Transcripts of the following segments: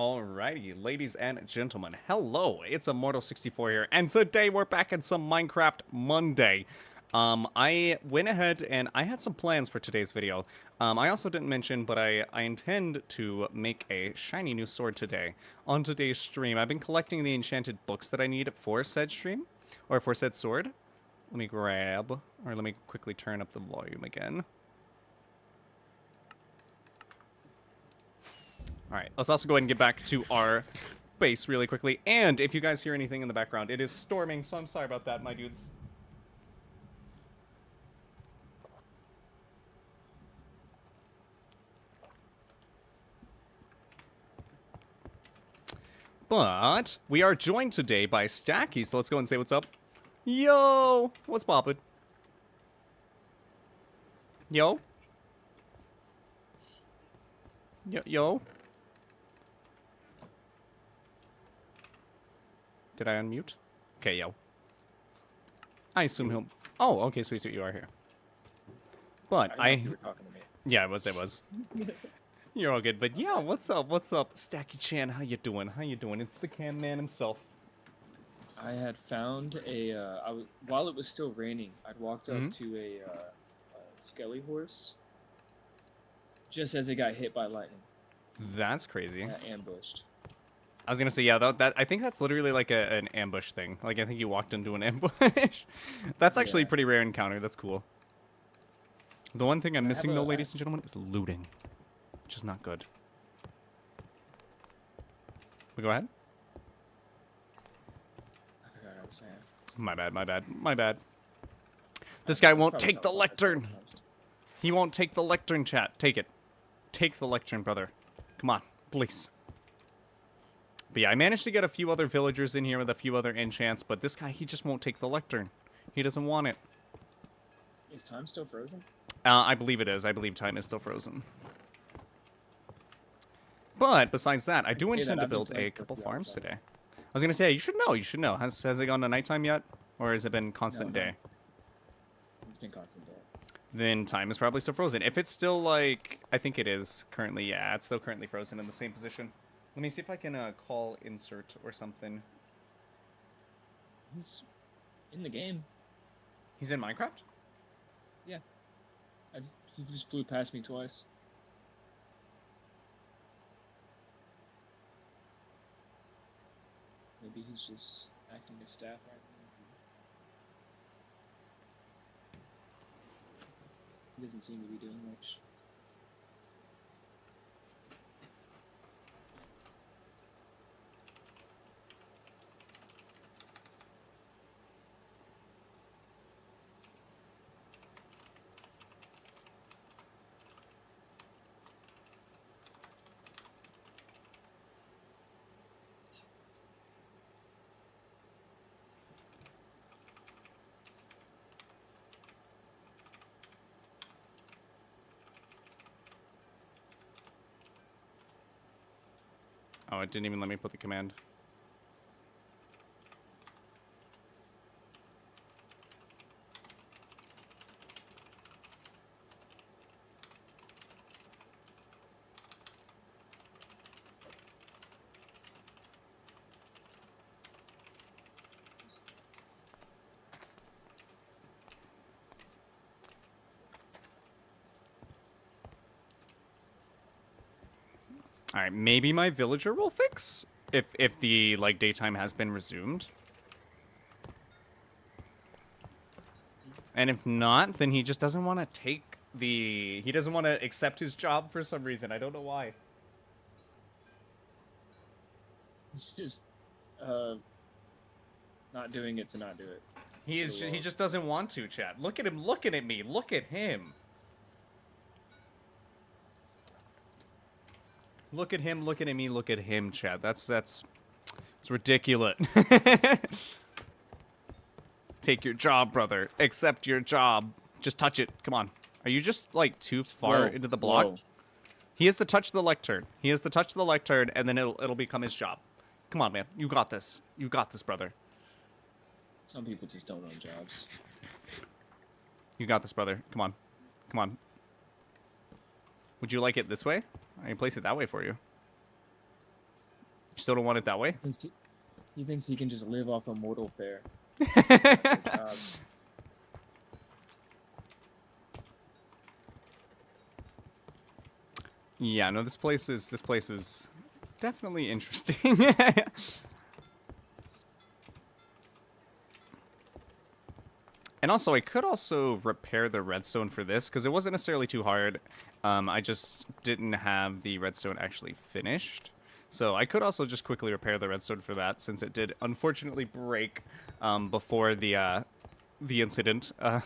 Alrighty, ladies and gentlemen, hello, it's Immortal64 here, and today we're back in some Minecraft Monday. I went ahead and I had some plans for today's video. I also didn't mention, but I intend to make a shiny new sword today. On today's stream, I've been collecting the enchanted books that I need for said stream, or for said sword. Let me grab, or let me quickly turn up the volume again. Alright, let's also go ahead and get back to our base really quickly. And if you guys hear anything in the background, it is storming, so I'm sorry about that, my dudes. But we are joined today by Stacky, so let's go and say what's up. Yo! What's poppin'? Yo? Yo? Did I unmute? Okay, yo. I assume he'll... Oh, okay, sweet, you are here. But You were talking to me. Yeah, it was. You're all good, but yeah, what's up? Stacky-chan, how you doing? It's the Can Man himself. I had found while it was still raining, I'd walked up to a skelly horse just as it got hit by lightning. That's crazy. Ambushed. I was gonna say, yeah, that I think that's literally like an ambush thing. Like, I think you walked into an ambush. That's actually a pretty rare encounter. That's cool. The one thing I'm missing, though, ladies and gentlemen, is looting, which is not good. We go ahead? I forgot what I was saying. My bad. This guy won't take the lectern. He won't take the lectern, chat. Take it. Take the lectern, brother. Come on, please. But yeah, I managed to get a few other villagers in here with a few other enchants, but this guy, he just won't take the lectern. He doesn't want it. Is time still frozen? I believe it is. I believe time is still frozen. But besides that, I do intend to build a couple farms today. I was going to say, you should know. Has it gone to nighttime yet? Or has it been constant day? It's been constant day. Then time is probably still frozen. If it's still like, I think it is currently, yeah, it's still currently frozen in the same position. Let me see if I can call insert or something. He's in the game. He's in Minecraft? Yeah. He just flew past me twice. Maybe he's just acting as staff right now. He doesn't seem to be doing much. Oh, it didn't even let me put the command. Alright, maybe my villager will fix if the like daytime has been resumed. And if not, then he just doesn't want to take the... He doesn't want to accept his job for some reason. I don't know why. He's just not doing it to not do it. He just doesn't want to, chat. Look at him looking at me. Look at him. Look at him looking at me. Look at him, chat. It's ridiculous. Take your job, brother. Accept your job. Just touch it. Come on. Are you just, like, too far into the block? Whoa. He has to touch the lectern. He has to touch the lectern, and then it'll become his job. Come on, man. You got this. You got this, brother. Some people just don't want jobs. You got this, brother. Come on. Come on. Would you like it this way? I can place it that way for you. You still don't want it that way? He thinks he can just live off of mortal fare. Yeah, no, this place is definitely interesting. And also, I could also repair the redstone for this, because it wasn't necessarily too hard. I just didn't have the redstone actually finished. So I could also just quickly repair the redstone for that, since it did unfortunately break before the incident. Yeah.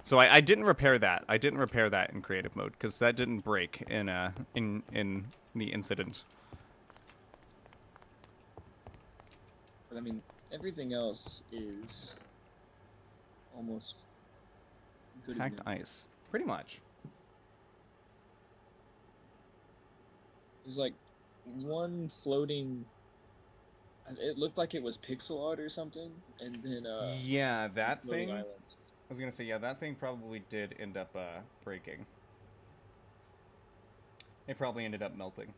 So I didn't repair that. I didn't repair that in creative mode, because that didn't break in the incident. But I mean, everything else is almost good. Hacked ice, pretty much. There's like one floating. It looked like it was pixel art or something, and then yeah, that thing. Islands. I was gonna say, yeah, that thing probably did end up breaking. It probably ended up melting.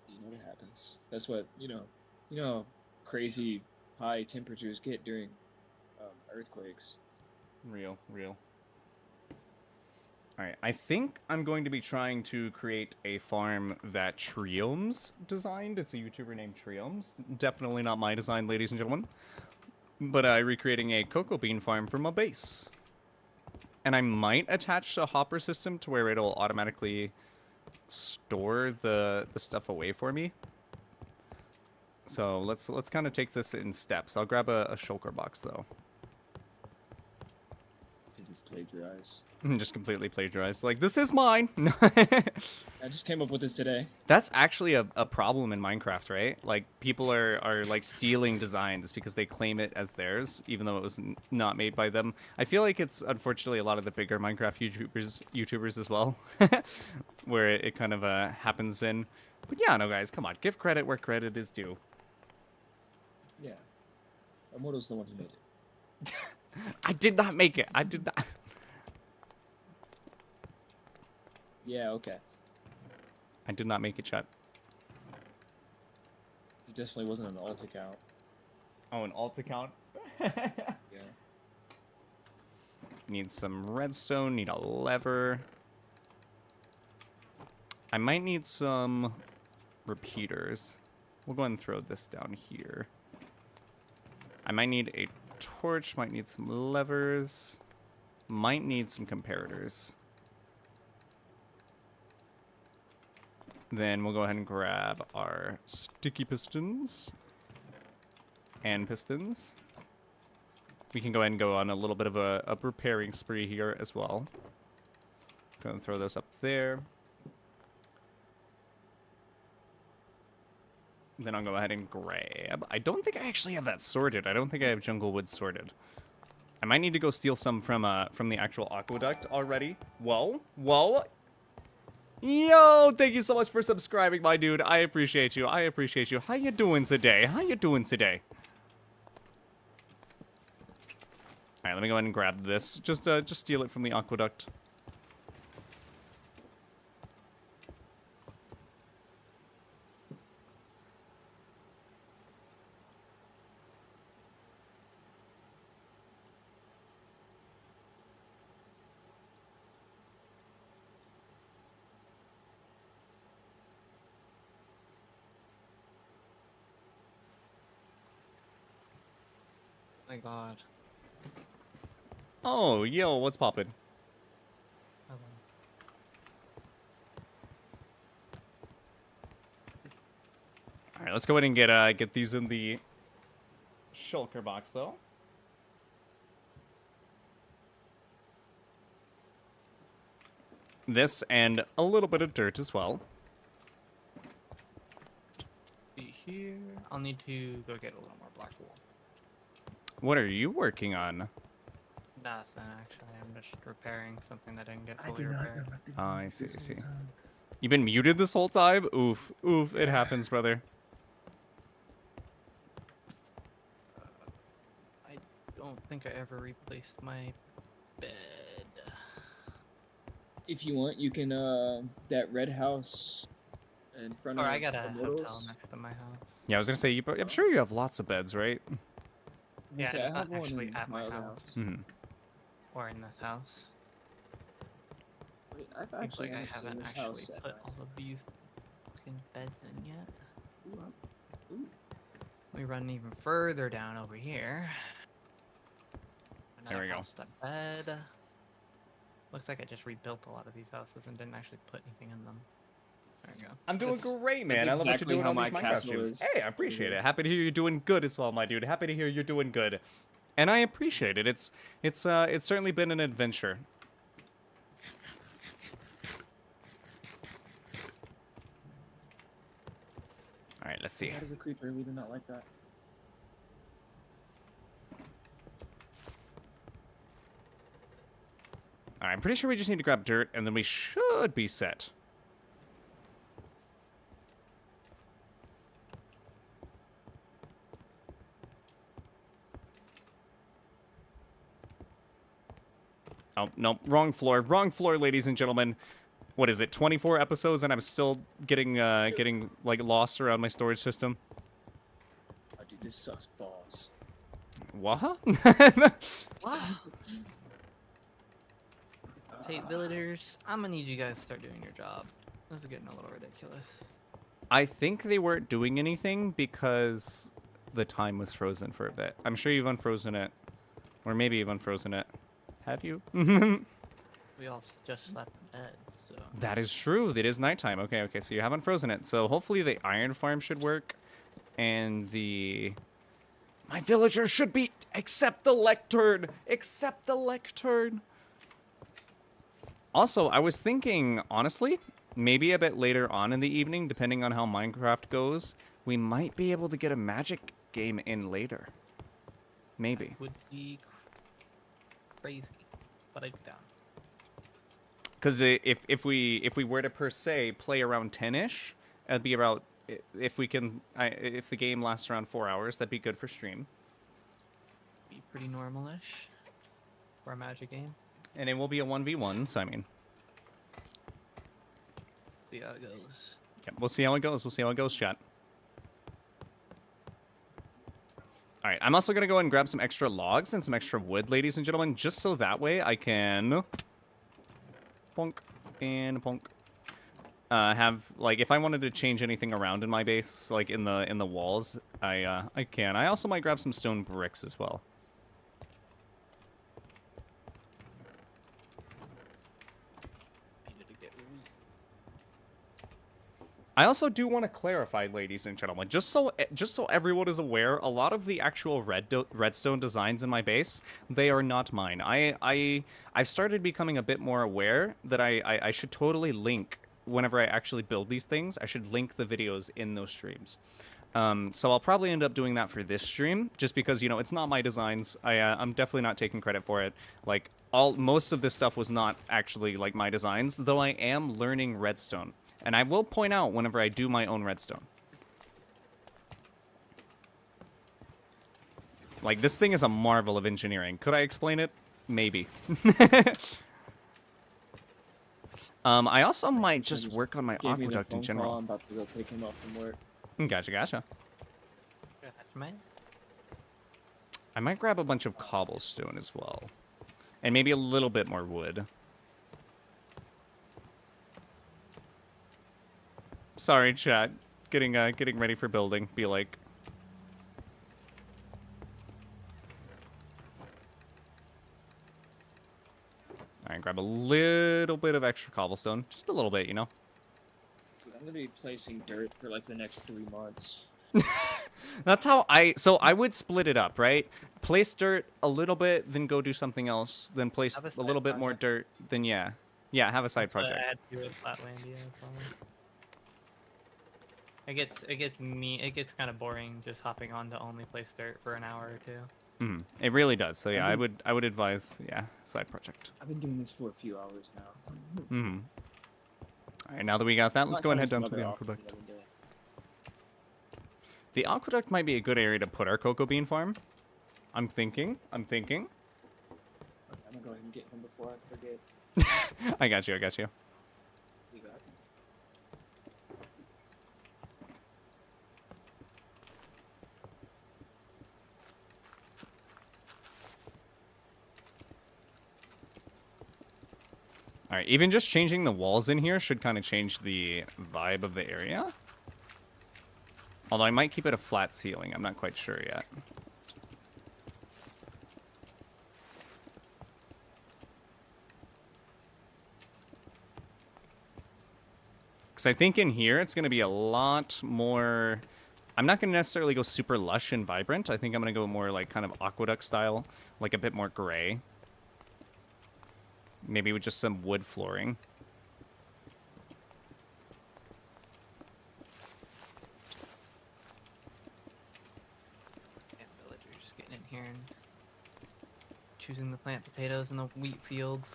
You know what happens. That's what you know, crazy high temperatures get during earthquakes. Real. Alright, I think I'm going to be trying to create a farm that Triomes designed. It's a YouTuber named Triomes. Definitely not my design, ladies and gentlemen. But recreating a cocoa bean farm for my base. And I might attach a hopper system to where it'll automatically store the stuff away for me. So let's kind of take this in steps. I'll grab a shulker box, though. You just plagiarize. Just completely plagiarized. Like, this is mine. I just came up with this today. That's actually a problem in Minecraft, right? Like, people are like stealing designs because they claim it as theirs, even though it was not made by them. I feel like it's unfortunately a lot of the bigger Minecraft YouTubers as well, where it kind of happens in. But yeah, no, guys, come on, give credit where credit is due. Yeah, Immortal's the one who made it. I did not make it. I did not. Yeah, okay. I did not make it, chat. He definitely wasn't an alt account. Oh, an alt account? Yeah. Need some redstone, need a lever. I might need some repeaters. We'll go ahead and throw this down here. I might need a torch, might need some levers, might need some comparators. Then we'll go ahead and grab our sticky pistons and pistons. We can go ahead and go on a little bit of a repairing spree here as well. Go and throw those up there. Then I'll go ahead and grab. I don't think I actually have that sorted. I don't think I have jungle wood sorted. I might need to go steal some from the actual aqueduct already. Whoa. Yo, thank you so much for subscribing, my dude. I appreciate you. How you doing today? All right, let me go ahead and grab this. Just steal it from the aqueduct. My God. Oh, yo, what's poppin'? All right, let's go ahead and get these in the shulker box, though. This and a little bit of dirt as well. Be here. I'll need to go get a little more black wool. What are you working on? Nothing, actually. I'm just repairing something that didn't get fully repaired. Oh, I see. You've been muted this whole time? Oof, it happens, brother. I don't think I ever replaced my bed. If you want, you can that red house in front Or of I got a hotel Immortals. next to my house. Yeah, I was gonna say, I'm sure you have lots of beds, right? Yeah, I it's have not one actually in at my other house. Mm-hmm. Or in this house. Wait, I've Seems actually like I haven't seen haven't this actually house at put night. all of these fucking beds in yet. Ooh. We run even further down over here. There we go. House that bed. Looks like I just rebuilt a lot of these houses and didn't actually put anything in them. There we go. I'm doing That's- great, man. that's I love what you're exactly doing how on these my Minecraft castle streams. is Hey, I over appreciate here. it. Happy to hear you're doing good as well, my dude. Happy to hear you're doing good. And I appreciate it. It's certainly been an adventure. All right, let's see. That is a creeper. We do not like that. All right, I'm pretty sure we just need to grab dirt, and then we should be set. Oh, no, wrong floor, ladies and gentlemen. What is it, 24 episodes, and I'm still getting like lost around my storage system? Oh, dude, this sucks balls. What? Hey, villagers, I'm gonna need you guys to start doing your job. This is getting a little ridiculous. I think they weren't doing anything because the time was frozen for a bit. I'm sure you've unfrozen it. Or maybe you've unfrozen it. Have you? We all just slept in bed, so... That is true. It is nighttime. Okay, so you haven't frozen it. So hopefully the iron farm should work. And the... My villagers should be... Accept the lectern! Accept the lectern! Also, I was thinking, honestly, maybe a bit later on in the evening, depending on how Minecraft goes, we might be able to get a magic game in later. Maybe. Would be crazy, but I'd be down. Because if we were to per se play around 10ish, it'd be about if the game lasts around 4 hours, that'd be good for stream. Be pretty normal-ish for a magic game. And it will be a 1v1, so I mean, See how it goes. yeah, we'll see how it goes. We'll see how it goes, chat. All right, I'm also gonna go and grab some extra logs and some extra wood, ladies and gentlemen, just so that way I can bonk and bonk. Have like if I wanted to change anything around in my base, like in the walls, I can. I also might grab some stone bricks as well. I also do want to clarify, ladies and gentlemen, just so everyone is aware, a lot of the actual redstone designs in my base, they are not mine. I've started becoming a bit more aware that I should totally link whenever I actually build these things. I should link the videos in those streams. So I'll probably end up doing that for this stream, just because, you know, it's not my designs. I'm definitely not taking credit for it. Like most of this stuff was not actually like my designs, though I am learning redstone. And I will point out whenever I do my own redstone. Like, this thing is a marvel of engineering. Could I explain it? Maybe. I also might just work on my aqueduct in general. I'm about to go pick him up from work. Gotcha. I might grab a bunch of cobblestone as well. And maybe a little bit more wood. Sorry, chat. Getting ready for building. Be like. Alright, grab a little bit of extra cobblestone. Just a little bit, you know? Dude, I'm gonna be placing dirt for like the next 3 months. That's how so I would split it up, right? Place dirt a little bit, then go do something else, then place Have a a little side bit more dirt, then yeah, have a side project. I had to do with Flatlandia as well. It gets kind of boring just hopping on to only place dirt for an hour or two. It really does. So yeah, I would advise side project. I've been doing this for a few hours now. All right, now that we got that, let's go and head down to the aqueduct. The aqueduct might be a good area to put our cocoa bean farm. I'm thinking. I'm gonna go ahead and get him before I forget. I got you. I got you. You got it. All right. Even just changing the walls in here should kind of change the vibe of the area. Although I might keep it a flat ceiling. I'm not quite sure yet. Because I think in here it's going to be a lot more... I'm not going to necessarily go super lush and vibrant. I think I'm going to go more like kind of aqueduct style, like a bit more gray. Maybe with just some wood flooring. Yeah, villagers getting in here and choosing to plant potatoes in the wheat fields.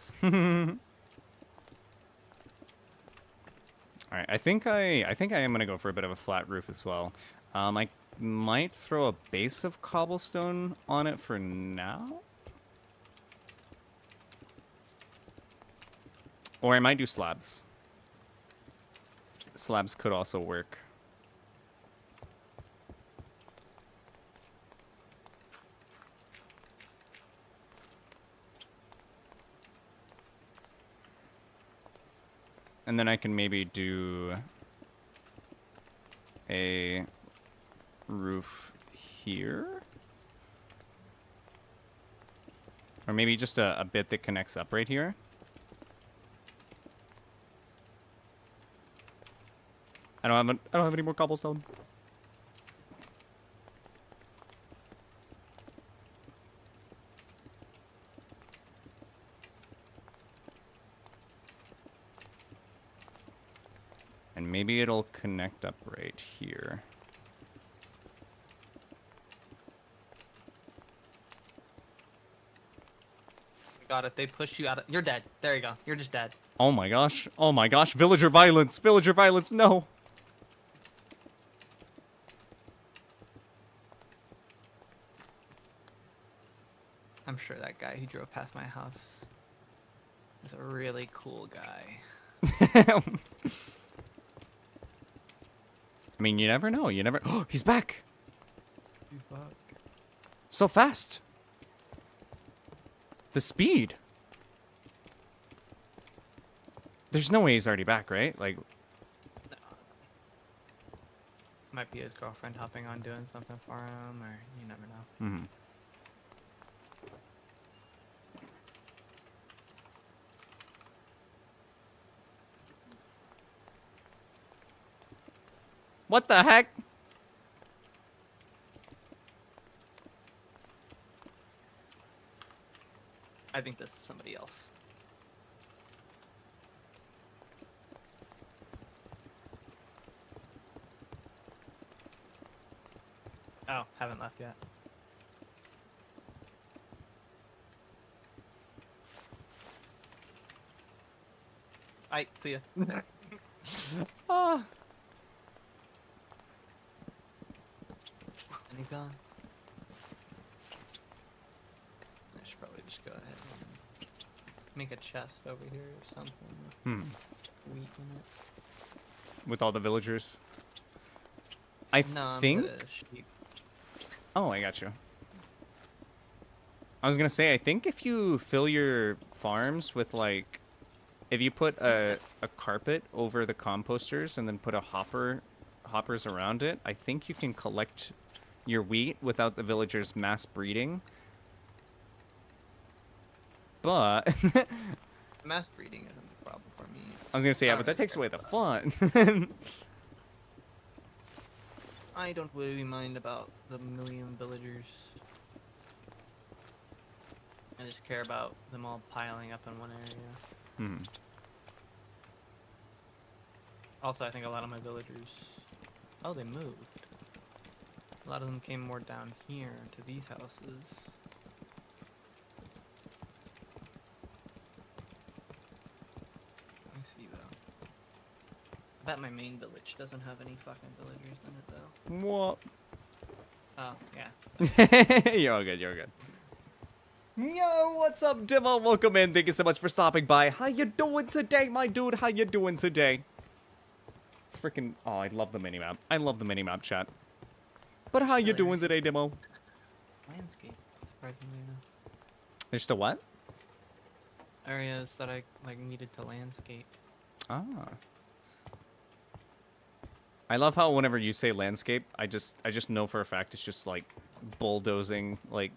All right, I think I am gonna go for a bit of a flat roof as well. I might throw a base of cobblestone on it for now, or I might do slabs. Slabs could also work. And then I can maybe do a roof here. Or maybe just a bit that connects up right here. I don't have any more cobblestone. And maybe it'll connect up right here. God, if they push you out of... You're dead. There you go. You're just dead. Oh my gosh. Oh my gosh. Villager violence. Villager violence. No. I'm sure that guy who drove past my house is a really cool guy. I mean, you never know. You never... Oh, he's back. He's back. So fast. The speed. There's no way he's already back, right? Like... No. Might be his girlfriend hopping on doing something for him, or you never know. Mm-hmm. What the heck? I think this is somebody else. Oh, haven't left yet. Alright, see ya. Ah. And he's gone. I should probably just go ahead and make a chest over here or something with Hmm. wheat in it. With all the villagers. I No, think... I'm sheep. Oh, I got you. I was gonna say, I think if you fill your farms with, like... If you put a carpet over the composters and then put a hoppers around it, I think you can collect your wheat without the villagers mass breeding. But... Mass breeding isn't a problem for me. I was gonna say, yeah, I but don't that takes away care the about fun. I don't really mind about the million villagers. I just care about them all piling up in one area. Hmm. Also, I think a lot of my villagers... Oh, they moved. A lot of them came more down here to these houses. Let me see, though. I bet my main village doesn't have any fucking villagers in it, though. What? Oh, yeah. You're all good, you're all good. Yo, what's up, Dimo? Welcome in. Thank you so much for stopping by. How you doing today, my dude? How you doing today? Freaking, oh, I love the minimap. I love the minimap, chat. But how you doing today, Dimo? Landscape, surprisingly enough. There's still what? Areas that I like needed to landscape. Ah. I love how whenever you say landscape, I just know for a fact it's just like bulldozing like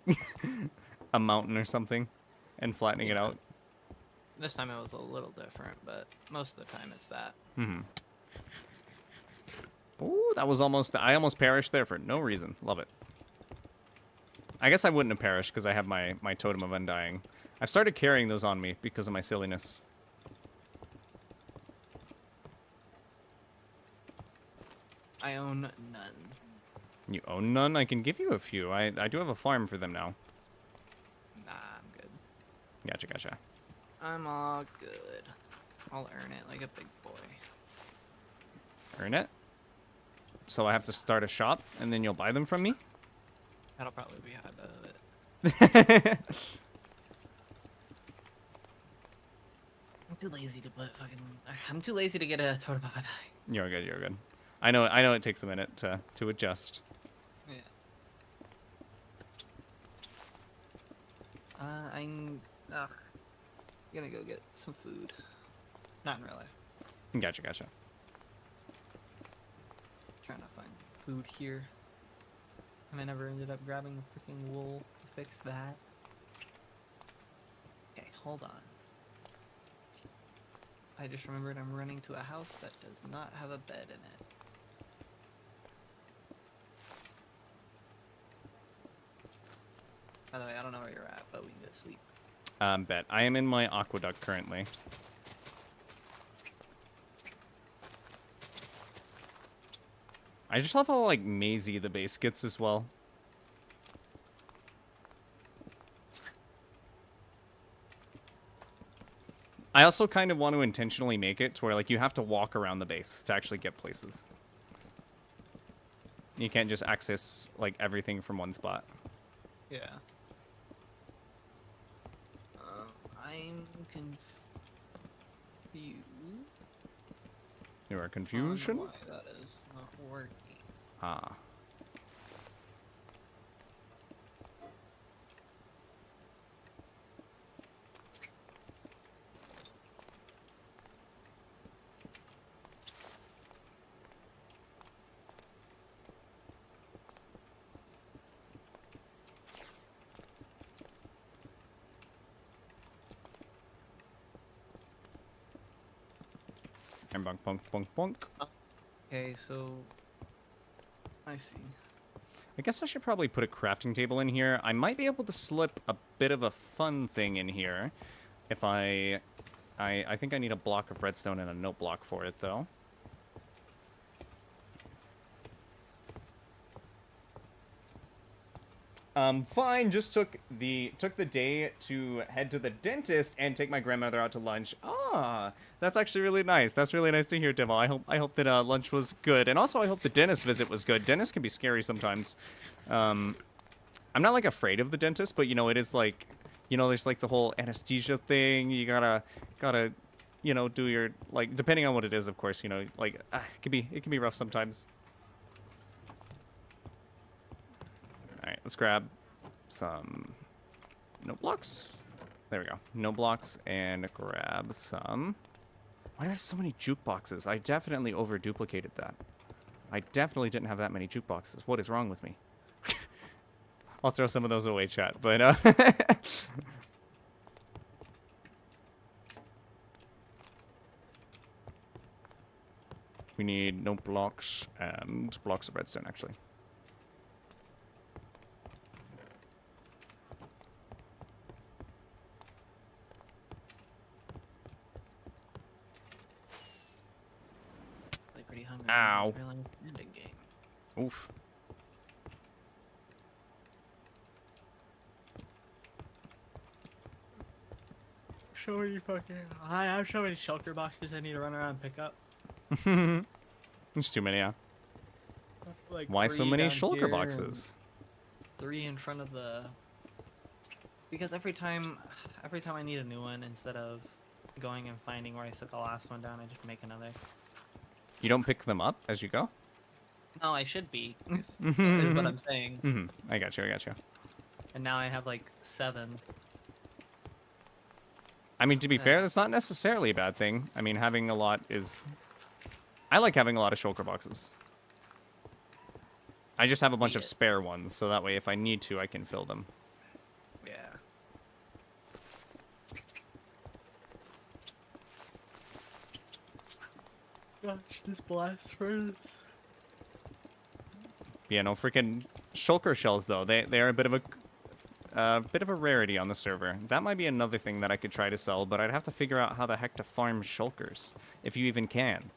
a mountain or something and flattening it out. This time it was a little different, but most of the time it's that. Mm-hmm. Ooh, that was almost... I almost perished there for no reason. Love it. I guess I wouldn't have perished because I have my Totem of Undying. I've started carrying those on me because of my silliness. I own none. You own none? I can give you a few. I do have a farm for them now. Nah, I'm good. Gotcha, gotcha. I'm all good. I'll earn it like a big boy. Earn it? So I have to start a shop, and then you'll buy them from me? That'll probably be how I do it. I'm too lazy to put fucking... I'm too lazy to get a totem of Undying. You're good, you're good. I know it takes a minute to adjust. Yeah. I'm gonna go get some food. Not in real life. Gotcha, gotcha. Trying to find food here. And I never ended up grabbing the freaking wool to fix that. Okay, hold on. I just remembered I'm running to a house that does not have a bed in it. By the way, I don't know where you're at, but we can get sleep. Bet. I am in my aqueduct currently. I just love how, like, mazy the base gets as well. I also kind of want to intentionally make it to where, like, you have to walk around the base to actually get places. You can't just access, like, everything from one spot. Yeah. I'm confused. You are I confusion? don't know why that is not working. Ah. And bonk, bonk, bonk, bonk. Okay, so I see. I guess I should probably put a crafting table in here. I might be able to slip a bit of a fun thing in here if I think I need a block of redstone and a note block for it, though. Fine. Just took the day to head to the dentist and take my grandmother out to lunch. Ah, that's actually really nice. That's really nice to hear, Demo. I hope that lunch was good, and also I hope the dentist visit was good. Dentists can be scary sometimes. I'm not like afraid of the dentist, but you know it is like, you know, there's like the whole anesthesia thing. You gotta, you know, do your like depending on what it is, of course. You know, like it can be rough sometimes. Alright, let's grab some note blocks. There we go. Note blocks and grab some... Why do I have so many jukeboxes? I definitely over-duplicated that. I definitely didn't have that many jukeboxes. What is wrong with me? I'll throw some of those away, chat. But, we need note blocks and blocks of redstone, actually. Pretty hungry. Ow. Game. Oof. So many fucking... I have so many shelter boxes I need to run around and pick up. There's too many, yeah. Like Why so many shulker here boxes? 3 in front of the Because every time I need a new one, instead of going and finding where I set the last one down, I just make another. You don't pick them up as you go? No, I should be, is what Mm-hmm. I'm saying. I got you, I got you. And now I have like 7. I mean, to be fair, Yeah. that's not necessarily a bad thing. I mean, having a lot is... I like having a lot of shulker boxes. I just have a bunch of Yeah. spare ones, so that way if I need to, I can fill them. Yeah. Gosh, this blast furnace. Yeah, no, freaking shulker shells, though. They're a bit of a rarity on the server. That might be another thing that I could try to sell, but I'd have to figure out how the heck to farm shulkers, if you even can.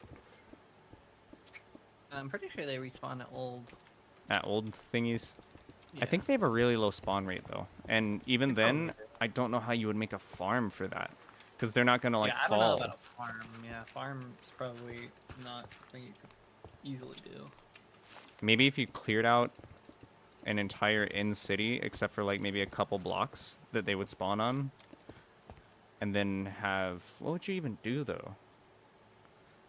I'm pretty sure they respawn at Old thingies. Yeah. I think they have a really low spawn rate, though. And even They probably then, do. I don't know how you would make a farm for that. Because they're not going to, like, yeah, I fall. don't know about a farm. Yeah, farm's probably not something you could easily do. Maybe if you cleared out an entire in-city, except for, like, maybe a couple blocks that they would spawn on. And then have... What would you even do, though?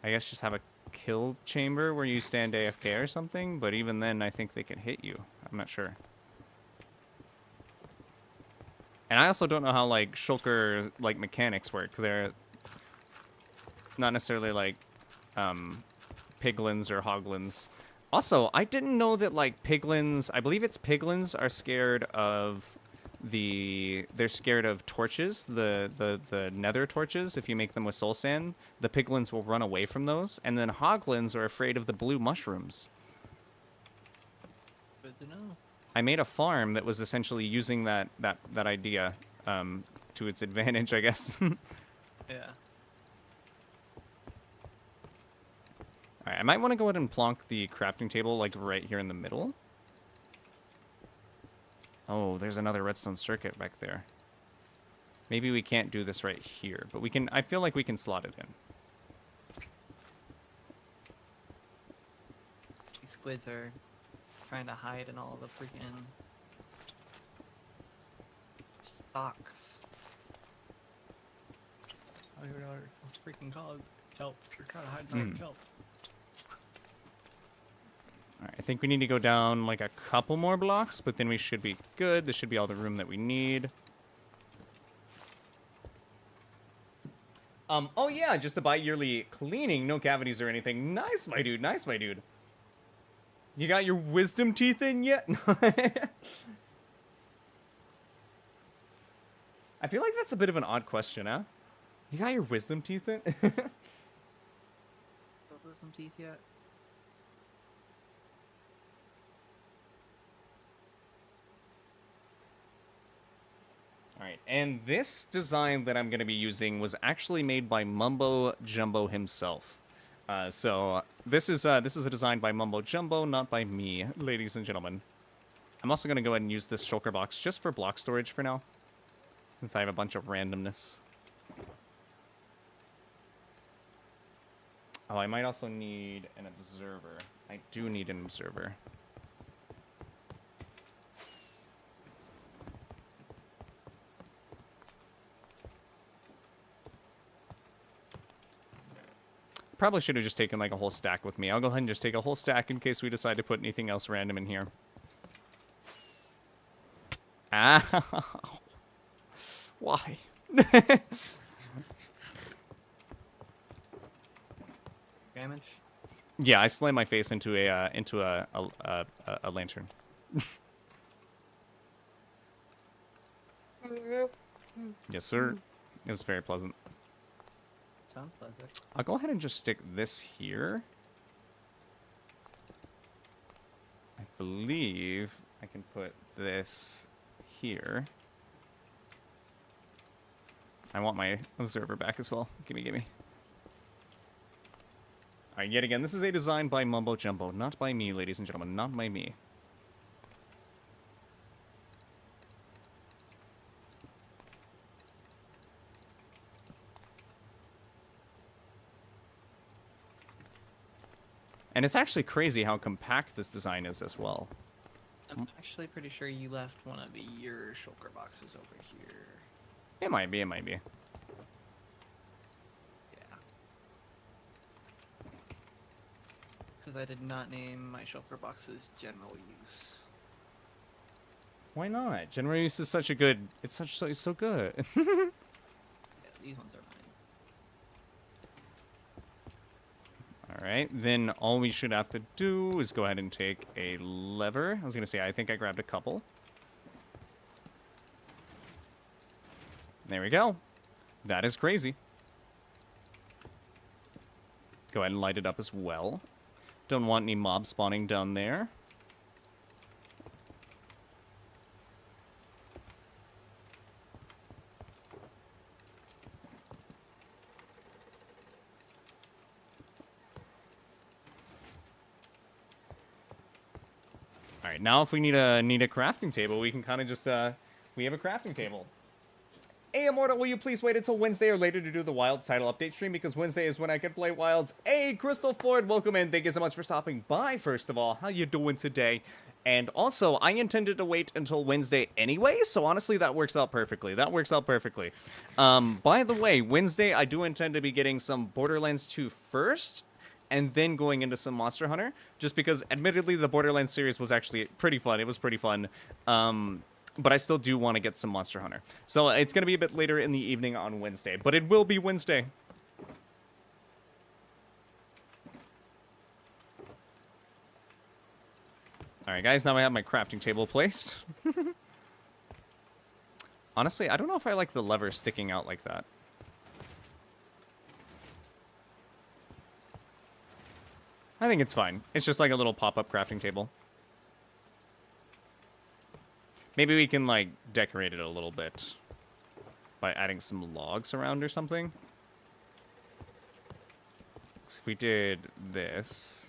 I guess just have a kill chamber where you stand AFK or something? But even then, I think they can hit you. I'm not sure. And I also don't know how, like, shulker, like, mechanics work. They're not necessarily, like, piglins or hoglins. Also, I didn't know that, like, piglins... I believe it's piglins are scared of they're scared of torches, the nether torches. If you make them with soul sand, the piglins will run away from those. And then hoglins are afraid of the blue mushrooms. Good to know. I made a farm that was essentially using that idea to its advantage, I guess. Yeah. Alright, I might want to go ahead and plonk the crafting table, like, right here in the middle. Oh, there's another redstone circuit back there. Maybe we can't do this right here, but we can... I feel like we can slot it in. These squids are trying to hide in all the freaking stocks. Oh, here we are. Freaking cog. Kelp. You're trying to hide in kelp. Alright, I think we need to go down, like, a couple more blocks, but then we should be good. This should be all the room that we need. Oh yeah, just the bi-yearly cleaning, no cavities or anything. Nice, my dude, nice, my dude. You got your wisdom teeth in yet? I feel like that's a bit of an odd question, huh? You got your wisdom teeth in? Some teeth yet? Alright, and this design that I'm going to be using was actually made by Mumbo Jumbo himself. So this is a design by Mumbo Jumbo, not by me, ladies and gentlemen. I'm also going to go ahead and use this shulker box just for block storage for now, since I have a bunch of randomness. Oh, I might also need an observer. I do need an observer. Probably should have just taken like a whole stack with me. I'll go ahead and just take a whole stack in case we decide to put anything else random in here. Ow. Why? Damage? Yeah, I slammed my face into a lantern. Yes, sir. It was very pleasant. Sounds pleasant. I'll go ahead and just stick this here. I believe I can put this here. I want my observer back as well. Gimme, gimme. Alright, yet again, this is a design by Mumbo Jumbo, not by me, ladies and gentlemen, not by me. And it's actually crazy how compact this design is as well. I'm actually pretty sure you left one of your shulker boxes over here. It might be, it might be. Yeah. Because I did not name my shulker boxes general use. Why not? General use is such a good. It's so good. Yeah, these ones are mine. All right, then all we should have to do is go ahead and take a lever. I was gonna say I think I grabbed a couple. There we go. That is crazy. Go ahead and light it up as well. Don't want any mob spawning down there. All right, now if we need a crafting table, we can kind of just we have a crafting table. Hey, Immortal, will you please wait until Wednesday or later to do the Wilds title update stream? Because Wednesday is when I can play Wilds. Hey, Crystal Ford, welcome in. Thank you so much for stopping by, first of all. How you doing today? And also, I intended to wait until Wednesday anyway, so honestly, that works out perfectly. That works out perfectly. By the way, Wednesday, I do intend to be getting some Borderlands 2 first, and then going into some Monster Hunter, just because, admittedly, the Borderlands series was actually pretty fun. It was pretty fun. But I still do want to get some Monster Hunter. So it's going to be a bit later in the evening on Wednesday, but it will be Wednesday. Alright, guys, now I have my crafting table placed. Honestly, I don't know if I like the lever sticking out like that. I think it's fine. It's just like a little pop-up crafting table. Maybe we can, like, decorate it a little bit by adding some logs around or something. So if we did this...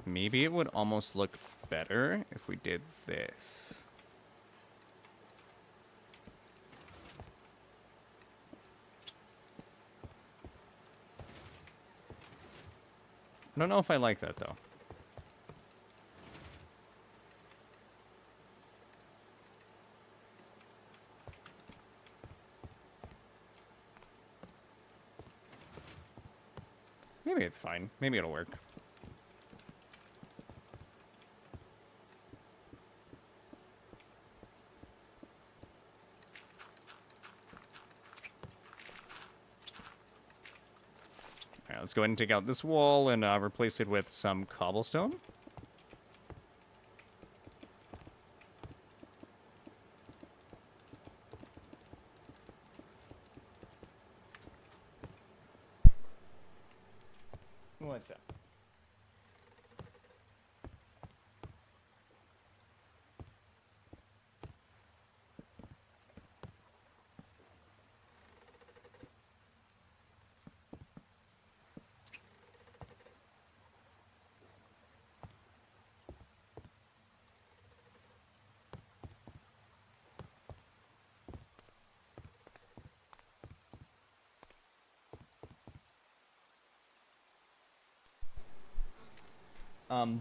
Maybe it would almost look better if we did this. I don't know if I like that, though. Maybe it's fine. Maybe it'll work. Alright, let's go ahead and take out this wall and replace it with some cobblestone. What's up?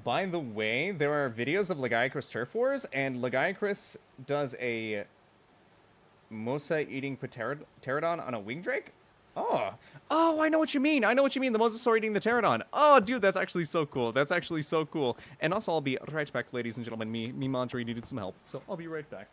By the way, there are videos of Lagiacrus Turf Wars, and Lagiacrus does a Mosa eating pterodon on a wing drake? Oh. Oh, I know what you mean. I know what you mean. The mosasaur eating the pterodon. Oh, dude, that's actually so cool. That's actually so cool. And also, I'll be right back, ladies and gentlemen. Me Monterey needed some help, so I'll be right back.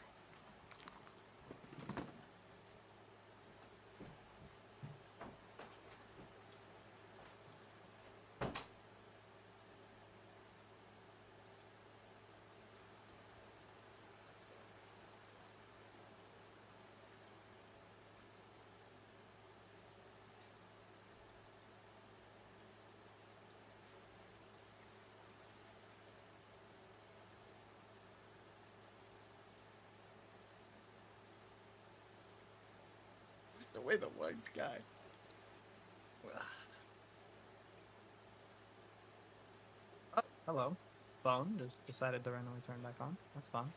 away the one guy. Oh, hello. Phone just decided to randomly turn back on. That's fun.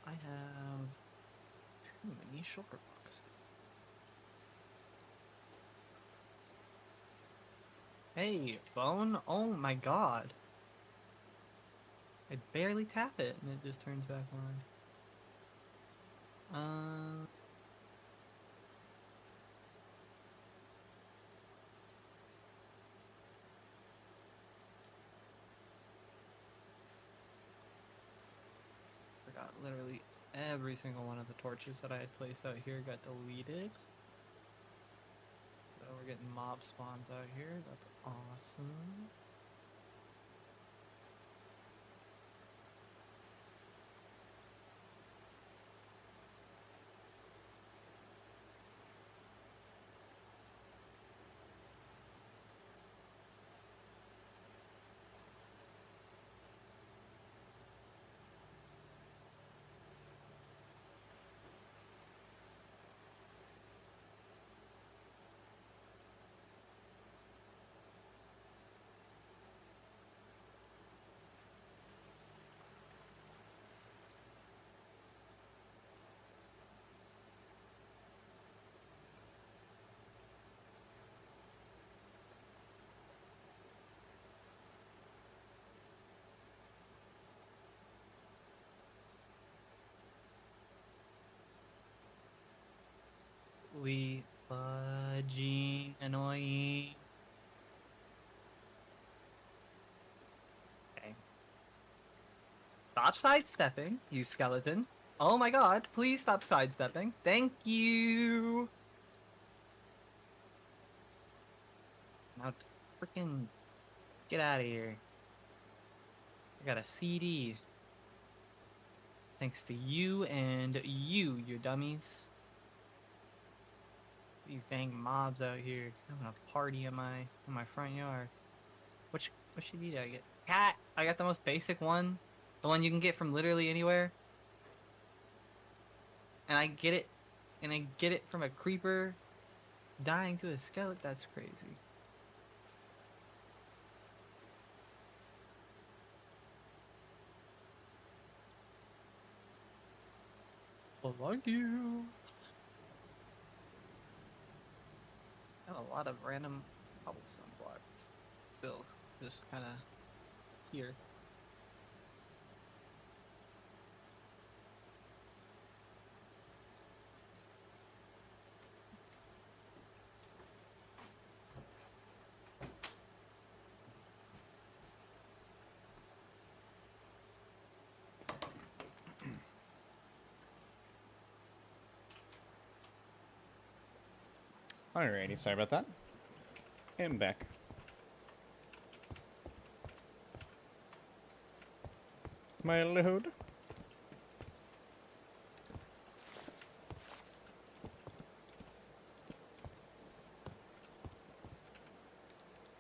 I have too many shulker blocks. Hey, phone. Oh my god. I barely tap it and it just turns back on. Forgot literally every single one of the torches that I had placed out here got deleted. So we're getting mob spawns out here. That's awesome. Fudging annoying. Okay. Stop sidestepping, you skeleton. Oh my god, please stop sidestepping. Thank you. Now freaking get out of here. I got a CD. Thanks to you and you dummies. These dang mobs out here having a party in my front yard. What CD did I get? Cat! I got the most basic one. The one you can get from literally anywhere. And I get it from a creeper dying to a skeleton. That's crazy. Well, thank you. I have a lot of random cobblestone blocks still, just kind of here. Alrighty, sorry about that. And back. My load.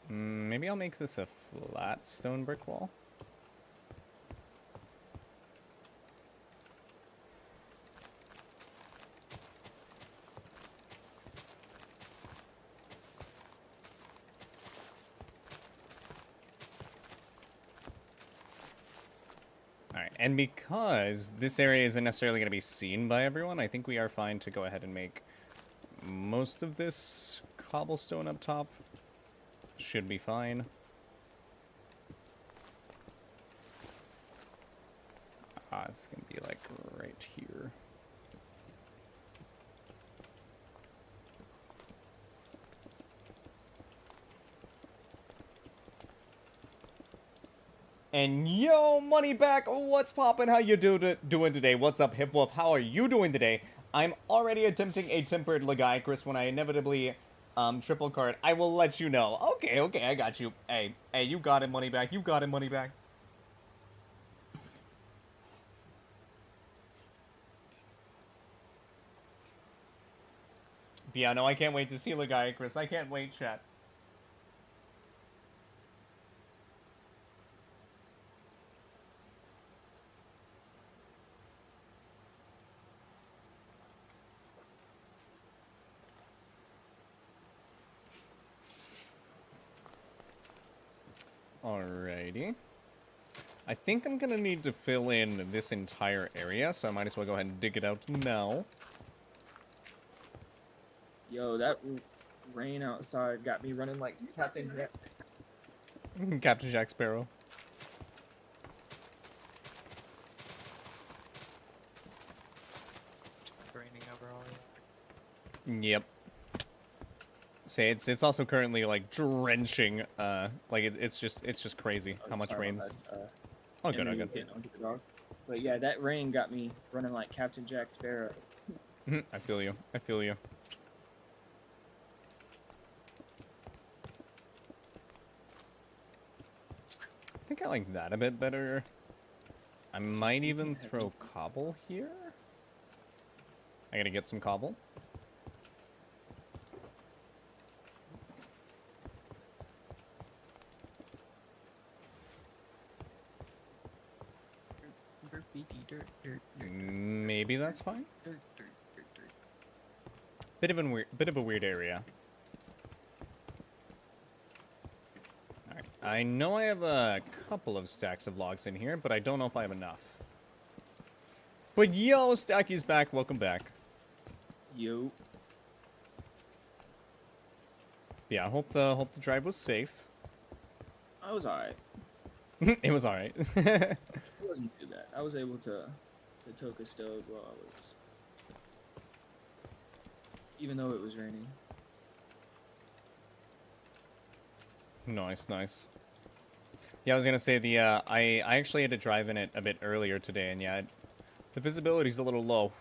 Maybe I'll make this a flat stone brick wall. Alright, and because this area isn't necessarily going to be seen by everyone, I think we are fine to go ahead and make most of this cobblestone up top. Should be fine. It's going to be like right here. And yo, money back. What's poppin'? How you doing today? What's up, Hip Wolf? How are you doing today? I'm already attempting a tempered Legiacris when I inevitably triple card. I will let you know. Okay, I got you. Hey, you got it, money back. You got it, money back. But yeah, no, I can't wait to see Legiacris. I can't wait, chat. Alrighty. I think I'm gonna need to fill in this entire area, so I might as well go ahead and dig it out now. Yo, that rain outside got me running like Captain Jack. Captain Jack Sparrow. Raining overall. Yep. Say it's also currently like drenching. Like it's just crazy how much Sorry rains. about that, Oh good, oh enemy good. getting onto the dog. But yeah, that rain got me running like Captain Jack Sparrow. I feel you. I feel you. I think I like that a bit better. I might even throw cobble here. I gotta get some cobble. Maybe that's fine. Bit of a weird area. Alright. I know I have a couple of stacks of logs in here, but I don't know if I have enough. But yo, Stacky's back. Welcome back. Yo. Yeah, I hope the drive was safe. I was alright. It was alright. It wasn't too bad. I was able to toke a stove while I was, even though it was raining. Nice, nice. Yeah, I was gonna say the I actually had to drive in it a bit earlier today, and yeah, the visibility's a little low.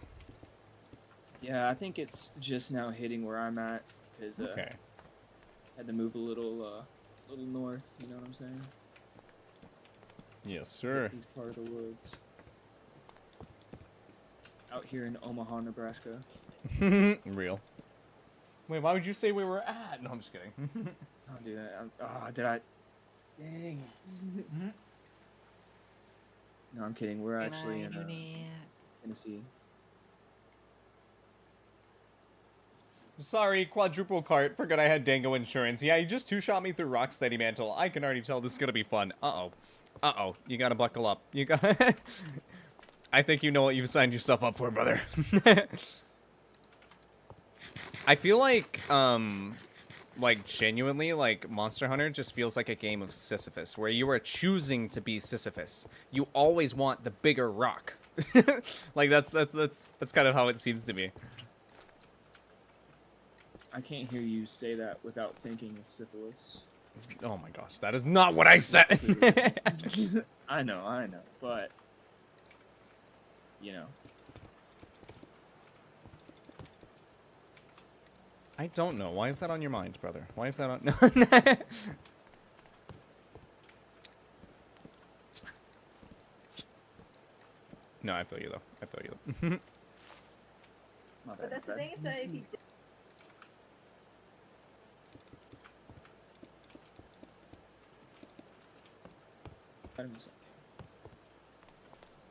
Yeah, I think it's just now hitting where I'm at because Okay. had to move a little north. You know what I'm saying? Yes, sir. He's part of the woods. Out here in Omaha, Nebraska. Real. Wait, why would you say we were at? No, I'm just kidding. Oh, dude, did I? Dang. No, I'm kidding. We're actually in Tennessee. Sorry, quadruple cart. Forgot I had Dango insurance. Yeah, he just two-shot me through Rocksteady Mantle. I can already tell this is gonna be fun. Uh-oh. Uh-oh. You gotta buckle up. You got. I think you know what you've signed yourself up for, brother. I feel like genuinely, like, Monster Hunter just feels like a game of Sisyphus, where you are choosing to be Sisyphus. You always want the bigger rock. Like, that's kind of how it seems to me. I can't hear you say that without thinking of syphilis. Oh my gosh, that is not what I said. I know, but you know. I don't know. Why is that on your mind, brother? Why is that on? No, I feel you though. I feel you. My bad, But that's my the bad. thing, so if you I didn't say-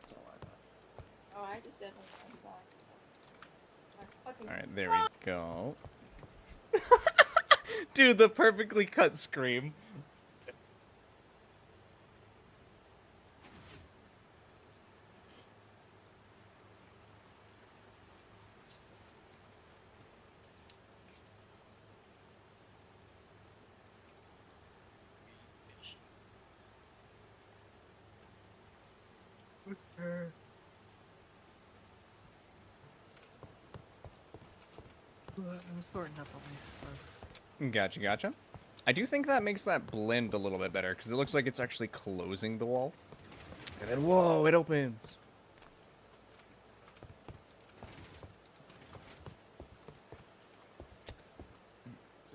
That's all I know. oh, I just definitely All right, there we go. Dude, the perfectly cut scream. I'm sorting out all my stuff. Gotcha, gotcha. I do think that makes that blend a little bit better, because it looks like it's actually closing the wall. And then, whoa, it opens.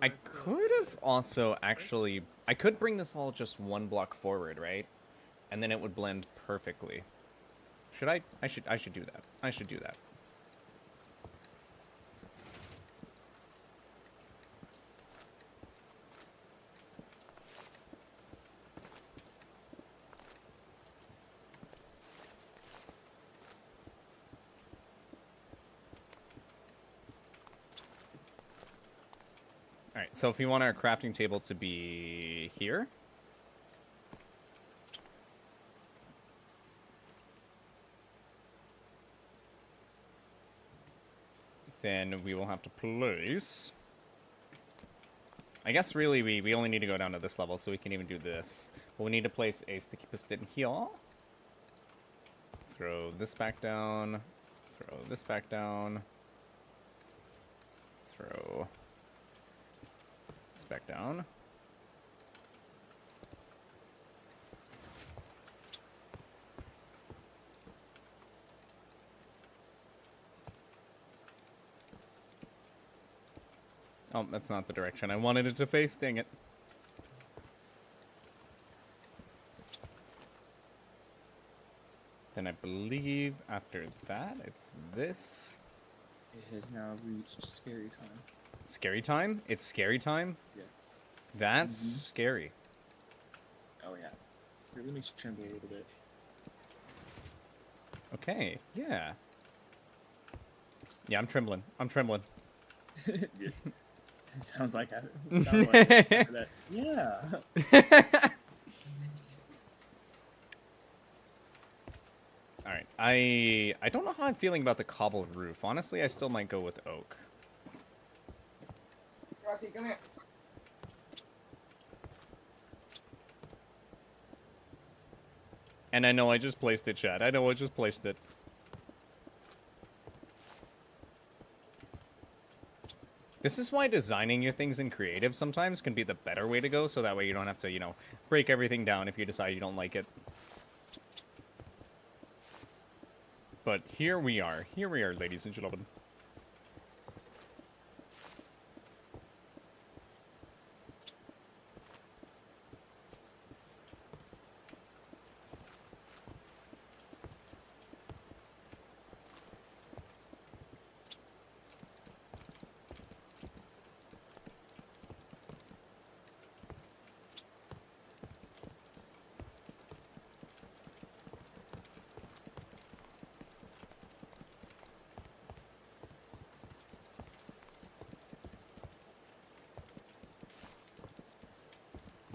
I could have also actually... I could bring this all just one block forward, right? And then it would blend perfectly. Should I? I should do that. I should do that. Alright, so if we want our crafting table to be here. Then we will have to place... I guess really we only need to go down to this level so we can even do this. But we need to place a sticky piston here. Throw this back down. Throw this back down. Throw... back down. Oh, that's not the direction I wanted it to face, dang it. Then I believe after that, it's this. It has now reached scary time. Scary time? It's scary time? Yeah. That's scary. Oh yeah. It really makes you tremble a little bit. Okay, yeah. Yeah, I'm trembling. I'm trembling. Yeah. Sounds like that. Yeah. Alright, I don't know how I'm feeling about the cobbled roof. Honestly, I still might go with oak. Rocky, come here. And I know I just placed it, Chad. I know I just placed it. This is why designing your things in creative sometimes can be the better way to go, so that way you don't have to, you know, break everything down if you decide you don't like it. But here we are, ladies and gentlemen.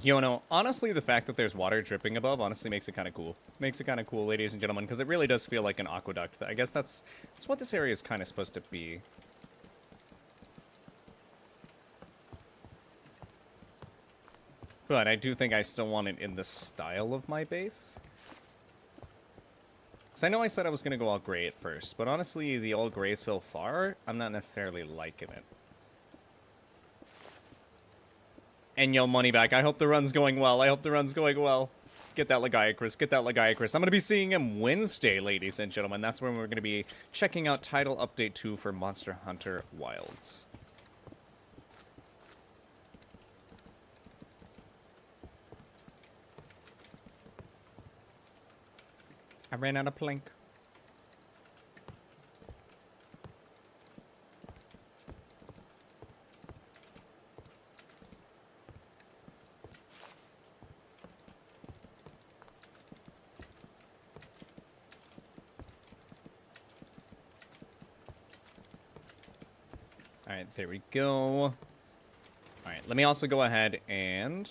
You know, honestly, the fact that there's water dripping above honestly makes it kind of cool. Makes it kind of cool, ladies and gentlemen, because it really does feel like an aqueduct. I guess that's what this area is kind of supposed to be. But I do think I still want it in the style of my base. Because I know I said I was going to go all gray at first, but honestly, the all gray so far, I'm not necessarily liking it. And yo, money back. I hope the run's going well. I hope the run's going well. Get that Legiacris. Get that Legiacris. I'm going to be seeing him Wednesday, ladies and gentlemen. That's when we're going to be checking out Title Update 2 for Monster Hunter Wilds. I ran out of plank. Alright, there we go. Alright, let me also go ahead and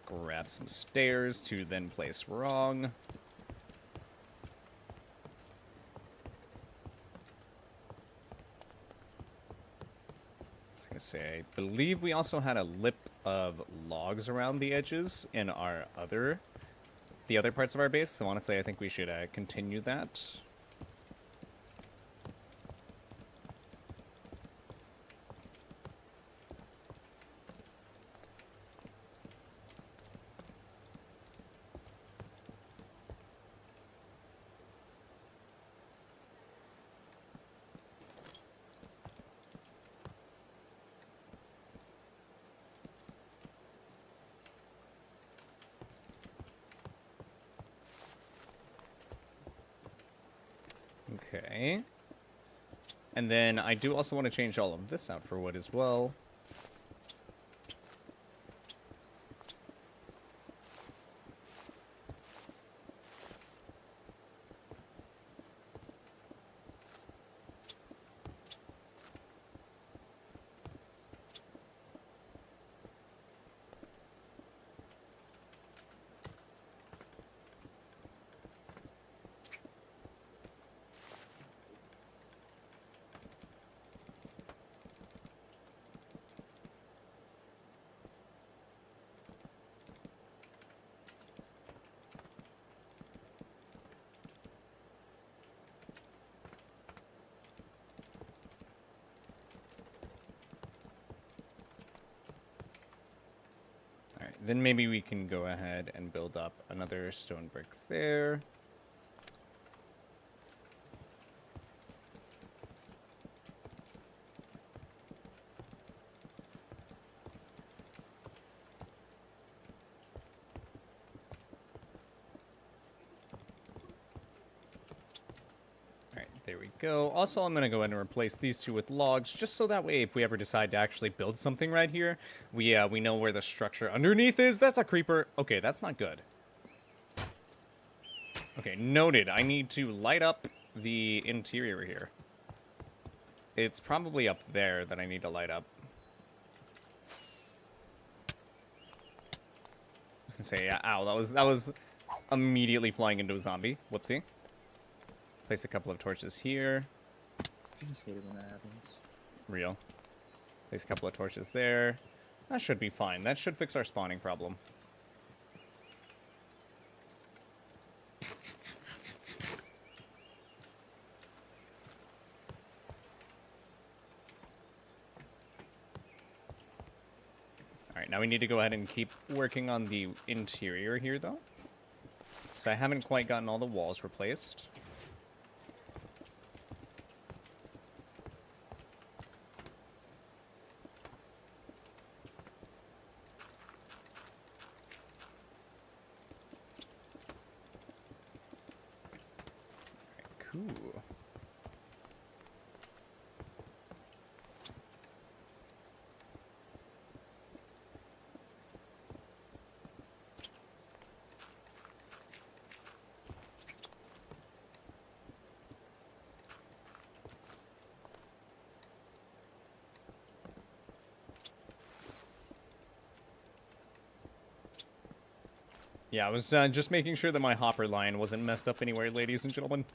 grab some stairs to then place wrong. I was gonna say, I believe we also had a lip of logs around the edges in our the other parts of our base. So honestly, I think we should continue that. Okay. And then I do also want to change all of this out for wood as well. Alright, then maybe we can go ahead and build up another stone brick there. Alright, there we go. Also, I'm going to go ahead and replace these two with logs, just so that way if we ever decide to actually build something right here, we know where the structure underneath is. That's a creeper. Okay, that's not good. Okay, noted. I need to light up the interior here. It's probably up there that I need to light up. I was gonna say, yeah, ow, that was immediately flying into a zombie. Whoopsie. Place a couple of torches here. I just hate it when that happens. Real. Place a couple of torches there. That should be fine. That should fix our spawning problem. Alright, now we need to go ahead and keep working on the interior here, though. So I haven't quite gotten all the walls replaced. Cool. Yeah, I was just making sure that my hopper line wasn't messed up anywhere, ladies and gentlemen.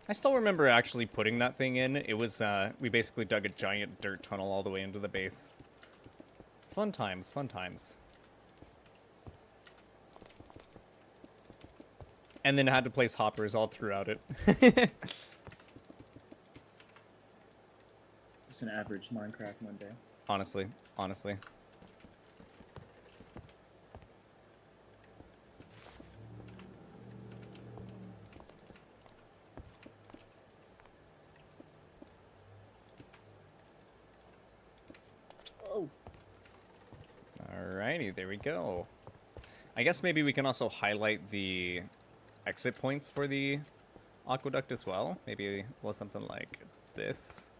I still remember actually putting that thing in. It was, we basically dug a giant dirt tunnel all the way into the base. Fun times, fun times. And then had to place hoppers all throughout it. It's an average Minecraft Monday. Honestly, honestly. Oh. Alrighty, there we go. I guess maybe we can also highlight the exit points for the aqueduct as well. Maybe well, something like this.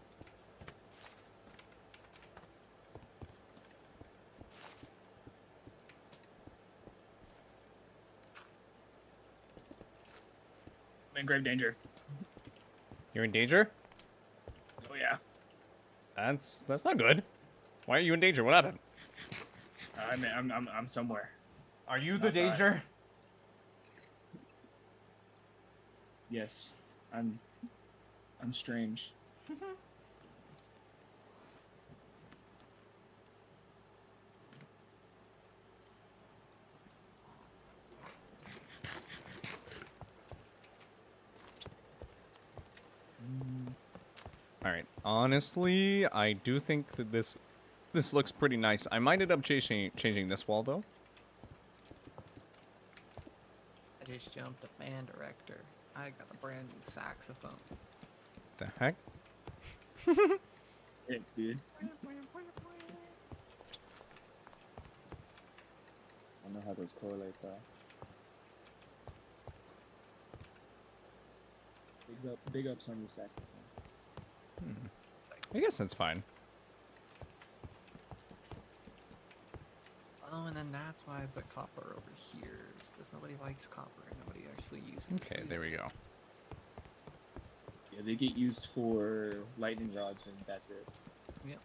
I'm in grave danger. You're in danger? Oh yeah. That's not good. Why are you in danger? What happened? I'm somewhere. Are you the the outside. danger? Yes. I'm strange. Alright, honestly, I do think that this looks pretty nice. I might end up changing this wall, though. I just jumped a band director. I got a brand new saxophone. The heck? Yeah, dude. I don't know how those correlate though. Big ups on your saxophone. I guess that's fine. Oh, and then that's why I put copper over here, because nobody likes copper and nobody actually uses it. Okay, there we go. Yeah, they get used for lightning rods, and that's it. Yep.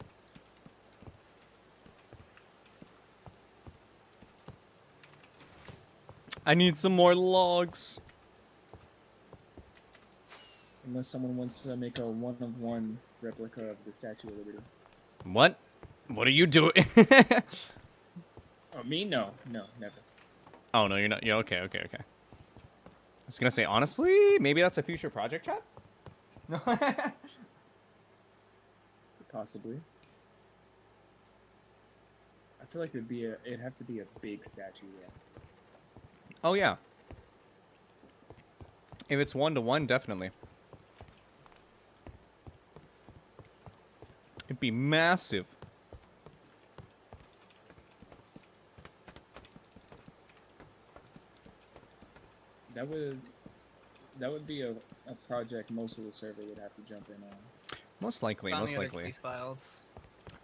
I need some more logs. Unless someone wants to make a one-of-one replica of the Statue of Liberty. What? What are you doing? Oh, me? No, never. Oh, no, you're not. Yeah, okay. I was gonna say, honestly, maybe that's a future project, chat? No. Possibly. I feel like it'd have to be a big statue, yeah. Oh, yeah. If it's 1-to-1, definitely. It'd be massive. That would be a project most of the server would have to jump in on. Most likely, Found most the other likely. case files.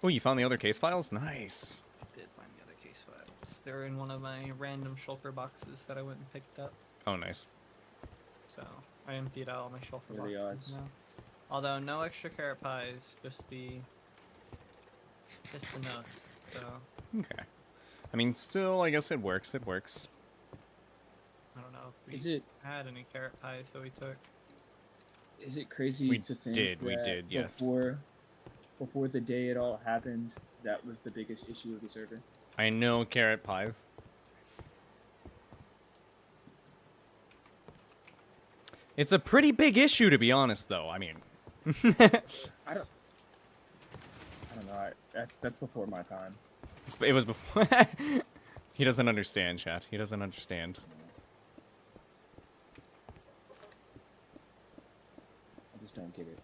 Oh, you found the other case files? Nice. I did find the other case files. They're in one of my random shulker boxes that I went and picked up. Oh, nice. So I emptied out all my shulker There they boxes are. now. Although no extra carrot pies, just the nuts. So Okay. I mean, still, I guess it works. It works. I don't know if Is we it had any carrot pies that we took. is it crazy We to think we that did, yes. before the day it all happened, that was the biggest issue of the server? I know carrot pies. It's a pretty big issue, to be honest, though. I mean, I don't know. That's before my time. it was before. He doesn't understand, chat. He doesn't understand. I just don't get it.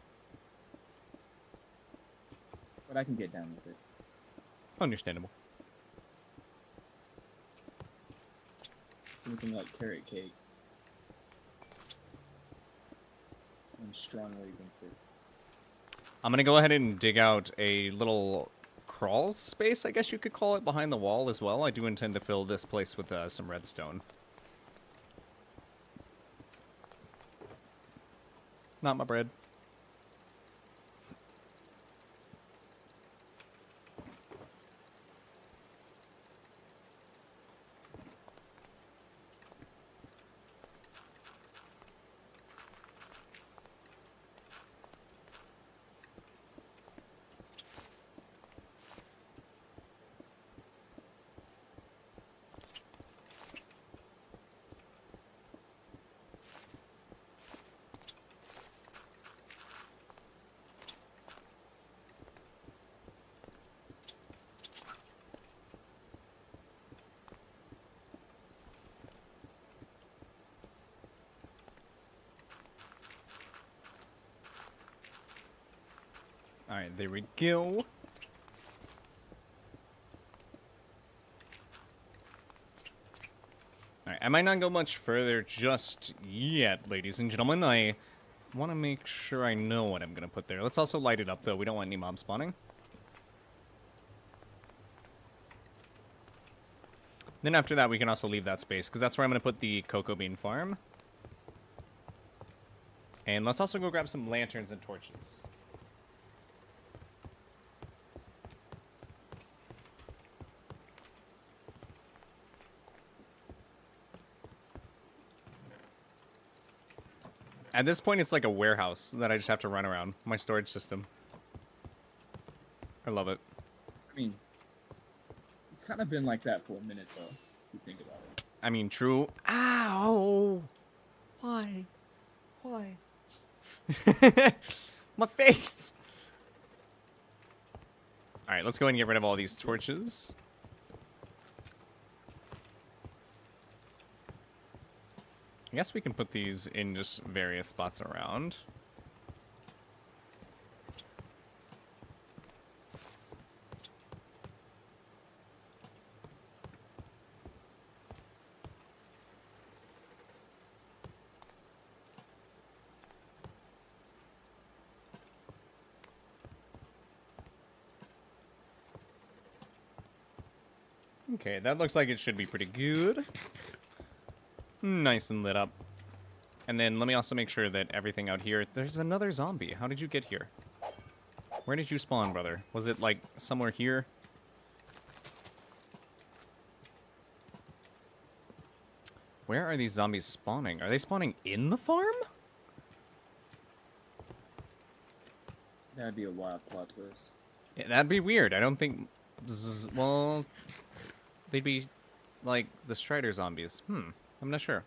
But I can get down with it. Understandable. It's anything like carrot cake. I'm strongly against it. I'm gonna go ahead and dig out a little crawl space, I guess you could call it, behind the wall as well. I do intend to fill this place with some redstone. Not my bread. Alright, there we go. Alright, I might not go much further just yet, ladies and gentlemen. I want to make sure I know what I'm going to put there. Let's also light it up, though. We don't want any mob spawning. Then after that, we can also leave that space, because that's where I'm going to put the cocoa bean farm. And let's also go grab some lanterns and torches. At this point, it's like a warehouse that I just have to run around. My storage system. I love it. I mean, it's kind of been like that for a minute, though, if you think about it. I mean, true. Ow! Why? Why? My face! Alright, let's go ahead and get rid of all these torches. I guess we can put these in just various spots around. Okay, that looks like it should be pretty good. Nice and lit up. And then let me also make sure that everything out here... There's another zombie. How did you get here? Where did you spawn, brother? Was it, like, somewhere here? Where are these zombies spawning? Are they spawning in the farm? That'd be a wild plot twist. Yeah, that'd be weird. I don't think... Well... They'd be, like, the Strider zombies. I'm not sure.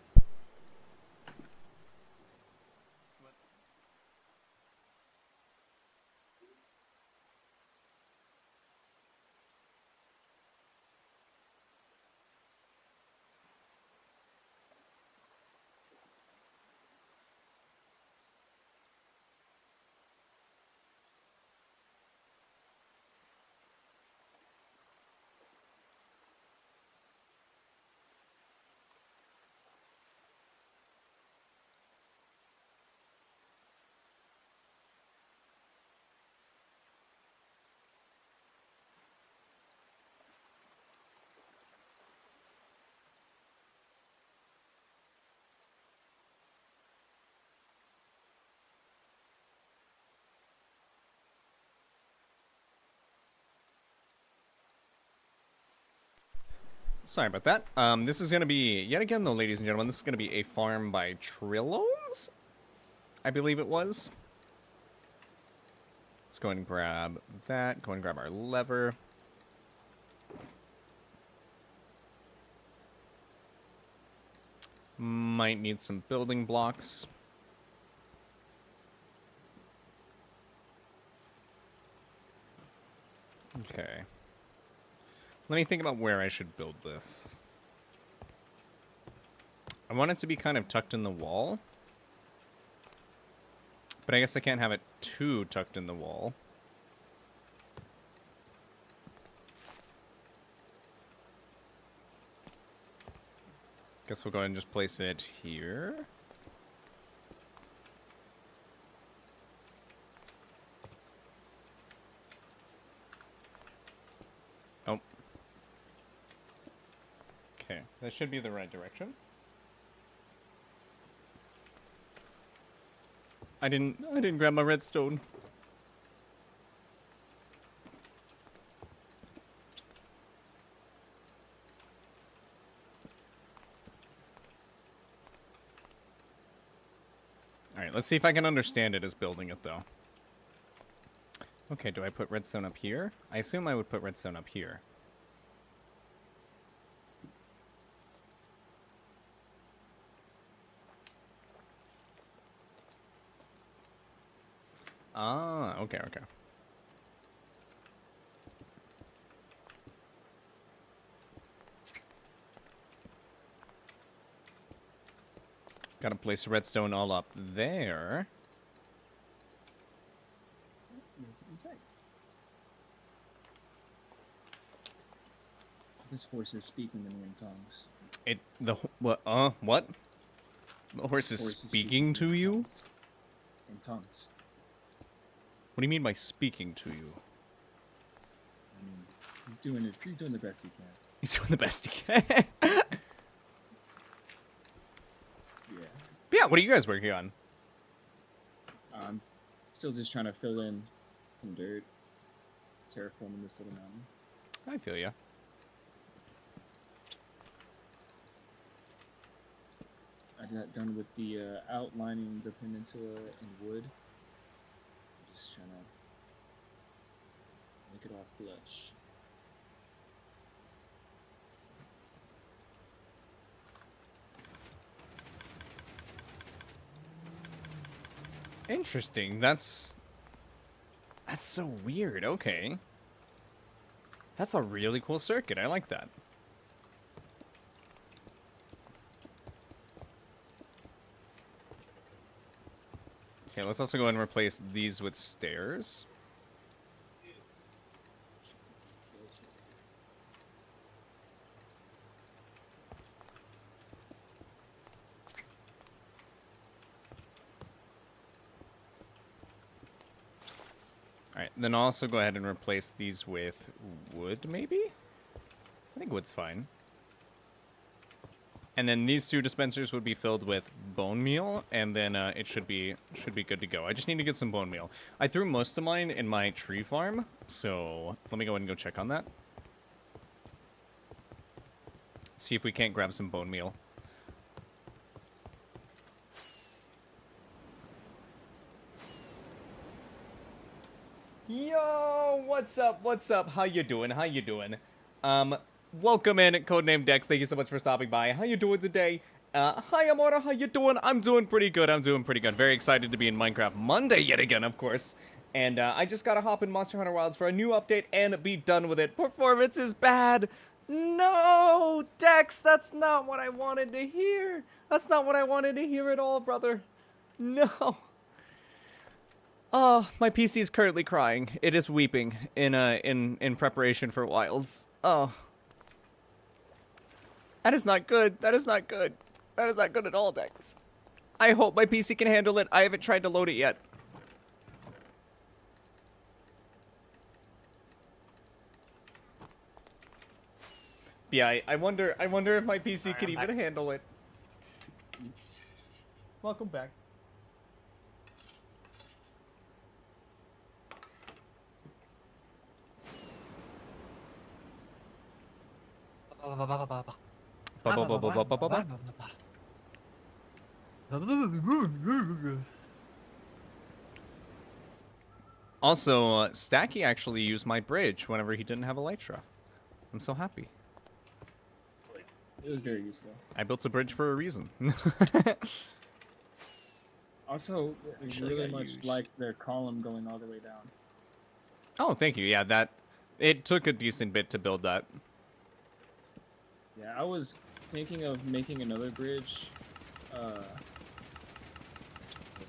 Sorry about that. This is going to be, yet again though, ladies and gentlemen, this is going to be a farm by Trillomes? I believe it was. Let's go ahead and grab that. Go ahead and grab our lever. Might need some building blocks. Okay. Let me think about where I should build this. I want it to be kind of tucked in the wall. But I guess I can't have it too tucked in the wall. Guess we'll go ahead and just place it here. Oh. Okay, that should be the right direction. I didn't grab my redstone. Alright, let's see if I can understand it as building it, though. Okay, do I put redstone up here? I assume I would put redstone up here. Ah, okay, okay. Gotta place redstone all up there. This horse is speaking to me in tongues. What? The horse is speaking to you? In tongues. What do you mean by speaking to you? I mean, he's doing the best he can. He's doing the best he can. Yeah. Yeah, what are you guys working on? I'm still just trying to fill in some dirt, terraforming this little mountain. I feel ya. I got done with the outlining the peninsula in wood. Just trying to make it all flush. Interesting. That's so weird. Okay. That's a really cool circuit. I like that. Okay, let's also go ahead and replace these with stairs. Alright, then also go ahead and replace these with wood, maybe? I think wood's fine. And then these 2 dispensers would be filled with bone meal, and then it should be good to go. I just need to get some bone meal. I threw most of mine in my tree farm, so let me go ahead and go check on that. See if we can't grab some bone meal. Yo, what's up? What's up? How you doing? How you doing? Welcome in, Codename Dex. Thank you so much for stopping by. How you doing today? Hi, Amora. How you doing? I'm doing pretty good. I'm doing pretty good. Very excited to be in Minecraft Monday yet again, of course. And I just gotta hop in Monster Hunter Wilds for a new update and be done with it. Performance is bad. No, Dex, that's not what I wanted to hear. That's not what I wanted to hear at all, brother. No. Oh, my PC is currently crying. It is weeping in preparation for Wilds. Oh. That is not good. That is not good. That is not good at all, Dex. I hope my PC can handle it. I haven't tried to load it yet. Yeah, I wonder if my PC can even handle it. Welcome back. Also, Stacky actually used my bridge whenever he didn't have Elytra. I'm so happy. It was very useful. I built a bridge for a reason. Also, I really much like their column going all the way down. Oh, thank you. Yeah, it took a decent bit to build that. Yeah, I was thinking of making another bridge,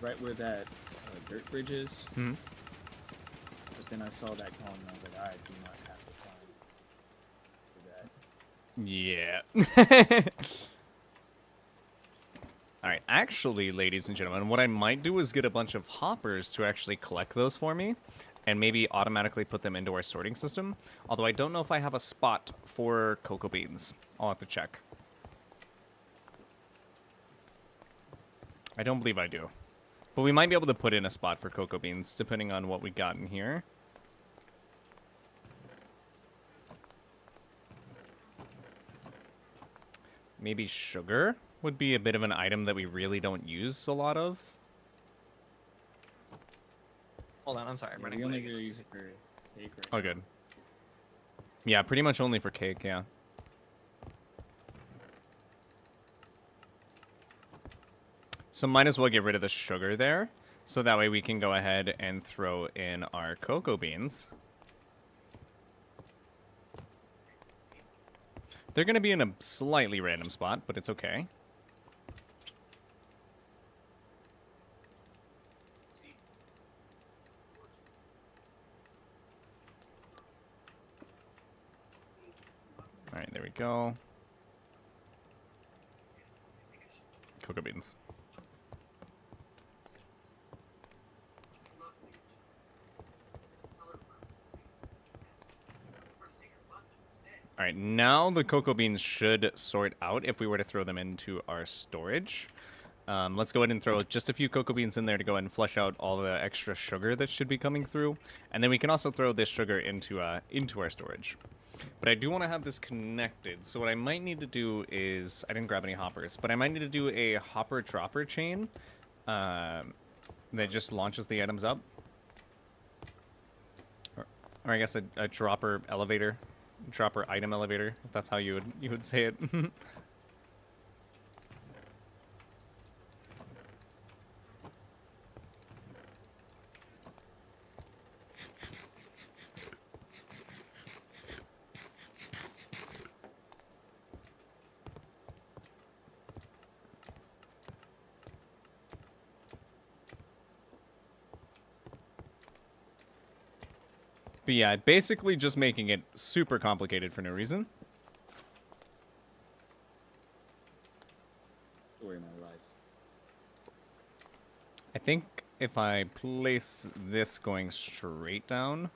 right where that dirt bridge is. Mm-hmm. But then I saw that column and I was like, I do not have the time for that. Yeah. Alright, actually, ladies and gentlemen, what I might do is get a bunch of hoppers to actually collect those for me, and maybe automatically put them into our sorting system. Although I don't know if I have a spot for cocoa beans. I'll have to check. I don't believe I do. But we might be able to put in a spot for cocoa beans, depending on what we got in here. Maybe sugar would be a bit of an item that we really don't use a lot of. Hold on, I'm sorry. I'm Yeah, running we only late. really use it for cake right Oh, good. Yeah, pretty much only for cake, yeah. So might as well get rid of the sugar there, so that way we can go ahead and throw in our cocoa beans. They're going to be in a slightly random spot, but it's okay. Alright, there we go. Cocoa beans. Alright, now the cocoa beans should sort out if we were to throw them into our storage. Let's go ahead and throw just a few cocoa beans in there to go ahead and flush out all the extra sugar that should be coming through. And then we can also throw this sugar into our storage. But I do want to have this connected, so what I might need to do is... I didn't grab any hoppers, but I might need to do a hopper-dropper chain that just launches the items up. Or I guess a dropper elevator. Dropper item elevator, if that's how you would say it. But yeah, basically just making it super complicated for no reason. Story of my life. I think if I place this going straight down,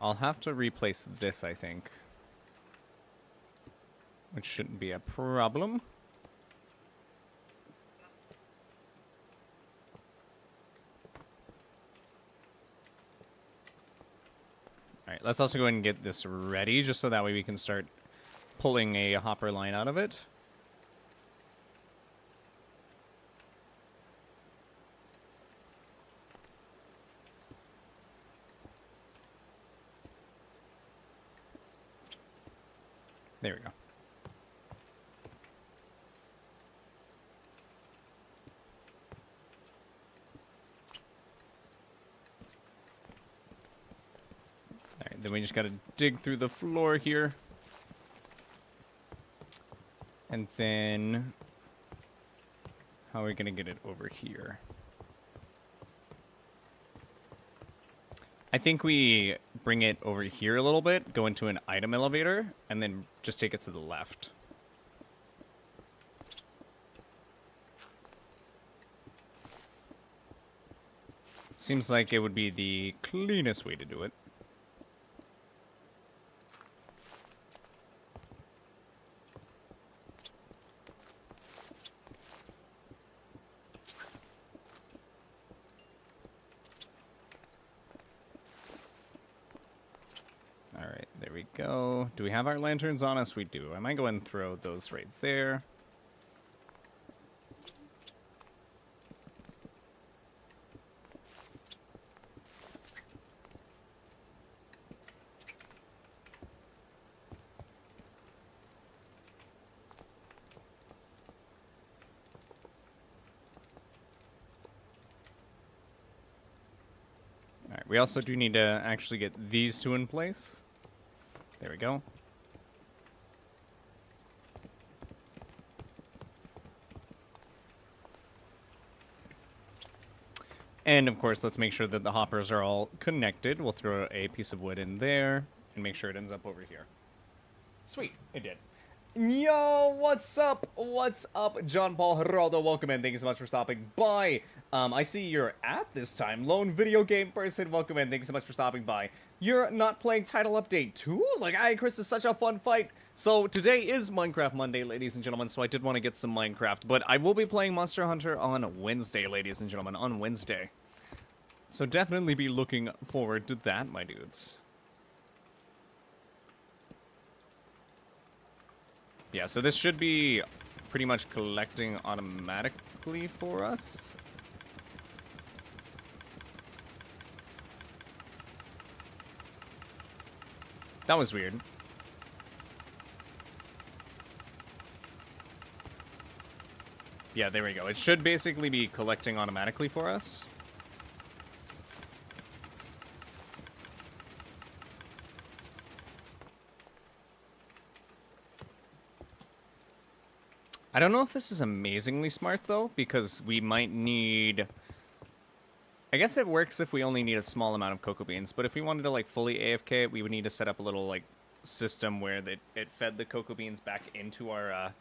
I'll have to replace this, I think. which shouldn't be a problem. All right, let's also go ahead and get this ready, just so that way we can start pulling a hopper line out of it. There we go. Alright, then we just gotta dig through the floor here. And then... how are we gonna get it over here? I think we bring it over here a little bit, go into an item elevator, and then just take it to the left. Seems like it would be the cleanest way to do it. Alright, there we go. Do we have our lanterns on us? We do. I might go and throw those right there. Alright, we also do need to actually get these two in place. There we go. And of course, let's make sure that the hoppers are all connected. We'll throw a piece of wood in there and make sure it ends up over here. Sweet, it did. Yo, what's up? What's up, John Paul Geraldo? Welcome in. Thank you so much for stopping by. I see you're at this time. Lone video game person, welcome in. Thank you so much for stopping by. You're not playing Title Update 2? Like, Chris, is such a fun fight. So, today is Minecraft Monday, ladies and gentlemen, so I did want to get some Minecraft. But I will be playing Monster Hunter on Wednesday, ladies and gentlemen, on Wednesday. So definitely be looking forward to that, my dudes. Yeah, so this should be pretty much collecting automatically for us. That was weird. Yeah, there we go. It should basically be collecting automatically for us. I don't know if this is amazingly smart, though, because we might need... I guess it works if we only need a small amount of cocoa beans, but if we wanted to, like, fully AFK it, we would need to set up a little, like, system where it fed the cocoa beans back into our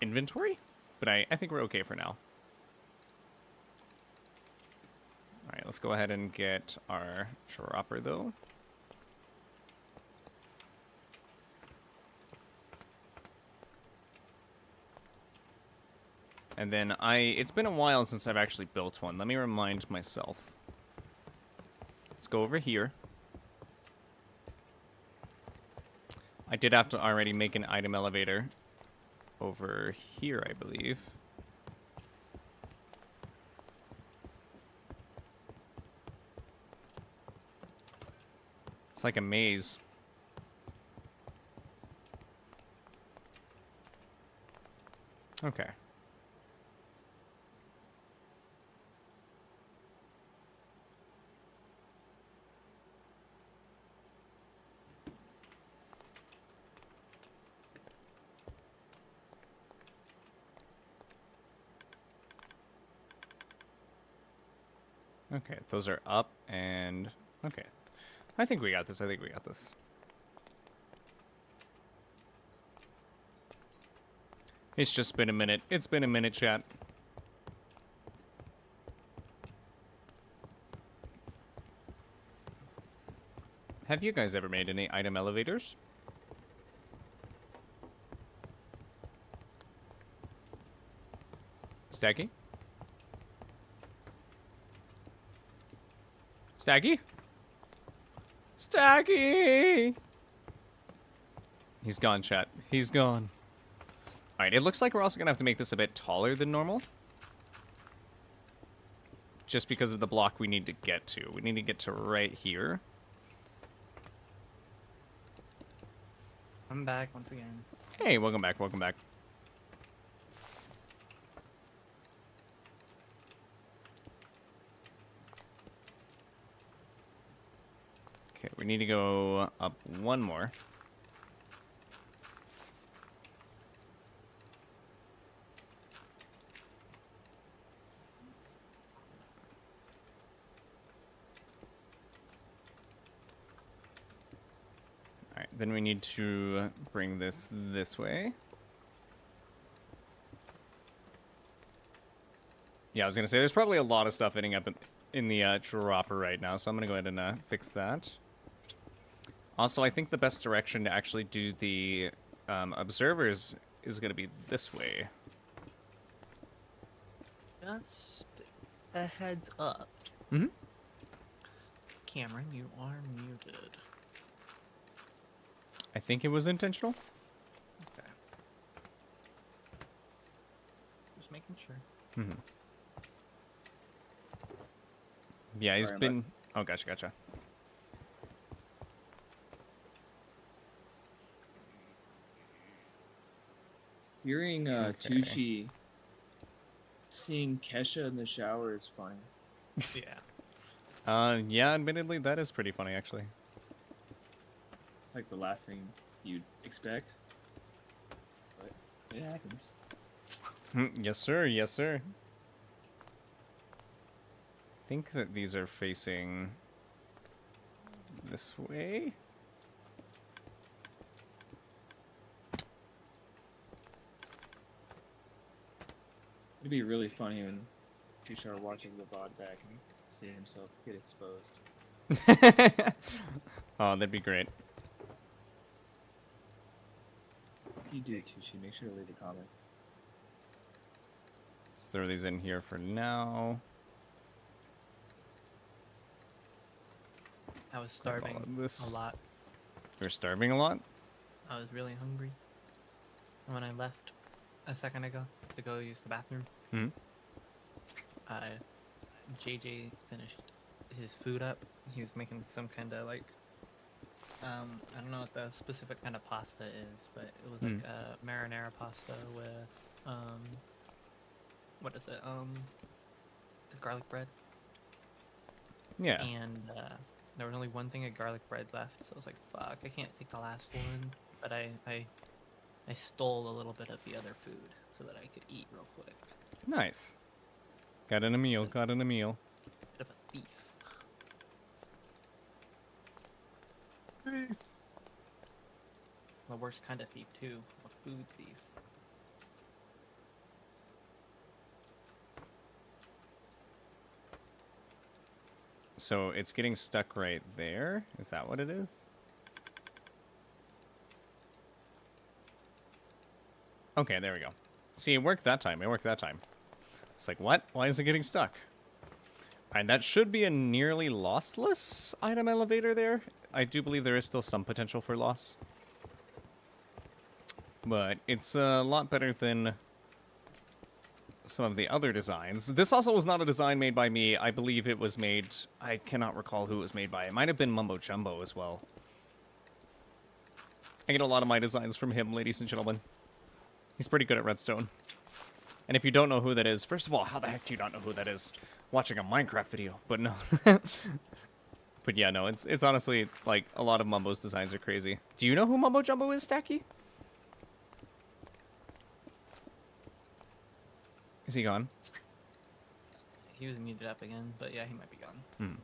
inventory. But I think we're okay for now. Alright, let's go ahead and get our chopper, though. And then it's been a while since I've actually built one. Let me remind myself. Let's go over here. I did have to already make an item elevator over here, I believe. It's like a maze. Okay. Okay, those are up and... okay. I think we got this. I think we got this. It's just been a minute. It's been a minute, chat. Have you guys ever made any item elevators? Staggy? Staggy? Staggy! He's gone, chat. He's gone. Alright, it looks like we're also going to have to make this a bit taller than normal. Just because of the block we need to get to. We need to get to right here. I'm back once again. Hey, welcome back, welcome back. Okay, we need to go up one more. Alright, then we need to bring this way. Yeah, I was going to say, there's probably a lot of stuff ending up in the dropper right now, so I'm going to go ahead and fix that. Also, I think the best direction to actually do the observers is going to be this way. Just a heads up. Mm-hmm. Cameron, you are muted. I think it was intentional. Okay. Just making sure. Mm-hmm. Yeah, he's Sorry, I'm been... Oh, gotcha. Hearing Okay. Tushi seeing Kesha in the shower is funny. Yeah. Yeah, admittedly, that is pretty funny, actually. It's like the last thing you'd expect. But it happens. Yes, sir. Yes, sir. I think that these are facing this way. It'd be really funny when Tushar are watching the VOD back and seeing himself get exposed. Oh, that'd be great. If you do, Tushi, make sure to leave a comment. Let's throw these in here for now. I was Like all starving of this. a lot. We're starving a lot. I was really hungry. And when I left a second ago to go use the bathroom, Hmm. JJ finished his food up. He was making some kind of like, I don't know what the specific kind of pasta is, but it was like a marinara pasta with, what is it? The garlic bread. Yeah. And there was only one thing of garlic bread left, so I was like, fuck, I can't take the last one. But I stole a little bit of the other food so that I could eat real quick. Nice. Got in a meal. Got in a meal. Bit of a thief. The worst kind of thief too, a food thief. So it's getting stuck right there. Is that what it is? Okay, there we go. See, it worked that time. It worked that time. It's like, what? Why is it getting stuck? And that should be a nearly lossless item elevator there. I do believe there is still some potential for loss. But it's a lot better than some of the other designs. This also was not a design made by me. I believe it was made... I cannot recall who it was made by. It might have been Mumbo Jumbo as well. I get a lot of my designs from him, ladies and gentlemen. He's pretty good at redstone. And if you don't know who that is, first of all, how the heck do you not know who that is? Watching a Minecraft video, but no. But yeah, no, it's honestly, like, a lot of Mumbo's designs are crazy. Do you know who Mumbo Jumbo is, Stacky? Is he gone? He was muted up again, but yeah, he might be gone. Hmm.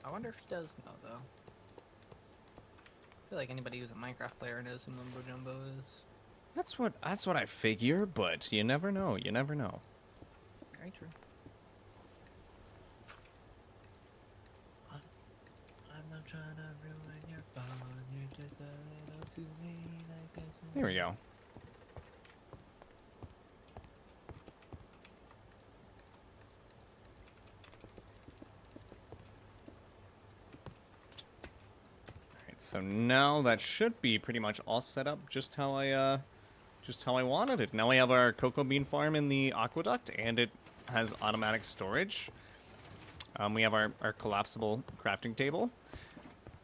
I wonder if he does know though. I feel like anybody who's a Minecraft player knows who Mumbo Jumbo is. That's what I figure, but you never know. You never know. Very true. I'm not trying to ruin your fun. You're just a little too mean. I There we go. Alright, so now that should be pretty much all set up just how I wanted it. Now we have our cocoa bean farm in the aqueduct, and it has automatic storage. We have our collapsible crafting table.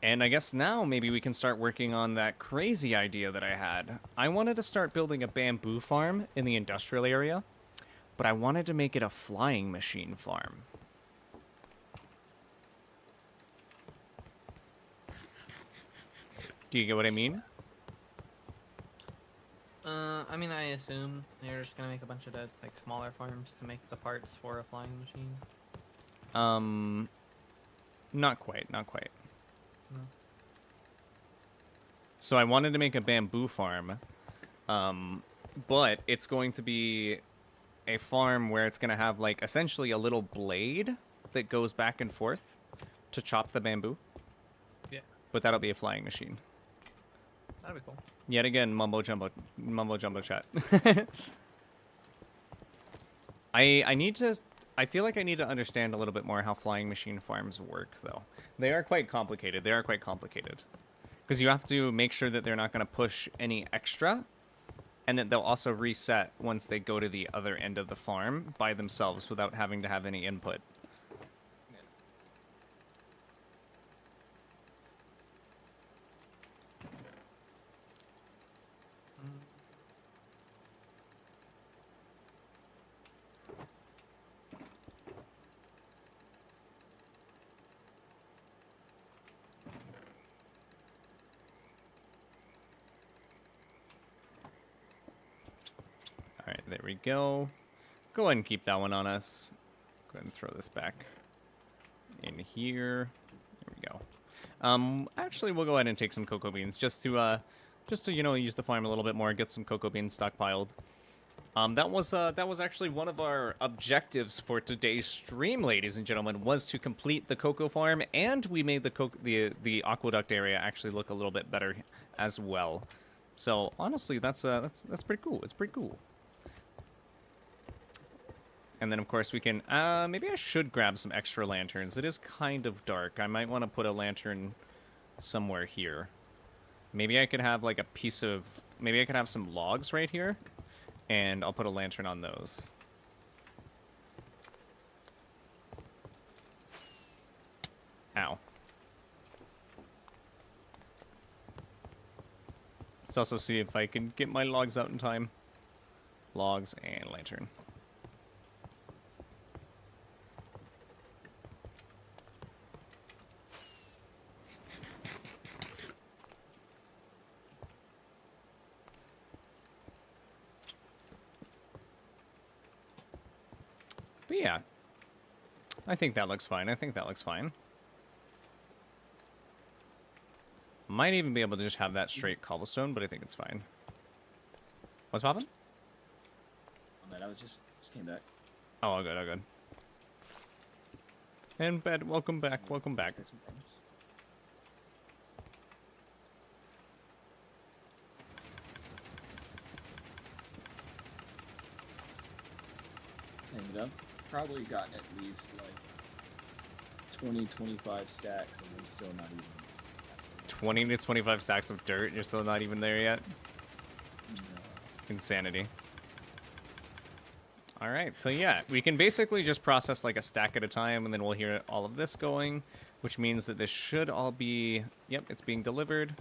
And I guess now maybe we can start working on that crazy idea that I had. I wanted to start building a bamboo farm in the industrial area, but I wanted to make it a flying machine farm. Do you get what I mean? I mean, I assume they're just gonna make a bunch of like smaller farms to make the parts for a flying machine. Not quite, not quite. No. So I wanted to make a bamboo farm, but it's going to be a farm where it's going to have, like, essentially a little blade that goes back and forth to chop the bamboo. Yeah. But that'll be a flying machine. That'd be cool. Yet again, mumbo jumbo chat. I feel like I need to understand a little bit more how flying machine farms work, though. They are quite complicated. Because you have to make sure that they're not going to push any extra, and that they'll also reset once they go to the other end of the farm by themselves without having to have any input. Alright, there we go. Go ahead and keep that one on us. Go ahead and throw this back in here. There we go. Actually, we'll go ahead and take some cocoa beans just to you know, use the farm a little bit more, get some cocoa beans stockpiled. That was actually one of our objectives for today's stream, ladies and gentlemen, was to complete the cocoa farm, and we made the aqueduct area actually look a little bit better as well. So honestly, that's pretty cool. It's pretty cool. And then, of course, we can... maybe I should grab some extra lanterns. It is kind of dark. I might want to put a lantern somewhere here. Maybe I could have, like, a piece of... Maybe I could have some logs right here. And I'll put a lantern on those. Ow. Let's also see if I can get my logs out in time. Logs and lantern. But yeah, I think that looks fine. Might even be able to just have that straight cobblestone, but I think it's fine. What's poppin'? Oh man, I was just came back. Oh, all good. And bed, welcome back. Got some things. And I've probably gotten at least like 20-25 stacks, and I'm still not even. 20 to 25 stacks of dirt. You're still not even there yet. No. Insanity. All right, so yeah, we can basically just process like a stack at a time, and then we'll hear all of this going, which means that this should all be, yep, it's being delivered.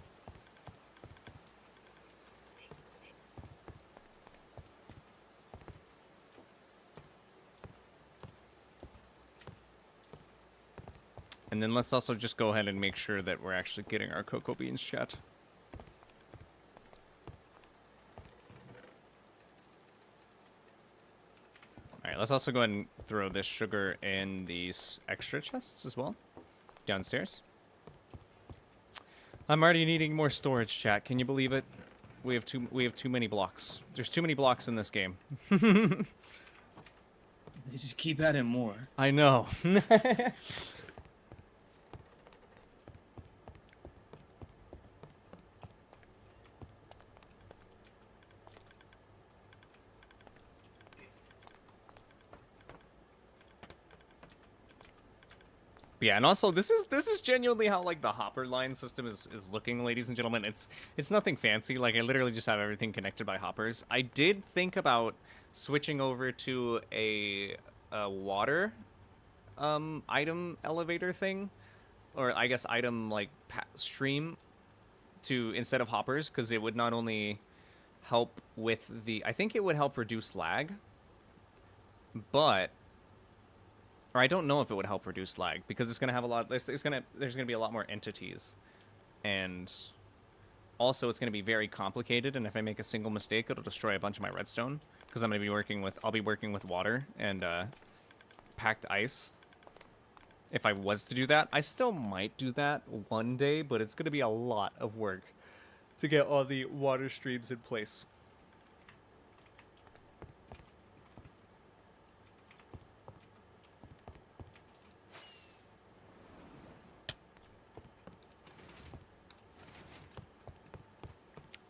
And then let's also just go ahead and make sure that we're actually getting our cocoa beans, chat. Alright, let's also go ahead and throw this sugar in these extra chests as well. Downstairs. I'm already needing more storage, chat. Can you believe it? We have too many blocks. There's too many blocks in this game. They just keep adding more. I know. Yeah, and also this is genuinely how like the hopper line system is looking, ladies and gentlemen. It's nothing fancy. Like I literally just have everything connected by hoppers. I did think about switching over to a water item elevator thing, or I guess item like stream to instead of hoppers, because it would not only help with the, I think it would help reduce lag, but, or I don't know if it would help reduce lag, because it's gonna have a lot. There's gonna be a lot more entities, and also it's gonna be very complicated. And if I make a single mistake, it'll destroy a bunch of my redstone, because I'll be working with water and packed ice. If I was to do that, I still might do that one day, but it's gonna be a lot of work to get all the water streams in place.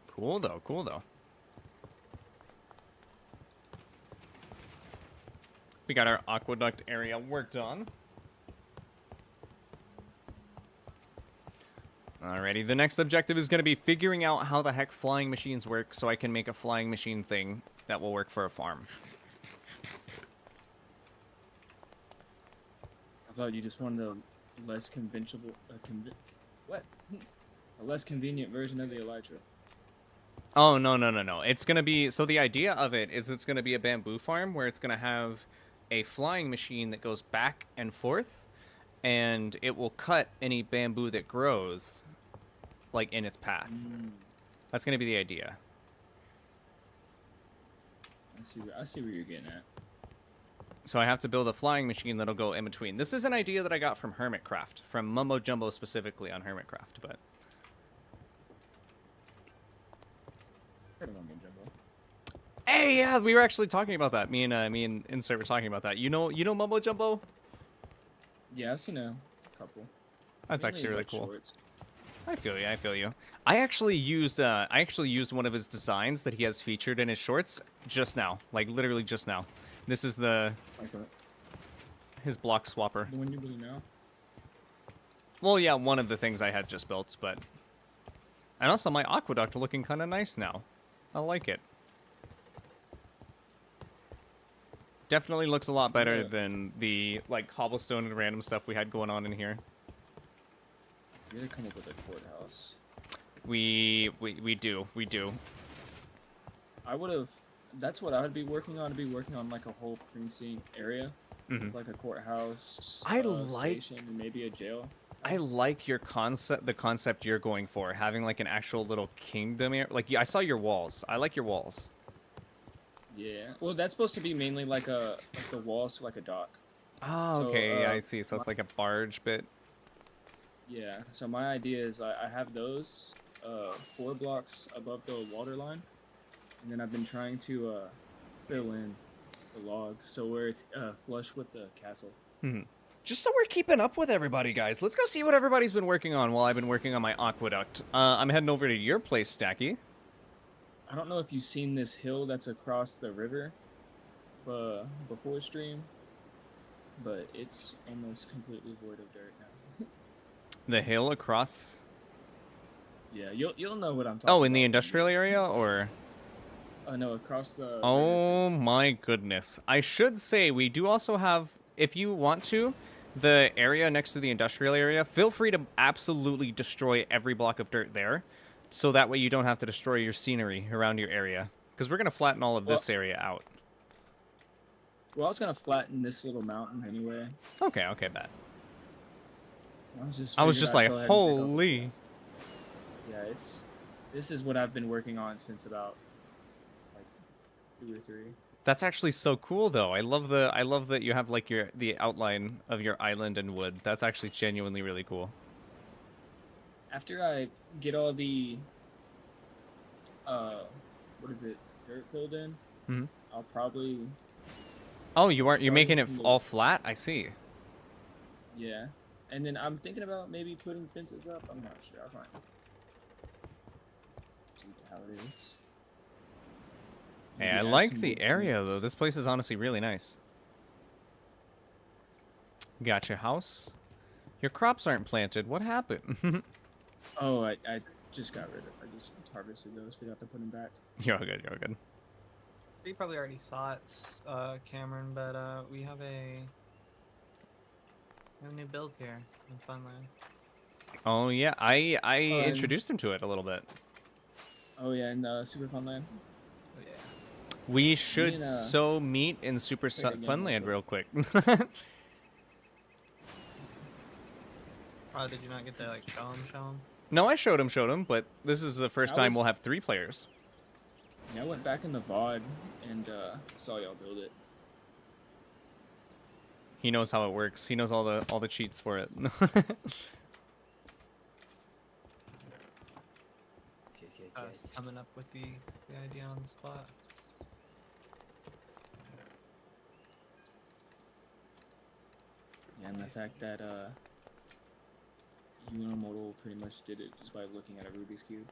Cool though, cool though. We got our aqueduct area worked on. Alrighty, the next objective is going to be figuring out how the heck flying machines work so I can make a flying machine thing that will work for a farm. I thought you just wanted a less conventional, a less convenient version of the Elytra. Oh, no, no, no, no. It's going to be, so the idea of it is it's going to be a bamboo farm where it's going to have a flying machine that goes back and forth, and it will cut any bamboo that grows, like, in its path. That's going to be the idea. I see where you're getting at. So I have to build a flying machine that'll go in between. This is an idea that I got from Hermitcraft, from Mumbo Jumbo specifically on Hermitcraft, but... Heard of Mumbo Jumbo. Hey, yeah, we were actually talking about that. Me and Insert were talking about that. You know Mumbo Jumbo? Yeah, I've seen a couple. That's Mainly actually really like cool. shorts. I feel you. I feel you. I actually used one of his designs that he has featured in his shorts just now, like literally just now. This is Like what? his block swapper. The one you really know? Well, yeah, one of the things I had just built, but and also my aqueduct looking kind of nice now. I like it. Definitely looks a lot better than the like cobblestone and random stuff we had going on in here. You gotta come up with a courthouse. We do. I would have. That's what I would be working on. To be working on like a whole precinct area, with like a courthouse. I like- station and maybe a jail. I like your concept, the concept you're going for, having like an actual little kingdom here. Like, I saw your walls. I like your walls. Yeah. Well, that's supposed to be mainly like the walls to like a dock. Oh, So, okay, yeah, I see. So it's like a barge bit. Yeah. So my idea is I have those 4 blocks above the water line, and then I've been trying to fill in the logs so where it's flush with the castle. Just so we're keeping up with everybody, guys. Let's go see what everybody's been working on while I've been working on my aqueduct. I'm heading over to your place, Stacky. I don't know if you've seen this hill that's across the river before stream, but it's almost completely void of dirt now. The hill across... Yeah, you'll know what I'm talking about. Oh, in the industrial area, or... No, across the Oh my goodness. I should say we do also have, if you want to, the area next to the industrial area, feel free to absolutely destroy every block of dirt there, so that way you don't have to destroy your scenery around your area. Because we're going to flatten all of this area out. Well, I was gonna flatten this little mountain anyway. Okay, bet. I was just like, go ahead and pick up- holy... Yeah, this is what I've been working on since about like 2 or 3. That's actually so cool, though. I love that you have like the outline of your island in wood. That's actually genuinely really cool. After I get all the dirt filled in, I'll probably Oh, you're making it from the- all flat? I see. yeah. And then I'm thinking about maybe putting fences up. I'm not sure. I'll find out. See how it is. Hey, Maybe I add like some the wood to area, though. This place is honestly really nice. Got your house. Your crops aren't planted. What happened? Oh, I just got rid of. I just harvested those. Forgot to put them back. You're all good. You're all good. You probably already saw it, Cameron, but we have a new build here in Funland. Oh yeah, I and- introduced him to it a little bit. Oh yeah, in Super Fun Land. Oh yeah. We should and, so meet in Super play the game Funland real quick. Oh, did you not get to like show him? No, I showed him, but this is the first I time was- we'll have 3 players. Yeah, I went back in the VOD and saw y'all build it. He knows how it works. He knows all the cheats for it. Coming up with the idea on the spot. Yeah, and the fact that you and Immortal pretty much did it just by looking at a Rubik's Cube.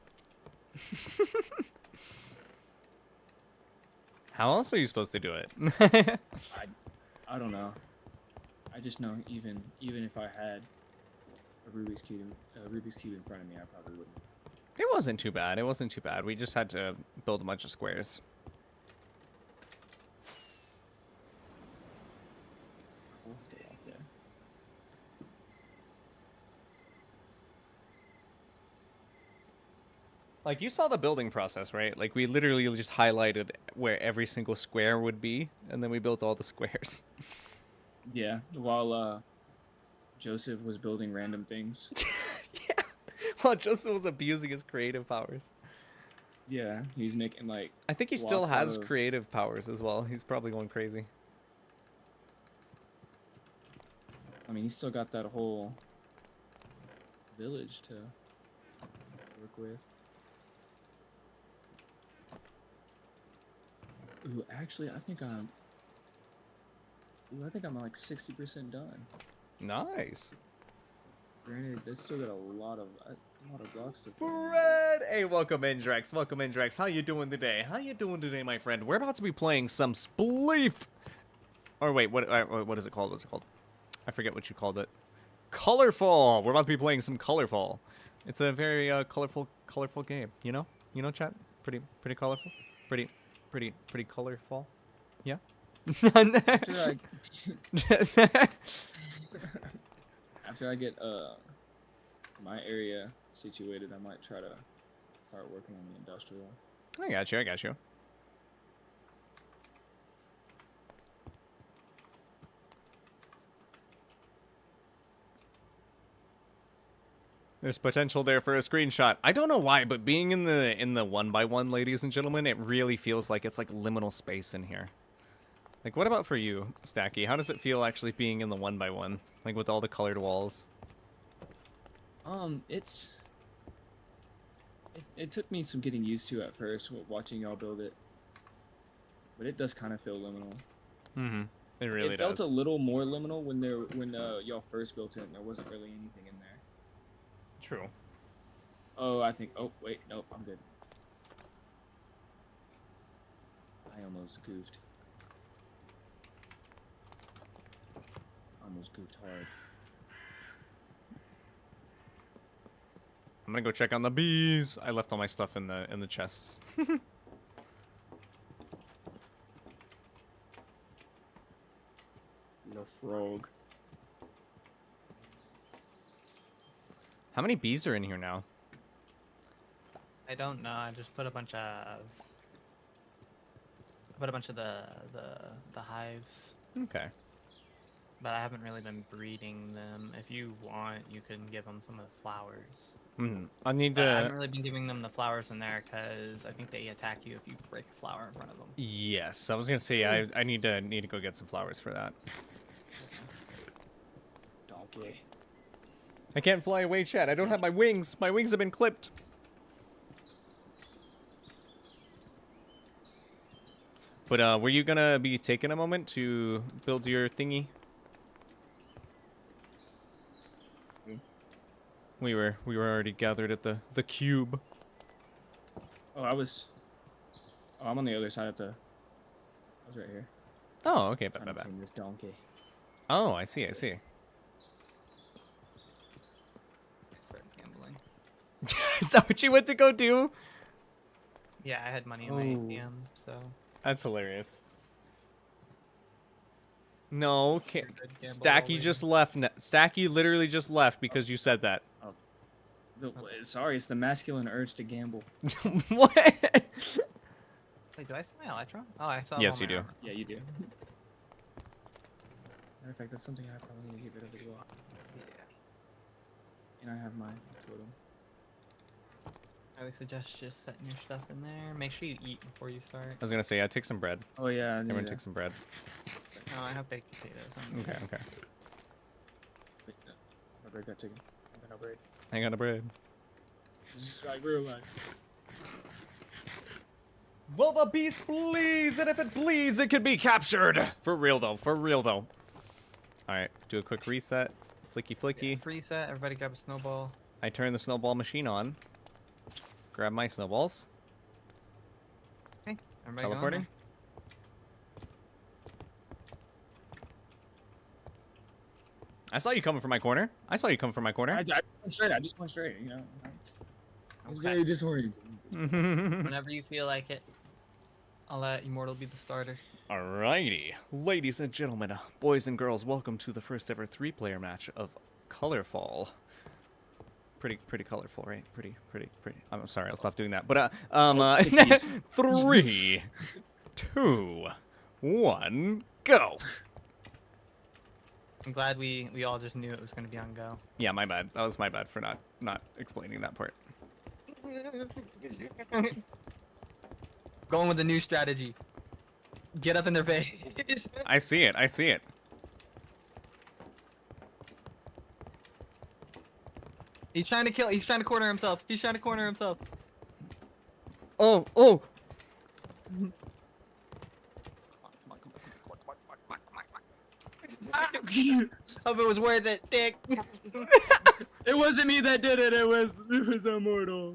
How else are you supposed to do it? I don't know. I just know even if I had a Rubik's Cube in front of me, I probably wouldn't. It wasn't too bad. It wasn't too bad. We just had to build a bunch of squares. Stay out there. Like, you saw the building process, right? Like, we literally just highlighted where every single square would be, and then we built all the squares. Yeah, while Joseph was building random things. Yeah. Well, Joseph was abusing his creative powers. Yeah, he's making like. I think he still Lots has of- creative powers as well. He's probably going crazy. I mean, he's still got that whole village to work with. Ooh, actually, I think I'm like 60% done. Nice. Granted, they still got a lot of blocks to fill in, but- Fred! Hey, welcome in, Drex. Welcome in, Drex. How you doing today? How you doing today, my friend? We're about to be playing some Spleef. Or wait, what is it called? What's it called? I forget what you called it. Colorful. We're about to be playing some Colorful. It's a very colorful game. You know, chat. Pretty colorful. Pretty colorful. Yeah. After I get my area situated, I might try to start working on the industrial. I got you. There's potential there for a screenshot. I don't know why, but being in the 1x1, ladies and gentlemen, it really feels like it's like liminal space in here. Like, what about for you, Stacky? How does it feel actually being in the 1x1? Like, with all the colored walls? It took me some getting used to at first watching y'all build it, but it does kind of feel liminal. Mm-hmm. It really It felt does. a little more liminal when y'all first built it and there wasn't really anything in there. True. Oh, I think. Oh, wait, nope, I'm good. I almost goofed. Almost goofed hard. I'm gonna go check on the bees. I left all my stuff in the chests. The frog. How many bees are in here now? I don't know. I just put a bunch of the hives, Okay. but I haven't really been breeding them. If you want, you can give them some of the flowers. Mm-hmm. I need But I haven't to. really been giving them the flowers in there because I think they attack you if you break a flower in front of them. Yes, I was gonna say I need to go get some flowers for that. Donkey. I can't fly away, chat. I don't have my wings. My wings have been clipped. But were you gonna be taking a moment to build your thingy? We were already gathered at the cube. Oh, I'm on the other side of the. I was right here. Oh, okay, Trying to tame this donkey. Oh, I see. Is that what you went to go do? Yeah, I had money in my Oh. ATM, so. That's hilarious. No, You're a good gambler Stacky already. just left. Stacky literally just left because you said that. Sorry, it's the masculine urge to gamble. What? Wait, do I see my electron? Oh, I saw. Yes, all you my do. armor. Yeah, you do. Matter of fact, that's something I probably need to get rid of as well. And I have my totem. I would suggest just setting your stuff in there. Make sure you eat before you start. I was gonna say, yeah, take some bread. Oh yeah, I need Everyone that. take some bread. No, I have baked potatoes. I'm Okay, good. okay. Wait, no. My bread got taken. I got no bread. Hang on to bread. This is like real life. Well, the beast bleeds, and if it bleeds, it can be captured. For real though, for real though. All right, do a quick reset. Flicky flicky. Free set. Everybody grab a snowball. I turn the snowball machine on. Grab my snowballs. Okay. Everybody go in Teleporting. there. I saw you coming from my corner. I saw you coming from my I corner. went straight. I just went straight. You know. It's Okay. very disorienting. Whenever you feel like it, I'll let Immortal be the starter. Alrighty, ladies and gentlemen, boys and girls, welcome to the first ever 3-player match of Colorfall. Pretty colorful, right? Pretty. I'm sorry, I'll stop doing that. But 3, 2, 1, go. I'm glad we all just knew it was going to be on go. Yeah, my bad. That was my bad for not explaining that part. Going with the new strategy. Get up in their face. I see it. I see it. He's trying to corner himself. He's trying to corner himself. Oh. Hope it was worth it, dick. It wasn't me that did it. It was Immortal.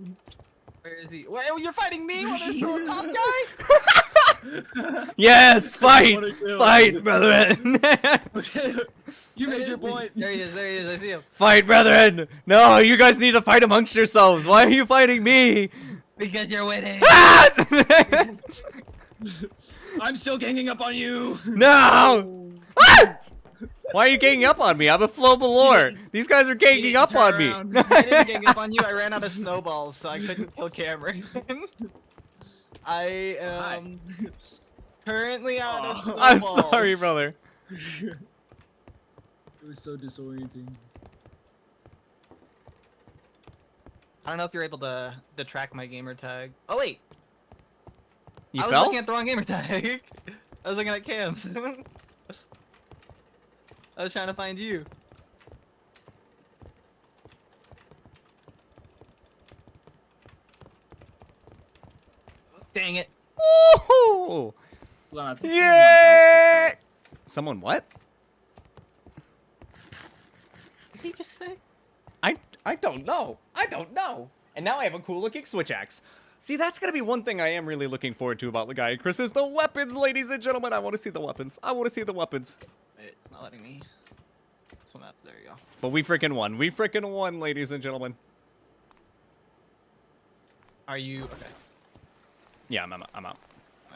Where is he? Wait, you're fighting me while there's still a top guy? Yes, fight, What a kill. fight, brethren. Okay, you made your point. There he is. I see him. Fight, brethren. No, you guys need to fight amongst yourselves. Why are you fighting me? Because you're winning. I'm still ganging up on you. No. Ah! Why are you ganging up on me? I'm a flow below. These guys are ganging up on me. I didn't gang up on you. I ran out of snowballs, so I couldn't kill Cameron. I am currently out of snowballs. I'm sorry, brother. It was so disorienting. I don't know if you're able to track my gamer tag. Oh wait, You I was fell? looking at the wrong gamer tag. I was looking at Cam's. I was trying to find you. Dang it. Woohoo! Hold on, I think someone in my house Yeah! Someone what? What did he just say? I don't know. I don't know. And now I have a cool looking switch axe. See, that's gonna be one thing I am really looking forward to about the guy, Chris, is the weapons, ladies and gentlemen. I want to see the weapons. I want to see the weapons. Wait, it's not letting me. Swim up. There you go. But we freaking won. We freaking won, ladies and gentlemen. Are you okay? Yeah, I'm out.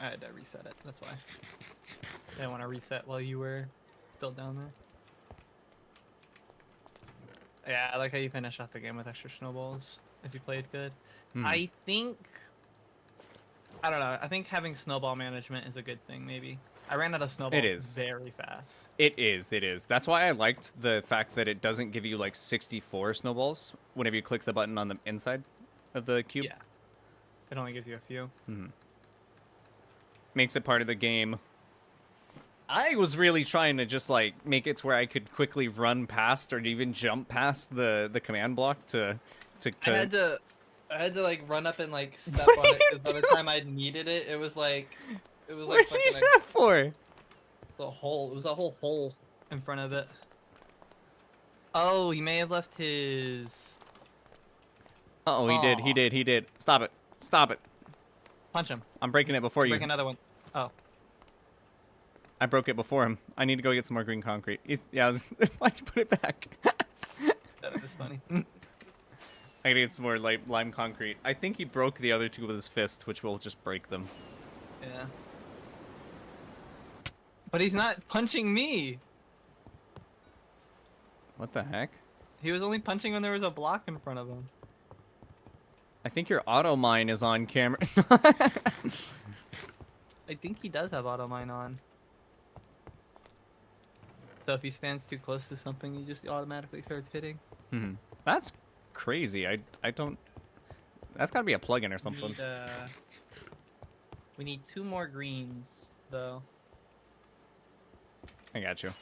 I had to reset it. That's why. I didn't want to reset while you were still down there. Yeah, I like how you finish off the game with extra snowballs if you played good. Hmm. I think. I don't know. I think having snowball management is a good thing. Maybe I ran out of snowballs. is. Very fast. It is. That's why I liked the fact that it doesn't give you like 64 snowballs whenever you click the button on the inside of the cube. Yeah. It only gives you a few. Makes it part of the game. I was really trying to just like make it to where I could quickly run past or even jump past the command block to I had to like run up and like step What on are it you because by the time I needed it, it was like What did you fucking, do like, that for? the hole. It was a whole hole in front of it. Oh, he may have left his. Uh-oh, he did. Stop it. Punch him. I'm breaking it before you. Break another one. Oh. I broke it before him. I need to go get some more green concrete. Why'd you put it back? That was funny. I need some more lime concrete. I think he broke the other two with his fist, which will just break them. Yeah. But he's not punching me. What the heck? He was only punching when there was a block in front of him. I think your auto mine is on camera. I think he does have auto mine on. So if he stands too close to something, he just automatically starts hitting. That's crazy. I don't. That's got to be a plugin or something. We need 2 more greens, though. I got you.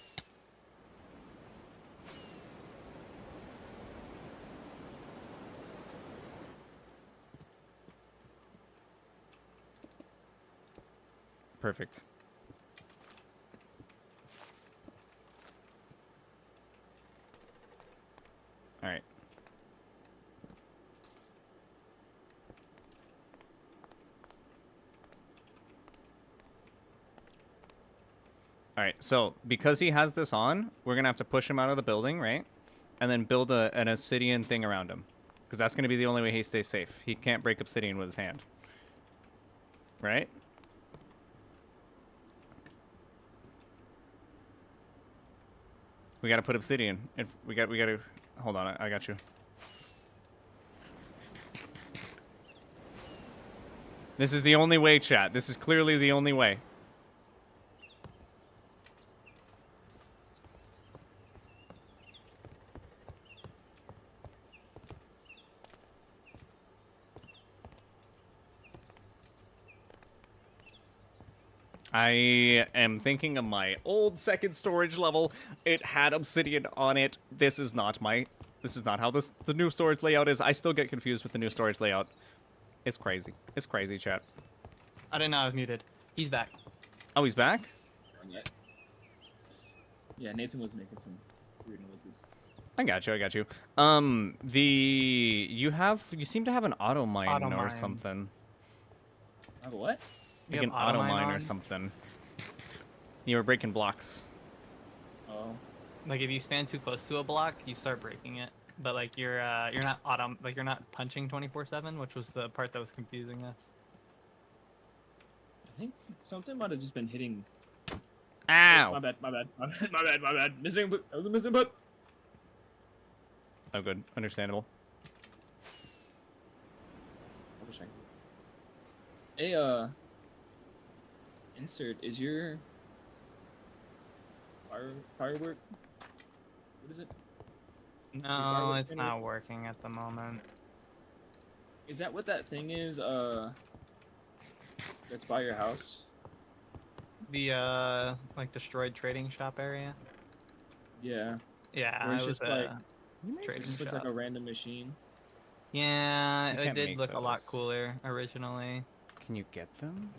Perfect. All right. All right, so because he has this on, we're going to have to push him out of the building, right? And then build an obsidian thing around him. Because that's going to be the only way he stays safe. He can't break obsidian with his hand. Right? We got to put obsidian. We got to... Hold on, I got you. This is the only way, chat. This is clearly the only way. I am thinking of my old second storage level. It had obsidian on it. This is not how the new storage layout is. I still get confused with the new storage layout. It's crazy. It's crazy, chat. I didn't know I was muted. He's back. Oh, he's back? Yeah, Nathan was making some weird noises. I got you. You seem to have an auto mine or something. I have a what? Like an auto mine or something. You were breaking blocks. Oh. Like if you stand too close to a block, you start breaking it. But like you're not you're not punching 24/7, which was the part that was confusing us. I think something might have just been hitting. Ow! Oh, my bad. Missing, that was a missing butt. Oh, good. Understandable. Hey, insert, is your firework? What is it? No, it's not working at the moment. Is that what that thing is? That's by your house? The like destroyed trading shop area. Yeah. Yeah, Where it's it was just like a trading it just looks shop. like a random machine. Yeah, You it can't did make look a lot those. cooler originally. Can you get them?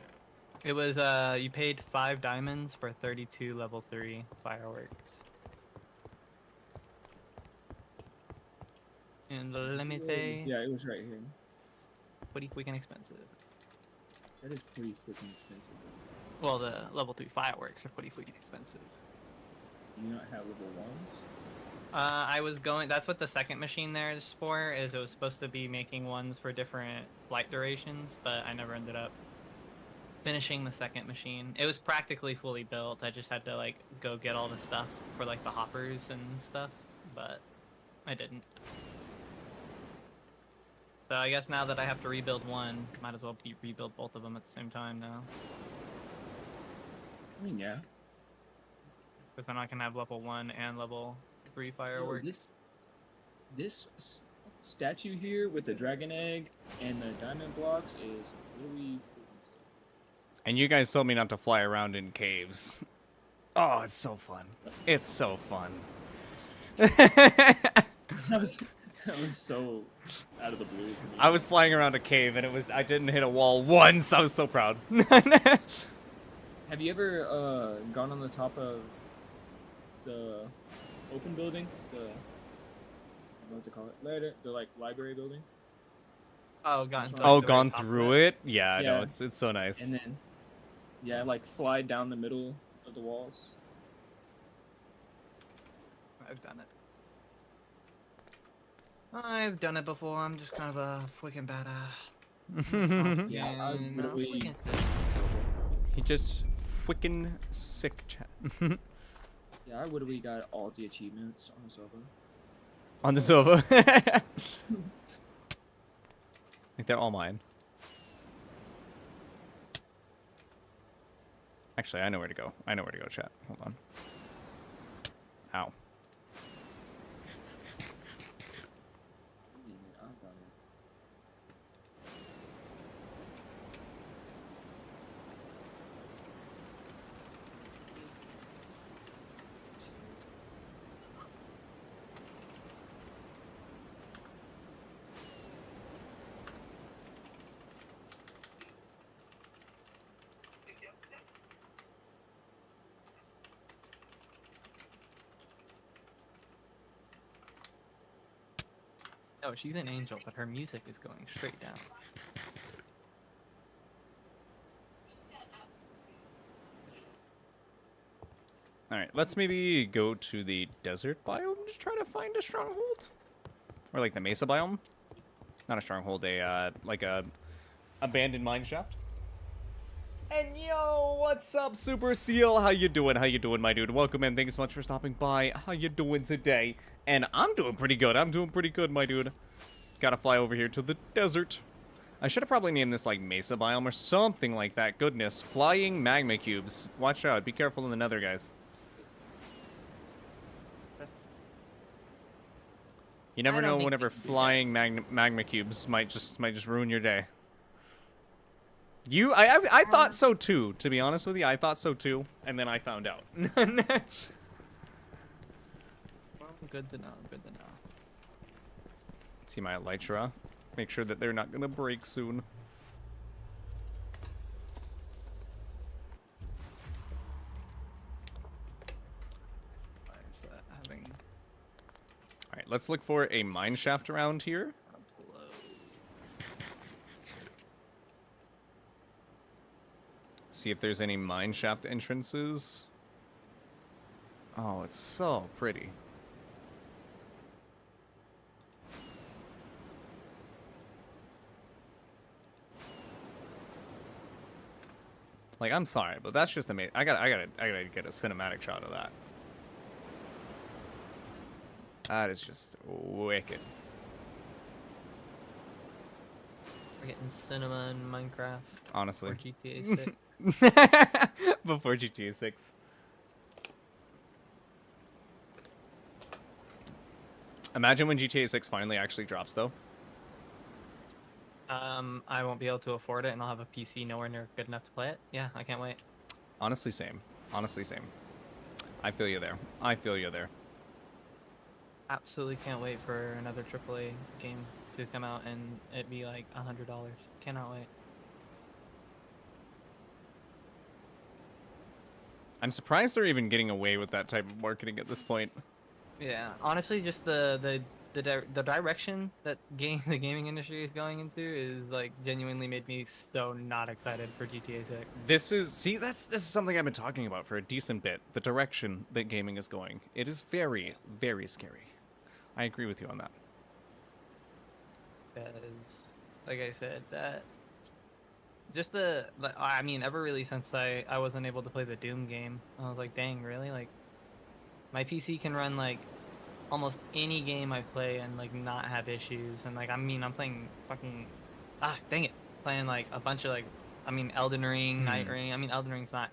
It was you paid 5 diamonds for 32 level 3 fireworks. And let me say, Yeah, it was right here. pretty freaking expensive. That is pretty freaking expensive. Well, the level 3 fireworks are pretty freaking expensive. Do you not have level ones? I was going. That's what the second machine there is for. Is it was supposed to be making ones for different flight durations, but I never ended up finishing the second machine. It was practically fully built. I just had to like go get all the stuff for like the hoppers and stuff, but I didn't. So I guess now that I have to rebuild one, might as well rebuild both of them at the same time now. I mean, yeah. Because then I can have level 1 and level 3 fireworks. This statue here with the dragon egg and the diamond blocks is really freaking sick. And you guys told me not to fly around in caves. Oh, it's so fun. It's so fun. That was so out of the blue for me. I was flying around a cave and I didn't hit a wall once. I was so proud. Have you ever gone on the top of the open building? I don't know what to call it. The like library building. Oh, Gone through it? Yeah, Yeah. no, it's so nice. And then, yeah, like fly down the middle of the walls. I've done it. I've done it before. I'm just kind of a freaking Yeah, I literally. He just freaking sick chat. Yeah, I literally got all the achievements on the server. On the sofa. I think they're all mine. Actually, I know where to go. I know where to go, chat. Hold on. Ow. I got it. Oh, she's an angel, but her music is going straight down. Alright, let's maybe go to the desert biome to try to find a stronghold. Or like the mesa biome. Not a stronghold, like a abandoned mine shaft. And yo, what's up, Super Seal? How you doing? How you doing, my dude? Welcome in. Thanks so much for stopping by. How you doing today? And I'm doing pretty good. I'm doing pretty good, my dude. Gotta fly over here to the desert. I should have probably named this like mesa biome or something like that. Goodness. Flying magma cubes. Watch out. Be careful in the nether, guys. You never know whenever flying magma cubes might just ruin your day. I thought so too, to be honest with you. I thought so too, and then I found out. Well, good to know, good to know. See my elytra. Make sure that they're not gonna break soon. Alright, let's look for a mine shaft around here. See if there's any mine shaft entrances. Oh, it's so pretty. Like, I'm sorry, but that's just amazing. I gotta get a cinematic shot of that. That is just wicked. We're getting cinema in Minecraft. Honestly. Or GTA 6. Before GTA 6. Imagine when GTA 6 finally actually drops, though. I won't be able to afford it, and I'll have a PC nowhere near good enough to play it. Yeah, I can't wait. Honestly, same. Honestly, same. I feel you there. I feel you there. Absolutely can't wait for another AAA game to come out and it be like $100. Cannot wait. I'm surprised they're even getting away with that type of marketing at this point. Yeah, honestly, just the direction that the gaming industry is going into is like genuinely made me so not excited for GTA 6. This is something I've been talking about for a decent bit. The direction that gaming is going. It is very, very scary. I agree with you on that. Because, like I said, that just I mean, ever really since I wasn't able to play the Doom game, I was like, dang, really? Like, my PC can run like almost any game I play and like not have issues, and like, I mean, I'm playing fucking dang it, playing like a bunch of like, I mean, Elden Ring, Night Ring. I mean, Elden Ring's not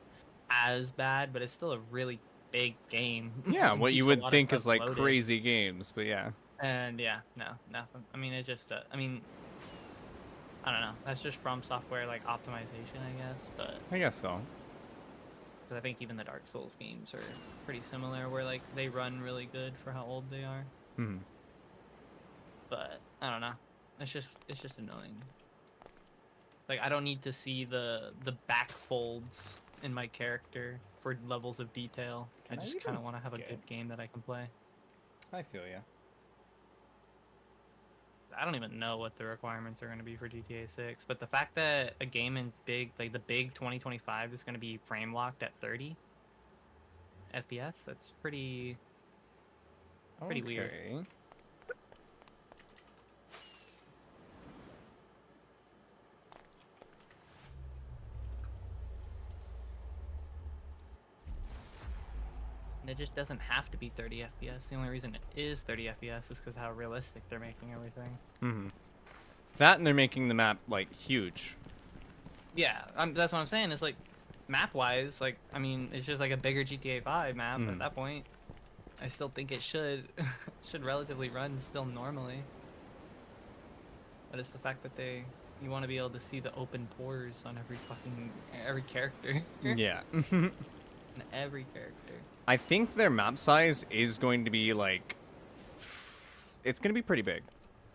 as bad, but it's still a really big game. Yeah, It what you keeps a would lot of think is stuff like loaded. crazy games, but yeah. And yeah, no, nothing. I mean, it just, I mean, I don't know. That's just From Software like optimization, I guess. But I guess so. cause I think even the Dark Souls games are pretty similar, where like they run really good for how old they are. Hmm. But I don't know. It's just annoying. Like, I don't need to see the back folds in my character for levels of detail. I Can I just even kind of want to have a get- good game that I can play. I feel ya. I don't even know what the requirements are going to be for GTA 6, but the fact that a game in big, like the big 2025 is going to be frame locked at 30 FPS, that's pretty weird. Okay. it just doesn't have to be 30 FPS. The only reason it is 30 FPS is because how realistic they're making everything. Mm-hmm. That and they're making the map like huge. Yeah, that's what I'm saying. It's like map-wise, like I mean, it's just like a bigger GTA 5 map at that point. I still think it should should relatively run still normally. But it's the fact that you want to be able to see the open pores on every character. Yeah. On every character. I think their map size is going to be like, it's going to be pretty big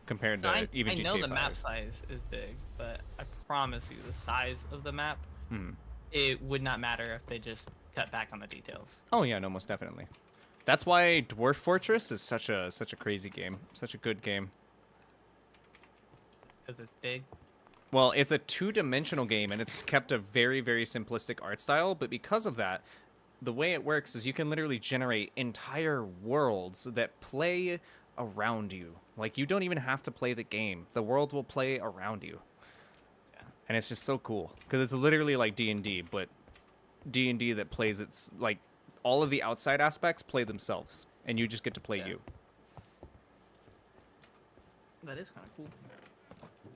compared to even GTA 5. I know the map size is big, but I promise you the size of the map, it would not matter if they just cut back on the details. Oh yeah, no, most definitely. That's why Dwarf Fortress is such a crazy game, such a good game. Because it's big. Well, it's a two-dimensional game, and it's kept a very, very simplistic art style, but because of that, the way it works is you can literally generate entire worlds that play around you. Like, you don't even have to play the game. The world will play around you. Yeah. And it's just so cool, because it's literally like D&D, but D&D that plays its, like, all of the outside aspects play themselves, and you just get to play you. That is kind of cool.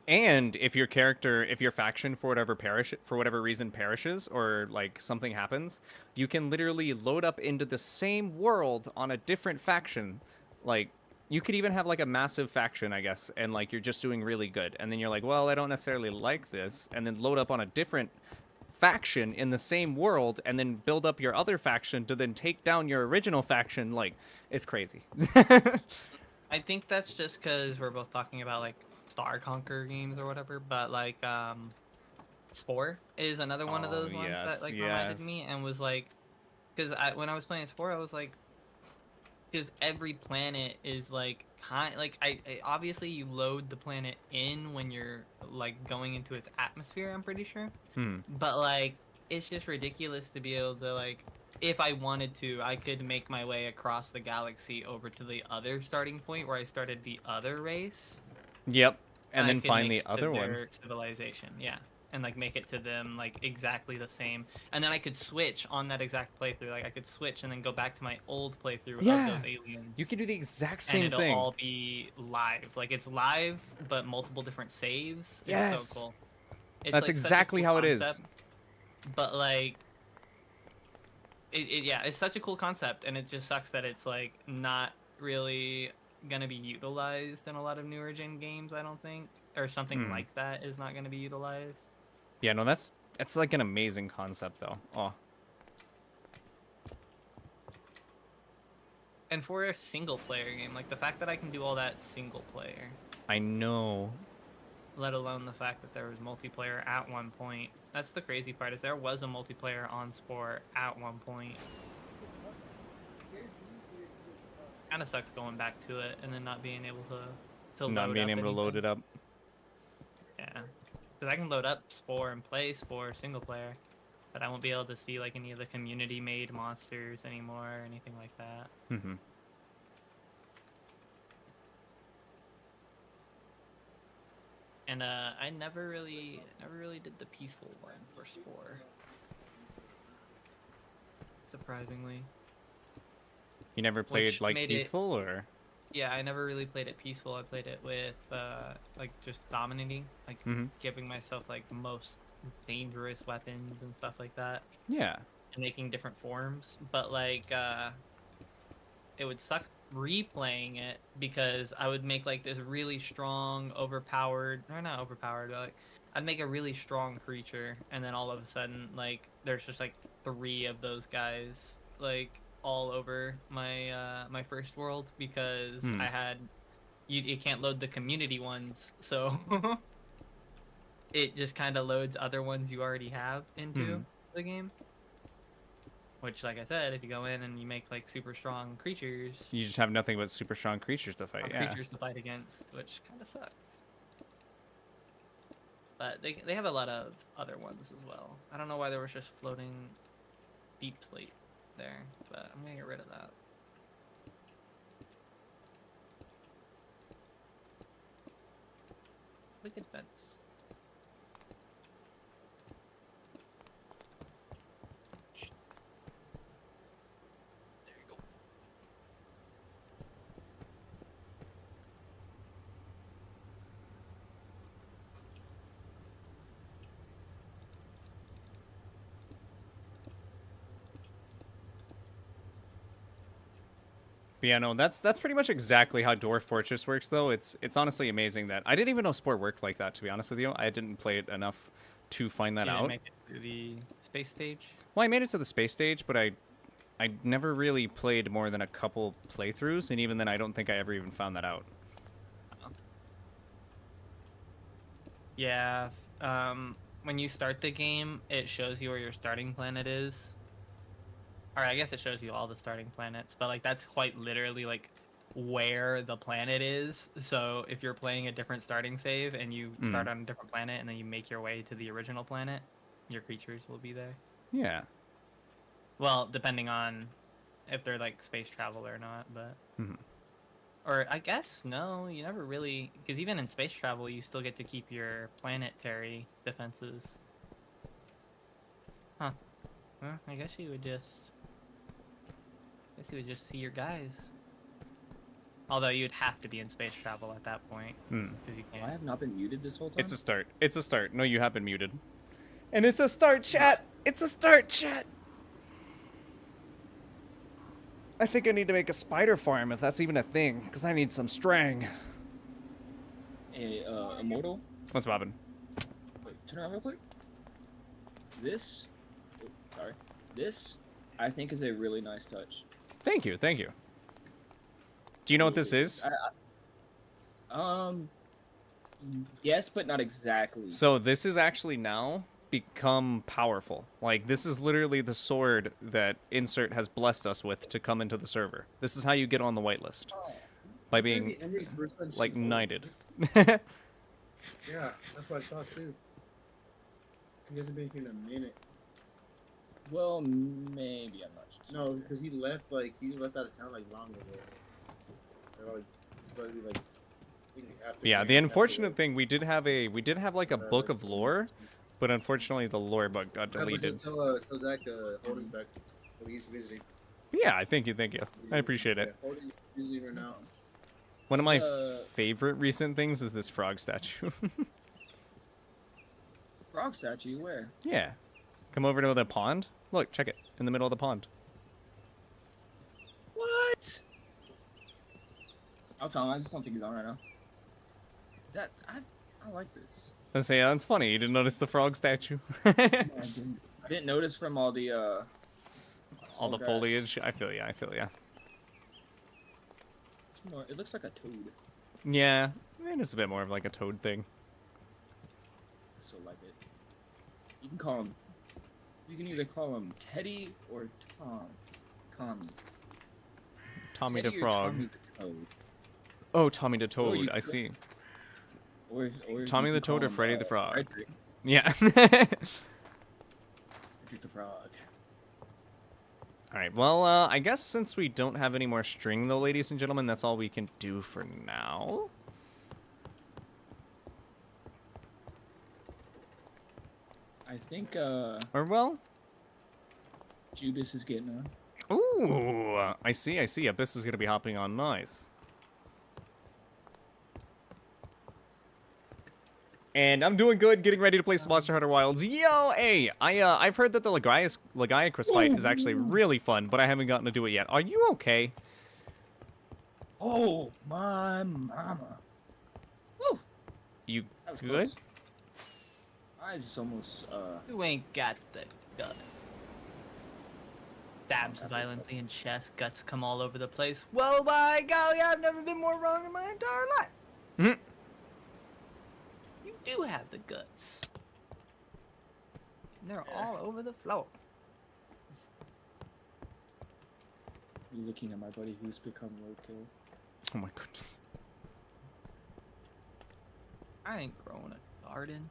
And if your faction for whatever reason perishes or like something happens, you can literally load up into the same world on a different faction. Like, you could even have like a massive faction, I guess, and like you're just doing really good. And then you're like, well, I don't necessarily like this, and then load up on a different faction in the same world and then build up your other faction to then take down your original faction. Like, it's crazy. I think that's just because we're both talking about like Star Conquer games or whatever, but like Spore is another one of those ones that like reminded me and was like, because when I was playing Spore, I was like, because every planet is like I obviously you load the planet in when you're like going into its atmosphere, I'm pretty sure. But like it's just ridiculous to be able to like, if I wanted to, I could make my way across the galaxy over to the other starting point where I started the other race. Yep. And then find the other one. Their civilization, yeah. And like make it to them like exactly the same. And then I could switch on that exact playthrough. Like I could switch and then go back to my old playthrough of those aliens. You can do the exact same and thing. It'll all be live. Like it's live, but multiple different saves. Yes. It's so cool. It's That's like exactly how it is. But like it's such a cool concept, and it just sucks that it's like not really gonna be utilized in a lot of newer gen games, I don't think, or something like that is not gonna be utilized. Yeah, no, that's like an amazing concept though. Oh. And for a single player game, like the fact that I can do all that single player. I know. Let alone the fact that there was multiplayer at one point. That's the crazy part, is there was a multiplayer on Spore at one point. Kind of sucks going back to it and then not being able to load it up. Yeah, because I can load up Spore and play Spore single player, but I won't be able to see like any of the community made monsters anymore or anything like that. And I never really did the peaceful one for Spore. Surprisingly. You never played like peaceful or? Yeah, I never really played it peaceful. I played it with like just dominating, like giving myself like the most dangerous weapons and stuff like that. Yeah. And making different forms, but like it would suck replaying it because I would make like this really strong, not overpowered, but like I'd make a really strong creature, and then all of a sudden like there's just like 3 of those guys like all over my my first world because I had you can't load the community ones, so it just kind of loads other ones you already have into the game. Which, like I said, if you go in and you make like super strong creatures, you just have nothing but super strong creatures to fight. Creatures to fight against, which kind of sucks. But they have a lot of other ones as well. I don't know why there was just floating deep slate there, but I'm gonna get rid of that. Wicked fence. There you go. But yeah, no, that's pretty much exactly how Dwarf Fortress works, though. It's honestly amazing that I didn't even know Sport worked like that. To be honest with you, I didn't play it enough to find that You didn't out. make it through the space stage. Well, I made it to the space stage, but I never really played more than a couple playthroughs, and even then, I don't think I ever even found that out. Yeah. When you start the game, it shows you where your starting planet is. Or I guess it shows you all the starting planets, but like that's quite literally like where the planet is. So if you're playing a different starting save and you start on a different planet and then you make your way to the original planet, your creatures will be there. Yeah. Well, depending on if they're like space travel or not, but Mhm. or I guess no, you never really, because even in space travel, you still get to keep your planetary defenses. Huh? Well, I guess you would just see your guys. Although you'd have to be in space travel at that point, because you I can't. have not been muted this whole time. It's a start. It's a start. No, you have been muted. And it's a start, chat. It's a start, chat. I think I need to make a spider farm if that's even a thing, because I need some strang. Immortal. What's poppin'? Wait, turn around real quick. This, sorry, this I think is a really nice touch. Thank you, thank you. Do you know what this is? Yes, but not exactly. So this is actually now become powerful. Like, this is literally the sword that Insert has blessed us with to come into the server. This is how you get on the whitelist. By being, like, knighted. Yeah, that's what I thought too. He hasn't been here in a minute. Well, maybe I'm not sure. No, because he left out of town like long ago. They're like, it's supposed to be like. I think after Yeah, the January, unfortunate thing, we did have like a book of lore, but unfortunately the lore book got Yeah, but deleted. tell Zach Holden's back when he's visiting. Yeah, thank you. I appreciate it. Yeah, Holden's visiting right now. One of my favorite recent things is this frog statue. Frog statue, where? Yeah. Come over to the pond. Look, check it. In the middle of the pond. What? I'll tell him. I just don't think he's on right now. I like this. I say, that's funny. You didn't notice the frog statue? I didn't notice from all the All the grass. foliage. I feel ya. It looks like a toad. Yeah, it is a bit more of like a toad thing. I still like it. You can call him. You can either call him Teddy or Tom. Tommy Teddy the or frog. Tommy the Toad. Oh, Tommy the Or Toad. you I could- see. Or Tommy you the can call Toad or him, Freddy the Frog? Frederick. Yeah. Frederick the Frog. Alright, well, I guess since we don't have any more string, though, ladies and gentlemen, that's all we can do for now. I think Or, well... Judas is getting on. Ooh, I see. Abyss is going to be hopping on. Nice. And I'm doing good, getting ready to play some Monster Hunter Wilds. Yo, hey, I've heard that the Lagiacrus fight is actually really fun, but I haven't gotten to do it yet. Are you okay? Oh, my mama. Woo! You That was good? close. I just almost, Who ain't got the gun? Stabs Got the violently guts. in chest, guts come all over the place. Well, by golly, I've never been more wrong in my entire life. Mhm. You do have the guts. And they're all over the floor. you looking at my buddy who's become roadkill. Oh my goodness. I ain't growing a garden.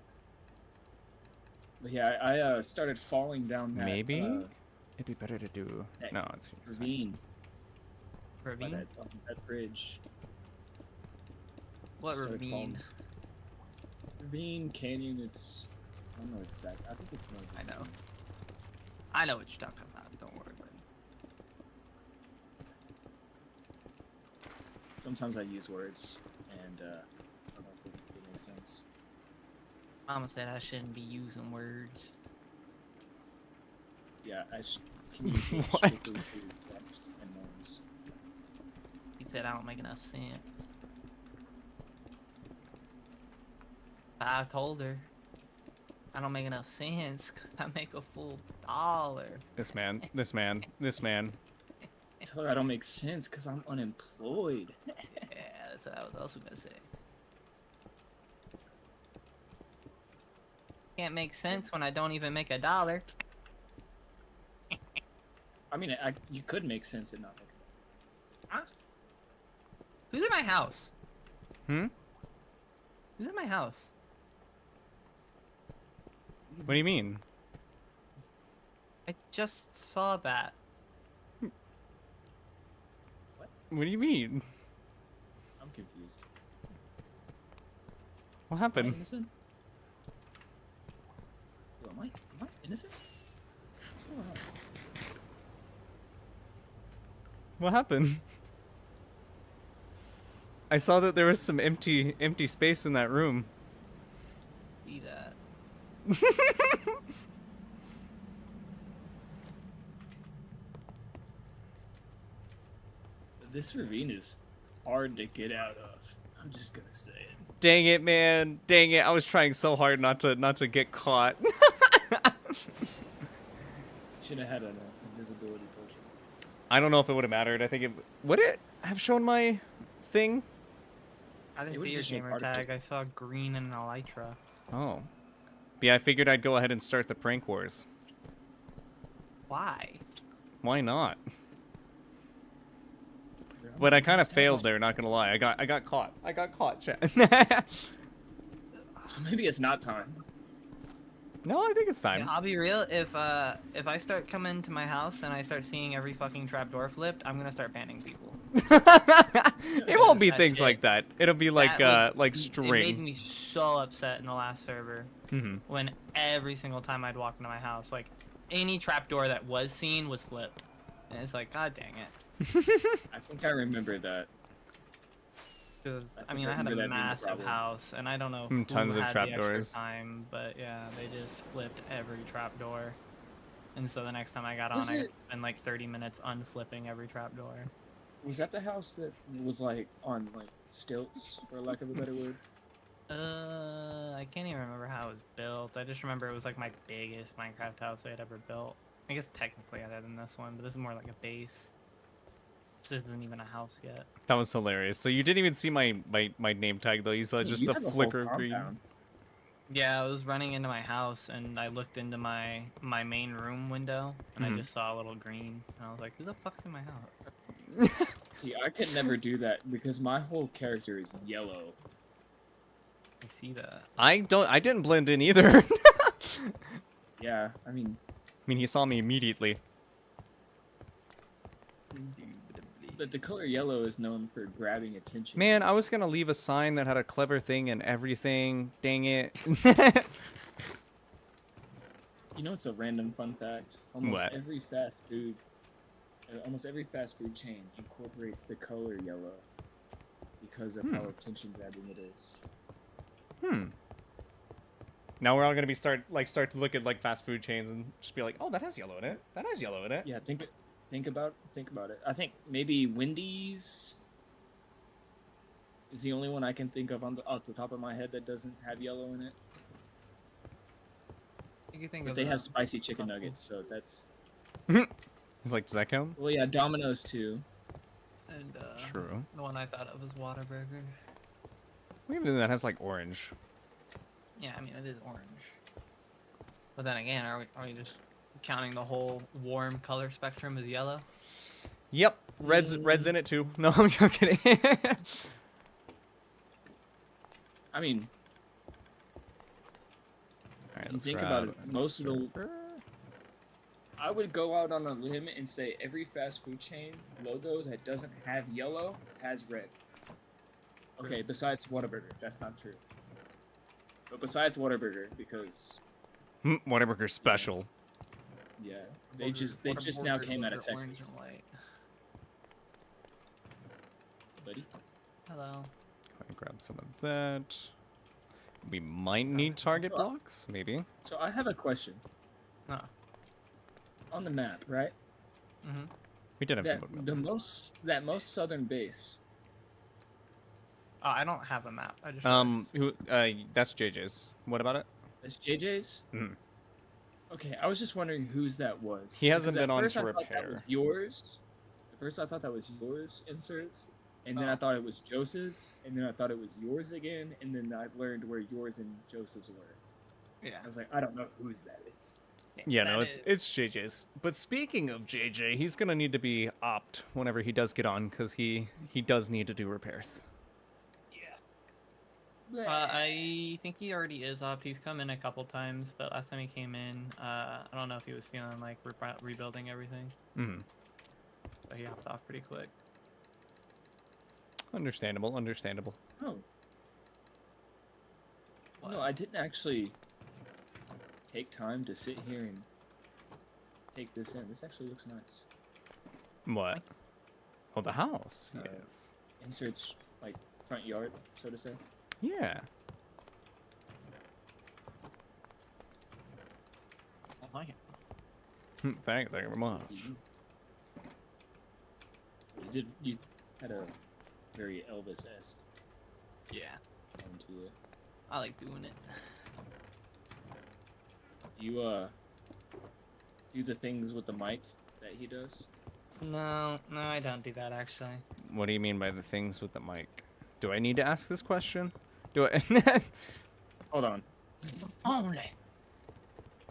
But yeah, I started falling down that Maybe? It'd be better to do... that No, it's fine. ravine by Ravine? that bridge. What started ravine? falling. Ravine, canyon, it's... I don't know exactly. I think it's more... I know. I know what you're talking about. Don't worry about it. Sometimes I use words, and I don't know if it makes sense. Mama said I shouldn't be using words. Yeah, I communicate What? strictly through text and noise. said I don't make enough sense. I told her I don't make enough sense because I make a full dollar. This man, this man, this man. Tell her I don't make sense because I'm unemployed. Yeah, that's what I was also gonna say. Can't make sense when I don't even make a dollar. I mean, you could make sense at nothing. Huh? Who's in my house? Hmm? Who's in my house? What do you mean? I just saw that. What do you mean? I'm confused. What Am I happened? innocent? Yo, am I innocent? What's going on? What happened? I saw that there was some empty space in that room. See that. This ravine is hard to get out of. I'm just gonna say it. Dang it, man. Dang it. I was trying so hard not to get caught. Should have had an invisibility potion. I don't know if it would have mattered. I think it would it have shown my thing? I didn't It would've see your just been gamer hard to- tag. I saw green and an elytra. Oh. But yeah, I figured I'd go ahead and start the prank wars. Why? Why not? But I kind of failed there, not gonna lie. I got caught. I got caught, chat. So maybe it's not time. No, I think it's Yeah, time. I'll be real. If I start coming to my house and I start seeing every fucking trapdoor flipped, I'm gonna start banning people. It won't be That's things it. like that. It'll be like That would- like It made string. me so upset in the last server Hmm. when every single time I'd walk into my house, like any trapdoor that was seen was flipped, and it's like, god dang it. I think I remember that. 'Cause, I I think mean, I I had a remember that being the massive problem. house, and I don't know Tons who of had the extra trapdoors. time, but yeah, they just flipped every trapdoor. And so the next time I got Was on, I it- spent like 30 minutes unflipping every trapdoor. Was that the house that was like on like stilts, for lack of a better word? I can't even remember how it was built. I just remember it was like my biggest Minecraft house I had ever built. I guess technically other than this one, but this is more like a base. This isn't even a house yet. That was hilarious. So you didn't even see my name tag though. You saw just You the have a whole flicker of green. compound. Yeah, I was running into my house and I looked into my main room window and Mhm. I just saw a little green and I was like, who the fuck's in my house? See, I could never do that because my whole character is yellow. I see that. I didn't blend in either. Yeah, I mean, He saw me immediately. the color yellow is known for grabbing attention. Man, I was gonna leave a sign that had a clever thing and everything. Dang it. You know, it's a random fun fact. What? Almost every fast food chain incorporates the color yellow because of Hmm. how attention grabbing it is. Now we're all gonna be start to look at like fast food chains and just be like, oh, that has yellow in it. That has yellow in it. Yeah, think about it. I think maybe Wendy's is the only one I can think of off the top of my head that doesn't have yellow in it. You can think But of they the- have spicy chicken nuggets, so that's He's like, does that count? well, yeah, Domino's too. and True. the one I thought of was Whataburger. Even that has like orange. Yeah, I mean it is orange. But then again, are we just counting the whole warm color spectrum as yellow? Yep, red's in it too. No, I'm kidding. I mean, All right, if you let's think grab about it, most of the I would go out on a limb and say every fast food chain logos that doesn't have yellow has red. Okay, besides Whataburger, that's not true. But besides Whataburger, because Whataburger special. yeah, they just now came out of Texas, buddy. Hello. Grab some of that. We might need target blocks, maybe. So I have a question. Huh. On the map, right? Mm-hmm. We did have some That wood the mill. most southern base. Oh, I don't have a map. I just That's JJ's. What about it? That's JJ's. Mhm. Okay, I was just wondering whose that was. He hasn't because been at on first to I thought that was repair. yours. At first I thought that was yours inserts, and then I Oh. thought it was Joseph's, and then I thought it was yours again, and then I learned where yours and Joseph's were. Yeah. I was like, I don't know whose that is. Yeah, that no, is- it's JJ's. But speaking of JJ, he's gonna need to be opt whenever he does get on, because he does need to do repairs. I think he already is opt. He's come in a couple times, but last time he came in, I don't know if he was feeling like rebuilding everything, Hmm. but he hopped off pretty quick. Understandable, understandable. Oh. No, I didn't actually take time to sit here and take this in. This actually looks nice. What? Oh, the house. Uh, Yes. Inserts like front yard, so to say. Yeah. I like it. Thank you very much. You had a very Elvis-esque Yeah, tone to it. I like doing it. Do you do the things with the mic that he does? No, I don't do that actually. What do you mean by the things with the mic? Do I need to ask this question? Do I? Hold on. Only.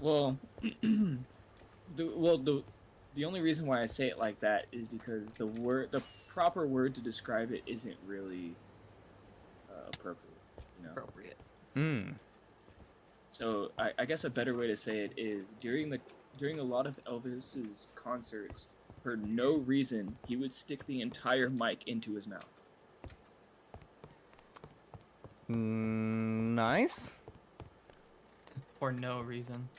Well, the only reason why I say it like that is because the proper word to describe it isn't really appropriate. You know. Appropriate. Hmm. So I guess a better way to say it is during a lot of Elvis's concerts, for no reason, he would stick the entire mic into his mouth. Nice. For no reason.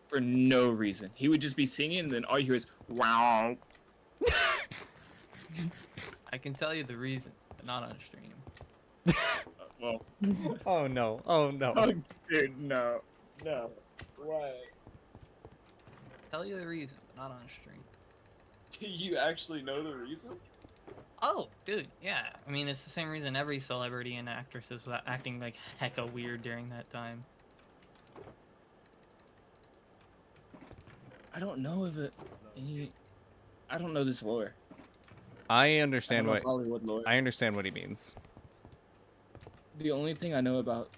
For no reason. He would just be singing, and then all you hear is wow. I can tell you the reason, but not on stream. Well, Oh no. Oh no. oh, dude, no. Why? Tell you the reason, but not on stream. Do you actually know the reason? Oh, dude, yeah. I mean, it's the same reason every celebrity and actress is acting like hecka weird during that time. I don't know if it. I don't know this lore. I understand I don't know what Hollywood lore. I understand what he means. The only thing I know about.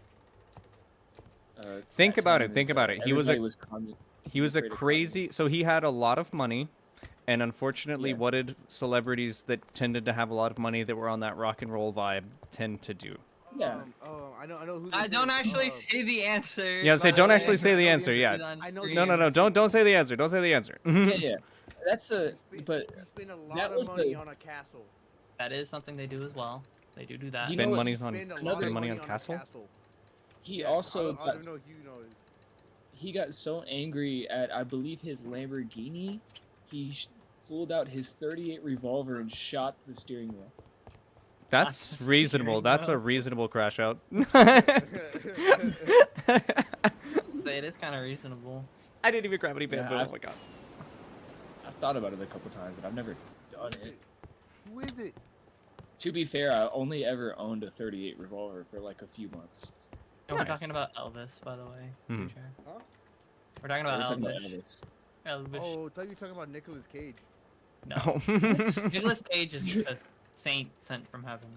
Think that about time it. Think is, about it. He was a everybody he was a afraid of crazy. communists. So he had a lot of money, and unfortunately, Yes. what did celebrities that tended to have a lot of money that were on that rock and roll vibe tend to do? Yeah. I know who. I this don't is. actually say the answer. Yeah, say by don't the actually way. say the I know answer. the Yeah. It's on I know the stream. No. Don't say the answer. Don't say the answer. Yeah. That's a. But He spent a that lot was of money the- on a castle. That is something they do as well. They do that. You Spend know what? money's on Spend a lot spend of money on a castle. he Yes, also I got, don't know if you know this. he got so angry at I believe his Lamborghini, he pulled out his .38 revolver and shot the steering wheel. That's That's reasonable. steering That's a wheel. reasonable crash out. So it is kind of reasonable. I didn't even grab any bamboo. Yeah, Oh my god. I've thought about it a couple times, but I've never done it. Who is it? To be fair, I only ever owned a .38 revolver for like a few months. And Nice. we're talking about Elvis, by the way. Hmm. Future. Huh? We're talking We're about talking about Elvis. Elvis. Elvis. Oh, I thought you were talking about Nicolas Cage. No. No. Nicolas Cage is a saint sent from heaven.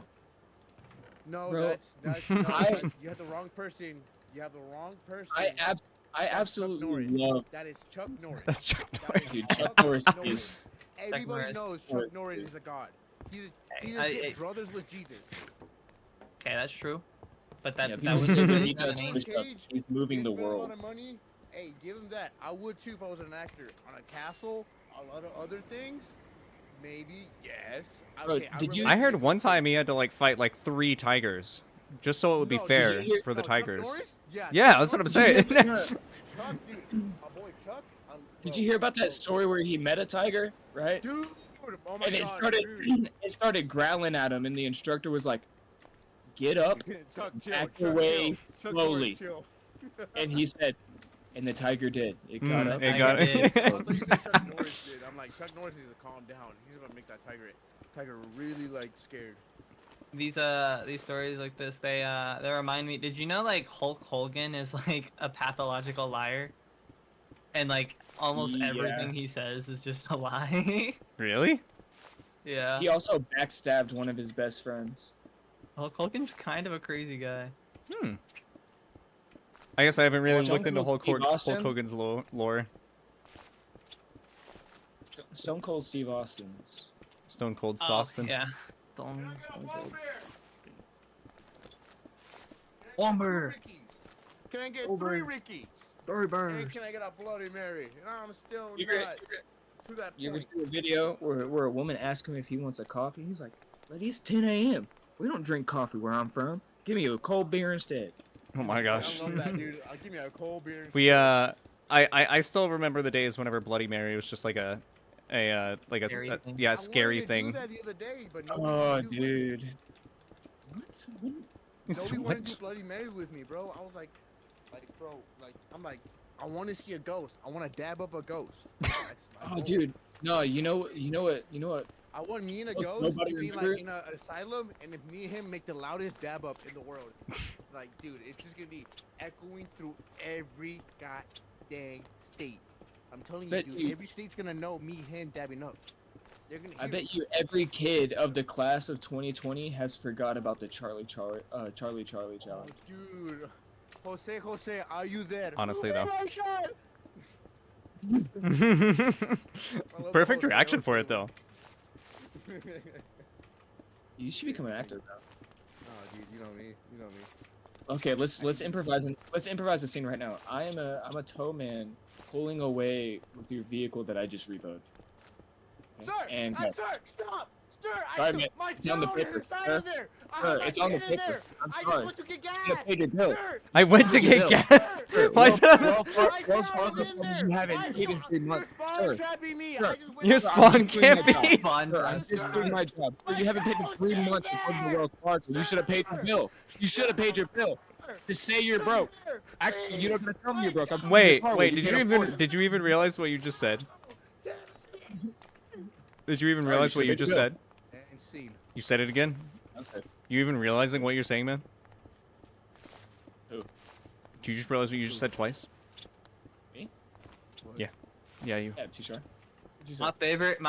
No, Bro, that's no, I- you have the wrong person. You have the wrong person. I That's Chuck absolutely Norris. love. That is Chuck Norris. That's Chuck That is Norris. Dude, Chuck Norris is. Everybody Norris. knows Norris Chuck Norris is- is a god. He's Hey, legit brothers with Jesus. Okay, that's true. But that, Yeah, that people was say the that he reason does the name. push up. He's moving the He spent a lot world. of money. Hey, give him that. I would too if I was an actor. On a castle, a lot of other things. Maybe yes. Bro, Okay, did you- I heard one time he had to like fight like 3 tigers, just so it would be No, did fair you hear- for the Chuck Tigers. Norris? Yeah, Chuck that's what I'm Norris. saying. Chuck, dude, my boy Chuck. Did you hear about that story where he met a tiger, right? Dude, oh my And it God, started dude. it started growling at him, and the instructor was like, "Get up," Chuck, chill, back Chuck, away chill. Chuck slowly. Norris, chill. and he said, and the tiger did. It got up. It I got did. Oh, I thought you said Chuck Norris did. I'm like, Chuck Norris needs to calm down. He's gonna make that tiger really like scared. These stories like this, they remind me. Did you know like Hulk Hogan is like a pathological liar, and like almost Yeah. everything he says is just a lie. Really? Yeah. He also backstabbed one of his best friends. Hulk Hogan's kind of a crazy guy. Hmm. I guess I haven't really Stone looked into Cold Steve Hulk Austin? Hogan's lore. Stone Cold Steve Austin's. Stone Cold Oh, Stofston. yeah. Can I get a Cold. Lumber. Lumber. Can I get Over. 3 Rickies? Story And burns. can I get a Bloody Mary? And I'm still You not ever, to that you ever point. see a video where a woman asks him if he wants a coffee? He's like, "But it's 10 a.m. We don't drink coffee where I'm from. Give me a cold beer instead." Oh my gosh. I love that, dude. Give me a cold beer. and We shit. I still remember the days whenever Bloody Mary was just like a Scary thing. yeah, I scary wanted to thing. do that the other day, but nobody Oh, wanted to do it. dude. What? Nobody wanted to What? do Bloody Mary with me, bro. I was like, bro, I'm like, I want to see a ghost. I want to dab up a ghost. That's my Oh, goal. dude. No, you know what? I want me and a Oh, ghost nobody to be remember like in an asylum, and if me and him make the loudest dab up in the world, like, dude, it's just gonna be echoing through every goddamn state. I'm telling you, Bet dude, you- every state's gonna know me and him dabbing up. They're gonna. I hear bet it. you every kid of the class of 2020 has forgot about the Charlie challenge. Oh, dude, Jose, are you there? Honestly, Oh though. my God! I love Perfect Jose, reaction for Jose, it though. You should become an actor, bro. Oh, dude, you know me. You know me. Okay, let's improvise. Let's improvise the scene right now. I'm a tow man pulling away with your vehicle that I just repoed. Sir, And sir, stop! Sir, Sorry, I man. my It's on the phone is paper, inside sir. of there. I Sir, have my it's on the kid in paper. there. I'm I sorry. just went to get gas. You gotta pay your bill. Sir, I went to Bill. get gas. Sir, Why is that on the- Wells Fargo in told me there. you haven't paid in 3 months. You're Sir, spawn trapping me. sir, I just went Your to- spawn just doing my can't job. be. Fun. Sir, I'm just doing my job. Sir, you haven't paid the 3 months before the Wells Fargo. You should have paid your bill. You should have paid your bill. Just say you're broke. Sir, Actually, you don't have to tell me you're broke. I'm Wait, car wait, when did you can't afford even it. did you even realize what you just said? Did you even Sorry, realize you what you said just it. said? And scene. You said it again? Okay. You even realizing what you're saying, man? Who? Did you just realize what you just said twice? Me? Yeah, you. Yeah, T-shirt. My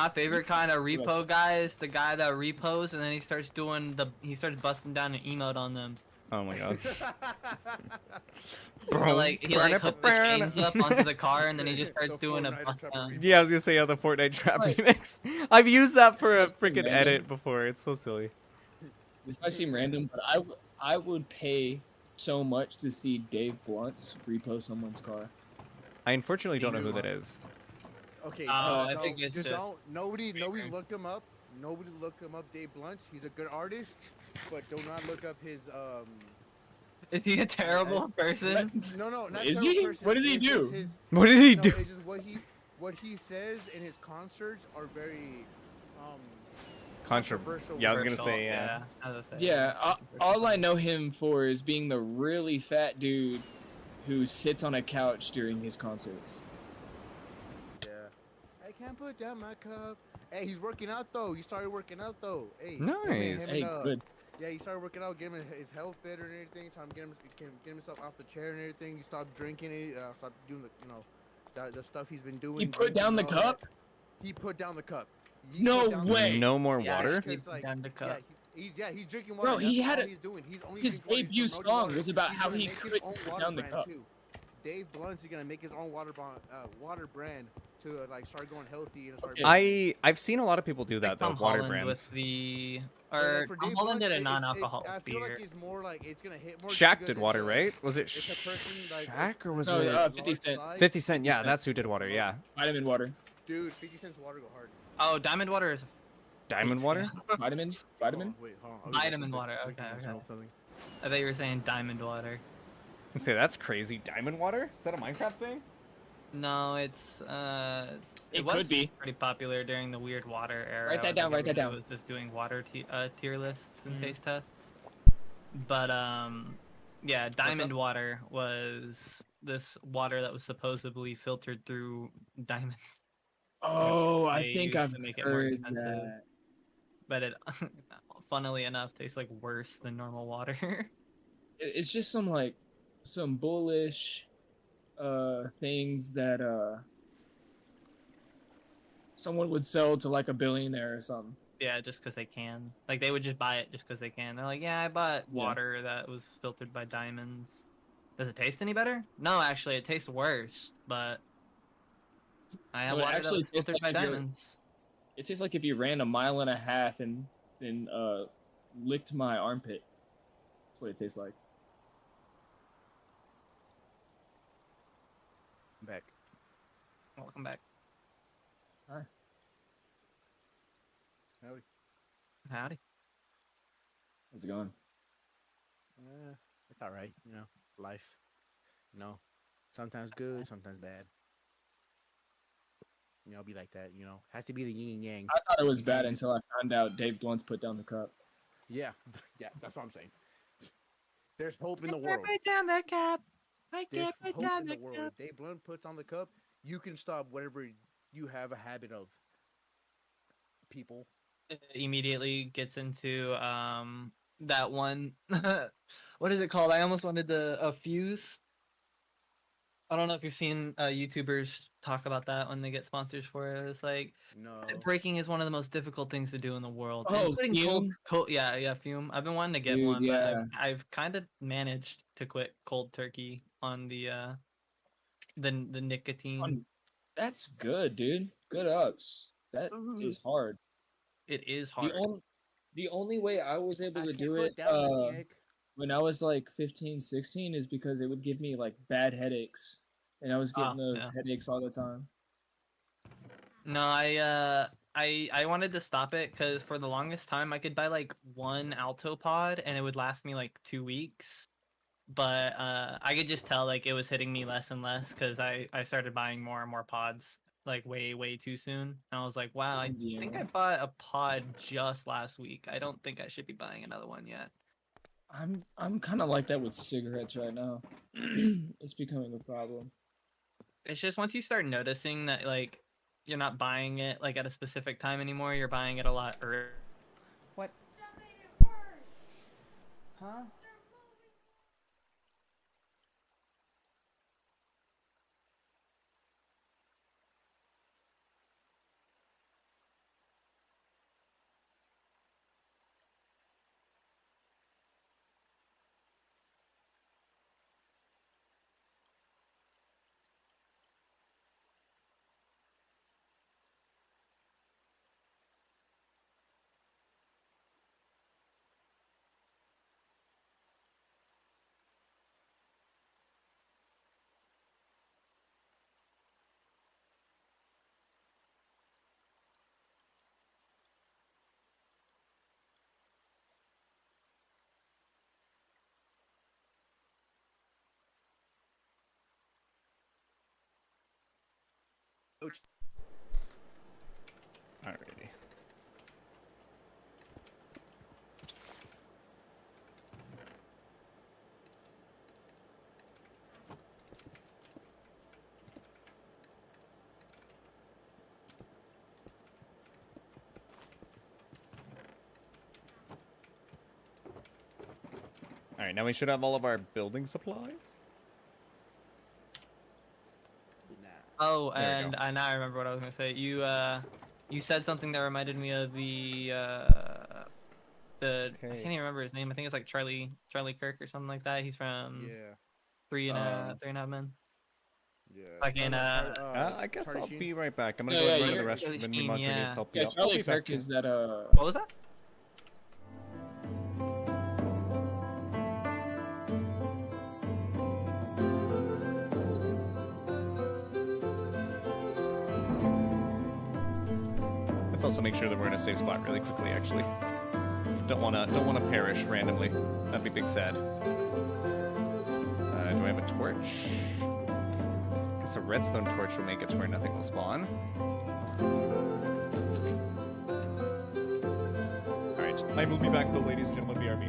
favorite kind of repo guy is the guy that repos and then he starts busting down an emote on them. Oh my god. Or like he like hooked the chains up onto the car and then he just The starts doing a Fortnite bust trap down. remix. Yeah, I was gonna say the Fortnite trap might- remix. I've used that for a This might seem freaking random. edit before. It's so silly. This might seem random, but I would pay so much to see Dave Blunt's repo someone's car. I unfortunately don't know who that is. Okay, Oh, I think it's just a- don't. Nobody look him up. Nobody look him up. Dave Blunt. He's a good artist, but do not look up his Is he a terrible person? No, not Is terrible he? person. What did he It's just do? his- What did he no, do? It's just what he says in his concerts are very controversial. Yeah, I was gonna Controversial, say yeah. I was gonna say. Yeah, all I know him for is being the really fat dude who sits on a couch during his concerts. Yeah. I can't put down my cup. Hey, he's working out though. He started working out though. Hey. Nice. Hey, good. Yeah, he started working out, getting his health better and everything. Trying to get himself off the chair and everything. He stopped drinking. Stopped doing the stuff he's been doing. He put down the drinking and all cup? that. He put down the cup. He No put down the way. cup. No more Yeah, water? because, He put down the cup. He's drinking water. Bro, he That's had all a- he's doing. He's only his drinking water. He's debut promoting song water. was about He's how gonna he make his could own put water down the brand, cup. too. Dave Blunt's gonna make his own water brand to like start going healthy and start. Okay. I've seen a lot of people do Like that though. Tom Water Holland brands. with the But, or for Tom Dave Holland Blunt, did a non-alcohol I feel beer. like it's more like it's gonna hit more. Shaq because did it's water, a- right? Was it It's a person like Shaq or was No, it 50 Cent. large size. 50 Cent? Yeah, that's who did water. Yeah. Vitamin water. Dude, 50 Cent's water go hard. Oh, Diamond Water is Diamond water? Vitamin? Hold on, wait, hold on. Vitamin water, okay, okay. I thought you were saying Diamond Water. Let's say that's crazy. Diamond water? Is that a Minecraft thing? No, it's It was could be. pretty popular during the weird water era. Write that when down, write that everybody down. Was just doing water tier lists and Mhm. taste tests. But Yeah, diamond water was this water that was supposedly filtered through diamonds. Oh, I They think used I've to make it more heard expensive, that. but it, funnily enough, tastes like worse than normal water. It's just some like some bullish things that someone would sell to like a billionaire or something. Yeah, just because they can. Like they would just buy it just because they can. They're like, yeah, I bought Yeah. water that was filtered by diamonds. Does it taste any better? No, actually, it tastes worse. But I have No, it water that actually was tastes filtered like by if you're. diamonds. It tastes like if you ran a mile and a half and then licked my armpit. That's what it tastes like. I'm back. Welcome back. Hi. Howdy. Howdy. How's it going? It's all right. You know, life. You know, sometimes good, sometimes bad. You know, be like that. You know, has to be the yin and yang. I thought it was You bad can't just- until I found out Dave Blunt's put down the cup. Yeah, yeah. That's what I'm saying. There's hope in the world. Put down that cap. I There's can't put hope down in the that world. cap. If Dave Blunt puts on the cup, you can stop whatever you have a habit of. People. Immediately gets into that one. What is it called? I almost wanted a fuse. I don't know if you've seen YouTubers talk about that when they get sponsors for it. It's like No. breaking is one of the most difficult things to do in the world. Oh, And quitting fume? yeah, fume. I've been wanting to get Dude, one, but yeah. I've kind of managed to quit cold turkey on the nicotine. That's good, dude. Good ups. That is hard. It is The hard. only the only way I was able I to can't do put it down the neck. when I was like 15, 16 is because it would give me like bad headaches. And I was getting those Yeah. headaches all the time. No, I wanted to stop it because for the longest time I could buy like one alto pod and it would last me like 2 weeks. But I could just tell like it was hitting me less and less because I started buying more and more pods like way too soon. And I was like, wow, I think I Yeah. bought a pod just last week. I don't think I should be buying another one yet. I'm kind of like that with cigarettes right now. It's becoming a problem. It's just once you start noticing that like you're not buying it like at a specific time anymore, you're buying it a lot earlier. What? Huh? Alrighty. Alright, now we should have all of our building supplies. Nah. Oh, There we and go. now I remember what I was gonna say. You said something that reminded me of the I Okay. can't even remember his name. I think it's like Charlie Kirk or something like that. He's from Yeah. Three and a Half Men. Yeah. Fucking, I guess Charlie I'll Sheen? be right back. I'm gonna Yeah, go yeah, and run to you're- the restroom. Charlie Then Sheen, Madre needs yeah. help you Yeah, out. I'll Charlie be back Kirk too. is that What was that? Let's also make sure that we're in a safe spot really quickly. Actually, don't wanna perish randomly. That'd be big sad. Do I have a torch? Guess a redstone torch will make it to where nothing will spawn. All right, I will be back though, ladies and gentlemen. BRB.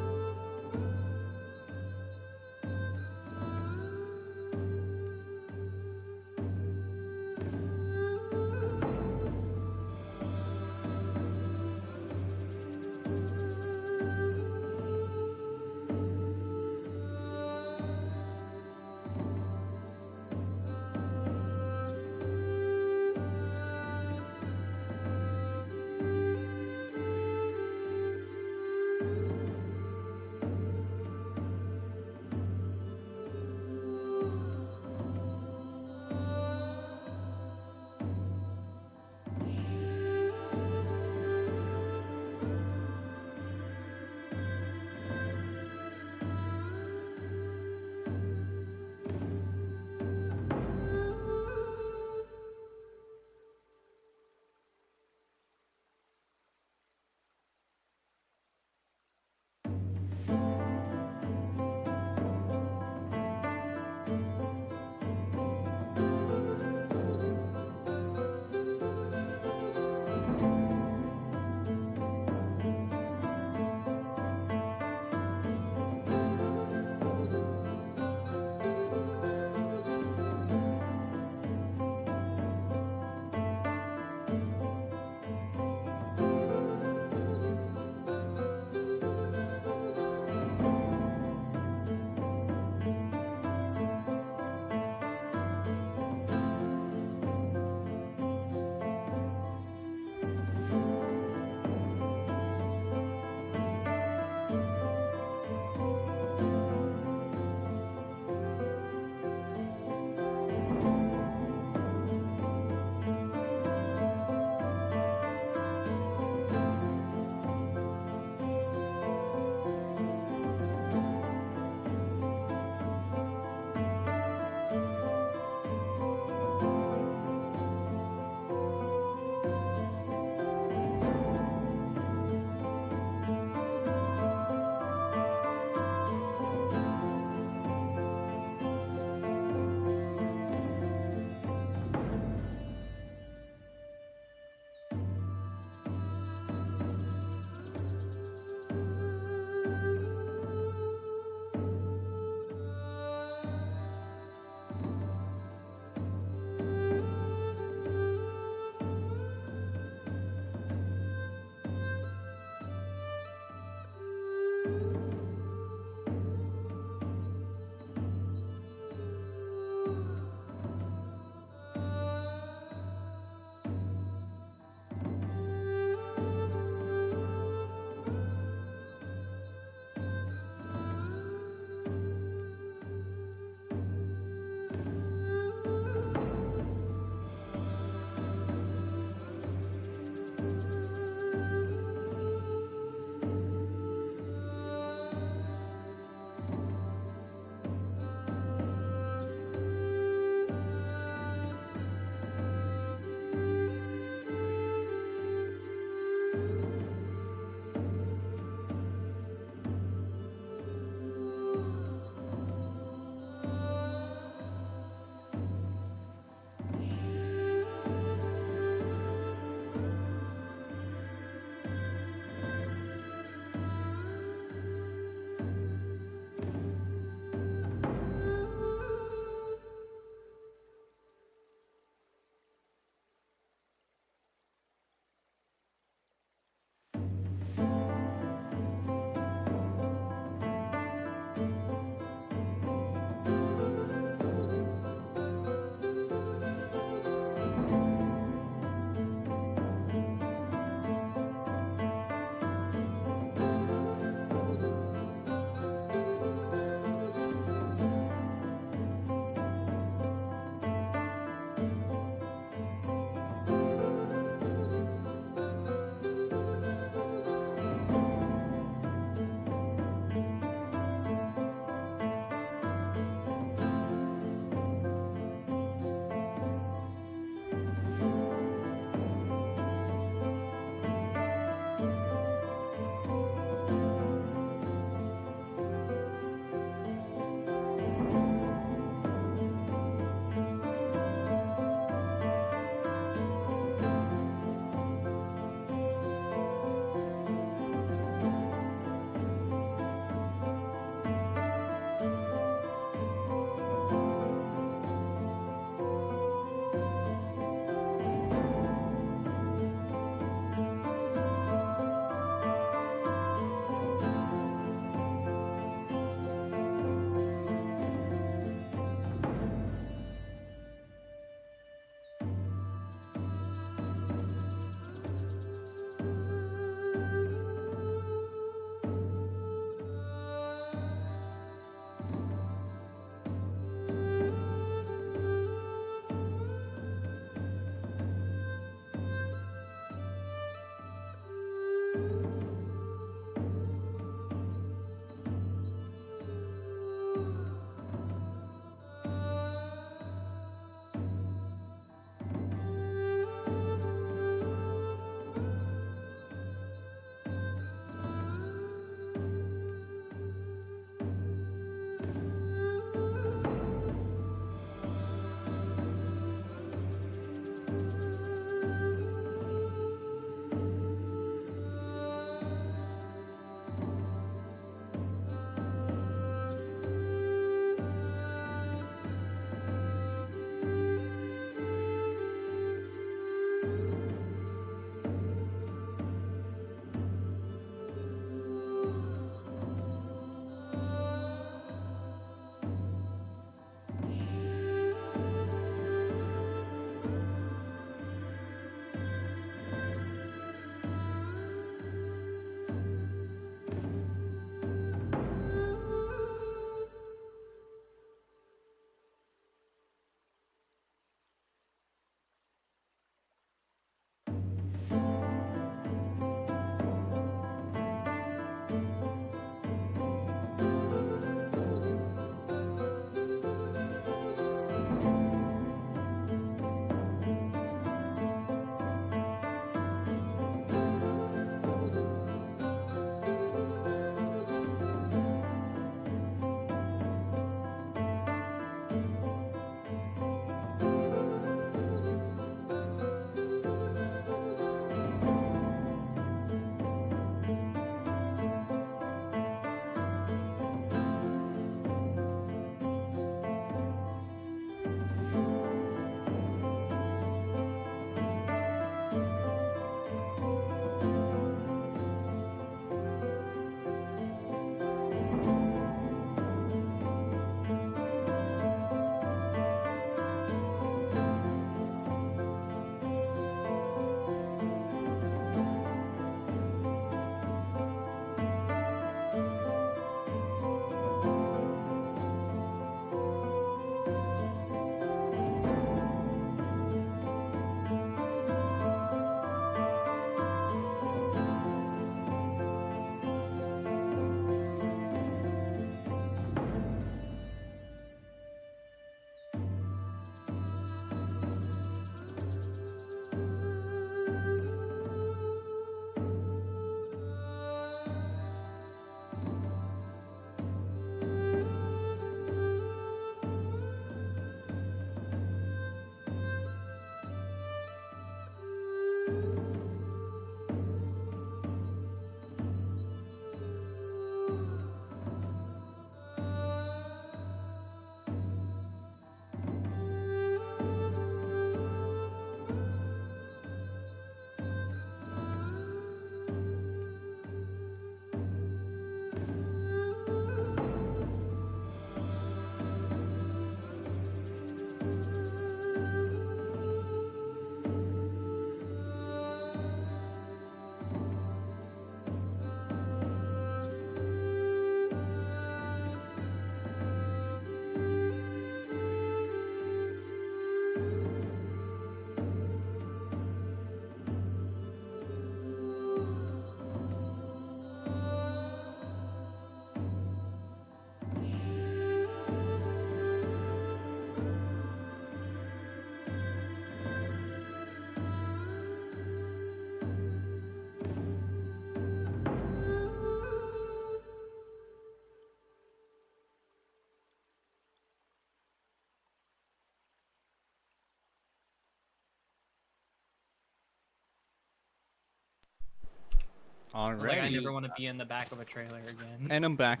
Alrighty. Like, I never want to be in the back of a trailer again. And I'm back.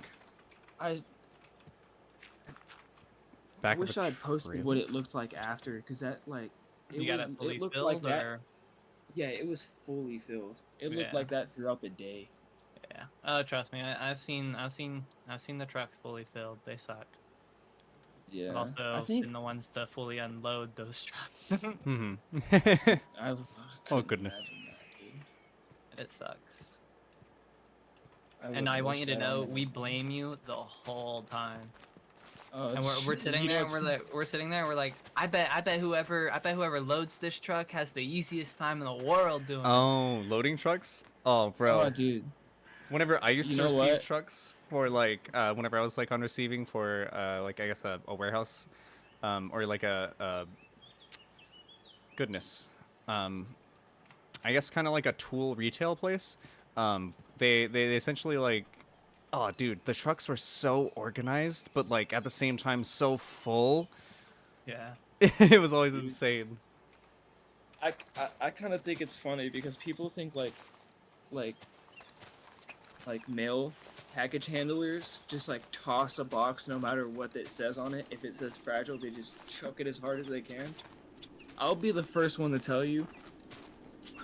I Back wish of a I'd posted trailer. what it looked like after, cause that like You got it fully looked filled, like that. or Yeah, it was fully filled. It looked Yeah. like that throughout the day. yeah. Oh, trust me, I've seen the trucks fully filled. They suck. Yeah, I've also I think been the ones to fully unload those trucks. Mm-hmm. I Oh, couldn't goodness. imagine that, dude. It sucks. I And wouldn't I want wish you to that on know, anyone. we blame you the whole time. Oh, And we're sitting you there, know, and we're sitting there, and we're like, I bet whoever loads this truck has the easiest time in the world doing it. Oh, loading trucks? Oh, bro. oh, dude. Whenever I used You to know receive what? trucks for like, whenever I was like on receiving for like I guess a warehouse, or like a goodness, I guess kind of like a tool retail place. They essentially like, oh dude, the trucks were so organized, but like at the same time so full. Yeah. It was always Dude. insane. I kind of think it's funny because people think like mail package handlers just like toss a box no matter what it says on it. If it says fragile, they just chuck it as hard as they can. I'll be the first one to tell you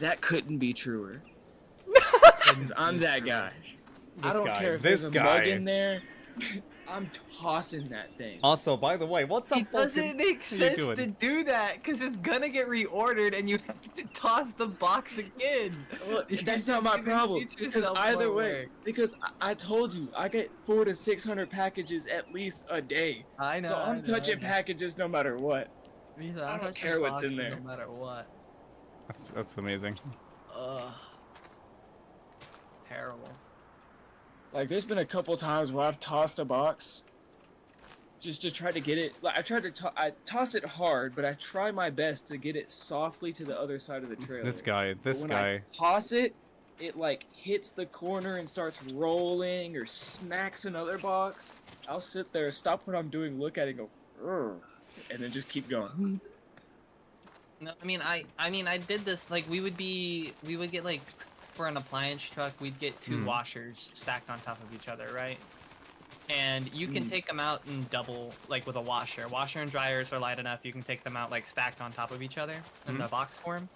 that couldn't be truer. Because I'm that guy. I This don't guy, care if this there's a guy. mug in there. I'm tossing that thing. Also, by the way, what's up? It doesn't Vulcan? make How you sense doing? to do that, because it's gonna get reordered and you have to toss the box again. Well, You're that's not my giving problem. Because yourself either more way, work. because I told you, I get 400 to 600 packages at least a day. I know. So I'm touching packages no matter what. I don't care what's in there. No matter what. That's amazing. Ugh. Terrible. Like, there's been a couple times where I've tossed a box just to try to get it. Like, I tried to I toss it hard, but I try my best to get it softly to the other side of the trailer. This guy, But this when guy. I toss it, it like hits the corner and starts rolling or smacks another box. I'll sit there, stop what I'm doing, look at it, and go, "Urgh," and then just keep going. No, I mean, I did this. Like, we would get like, for an appliance truck, we'd get two Mhm. washers stacked on top of each other, right? And you can Mm. take them out in double, like with a washer. Washer and dryers are light enough. You can take them out like stacked on top of each other in the box form.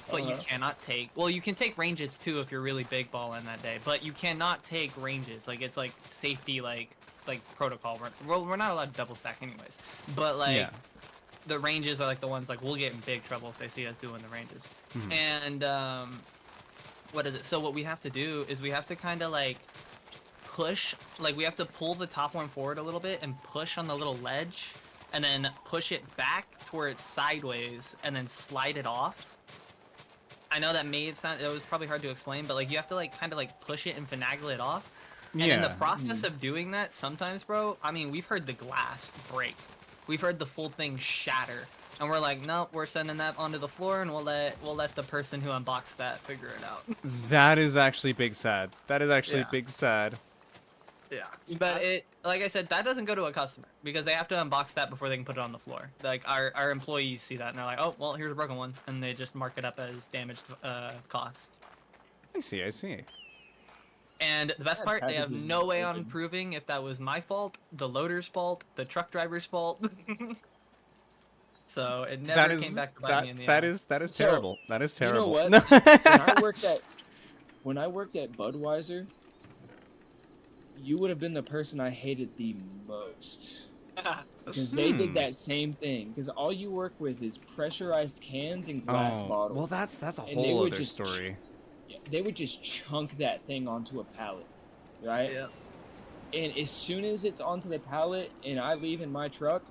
But you Uh-huh. cannot take. Well, you can take ranges too if you're really big balling that day. But you cannot take ranges. Like, it's like safety, like protocol. We're not allowed to double stack anyways. But like. Yeah. The ranges are like the ones like we'll get in big trouble if they see us doing the ranges. Mhm. And what is it? So what we have to do is we have to kind of like push, like we have to pull the top one forward a little bit and push on the little ledge, and then push it back to where it's sideways, and then slide it off. I know that may have sounded, it was probably hard to explain, but like you have to like kind of like push it and finagle it off. And in the Yeah. process of doing that, sometimes, bro, I mean, we've heard the glass break. We've heard the full thing shatter, and we're like, nope, we're sending that onto the floor, and we'll let the person who unboxed that figure it out. That is actually big sad. That is actually Yeah. big sad. Yeah. But it, like I said, that doesn't go to a customer because they have to unbox that before they can put it on the floor. Like our employees see that and they're like, oh, well, here's a broken one, and they just mark it up as damaged costs. I see. I see. And the best That part, they have package is no way on broken. proving if that was my fault, the loader's fault, the truck driver's fault. So it never That is came back to bite me in the that ass. is So, terrible. That is You know terrible. what? When I worked at Budweiser, you would have been the person I hated the most. Because they did that same thing. Because all you work with is pressurized cans and glass bottles. well, that's a And they whole would other just story. They would just chunk that thing onto a pallet, right? Yeah. And as soon as it's onto the pallet and I leave in my truck,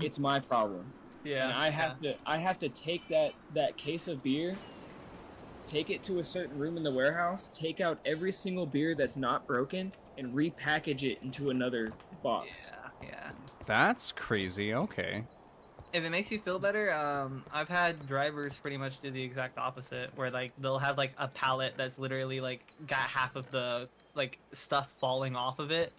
it's my problem. Yeah. And I have to take that case of beer, take it to a certain room in the warehouse, take out every single beer that's not broken, and repackage it into another box. Yeah. That's crazy. Okay. If it makes you feel better, I've had drivers pretty much do the exact opposite, where like they'll have like a pallet that's literally like got half of the like stuff falling off of it,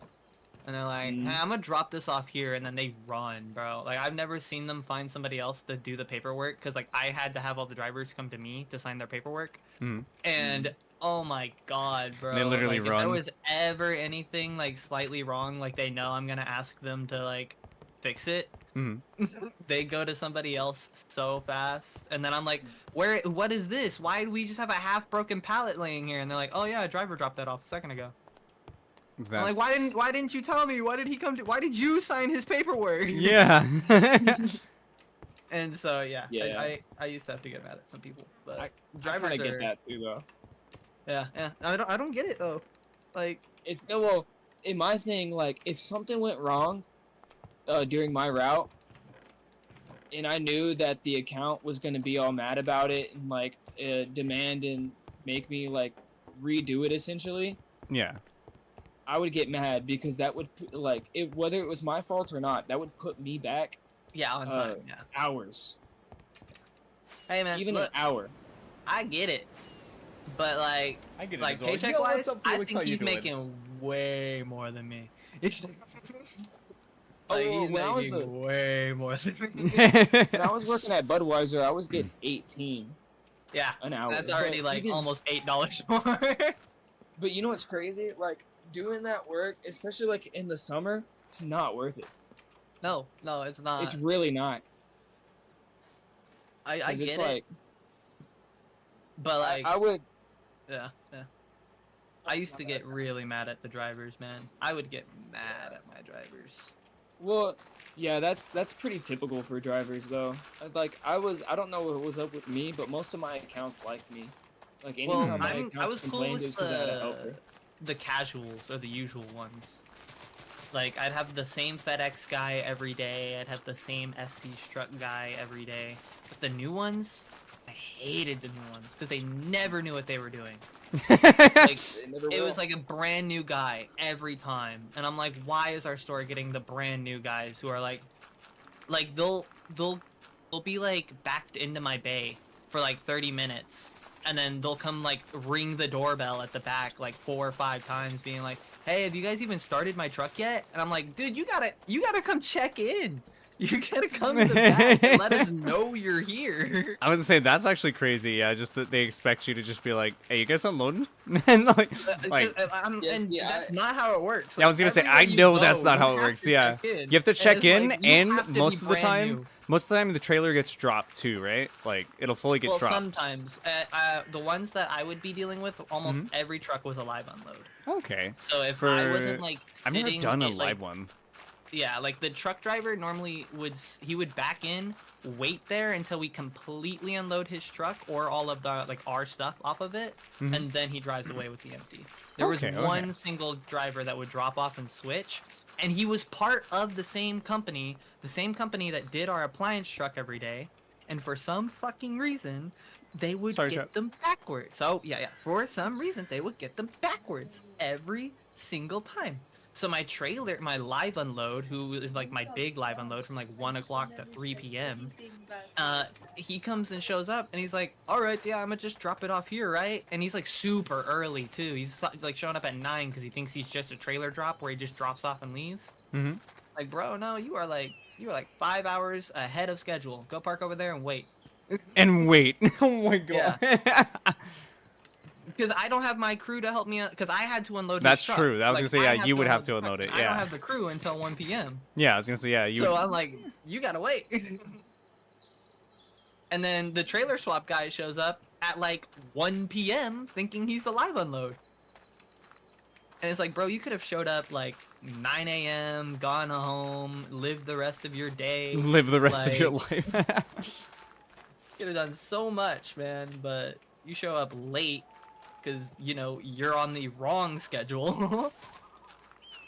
and they're like, Mhm. hey, I'm gonna drop this off here, and then they run, bro. Like I've never seen them find somebody else to do the paperwork, because like I had to have all the drivers come to me to sign their paperwork, Mhm. and Oh my god, bro. They literally like, run. If there was ever anything like slightly wrong, like they know I'm gonna ask them to like fix it. Hmm. They go to somebody else so fast, and then I'm like, "Where? What is this? Why do we just have a half-broken pallet laying here?" And they're like, "Oh yeah, a driver dropped that off a second ago." I'm like, "Why didn't you tell me? Why did he come to? Why did you sign his paperwork?" Yeah. And so yeah, Yeah. I used to have to get mad at some people, but I drivers kind of are get that too, though. yeah. I don't get it though, like It's well, in my thing, like if something went wrong, during my route, and I knew that the account was gonna be all mad about it and like demand and make me like redo it essentially, Yeah. I would get mad because that would like whether it was my fault or not, that would put me back yeah on time. Yeah. hours, Hey man, even look, an hour. I get it, but like I get it like as well. paycheck Yo, wise, what's up, I Felix? think How you he's doing? making way more than me. It's Oh, like he's when I was making way more than me. when I was working at Budweiser, I was getting 18 Yeah, an hour. that's already But like even- almost $8 more. But you know what's crazy? Like doing that work, especially like in the summer, it's not worth it. no, it's not. It's really not. I 'Cause get it's it, like but like I would. yeah. I used to get really mad at the drivers, man. I would get mad at my drivers. Well, yeah, that's pretty typical for drivers though. Like I don't know what was up with me, but most of my accounts liked me. Like Well, anytime my I accounts was cool complained, it with was because I had a helper. the casuals or the usual ones. Like I'd have the same FedEx guy every day. I'd have the same SD Struck guy every day. But the new ones, I hated the new ones because they never knew what they were doing. Like it was like a brand new guy every time, and I'm like, why is our store getting the brand new guys who are like they'll be like backed into my bay for like 30 minutes, and then they'll come like ring the doorbell at the back like 4 or 5 times, being like, hey, have you guys even started my truck yet? And I'm like, dude, you gotta come check in. You gotta come to the back and let us know you're here. I was gonna say that's actually crazy. Yeah, just that they expect you to just be like, "Hey, you guys unloading?" And like, That's not how it works. yeah, I was gonna say I everywhere you know go, that's not you how it have works. to Yeah, check in. you have to check it's in, like, you and have to be most of the brand time, new. the trailer gets dropped too, right? Like it'll fully get Well, dropped. sometimes the ones that I would be dealing with, almost every truck was a live unload. Okay. So if For- I wasn't like I've sitting, never done a like, live one. yeah, like the truck driver normally would back in, wait there until we completely unload his truck or all of the like our stuff off of it, Mhm. and then he drives away with the empty. There was Okay, one single driver that would drop off and switch, and he was part of the same company that did our appliance truck every day, and for some fucking reason, they would Sorry, get Chuck. them backwards. So yeah, for some reason they would get them backwards every single time. So my trailer, my live unload, who is like my big live unload from like 1 o'clock to 3 p.m. He comes and shows up, and he's like, "All right, yeah, I'm gonna just drop it off here, right?" And he's like super early too. He's like showing up at 9 because he thinks he's just a trailer drop where he just drops off and leaves. Mm-hmm. Like, bro, no, you are like 5 hours ahead of schedule. Go park over there and wait. And wait. Oh my god. Because I don't have my crew to help me, because I had to unload. That's his truck. true. I was gonna say, I yeah, have you would have the to truck, unload it, and I yeah. don't have the crew until 1 p.m. Yeah, I was gonna say, yeah, you. So I'm like, you gotta wait. And then the trailer swap guy shows up at like 1 p.m. thinking he's the live unload. And it's like, bro, you could have showed up like 9 a.m., gone home, lived the rest of your day. Live the rest of your like- life. Could have done so much, man, but you show up late because, you know, you're on the wrong schedule.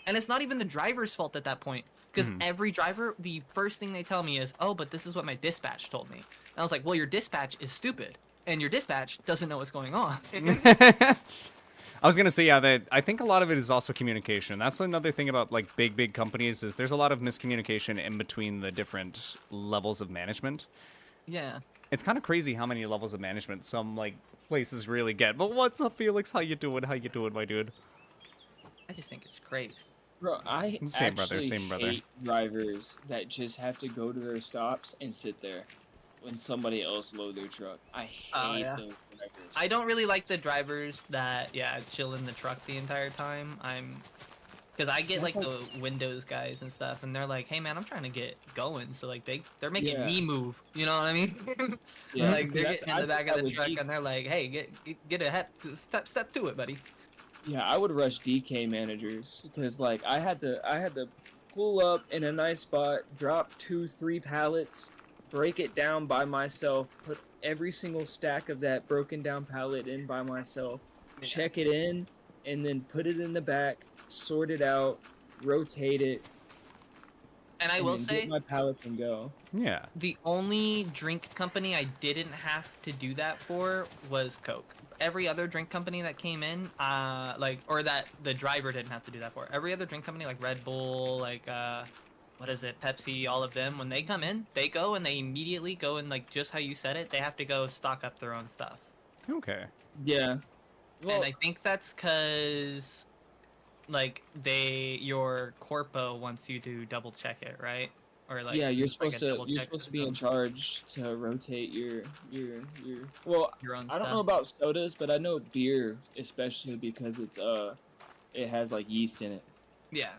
And it's not even the driver's fault at that point, because every driver, the first thing they tell me is, oh, but this is what my dispatch told me. And I was like, well, your dispatch is stupid, and your dispatch doesn't know what's going on. I was gonna say, yeah, that I think a lot of it is also communication. That's another thing about like big companies is there's a lot of miscommunication in between the different levels of management. Yeah. It's kind of crazy how many levels of management some like places really get. But what's up, Felix? How you doing? How you doing, my dude? I just think it's great. Bro, I Same brother, actually same brother. hate drivers that just have to go to their stops and sit there when somebody else load their truck. I hate Oh, yeah. those drivers. I don't really like the drivers that chill in the truck the entire time. Because I get like That's the Windows guys and stuff, and they're like, "Hey man, I'm trying to get going," so like they're making Yeah. me move. You know what I mean? Yeah, Like they're that's- getting in I the did back that of the with truck, D- and they're like, "Hey, get ahead, step to it, buddy." Yeah, I would rush DK managers because like I had to pull up in a nice spot, drop 2-3 pallets, break it down by myself, put every single stack of that broken down pallet in by myself, Yeah. check it in, and then put it in the back, sort it out, rotate it, And I and will then say, get my pallets and go. Yeah. the only drink company I didn't have to do that for was Coke. Every other drink company that came in, or that the driver didn't have to do that for. Every other drink company, like Red Bull, what is it, Pepsi, all of them, when they come in, they go and they immediately go and, like, just how you said it, they have to go stock up their own stuff. Okay. Yeah. Well, And I think that's because, like, your corpo wants you to double check it, right? Or like, yeah, you're it's like supposed a to double you're check supposed to be in system, charge to rotate your well, your own I don't stuff. know about sodas, but I know beer especially because it has like yeast in it. Yeah.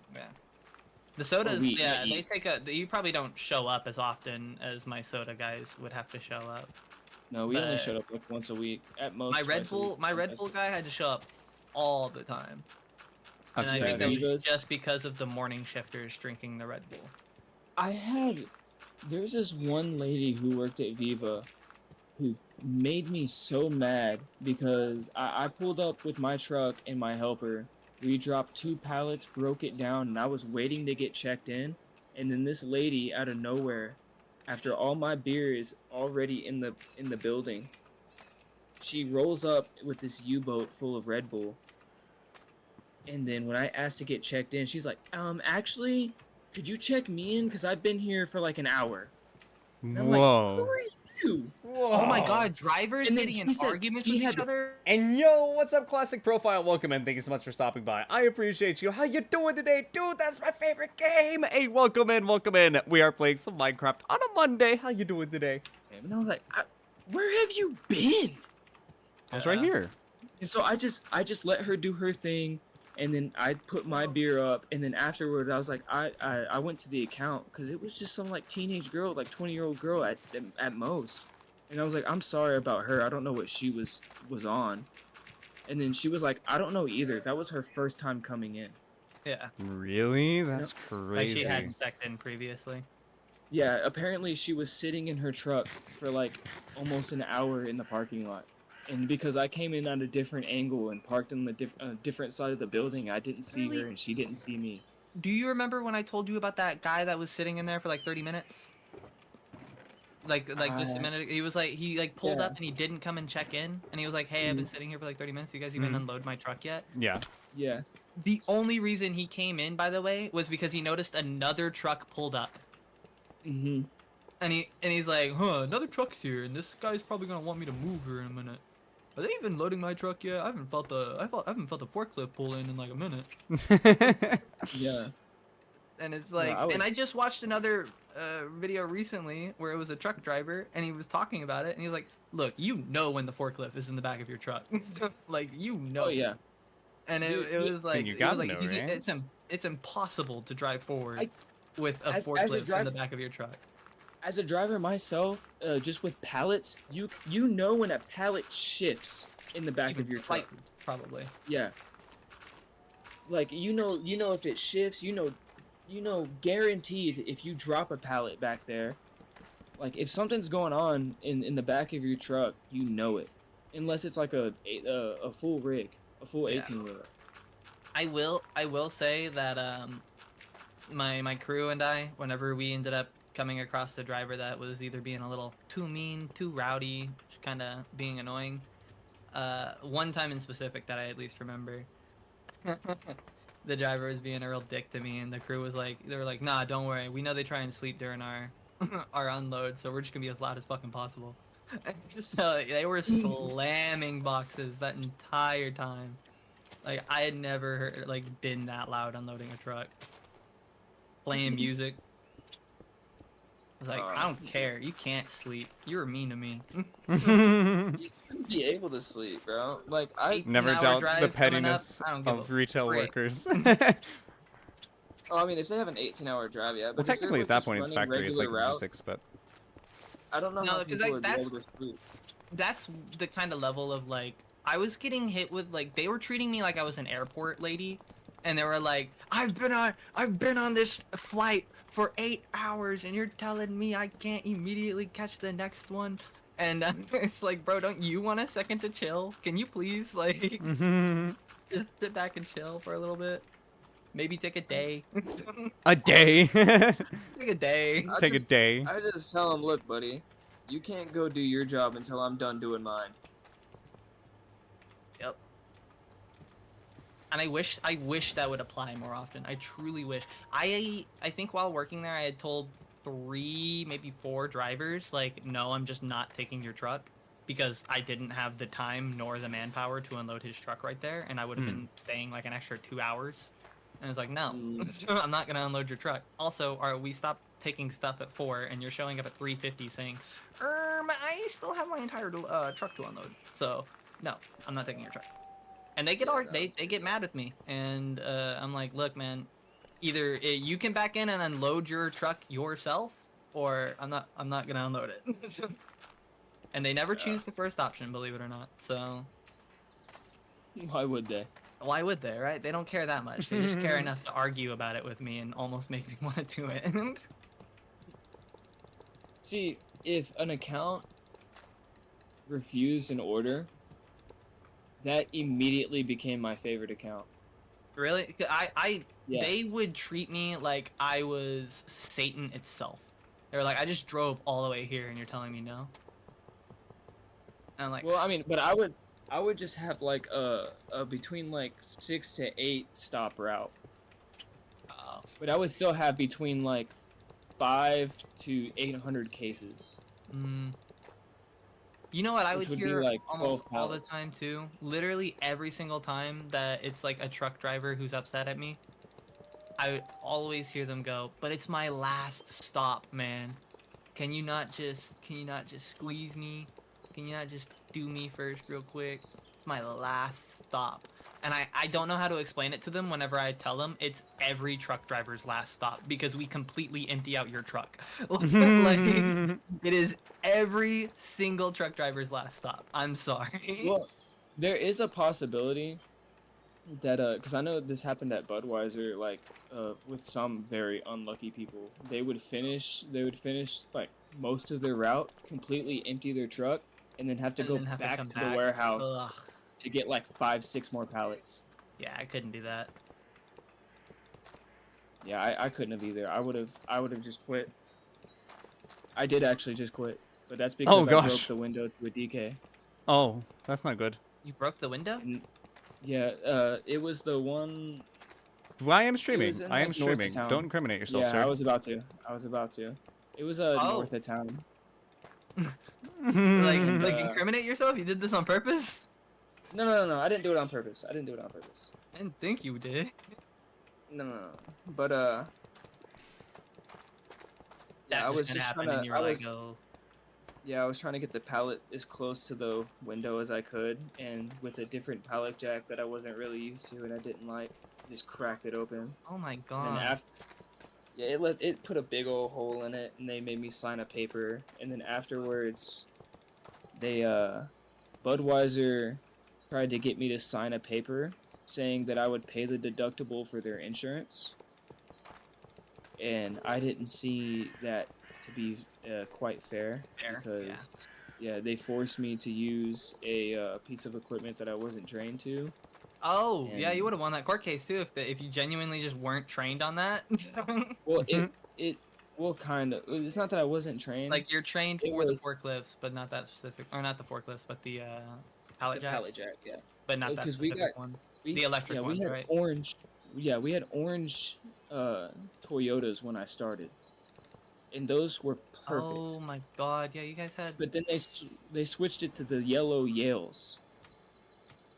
The sodas, wheat, not they yeast. you probably don't show up as often as my soda guys would have to show up. No, we only But showed up like once a week at most. My Red twice a week, Bull, my Red sometimes. Bull guy had to show up all the time. That's And I think crazy. that was Vivas. just because of the morning shifters drinking the Red Bull. There's this one lady who worked at Viva who made me so mad because I pulled up with my truck and my helper. We dropped 2 pallets, broke it down, and I was waiting to get checked in. And then this lady out of nowhere, after all my beer is already in the building, she rolls up with this U-boat full of Red Bull. And then when I asked to get checked in, she's like, actually, could you check me in? Because I've been here for like an hour. And I'm like, who Whoa. are you? Whoa. Oh my God, drivers And then getting she in said arguments she with had each to- other. And yo, what's up, Classic Profile? Welcome in. Thank you so much for stopping by. I appreciate you. How you doing today? Dude, that's my favorite game. Hey, welcome in, welcome in. We are playing some Minecraft on a Monday. How you doing today? And I was like, where have you been? I was right here. And so I just let her do her thing, and then I put my beer up, and then afterward I was like, I went to the account because it was just some like teenage girl, like 20-year-old girl at most, and I was like, I'm sorry about her. I don't know what she was on, and then she was like, I don't know either. That was her first time coming in. Yeah, Really? That's like she crazy. hadn't checked in previously. Yeah, apparently she was sitting in her truck for like almost an hour in the parking lot. And because I came in at a different angle and parked on the different side of the building, I didn't see Really? her and she didn't see me. Do you remember when I told you about that guy that was sitting in there for like 30 minutes? Like just a minute. He was like, he like pulled Yeah. up and he didn't come and check in, and he was like, "Hey, I've been sitting here for like 30 minutes. You guys even unload my truck yet?" Yeah. Yeah. The only reason he came in, by the way, was because he noticed another truck pulled up, Mm-hmm. and he's like, "Huh, another truck's here, and this guy's probably gonna want me to move here in a minute. Are they even loading my truck yet? I haven't felt the forklift pull in like a minute." Yeah. And it's like, I and would- I just watched another video recently where it was a truck driver, and he was talking about it, and he's like, "Look, you know when the forklift is in the back of your truck, like you know." Oh yeah. And Dude, it was like, you it was gotta like know, right? it's impossible to drive forward I- with a as a forklift in driver- the back of your truck. As a driver myself, just with pallets, you know when a pallet shifts in the back Even of your truck. slightly, probably. Yeah. Like you know if it shifts, you know guaranteed if you drop a pallet back there, like if something's going on in the back of your truck, you know it. Unless it's like a full rig, a full Yeah. 18 wheeler. I will say that my crew and I, whenever we ended up coming across the driver that was either being a little too mean, too rowdy, kind of being annoying, one time in specific that I at least remember, the driver was being a real dick to me, and the crew was like, they were like, "Nah, don't worry, we know they try and sleep during our our unload, so we're just gonna be as loud as fucking possible." And just they were slamming boxes that entire time. Like I had never heard, like been that loud unloading a truck. Playing music. was like, I don't care. You can't sleep. You were mean to me. You shouldn't be able to sleep, bro. Like I. 18 Never hour doubt the drive coming up, pettiness I don't give of a retail frick. workers. Oh, I mean, if they have an 18-hour drive, yeah. But Well, if they're, technically, like, at that just point, it's running factory. It's like regular routes, logistics, but I don't know No, how 'cause, people like, would be that's- able to sleep. That's the kind of level of like I was getting hit with like they were treating me like I was an airport lady, and they were like, I've been on this flight for 8 hours, and you're telling me I can't immediately catch the next one. And it's like, bro, don't you want a second to chill? Can you please like just sit back and chill for a little bit? Maybe take a day. a day. Take a day. I Take a just- day. I just tell them, look, buddy, you can't go do your job until I'm done doing mine. Yep. And I wish that would apply more often. I truly wish. I think while working there, I had told 3, maybe 4 drivers, like, no, I'm just not taking your truck because I didn't have the time nor the manpower to unload his truck right there, and I would have been staying like an extra 2 hours. And it's like, no, I'm not gonna unload your truck. Also, we stopped taking stuff at 4, and you're showing up at 3:50 saying, I still have my entire truck to unload. So, no, I'm not taking your truck. And they get they get mad with me, and I'm like, look, man, either you can back in and unload your truck yourself, or I'm not gonna unload it. And they never choose the first option, believe it or not. So Why would they? why would they, right? They don't care that much. They just care enough to argue about it with me and almost make me want to do it. See, if an account refused an order, that immediately became my favorite account. Really? Yeah. They would treat me like I was Satan itself. They were like, I just drove all the way here, and you're telling me no? And I'm like, Well, I mean, but I would just have like a between like 6 to 8 stop route. oh. But I would still have between like 5 to 800 cases. You know what I Which would would be hear like almost 12 all the pallets. time too? Literally every single time that it's like a truck driver who's upset at me, I would always hear them go, but it's my last stop, man. Can you not just squeeze me? Can you not just do me first real quick? It's my last stop. And I don't know how to explain it to them whenever I tell them it's every truck driver's last stop because we completely empty out your truck. Like, it is every single truck driver's last stop. I'm sorry. Well, there is a possibility that because I know this happened at Budweiser, like with some very unlucky people. They would finish like most of their route, completely empty their truck, and then have to And go then have to back come to the back. warehouse Ugh. to get like 5-6 more pallets. Yeah, I couldn't do that. Yeah, I couldn't have either. I would have just quit. I did actually just quit, but that's because I broke gosh. the window to a DK. Oh, that's not good. You broke the window? And yeah, it was the one. Well, I am streaming. was in, I am like, north of streaming. town. Don't incriminate yourself, Yeah, sir. I was about to. It was Oh. north of town. Like And, incriminate yourself? You did this on purpose? No. I didn't do it on purpose. I didn't think you did. No. But That I was kinda just happened trying and to. you were like, oh. Yeah, I was trying to get the pallet as close to the window as I could, and with a different pallet jack that I wasn't really used to and I didn't like, just cracked it open. Oh my And god. after, yeah, it put a big old hole in it, and they made me sign a paper. And then afterwards, they Budweiser tried to get me to sign a paper saying that I would pay the deductible for their insurance, and I didn't see that to be quite fair, Fair, because yeah, they forced me to use a piece of equipment that I wasn't trained to. Oh, yeah, you And- would have won that court case too if you genuinely just weren't trained on that. Well, well, kind of. It's not that I wasn't trained. Like you're trained It for was- the forklifts, but not that specific, or not the forklifts, but the pallet the jack, pallet jack, yeah. but not that 'cause we specific got- one. We, The electric yeah, ones, we had right? orange. Yeah, we had orange Toyotas when I started, and those were perfect. Oh my god, yeah, you guys had. But then they switched it to the yellow Yales.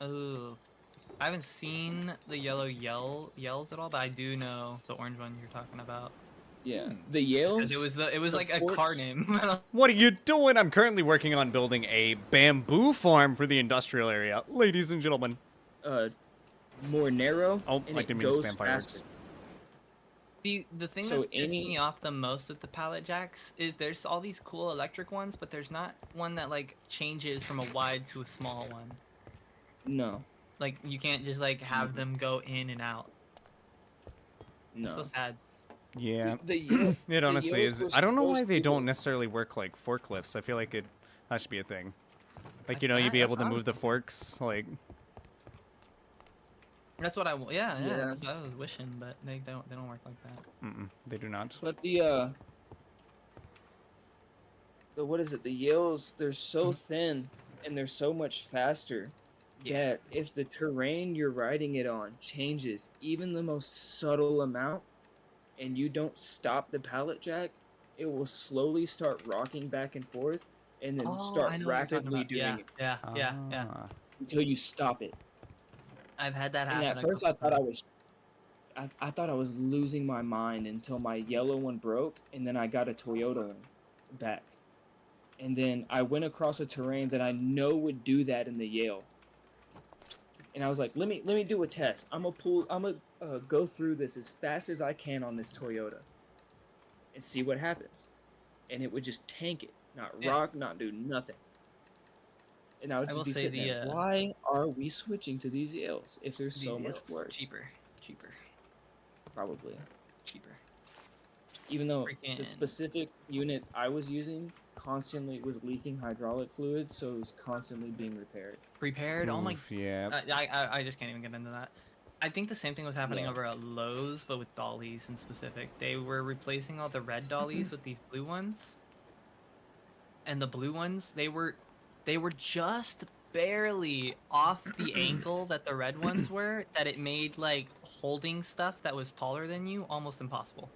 Oh, I haven't seen the yellow yells at all, but I do know the orange one you're talking about. Yeah, Hmm. the Yales. Because it was the like a car forts- name. What are you doing? I'm currently working on building a bamboo farm for the industrial area, ladies and gentlemen. More narrow, Oh, and I it didn't mean to goes spam fireworks. faster. The thing So that's pissed any- me off the most with the pallet jacks is there's all these cool electric ones, but there's not one that like changes from a wide to a small one. No, Like you can't just like have Mhm. them go in and out. no. So sad. Yeah, The Yale- it the honestly Yales is. were I don't know why supposed they to- don't necessarily work like forklifts. I feel like that should be a thing. Like, Like you know, you'd that, be that's able to what I move was the forks. Like, That's what yeah, Yeah. that's what I was wishing, but they don't work like that. they do not. But the what is it? The Yales, they're so thin and they're so much faster that if the terrain you're riding it on changes even the most subtle amount and you don't stop the pallet jack, it will slowly start rocking back and forth and then Oh, start I know what you're talking rapidly about. doing it Yeah. Ah. until you stop it. I've had that And happen. at first I thought I thought I was losing my mind until my yellow one broke and then I got a Toyota one back. And then I went across a terrain that I know would do that in the Yale. And I was like, let me do a test. I'm gonna go through this as fast as I can on this Toyota, and see what happens. And it would just tank it, not Yeah. rock, not do nothing. And I would I just will be say sitting the, there. Why are we switching to these Yales if they're These so much Yales, worse? cheaper. Probably. Even though the Freaking- specific unit I was using constantly was leaking hydraulic fluid, so it was constantly being repaired. Prepared. Oh my. Oof, yeah. I just can't even get into that. I think the same thing was happening Yeah. over at Lowe's, but with dollies in specific. They were replacing all the red dollies with these blue ones. And the blue ones, they were just barely off the angle that the red ones were, that it made like holding stuff that was taller than you almost impossible.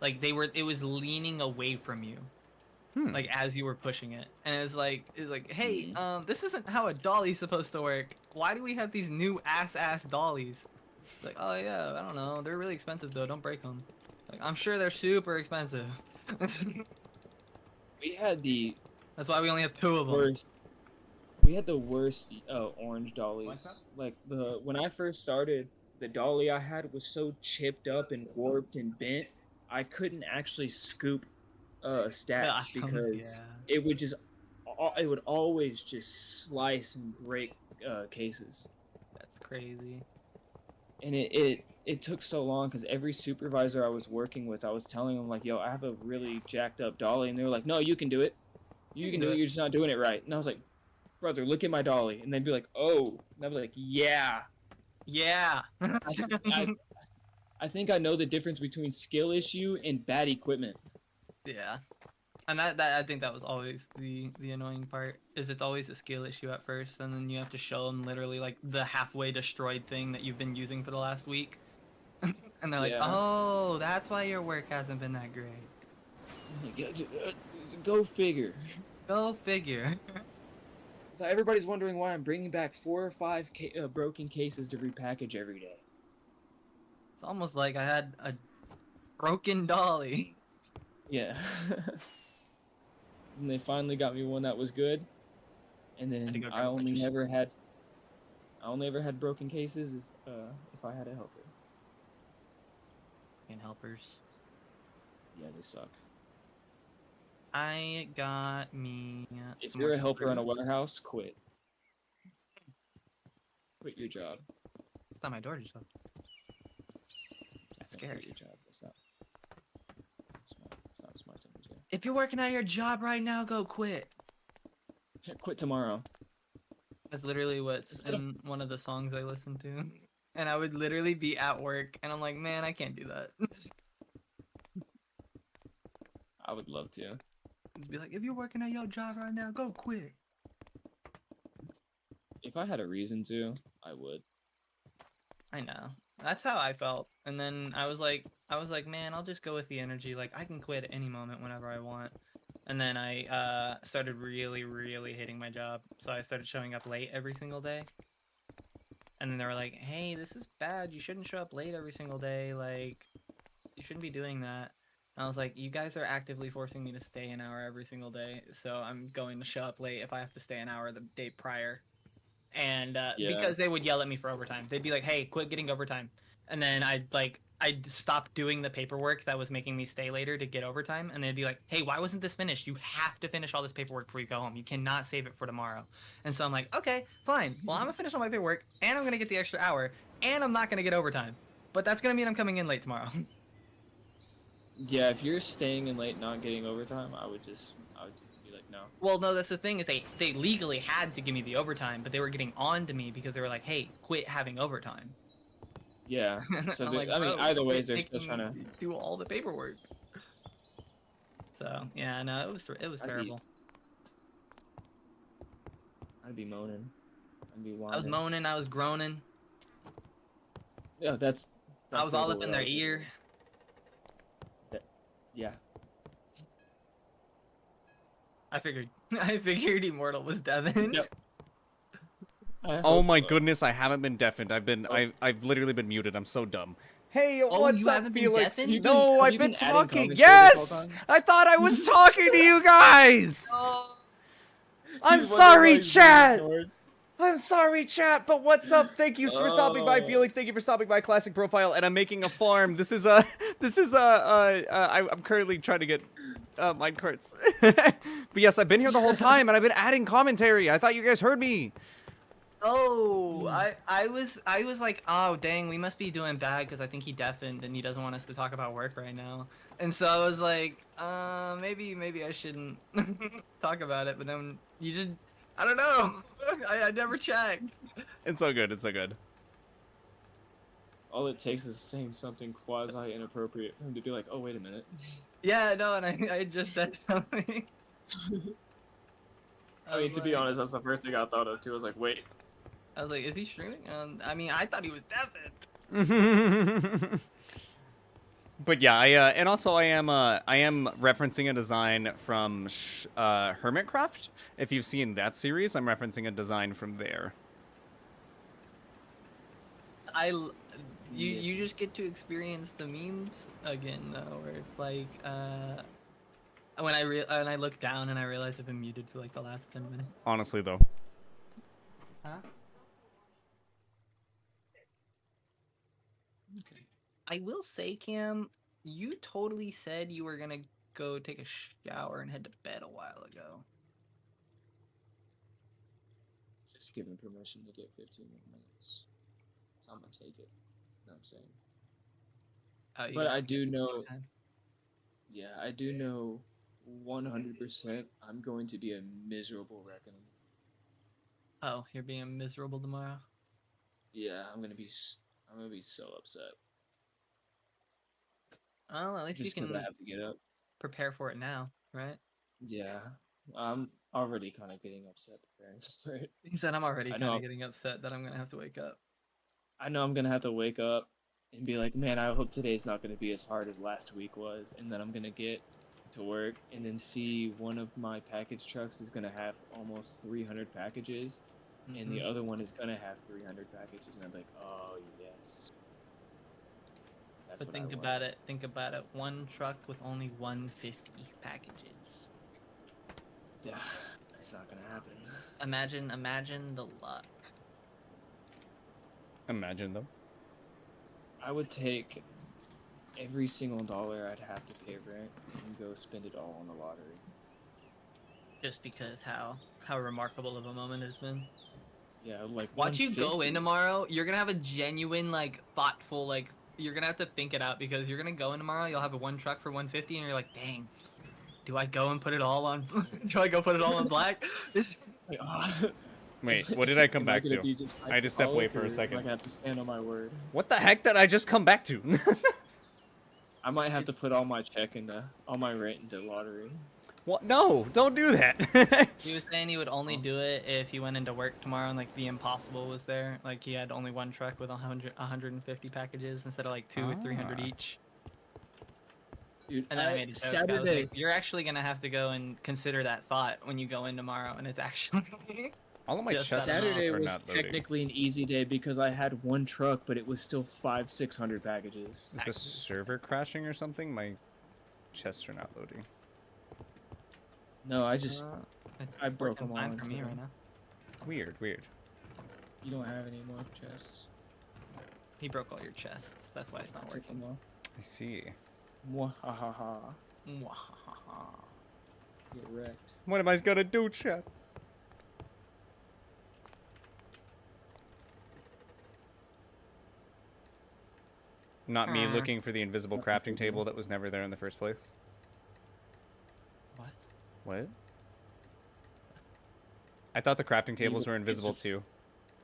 Like it was leaning away from you. Like as you were pushing it, and it's like, hey, this isn't how a dolly's supposed to work. Why do we have these new ass dollies? It's like, oh yeah, I don't know, they're really expensive though, don't break them. Like, I'm sure they're super expensive. We had the That's why we only have 2 of them. worst. We had the worst orange dollies. Like when I first started, the dolly I had was so chipped up and warped and bent, I couldn't actually scoop stats items, because yeah. it would always just slice and break cases. That's crazy. And it took so long because every supervisor I was working with, I was telling them like, yo, I have a really jacked up dolly, and they were like, no, you can do it. You can do it. You're just not doing it right. And I was like, brother, look at my dolly. And they'd be like, oh. And I'd be like, yeah. Yeah. I think I know the difference between skill issue and bad equipment. Yeah. And that I think that was always the annoying part, is it's always a skill issue at first, and then you have to show them literally like the halfway destroyed thing that you've been using for the last week. And they're like, Yeah. oh, that's why your work hasn't been that great. Go figure. Go figure. So everybody's wondering why I'm bringing back 4 or 5 broken cases to repackage every day. It's almost like I had a broken dolly. Yeah. And they finally got me one that was good. And Had to then go I grab a bunch only of ever had broken cases if I had a helper. And helpers. Yeah, they suck. I got me. If some you're more a helper in a screws. warehouse, quit. Quit your job. It's not my door, just That's Quit scary. your job. It's not smart. It's not a smart thing to do. If you're working at your job right now, go quit. Quit tomorrow. That's literally what's Instead of- in one of the songs I listen to. And I would literally be at work, and I'm like, man, I can't do that. I would love to. Be like, if you're working at your job right now, go quit. If I had a reason to, I would. I know. That's how I felt. And then I was like, man, I'll just go with the energy. Like, I can quit at any moment whenever I want. And then I started really, really hating my job. So I started showing up late every single day. And then they were like, hey, this is bad. You shouldn't show up late every single day. Like, you shouldn't be doing that. I was like, you guys are actively forcing me to stay an hour every single day, so I'm going to show up late if I have to stay an hour the day prior. And Yeah. because they would yell at me for overtime, they'd be like, "Hey, quit getting overtime," and then I'd stop doing the paperwork that was making me stay later to get overtime, and they'd be like, "Hey, why wasn't this finished? You have to finish all this paperwork before you go home. You cannot save it for tomorrow." And so I'm like, "Okay, fine. Well, I'm gonna finish all my paperwork, and I'm gonna get the extra hour, and I'm not gonna get overtime, but that's gonna mean I'm coming in late tomorrow." Yeah, if you're staying in late, not getting overtime, I would just be like, no. Well, no, that's the thing is they legally had to give me the overtime, but they were getting on to me because they were like, "Hey, quit having overtime." Yeah. So I'm they, like, I mean, "Bro, either way, quit they're still trying to. making me do all the paperwork." So yeah, no, it was I'd be- terrible. I'd be moaning. I'd be whining. I was moaning, I was groaning, Yeah, that's I was all sort up of in what I their was ear. doing. Yeah. I figured Immortal was Devin. Yep. I Oh hope my so. goodness, I haven't been deafened. I've literally been muted. I'm so dumb. Hey, what's you up, haven't been Felix? deafened? No, Have I've you been been adding talking. commentary this Yes, whole time? I thought I was talking to you guys. Oh, I'm He's wondering why sorry, he's being chat. ignored. I'm sorry, chat, but what's up? Thank you for stopping by, Oh. Felix. Thank you for stopping by Classic Profile, and I'm making a farm. This is I'm currently trying to get minecarts. But yes, I've been here the whole time, and I've been adding commentary. I thought you guys heard me. oh, I was like, oh dang, we must be doing bad because I think he deafened and he doesn't want us to talk about work right now. And so I was like, maybe I shouldn't talk about it. But then you just, I don't know. I never checked. It's so good. It's so good. All it takes is saying something quasi inappropriate for him to be like, oh wait a minute. Yeah, no, and I just said something. I mean, to be honest, that's the first thing I thought of too. I was like, wait. I was like, is he streaming? I mean, I thought he was deafened. But yeah, and also I am referencing a design from Hermitcraft. If you've seen that series, I'm referencing a design from there. You just get to experience the memes again though, where it's like when I look down and I realize I've been muted for like the last 10 minutes. Honestly, though. Huh? I will say, Cam, you totally said you were gonna go take a shower and head to bed a while ago. Just give him permission to get 15 more minutes. So I'm gonna take it. You know what I'm saying? Oh, you But got I do know, time. yeah, I do know 100% I'm going to be a miserable reckoning. Oh, you're being miserable tomorrow. Yeah, I'm gonna be so upset. Oh, at least Just you because can I have to get up. prepare for it now, right? Yeah, I'm already kind of getting upset preparing for it. He said I'm already I kind know. of getting upset that I'm gonna have to wake up. I know I'm gonna have to wake up and be like, man, I hope today's not gonna be as hard as last week was, and then I'm gonna get to work and then see one of my package trucks is gonna have almost 300 packages, and the other one is gonna have 300 packages, and I'm like, oh yes. That's But what think I about it. Think about it. One truck with only 150 packages. Yeah, it's not gonna happen. Imagine the luck. Imagine, though. I would take every single dollar I'd have to pay rent and go spend it all on the lottery. Just because how remarkable of a moment it's been. Yeah, like Watch you go 150. in tomorrow. You're gonna have a genuine, like, thoughtful, like. You're gonna have to think it out because you're gonna go in tomorrow. You'll have a one truck for 150, and you're like, dang. Do I go and put it all on? Do I go put it all on black? This. Like, ah. Wait, what did I come Am I back gonna to? be just I had to step away for a hyperbolic, or second. am I gonna have to stand on my word. What the heck did I just come back to? I might have to put all my all my rent into lottery. What? No, don't do that. He was saying he would only do it if he went into work tomorrow and like the impossible was there. Like he had only one truck with 150 packages instead of like 200 or 300 Ah. each. Dude, And then I made a joke. I was Saturday. like, you're actually gonna have to go and consider that thought when you go in tomorrow, and it's actually. All of my Yes, chests Saturday are was not loading. technically an easy day because I had one truck, but it was still 500-600 packages. Is the server crashing or something? My Chests are not loading. No, I just It's I broke working them all fine for me into right now. Weird, weird. you don't have any more chests. He broke all your chests. That's why it's not I took working. them all. I see. Mwahaha. Mwahaha. Get wrecked. What am I gonna do, chat? Not me looking for the invisible crafting table that was never there in the first place. What? What? I thought the crafting tables Evil were invisible schizoph- too.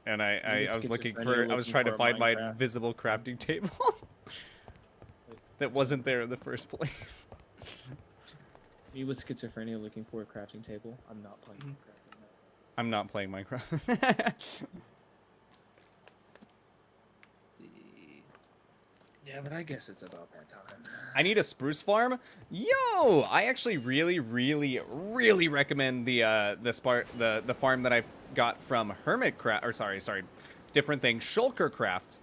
And I Evil was looking schizophrenia for, I was looking trying to for a find my Minecraft. invisible crafting table that wasn't there in the first place. Me with schizophrenia looking for a crafting table. I'm not playing Minecraft. No. I'm not playing Minecraft. Yeah, but I guess it's about that time. I need a spruce farm. Yo, I actually really recommend the farm that I've got from Hermitcraft, or sorry, different thing, Shulkercraft.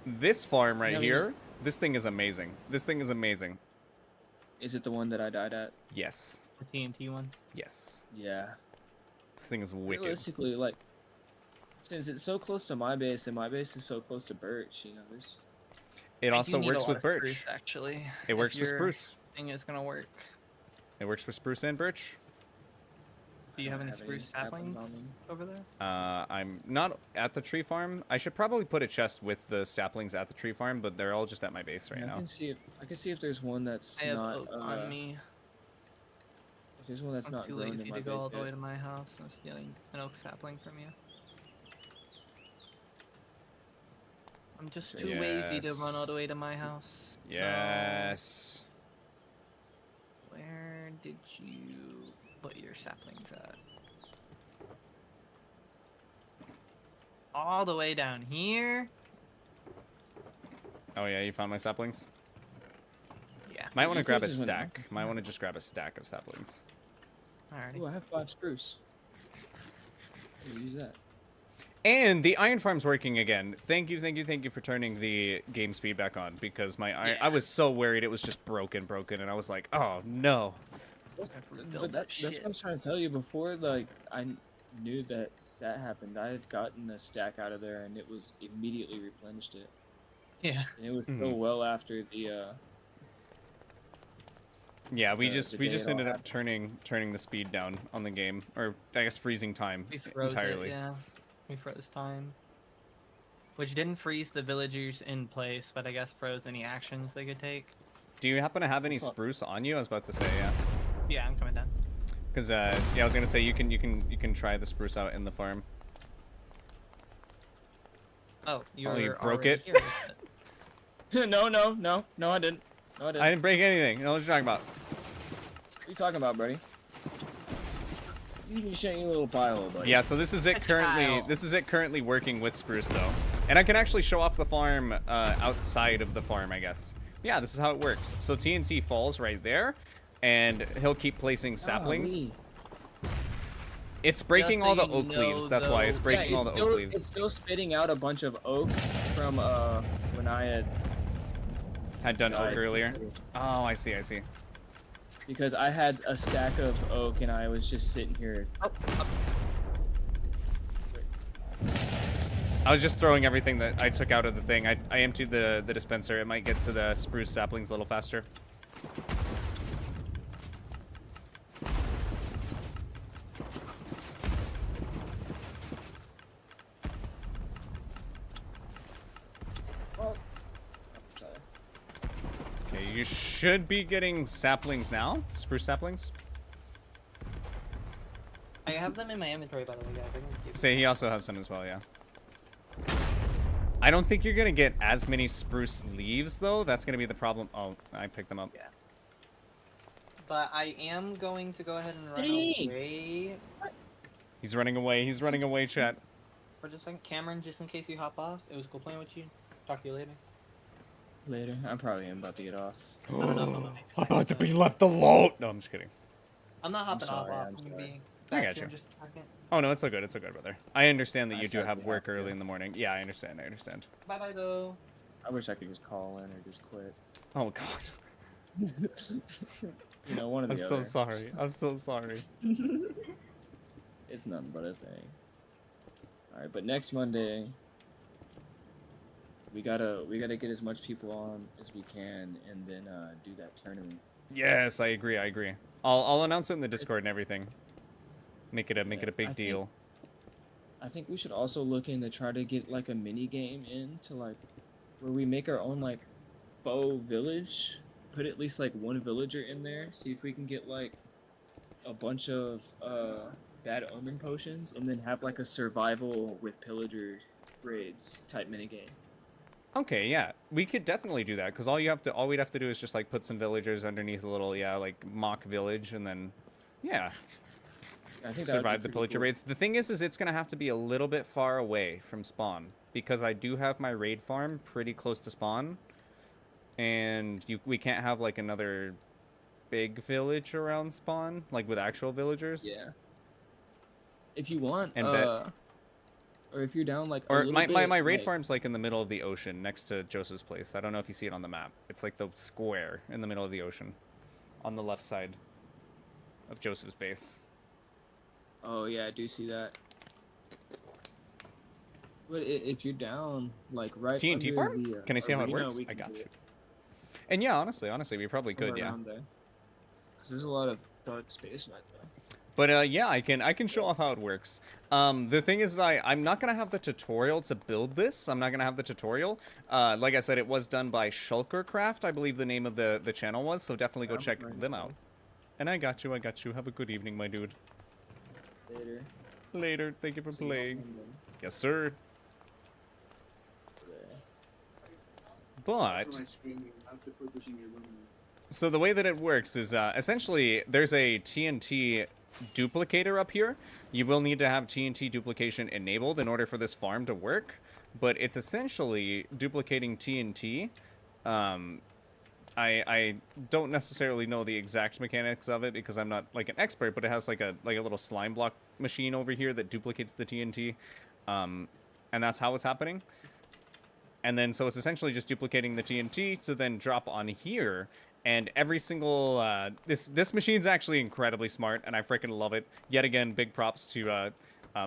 This farm right Yeah, here, this thing is amazing. This thing is amazing. Is it the one that I died at? Yes, The TNT one? yes. Yeah. This thing is wicked. Realistically, like, since it's so close to my base and my base is so close to Birch, you know, there's. It also You need a works lot with of birch. spruce, actually. It if works with your spruce. Thing is gonna work. It works with spruce and birch. Do you I have don't any spruce saplings on me. over there? I'm not at the tree farm. I should probably put a chest with the saplings at the tree farm, but they're all just at my base right I now. can see if there's one that's I have not. oak on me. If there's one that's I'm not too grown lazy in my to go base all the way yet. to my house. I'm stealing an oak sapling from you. I'm just too lazy to run Yes. all the way to my house. Yes. So, where did you put your saplings at? All the way down here? Oh yeah, you found my saplings? Yeah. Might want to You grab a could've just went- stack. Might want to just grab a stack of saplings. Alrighty. Ooh, I have 5 spruce. I'll use that. And the iron farm's working again. Thank you for turning the game speed back on, because my iron, I Yeah. was so worried it was just broken, and I was like, oh no. But that's what I was trying to tell you before. Like, I knew that happened. I had gotten a stack out of there, and it was immediately replenished it. Yeah. And it was so well after the. Yeah, we The just day it all ended up happened. turning the speed down on the game, or I guess freezing time We froze entirely. it, yeah. We froze time. Which didn't freeze the villagers in place, but I guess froze any actions they could take. Do you happen to have any Fuck. spruce on you? I was about to say, yeah. Yeah, I'm coming down. Cause yeah, I was gonna say you can try the spruce out in the farm. Oh, you're you broke already it? here with it. no, I didn't. No, I didn't. I didn't break anything. No, what are you talking about? What are you talking about, buddy? You can shake your little pile, buddy. Yeah, so this is it currently. Kyle. This is it currently working with spruce though, and I can actually show off the farm outside of the farm, I guess. Yeah, this is how it works. So TNT falls right there, and he'll keep placing saplings. Golly. It's breaking Just all so the you oak leaves. That's why it's know, breaking all the oak It's leaves. still spitting out a bunch of oak from when I had Had done oak died. earlier. Oh, I see. Because I had a stack of oak and I was just sitting here. I was just throwing everything that I took out of the thing. I emptied the dispenser. It might get to the spruce saplings a little faster. Oh, sorry. Okay, you should be getting saplings now. Spruce saplings. I have them in my inventory, by the way, guys. I can give Say he also has some as well, yeah. I don't think you're gonna get as many spruce leaves though. That's gonna be the problem. Oh, I picked them up. Yeah. But I am going to go ahead and run Dang. away He's running away. He's running away, chat. for just a second. Cameron, just in case you hop off, it was cool playing with you. Talk to you later. Later. I probably am about to get off. I don't know if I'm gonna make it back About to in be time. left alone. No, I'm just kidding. I'm not hopping sorry, off. I'm I'm gonna sorry. be I back got here you. in just a second. Oh no, it's all good. It's all good, brother. I understand that I you do sadly have work have to. early in the morning. Yeah, I understand. Bye bye, though. I wish I could just call in or just quit. Oh God. You know, one of the I'm other. so sorry. I'm so sorry. It's nothing but a thing. All right, but next Monday, we gotta get as much people on as we can, and then do that tournament. Yes, I agree. I agree. I'll announce it in the Discord and everything. Make it a big deal. I think we should also look into try to get like a mini game in to like where we make our own like faux village. Put at least like one villager in there. See if we can get like a bunch of bad omen potions, and then have like a survival with pillager raids type mini game. Okay, yeah, we could definitely do that because all we'd have to do is just like put some villagers underneath a little like mock village, and then yeah, I think survive the that would be pillager pretty raids. The thing is it's gonna have to be a little bit far away from spawn because I do have my raid farm pretty close to spawn, and we can't have like another big village around spawn like with actual villagers. cool. Yeah. If you want, And or if you're down like or a my little bit, raid like, farm's like in the middle of the ocean next to Joseph's place. I don't know if you see it on the map. It's like the square in the middle of the ocean on the left side of Joseph's base. Oh yeah, I do see that. But if you're down, like right TNT under farm? the, Can I see how it arena, works? we I can got do you. it And yeah, honestly, we probably could, somewhere yeah. around there. 'Cause there's a lot of dark space right there. But yeah, I can show off how it works. The thing is, I'm not gonna have the tutorial to build this. I'm not gonna have the tutorial. Like I said, it was done by Shulkercraft, I believe the name of the channel was. So definitely go Yeah, check right them now. out. And I got you. Have a good evening, my dude. Later. Later. Thank you for See you on playing. Monday. Yes, sir. Yeah. But For my streaming, I have to put this in your room. so the way that it works is essentially there's a TNT duplicator up here. You will need to have TNT duplication enabled in order for this farm to work, but it's essentially duplicating TNT. I don't necessarily know the exact mechanics of it because I'm not like an expert, but it has like a little slime block machine over here that duplicates the TNT, and that's how it's happening. And then so it's essentially just duplicating the TNT to then drop on here. And every single this machine's actually incredibly smart, and I freaking love it. Yet again, big props to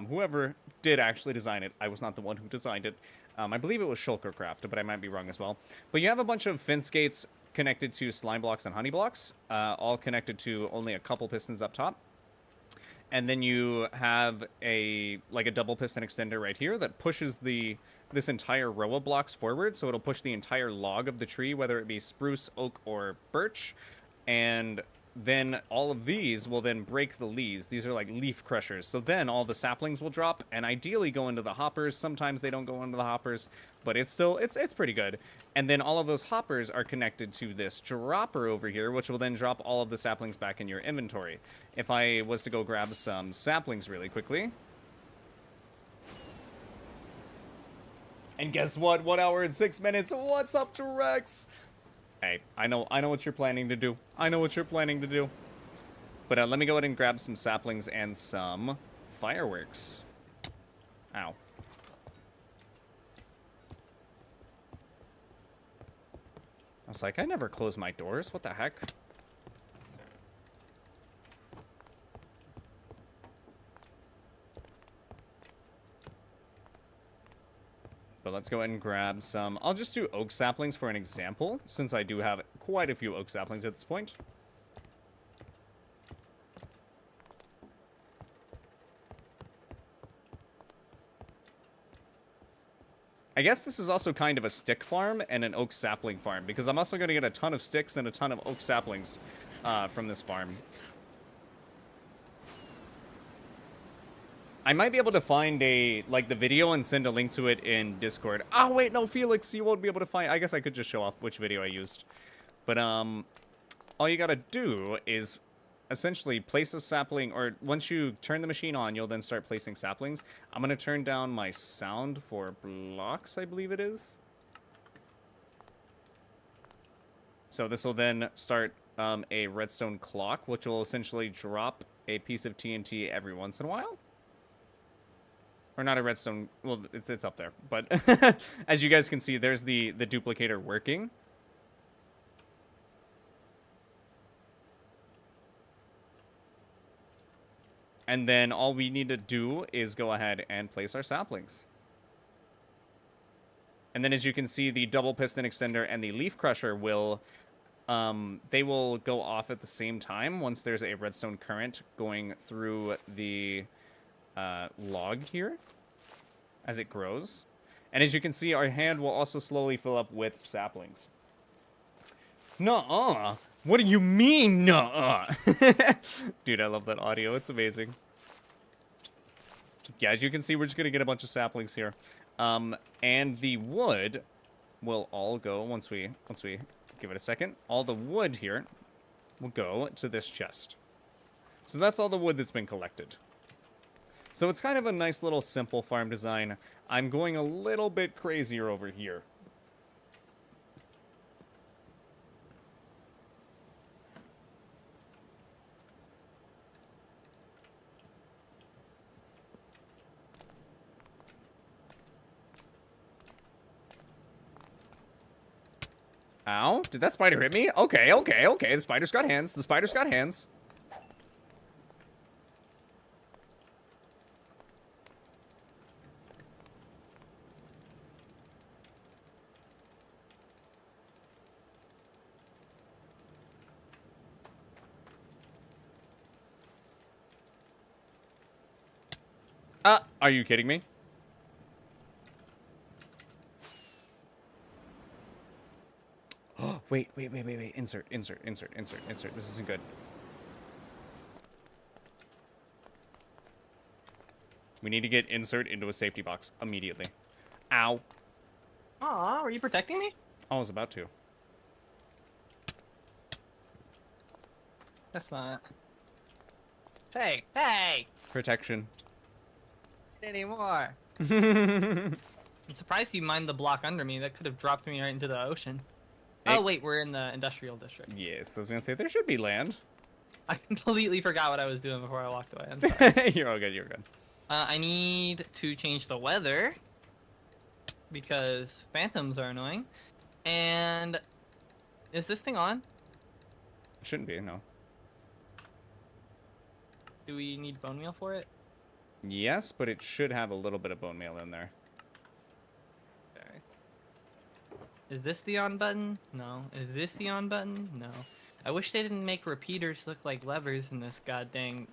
whoever did actually design it. I was not the one who designed it. I believe it was Shulkercraft, but I might be wrong as well. But you have a bunch of fence gates connected to slime blocks and honey blocks, all connected to only a couple pistons up top. And then you have a double piston extender right here that pushes this entire row of blocks forward, so it'll push the entire log of the tree, whether it be spruce, oak, or birch. And then all of these will then break the leaves. These are like leaf crushers. So then all the saplings will drop and ideally go into the hoppers. Sometimes they don't go into the hoppers, but it's pretty good. And then all of those hoppers are connected to this dropper over here, which will then drop all of the saplings back in your inventory. If I was to go grab some saplings really quickly. And guess what? 1 hour and 6 minutes. What's up to Rex? Hey, I know what you're planning to do. But let me go ahead and grab some saplings and some fireworks. Ow. I was like, I never close my doors. What the heck? But let's go ahead and grab some. I'll just do oak saplings for an example, since I do have quite a few oak saplings at this point. I guess this is also kind of a stick farm and an oak sapling farm, because I'm also going to get a ton of sticks and a ton of oak saplings from this farm. I might be able to find the video and send a link to it in Discord. Oh, wait, no, Felix, you won't be able to find... I guess I could just show off which video I used. But, all you gotta do is essentially place a sapling, or once you turn the machine on, you'll then start placing saplings. I'm gonna turn down my sound for blocks, I believe it is. So this will then start a redstone clock, which will essentially drop a piece of TNT every once in a while. Or not a redstone. Well, it's up there. But as you guys can see, there's the duplicator working. And then all we need to do is go ahead and place our saplings. And then as you can see, the double piston extender and the leaf crusher will, they will go off at the same time once there's a redstone current going through the log here as it grows. And as you can see, our hand will also slowly fill up with saplings. Nuh-uh. What do you mean, nuh-uh? Dude, I love that audio. It's amazing. Yeah, as you can see, we're just going to get a bunch of saplings here. And the wood will all go, once we give it a second, all the wood here will go to this chest. So that's all the wood that's been collected. So it's kind of a nice little simple farm design. I'm going a little bit crazier over here. Ow, did that spider hit me? Okay, okay, okay, the spider's got hands, the spider's got hands. Are you kidding me? Wait. Insert. This isn't good. We need to get insert into a safety box immediately. Ow. Aw, were you protecting me? I was about to. That's not. Hey, hey! Protection. Anymore. I'm surprised you mined the block under me. That could have dropped me right into the ocean. Oh wait, we're in the industrial district. Yes, I was gonna say there should be land. I completely forgot what I was doing before I walked away. I'm sorry. You're all good. You're good. I need to change the weather because phantoms are annoying. And is this thing on? Shouldn't be. No. Do we need bone meal for it? Yes, but it should have a little bit of bone meal in there. Okay. Is this the on button? No. Is this the on button? No. I wish they didn't make repeaters look like levers in this goddamn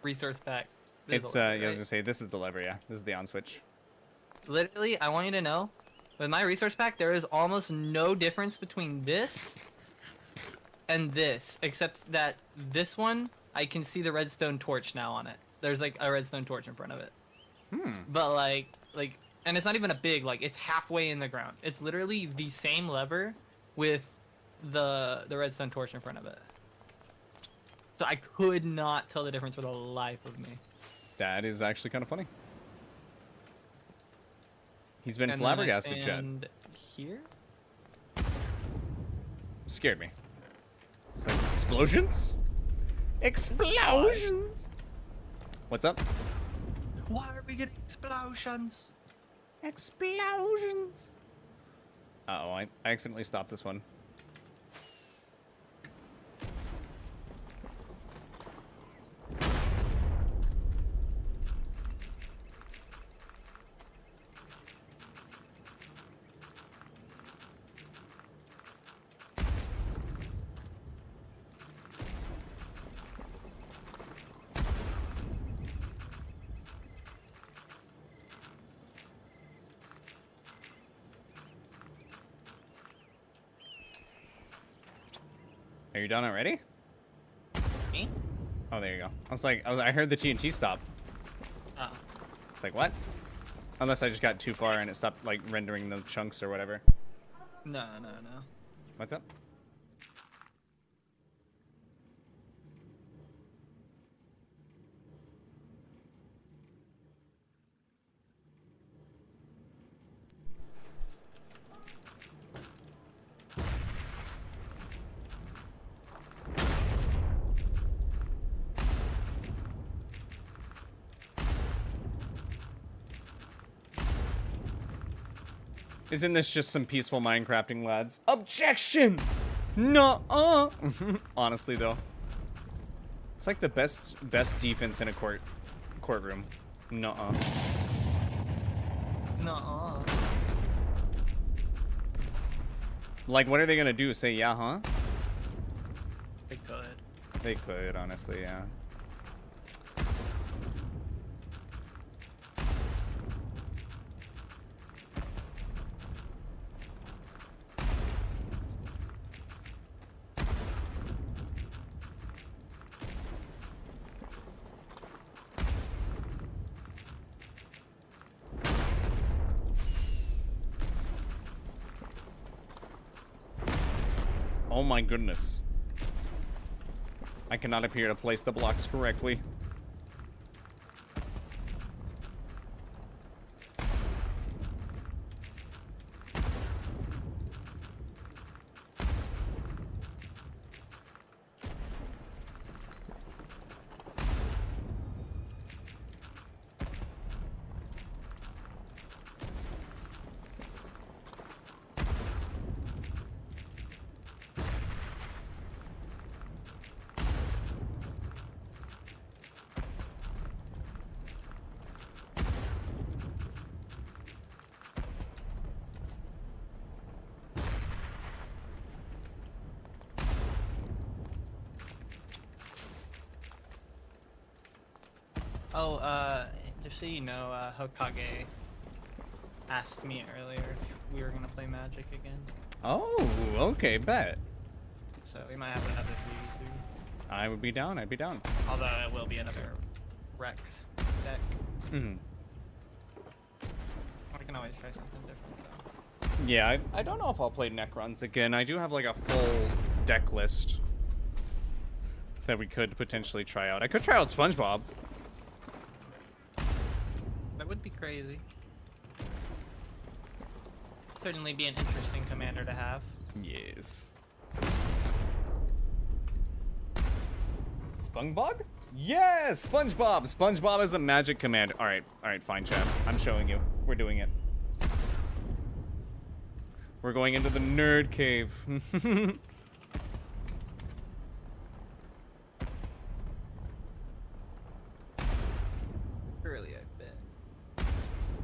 resource pack. This is It's the lever, I was right? gonna say this is the lever. Yeah, this is the on switch. Literally, I want you to know, with my resource pack, there is almost no difference between this and this, except that this one, I can see the redstone torch now on it. There's like a redstone torch in front of it. But like, and it's not even a big, like, it's halfway in the ground. It's literally the same lever with the redstone torch in front of it. So I could not tell the difference for the life of me. That is actually kind of funny. He's been And then I flabbergasted, Chad. stand here? Scared me. So, explosions? Explosions! What's up? Why are we getting explosions? Explosions! Uh-oh, I accidentally stopped this one. Are you done already? Me? Oh, there you go. I heard the TNT stop. Oh. It's like, what? Unless I just got too far and it stopped, like, rendering the chunks or whatever. No. What's up? Isn't this just some peaceful Minecrafting, lads? Objection! No. Honestly, though, it's like the best defense in a courtroom. Nuh-uh. Nuh-uh. Like, what are they gonna do? Say yeah, huh? They could. They could, honestly, yeah. Oh my goodness. I cannot appear to place the blocks correctly. Oh, just so you know, Hokage asked me earlier if we were gonna play Magic again. Oh, okay, bet. So we might have another 3v3. I would be down, I'd be down. Although it will be another Rex deck. Mm-hmm. We can always try something different though. Yeah, I don't know if I'll play Necrons again. I do have like a full deck list that we could potentially try out. I could try out SpongeBob. That would be crazy. Certainly be an interesting commander to have. Yes. SpongeBob? Yes, SpongeBob! SpongeBob is a magic command. Alright, fine, chat. I'm showing you. We're doing it. We're going into the nerd cave. Surely I've been.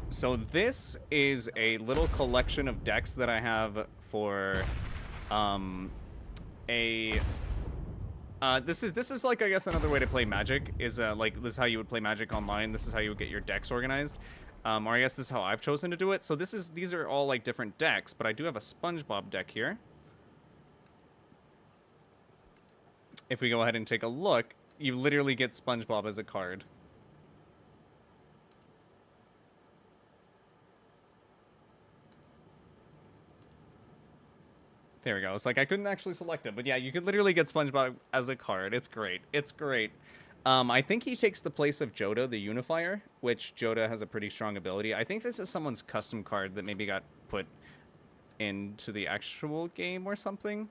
So this is a little collection of decks that I have for this is like, I guess, another way to play Magic is like this is how you would play Magic online. This is how you would get your decks organized. Or I guess this is how I've chosen to do it. So these are all like different decks, but I do have a SpongeBob deck here. If we go ahead and take a look, you literally get SpongeBob as a card. There we go. It's like I couldn't actually select it, but yeah, you could literally get SpongeBob as a card. It's great. It's great. I think he takes the place of Joda, the Unifier, which Joda has a pretty strong ability. I think this is someone's custom card that maybe got put into the actual game or something.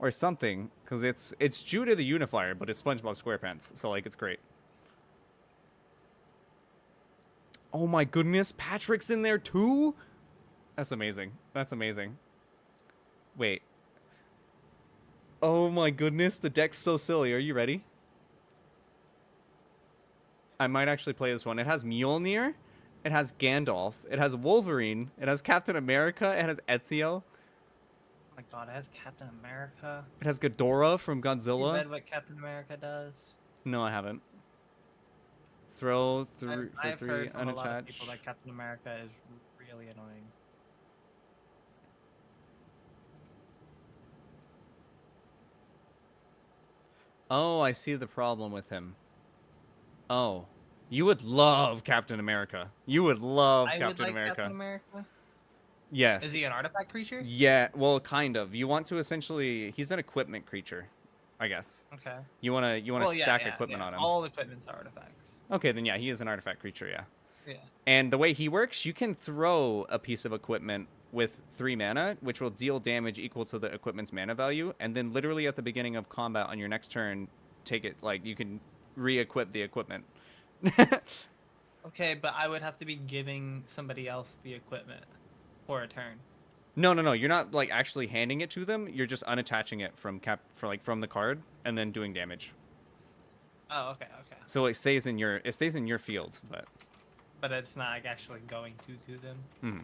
Or something, because it's Judah the Unifier, but it's SpongeBob SquarePants, so like it's great. Oh my goodness, Patrick's in there too? That's amazing. That's amazing. Wait. Oh my goodness, the deck's so silly. Are you ready? I might actually play this one. It has Mjolnir, it has Gandalf, it has Wolverine, it has Captain America, it has Ezio. Oh my god, it has Captain America. It has Ghidorah from You Godzilla. read what Captain America does? No, I haven't. Throw through for I've 3, heard from a lot of unattached. people that Captain America is really annoying. Oh, I see the problem with him. Oh. You would love Captain America. You would love I would Captain like America. Captain America. Yes. Is he an artifact creature? Yeah, well, kind of. You want to essentially... He's an equipment creature, I guess. Okay. You want to Well, stack equipment on him. All equipment's artifacts. Okay, then yeah, he is an artifact creature, yeah. Yeah. And the way he works, you can throw a piece of equipment with 3 mana, which will deal damage equal to the equipment's mana value, and then literally at the beginning of combat on your next turn, take it, like, you can re-equip the equipment. Okay, but I would have to be giving somebody else the equipment. for a turn. No, no, no. You're not like actually handing it to them. You're just unattaching it from from the card and then doing damage. Oh, okay, okay. So it stays in your field, but. But it's not like actually going to them. Hmm.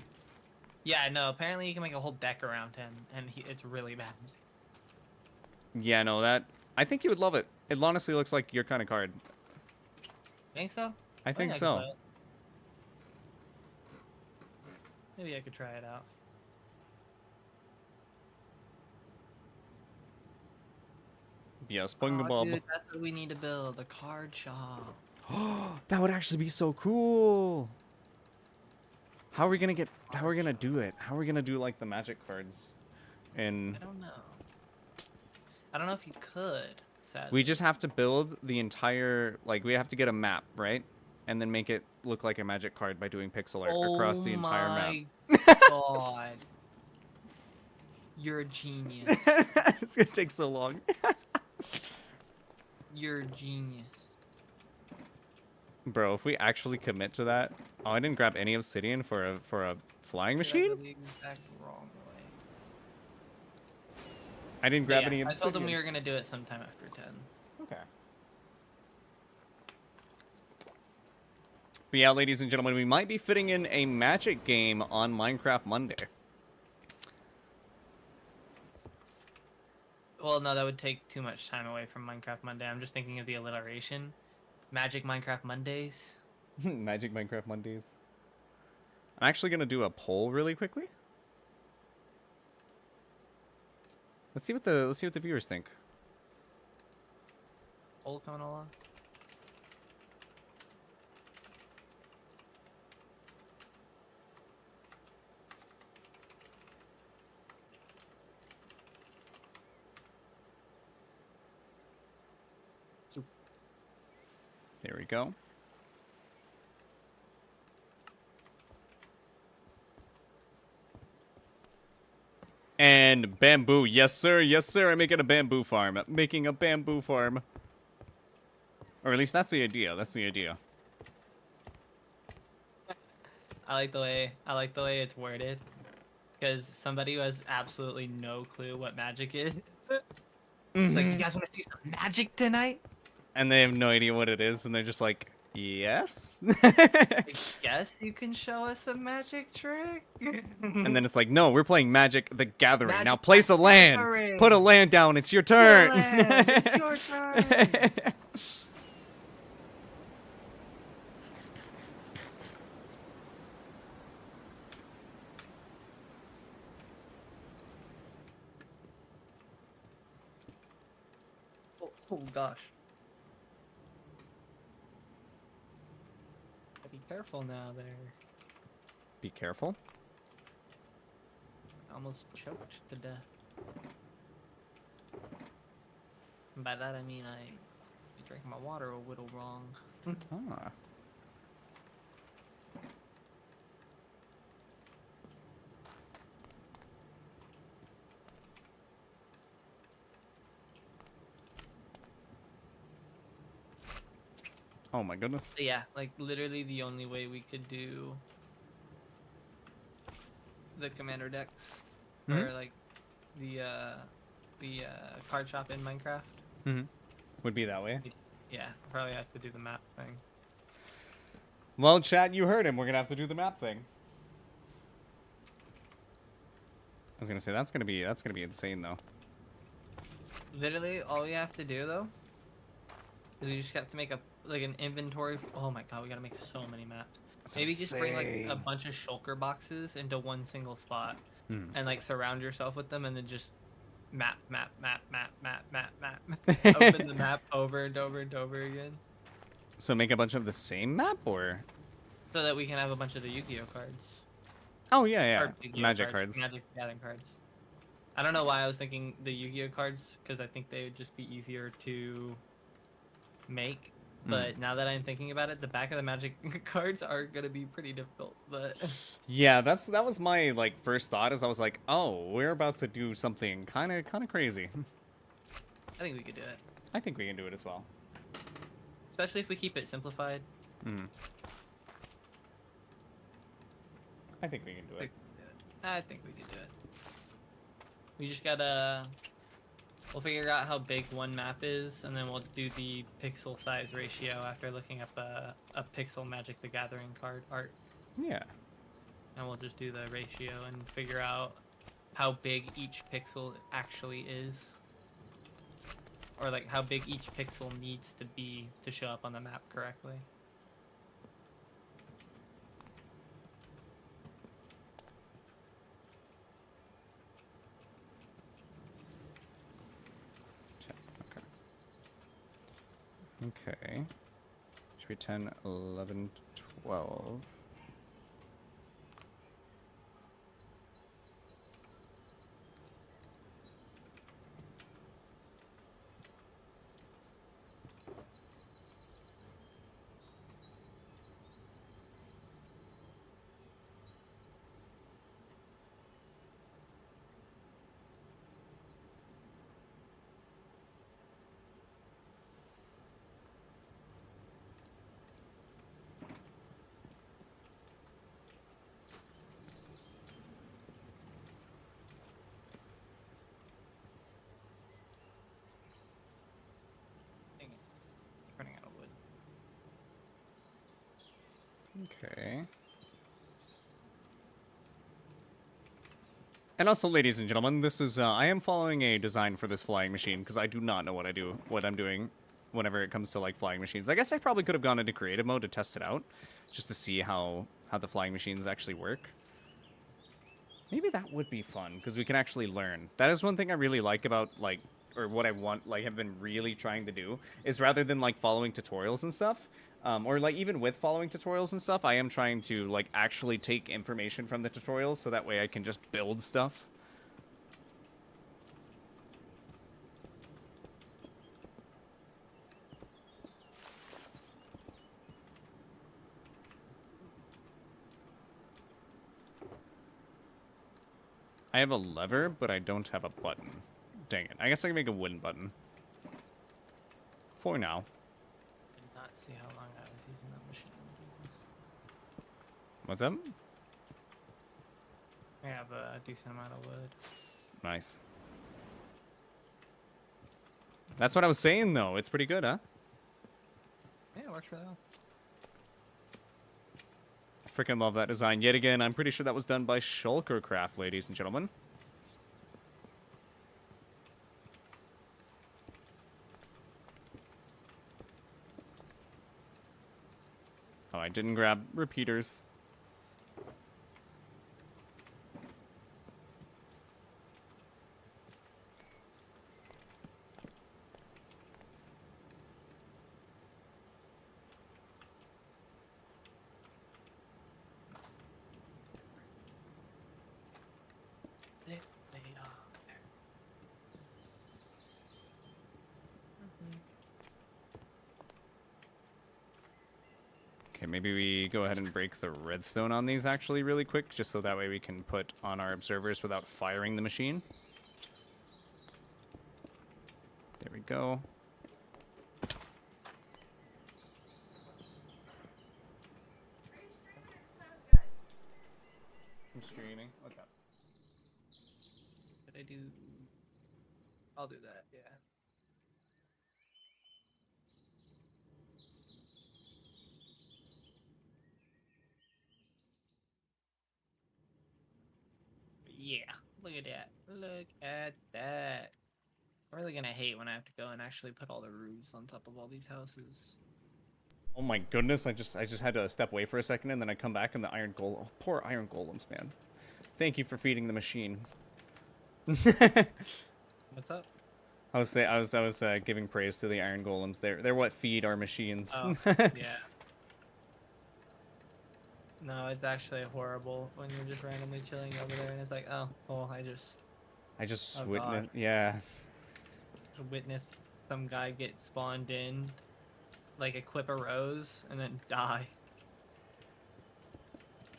Yeah, no. Apparently, you can make a whole deck around him, and it's really bad. Yeah, no, that I think you would love it. It honestly looks like your kind of card. Think so? I think could so. play it. Maybe I could try it out. Yeah, Oh, SpongeBob. dude, that's what we need to build, a card shop. That would actually be so cool. How are we gonna do it? How are we gonna do like the magic cards? And I don't know. I don't know if you could. Sadly. we just have to build the entire, like we have to get a map, right? And then make it look like a magic card by doing pixel art across the entire map. God. You're a genius. It's gonna take so long. You're a genius. Bro, if we actually commit to that. Oh, I didn't grab any obsidian for a flying Did I machine? go the exact wrong way? I didn't But grab yeah, any I obsidian. told him we were gonna do it sometime after 10. Okay. But yeah, ladies and gentlemen, we might be fitting in a magic game on Minecraft Monday. Well, no, that would take too much time away from Minecraft Monday. I'm just thinking of the alliteration. Magic Minecraft Mondays. Magic Minecraft Mondays. I'm actually gonna do a poll really quickly. Let's see what the viewers think. Poll coming along. There we go. And bamboo, yes sir, yes sir. I'm making a bamboo farm. Making a bamboo farm. Or at least that's the idea. That's the idea. I like the way it's worded, because somebody who has absolutely no clue what magic is. Like, you guys want to see some magic tonight? And they have no idea what it is, and they're just like, yes. I guess you can show us a magic trick. And then it's like, no, we're playing Magic the Gathering. Magic Now place a the land. Gathering. Put a land down. It's your turn. Land, it's your turn. Oh gosh. Be careful now there. Be careful. Almost choked to death. And by that I mean I drank my water a little wrong. Ah. Oh my goodness. So yeah, like literally the only way we could do the commander decks or like the card shop in Minecraft. Would be that way. Yeah, probably have to do the map thing. Well, chat, you heard him. We're gonna have to do the map thing. I was gonna say that's gonna be insane though. Literally, all we have to do though is we just have to make an inventory. Oh my god, we gotta make so many maps. That's Maybe just bring like a insane. bunch of shulker boxes into one single spot Hmm. and like surround yourself with them, and then just map. Open the map over and over and over again, So make a bunch of the same map, or? so that we can have a bunch of the Yu-Gi-Oh cards. Oh yeah, Or Yu-Gi-Oh magic cards. Magic Gathering cards. I don't know why I was thinking the Yu-Gi-Oh cards, because I think they would just be easier to make. But now that I'm thinking about it, the back of the Magic cards are gonna be pretty difficult. But Yeah, that was my like first thought. Is I was like, oh, we're about to do something kind of crazy. I think we could do it, I think we can do it as well. especially if we keep it simplified. Hmm. I think we can do it. I think we could do it. We just gotta... We'll figure out how big one map is, and then we'll do the pixel size ratio after looking up a Pixel Magic the Gathering card art. Yeah. And we'll just do the ratio and figure out how big each pixel actually is. Or like how big each pixel needs to be to show up on the map correctly. Okay. Should be 10, 11, 12. Dang it. Running out of wood. Okay. And also, ladies and gentlemen, this is, I am following a design for this flying machine, because I do not know what I'm doing whenever it comes to, like, flying machines. I guess I probably could have gone into creative mode to test it out, just to see how the flying machines actually work. Maybe that would be fun, because we can actually learn. That is one thing I really like about, like, or what I want, like, have been really trying to do, is rather than, like, following tutorials and stuff, or, like, even with following tutorials and stuff, I am trying to, like, actually take information from the tutorials, so that way I can just build stuff. I have a lever, but I don't have a button. Dang it. I guess I can make a wooden button. For now. Did not see how long I was using that machine. Jesus. What's up? I have a decent amount of wood. Nice. That's what I was saying, though. It's pretty good, huh? Yeah, it works really well. Freaking love that design. Yet again, I'm pretty sure that was done by Shulkercraft, ladies and gentlemen. Oh, I didn't grab repeaters. Okay, maybe we go ahead and break the redstone on these actually really quick, just so that way we can put on our observers without firing the machine. There we go. I'm streaming. What's up? Did I do... I'll do that, yeah. Yeah, look at that. Look at that. I'm really gonna hate when I have to go and actually put all the roofs on top of all these houses. Oh my goodness, I just had to step away for a second and then I come back and the iron golem. Oh, poor iron golems, man. Thank you for feeding the machine. What's up? I was giving praise to the iron golems. They're what feed our machines. Oh, yeah. No, it's actually horrible when you're just randomly chilling over there and it's like, oh, well, I just Oh, witnessed, God. yeah. witnessed some guy get spawned in, like equip a rose, and then die.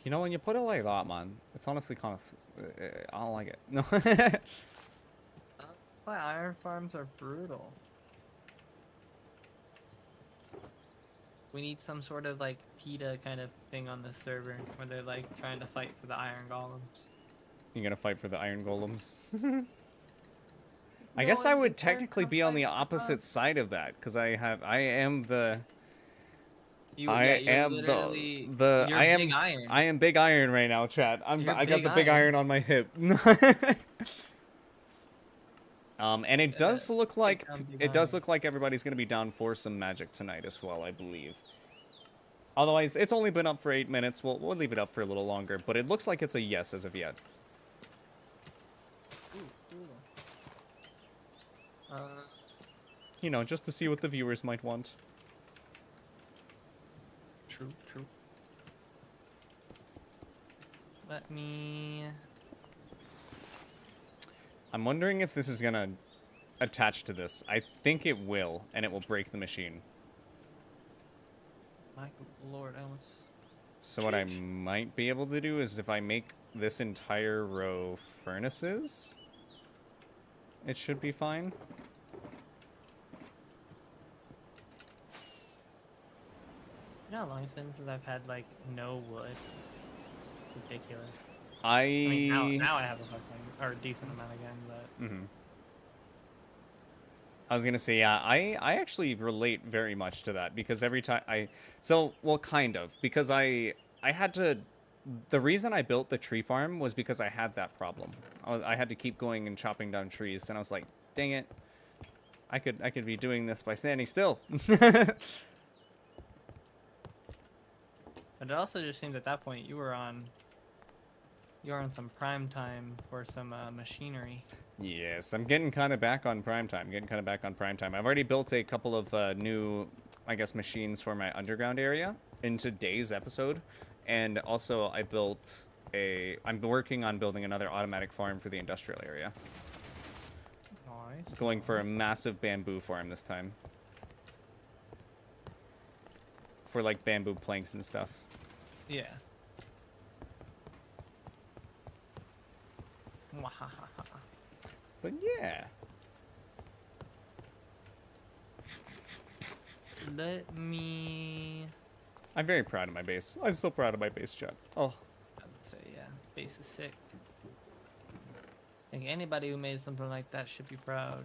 You know, when you put it like that, man, it's honestly kind of, I don't like it. No. Why iron farms are brutal. We need some sort of like PETA kind of thing on this server where they're like trying to fight for the iron golems. You're gonna fight for the iron golems. I No, guess I would it's hard technically to be on fight the for opposite us. side of that, because I am the You, I yeah, you're am literally the you're big iron. I am big iron right now, chat. You're I got big the big iron. iron on my hip. And it does look like Big iron. everybody's gonna be down for some magic tonight as well, I believe. Otherwise, it's only been up for 8 minutes. We'll leave it up for a little longer, but it looks like it's a yes as of yet. Ooh, cool. You know, just to see what the viewers might want. True, true. Let me. I'm wondering if this is gonna attach to this. I think it will, and it will break the machine. My lord, I almost. So what I Change. might be able to do is if I make this entire row furnaces, it should be fine. You know how long it's been since I've had like no wood? Ridiculous. I I mean, now I have a fucking or a decent amount again, but I was gonna say, yeah, I actually relate very much to that because every time well, kind of, because I had to, the reason I built the tree farm was because I had that problem. I had to keep going and chopping down trees, and I was like, dang it, I could be doing this by standing still. it also just seems at that point you were on some prime time for some machinery. Yes, I'm getting kind of back on prime time. I've already built a couple of new, I guess, machines for my underground area in today's episode. And also I'm working on building another automatic farm for the industrial area. Nice. Going for a massive bamboo farm this time. For like bamboo planks and stuff. Yeah. But yeah. Let me. I'm very proud of my base. I'm so proud of my base, chat. Oh. I would say, yeah, base is sick. I think anybody who made something like that should be proud.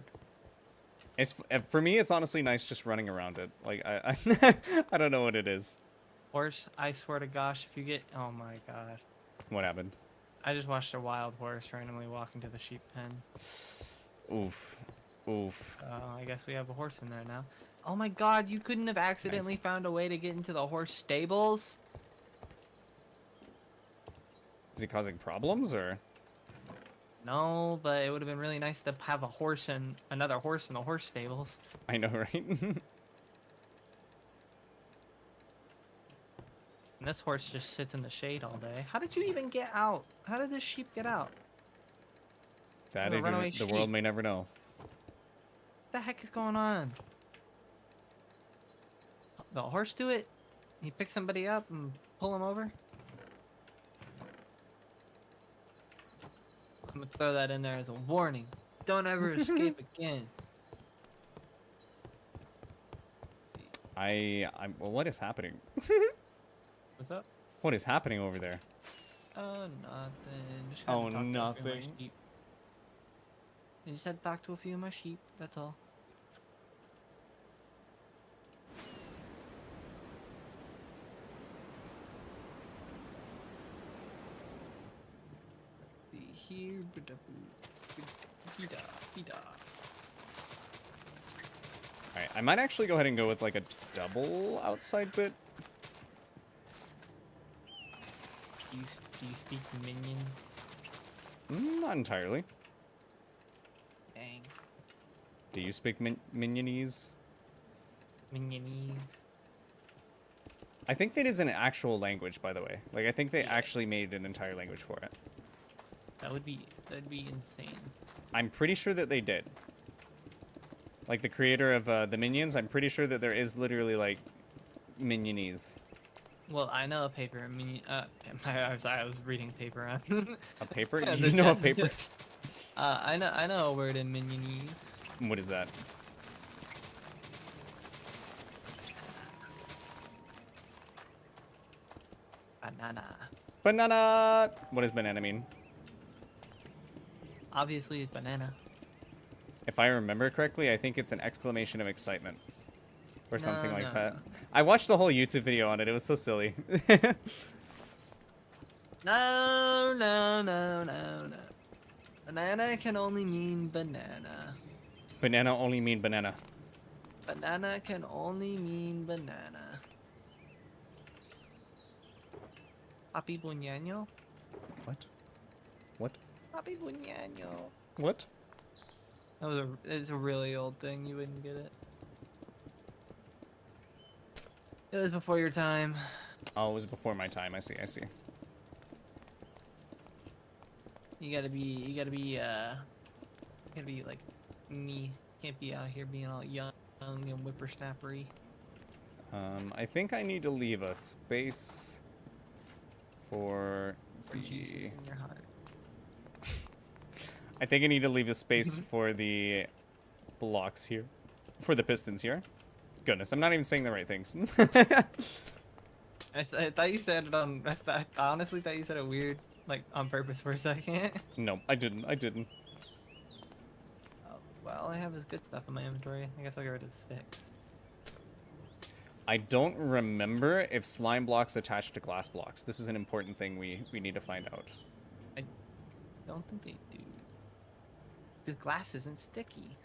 It's for me. It's honestly nice just running around it. Like I I don't know what it is. Horse, I swear to gosh, if you get, oh my god, What happened? I just watched a wild horse randomly walk into the sheep pen. Oof. Oof. I guess we have a horse in there now. Oh my god, you couldn't have accidentally found a way to get into the horse stables? Is he causing problems or? No, but it would have been really nice to have a horse and another horse in the horse stables. I know, right? And this horse just sits in the shade all day. How did you even get out? How did this sheep get out? That What a runaway the world sheep. may never know. What the heck is going on? The horse do it? You pick somebody up and pull him over? I'm gonna throw that in there as a warning. Don't ever escape again. Well, what is happening? What's up? What is happening over there? Oh, nothing. Just Oh, gotta talk to a few of my nothing. sheep. I just had to talk to a few of my sheep, that's all. See here, Alright, I might actually go ahead and go with like a double outside bit. Do you speak minion? Not entirely. Dang. Do you speak minionese? Minionese. I think that is an actual language, by the way. Like, I think they Yeah. actually made an entire language for it. That'd be insane. I'm pretty sure that they did. Like, the creator of the Minions, I'm pretty sure that there is literally, like, minionese. Well, I know a paper. I'm sorry, I was reading paper on. A paper? Yeah, You the know a chat- paper? I know a word in minionese. What is that? Banana. Banana! What does banana mean? Obviously, it's banana. If I remember correctly, I think it's an exclamation of excitement. Or something No, like no, that. no. I watched a whole YouTube video on it. It was so silly. No, no, no, no, no. Banana can only mean banana. Banana only mean banana. Banana can only mean banana. Papi buñano? What? What? Papi buñano. What? It's a really old thing. You wouldn't get it. It was before your time. Oh, it was before my time. I see, I see. You gotta be like me. Can't be out here being all young and whippersnappery. I think I need to leave a space for For Jesus in your heart. I think I need to leave a space for the blocks here. For the pistons here. Goodness, I'm not even saying the right things. I thought you said it on. I honestly thought you said it weird, like on purpose for a second. No, I didn't. I didn't. Oh, well, all I have is good stuff in my inventory. I guess I'll get rid of the sticks. I don't remember if slime blocks attach to glass blocks. This is an important thing we need to find out. I don't think they do. Because glass isn't sticky.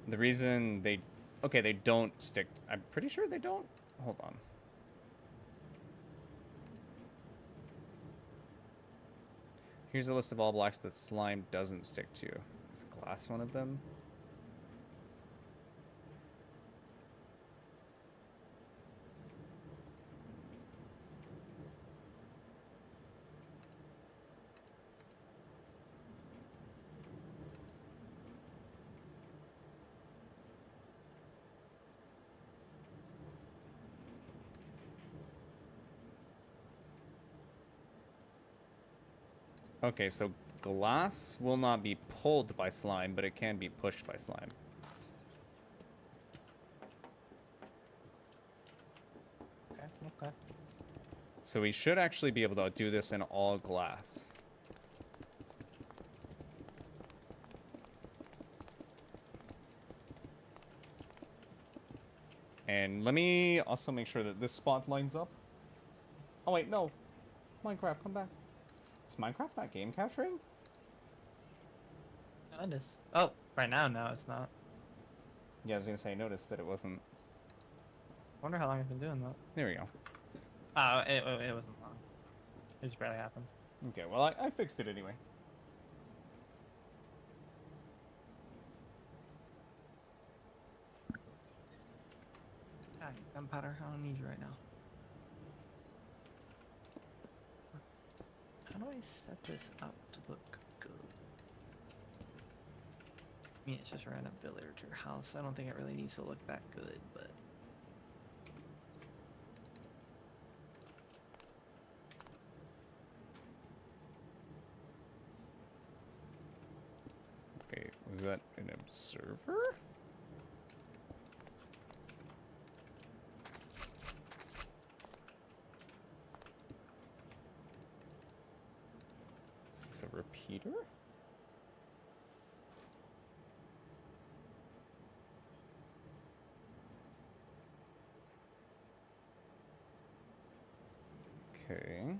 The reason they... Okay, they don't stick... I'm pretty sure they don't... Hold on. Here's a list of all blocks that slime doesn't stick to. Is glass one of them? Okay, so glass will not be pulled by slime, but it can be pushed by slime. Okay, okay. So we should actually be able to do this in all glass. And let me also make sure that this spot lines up. Oh wait, no. Minecraft, come back. Is Minecraft not game capturing? No, it is. Oh, right now, no, it's not. Yeah, I was gonna say, I noticed that it wasn't. Wonder how long it's been doing that. There we go. Oh, it wasn't long. It just barely happened. Okay, well, I fixed it anyway. Ah, gunpowder, I don't need you right now. How do I set this up to look good? I mean, it's just a random villager house. I don't think it really needs to look that good, but... Okay, was that an observer? Is this a repeater? Okay.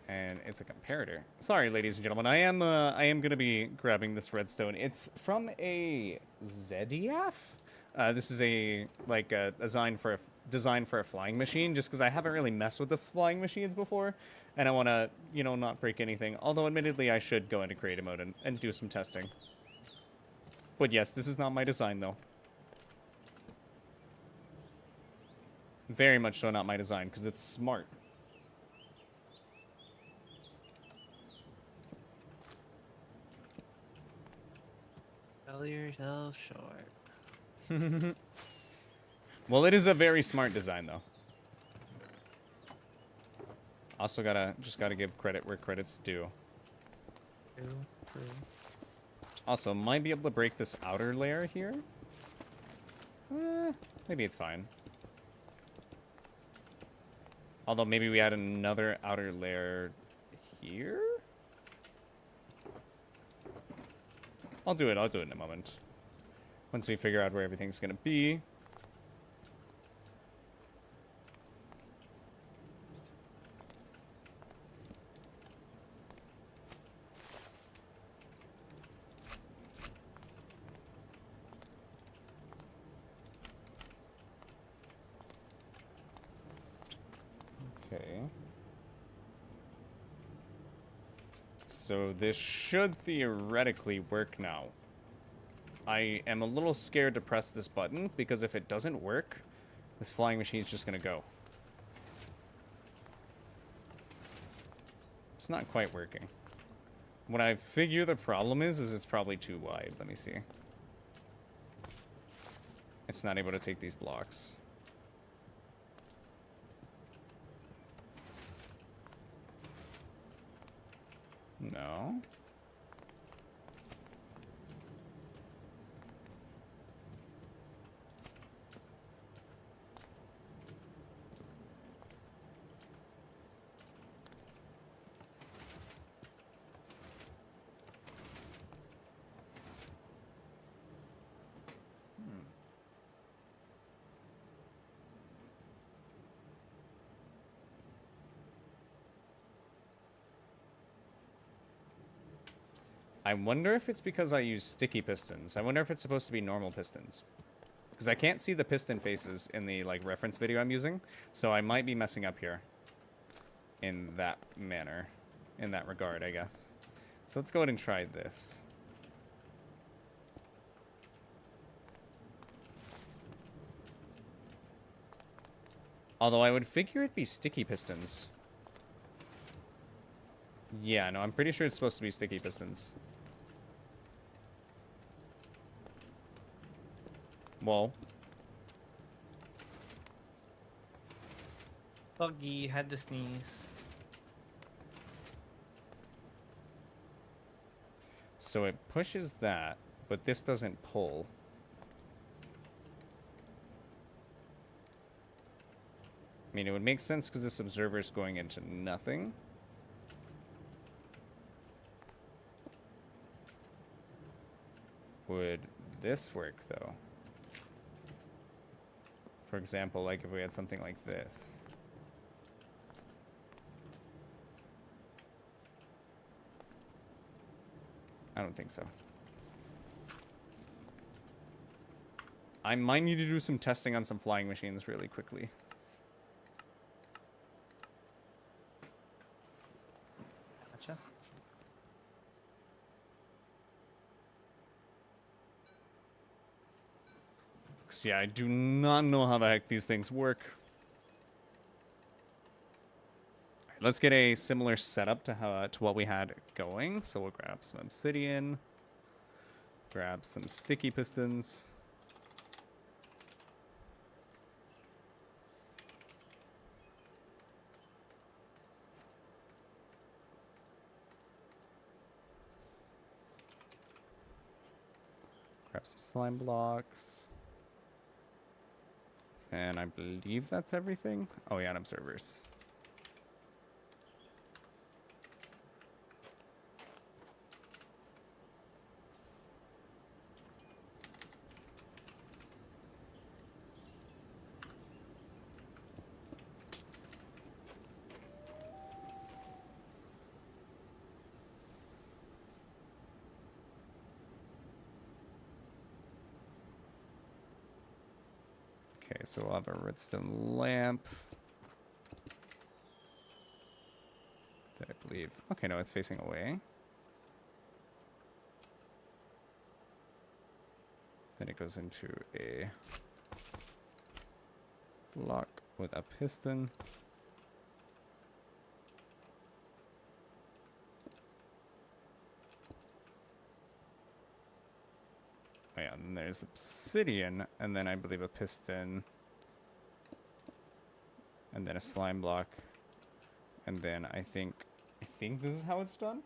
And it's a comparator. Sorry, ladies and gentlemen, I am gonna be grabbing this redstone. It's from a Zediaf. This is a design for a flying machine. Just because I haven't really messed with the flying machines before, and I want to, you know, not break anything. Although, admittedly, I should go into creative mode and do some testing. But yes, this is not my design though. Very much so not my design because it's smart. Sell yourself short. Well, it is a very smart design, though. Also, just gotta give credit where credit's due. True, true. Also, might be able to break this outer layer here. Maybe it's fine. Although maybe we add another outer layer here? I'll do it in a moment. Once we figure out where everything's gonna be. Okay. So this should theoretically work now. I am a little scared to press this button because if it doesn't work, this flying machine is just going to go. It's not quite working. What I figure the problem is it's probably too wide. Let me see. It's not able to take these blocks. No. I wonder if it's because I use sticky pistons. I wonder if it's supposed to be normal pistons. Because I can't see the piston faces in the like reference video I'm using, so I might be messing up here. In that manner. In that regard, I guess. So let's go ahead and try this. Although I would figure it'd be sticky pistons. Yeah, no, I'm pretty sure it's supposed to be sticky pistons. Whoa. Buggy had to sneeze. So it pushes that, but this doesn't pull. I mean, it would make sense because this observer's going into nothing. Would this work, though? For example, like if we had something like this. I don't think so. I might need to do some testing on some flying machines really quickly. Gotcha. Yeah, I do not know how the heck these things work. All right, let's get a similar setup to what we had going. So we'll grab some obsidian, grab some sticky pistons. Grab some slime blocks. And I believe that's everything. Oh yeah, and observers. Okay, so we'll have a redstone lamp. That I believe. Okay, no, it's facing away. Then it goes into a block with a piston. Oh yeah, and there's obsidian, and then I believe a piston, and then a slime block, and then I think this is how it's done.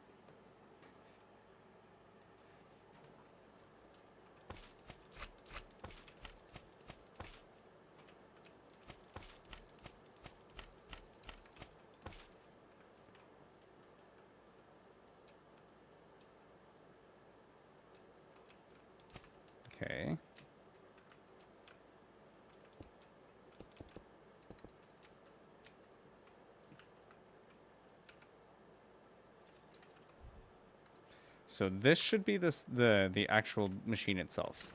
So this should be the actual machine itself.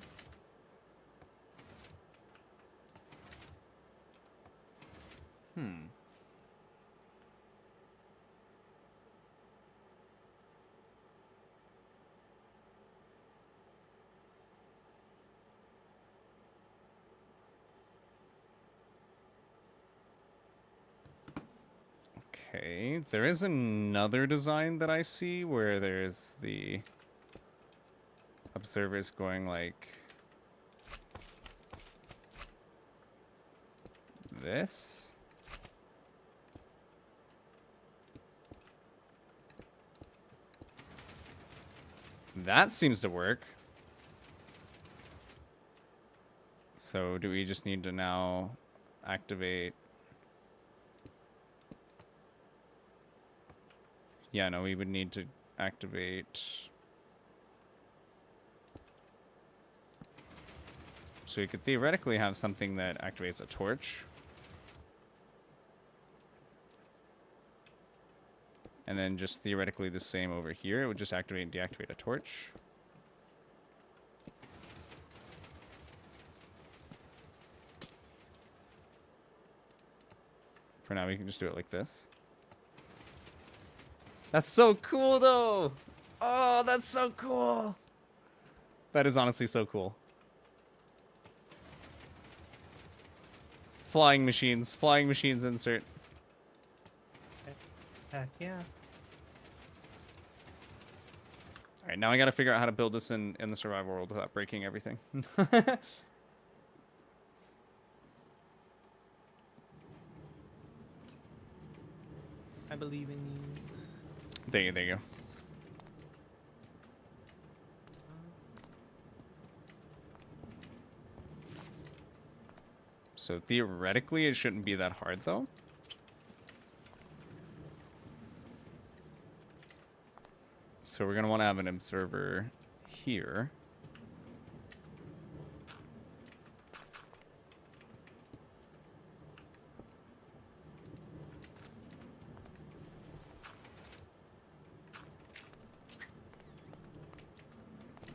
Okay, there is another design that I see where there's the observers going like this. That seems to work. So do we just need to now activate? Yeah, no, we would need to activate. So we could theoretically have something that activates a torch. And then just theoretically the same over here. It would just activate and deactivate a torch. For now, we can just do it like this. That's so cool, though! Oh, that's so cool! That is honestly so cool. Flying machines insert. Heck yeah. Alright, now I gotta figure out how to build this in the survival world without breaking everything. I believe in you. There you go. So theoretically, it shouldn't be that hard, though. So we're going to want to have an observer here.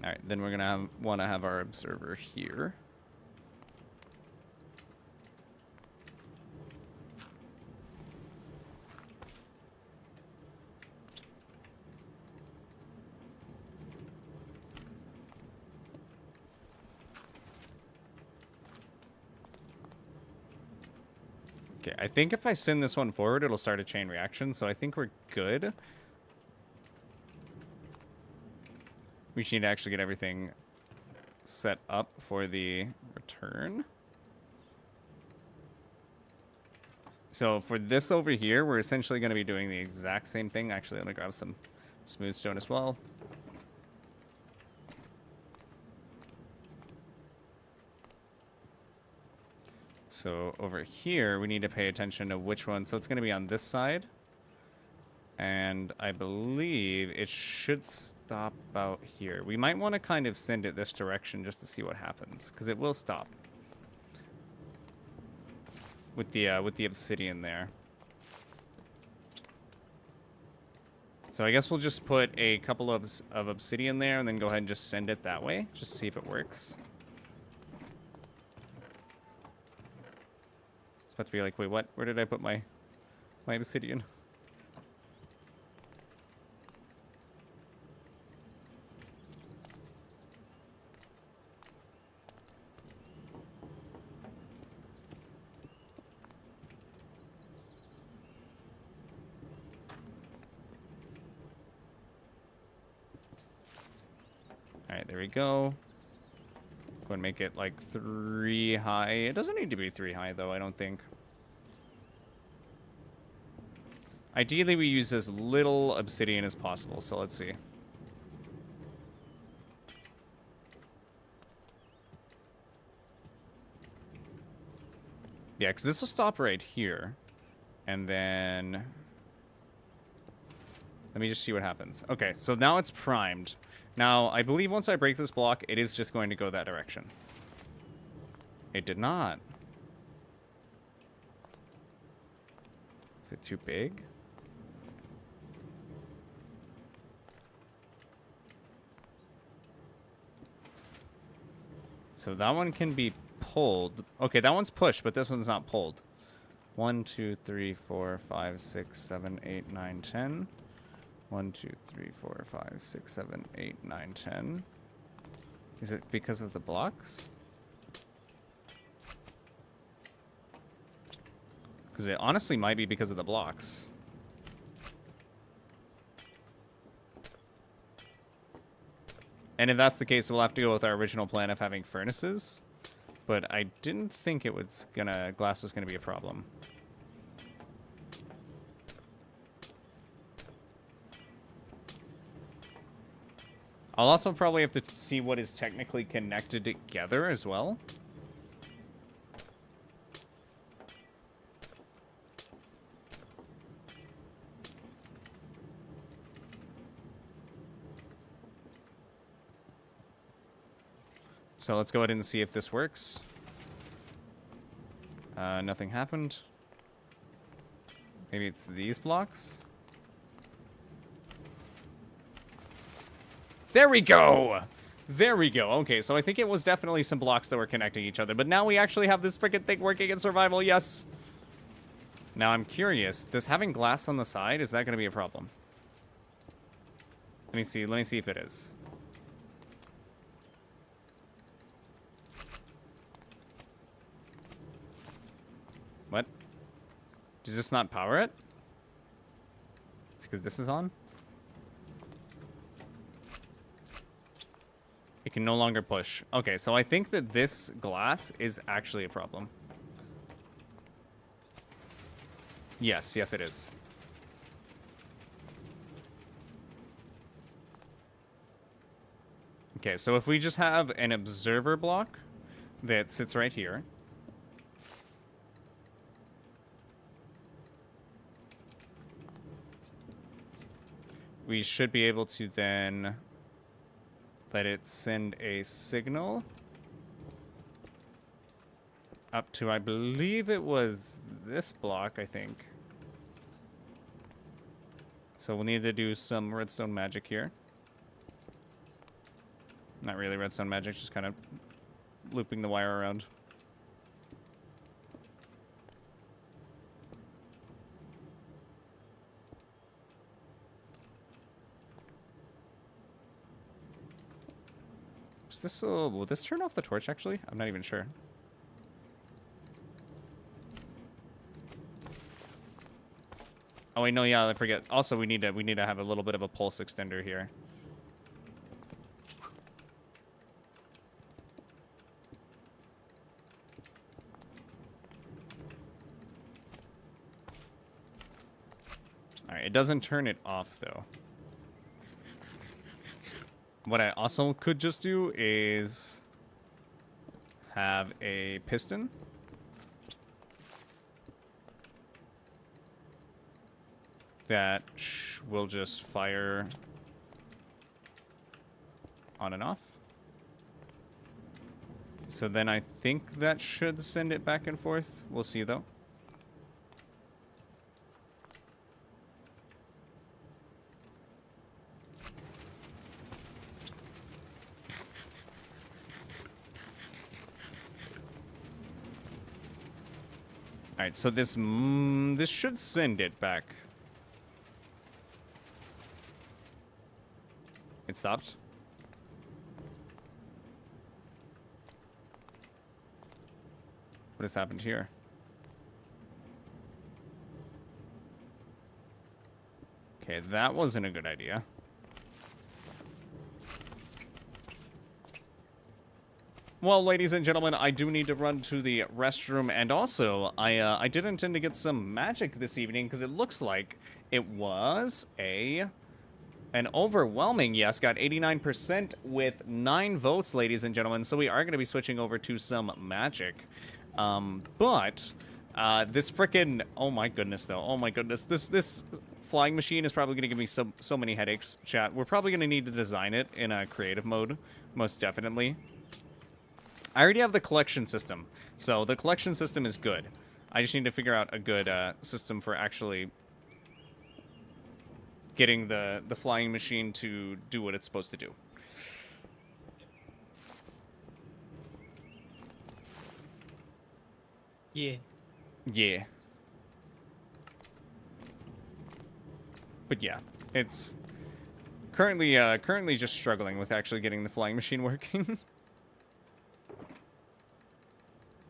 All right, then we're going to want to have our observer here. Okay, I think if I send this one forward, it'll start a chain reaction, so I think we're good. We just need to actually get everything set up for the return. So for this over here, we're essentially going to be doing the exact same thing. Actually, let me grab some smooth stone as well. So over here, we need to pay attention to which one. So it's going to be on this side. And I believe it should stop out here. We might want to kind of send it this direction just to see what happens, because it will stop with the obsidian there. So I guess we'll just put a couple of obsidian there and then go ahead and just send it that way, just see if it works. It's about to be like, wait, what? Where did I put my obsidian? Alright, there we go. Go and make it like 3 high. It doesn't need to be 3 high though, I don't think. Ideally, we use as little obsidian as possible, so let's see. Yeah, because this will stop right here. And then... let me just see what happens. Okay, so now it's primed. Now, I believe once I break this block, it is just going to go that direction. It did not. Is it too big? So that one can be pulled. Okay, that one's pushed, but this one's not pulled. 1, 2, 3, 4, 5, 6, 7, 8, 9, 10. 1, 2, 3, 4, 5, 6, 7, 8, 9, 10. Is it because of the blocks? Because it honestly might be because of the blocks. And if that's the case, we'll have to go with our original plan of having furnaces. But I didn't think it was glass was gonna be a problem. I'll also probably have to see what is technically connected together as well. So let's go ahead and see if this works. Nothing happened. Maybe it's these blocks? There we go! There we go. Okay, so I think it was definitely some blocks that were connecting each other. But now we actually have this freaking thing working in survival, yes! Now I'm curious, does having glass on the side, is that going to be a problem? Let me see if it is. What? Does this not power it? It's because this is on? It can no longer push. Okay, so I think that this glass is actually a problem. Yes, yes it is. Okay, so if we just have an observer block that sits right here. We should be able to then let it send a signal up to, I believe it was this block, I think. So we'll need to do some redstone magic here. Not really redstone magic, just kind of looping the wire around. Will this turn off the torch, actually? I'm not even sure. Oh, wait, no, yeah, I forget. Also, we need to have a little bit of a pulse extender here. Alright, it doesn't turn it off, though. What I also could just do is have a piston. That will just fire on and off. So then I think that should send it back and forth. We'll see, though. Alright, so this should send it back. It stopped. What has happened here? Okay, that wasn't a good idea. Well, ladies and gentlemen, I do need to run to the restroom, and also, I did intend to get some magic this evening, because it looks like it was an overwhelming yes, got 89% with 9 votes, ladies and gentlemen, so we are going to be switching over to some magic. But this frickin', oh my goodness, though, oh my goodness, this flying machine is probably going to give me so many headaches, chat. We're probably going to need to design it in a creative mode, most definitely. I already have the collection system, so the collection system is good. I just need to figure out a good system for actually getting the flying machine to do what it's supposed to do. Yeah. Yeah. But yeah, it's currently just struggling with actually getting the flying machine working.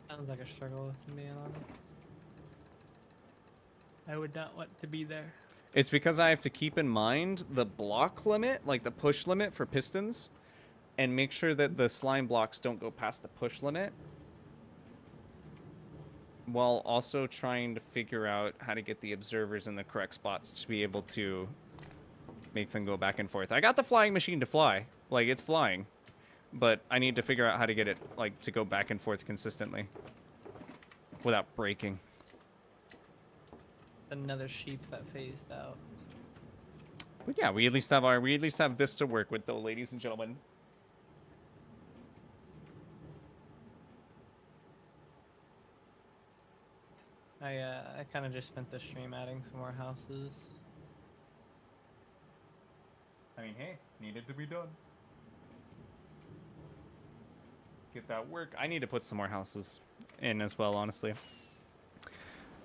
Sounds like a struggle, if I'm being honest. I would not want to be there. It's because I have to keep in mind the block limit, like the push limit for pistons, and make sure that the slime blocks don't go past the push limit, while also trying to figure out how to get the observers in the correct spots to be able to make them go back and forth. I got the flying machine to fly. Like, it's flying. But I need to figure out how to get it, like, to go back and forth consistently without breaking. Another sheep that phased out. But yeah, we at least have this to work with, though, ladies and gentlemen. I kind of just spent the stream adding some more houses. I mean, hey, needed to be done. Get that work. I need to put some more houses in as well, honestly.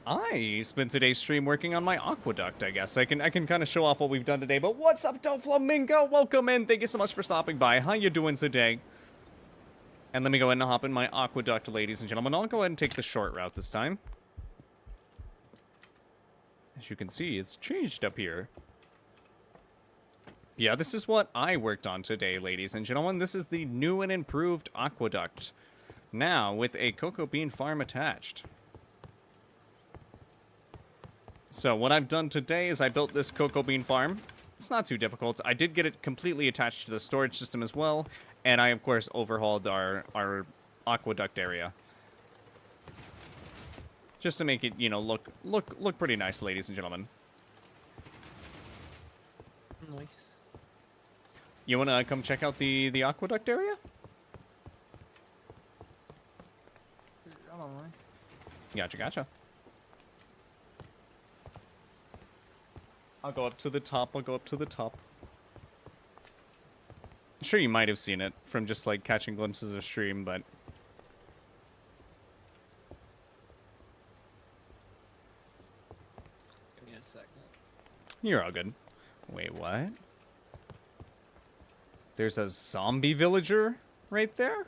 I spent today's stream working on my aqueduct, I guess. I can kind of show off what we've done today. But what's up, Doflamingo? Welcome in. Thank you so much for stopping by. How you doing today? And let me go ahead and hop in my aqueduct, ladies and gentlemen. I'll go ahead and take the short route this time. As you can see, it's changed up here. Yeah, this is what I worked on today, ladies and gentlemen. This is the new and improved aqueduct. Now, with a cocoa bean farm attached. So, what I've done today is I built this cocoa bean farm. It's not too difficult. I did get it completely attached to the storage system as well. And I, of course, overhauled our aqueduct area. Just to make it, you know, look pretty nice, ladies and gentlemen. Nice. You want to come check out the aqueduct area? I'm on mine. Gotcha. I'll go up to the top. I'm sure you might have seen it from just, like, catching glimpses of stream, but... Give me a second. You're all good. Wait, what? There's a zombie villager right there?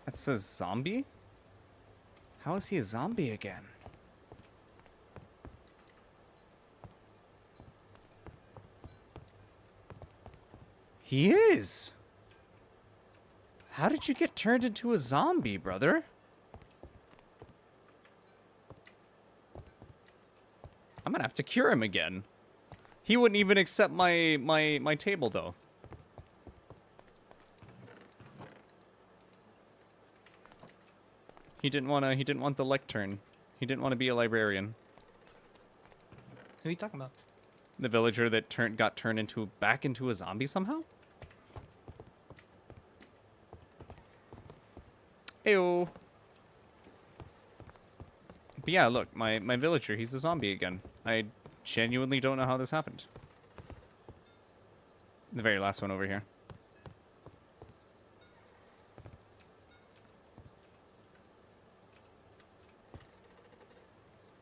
That says zombie? How is he a zombie again? He is! How did you get turned into a zombie, brother? I'm gonna have to cure him again. He wouldn't even accept my table, though. He didn't want the lectern. He didn't want to be a librarian. Who are you talking about? The villager that got turned back into a zombie somehow? Ew. But yeah, look, my villager, he's a zombie again. I genuinely don't know how this happened. The very last one over here.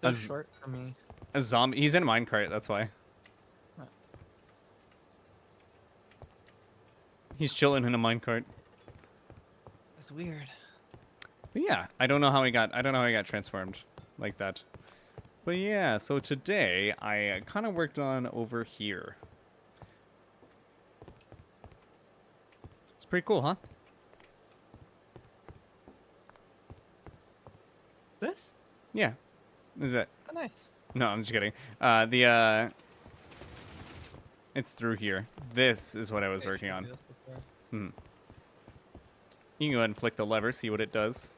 It's short for me. A zombie. He's in a minecart, that's why. Huh. He's chilling in a minecart. It's weird. But yeah, I don't know how he got transformed like that. But yeah, so today I kind of worked on over here. It's pretty cool, huh? This? Yeah. Is it? Oh, nice. No, I'm just kidding. It's through here. This is what I was Okay, working you on. can do this before. Hmm. You can go ahead and flick the lever, see what it does.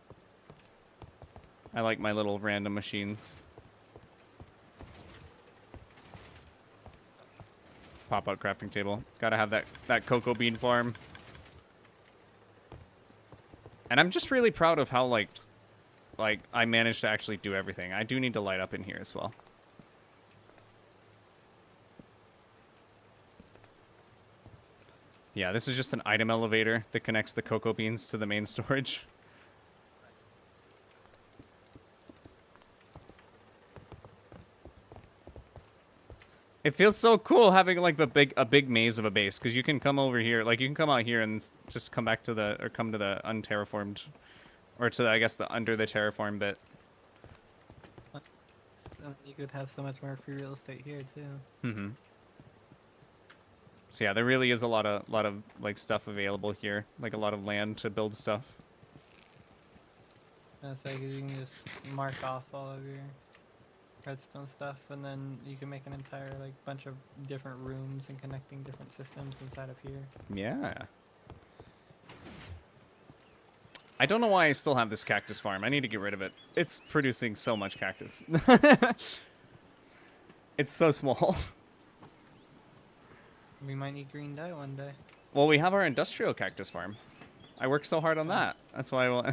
I like my little random machines. Pop-out crafting table. Gotta have that cocoa bean farm. And I'm just really proud of how, like I managed to actually do everything. I do need to light up in here as well. Yeah, this is just an item elevator that connects the cocoa beans to the main storage. It feels so cool having like a big maze of a base, because you can come over here, like you can come out here and just come back to the, or come to the unterraformed, or to the, I guess the under the terraform bit. You could have so much more free real estate here too. Mm-hmm. So yeah, there really is a lot of like stuff available here, like a lot of land to build stuff. So you can just mark off all of your redstone stuff, and then you can make an entire like bunch of different rooms and connecting different systems inside of here. Yeah. I don't know why I still have this cactus farm. I need to get rid of it. It's producing so much cactus. It's so small. We might need green dye one day. Well, we have our industrial cactus farm. I worked so hard on that. That's why I will.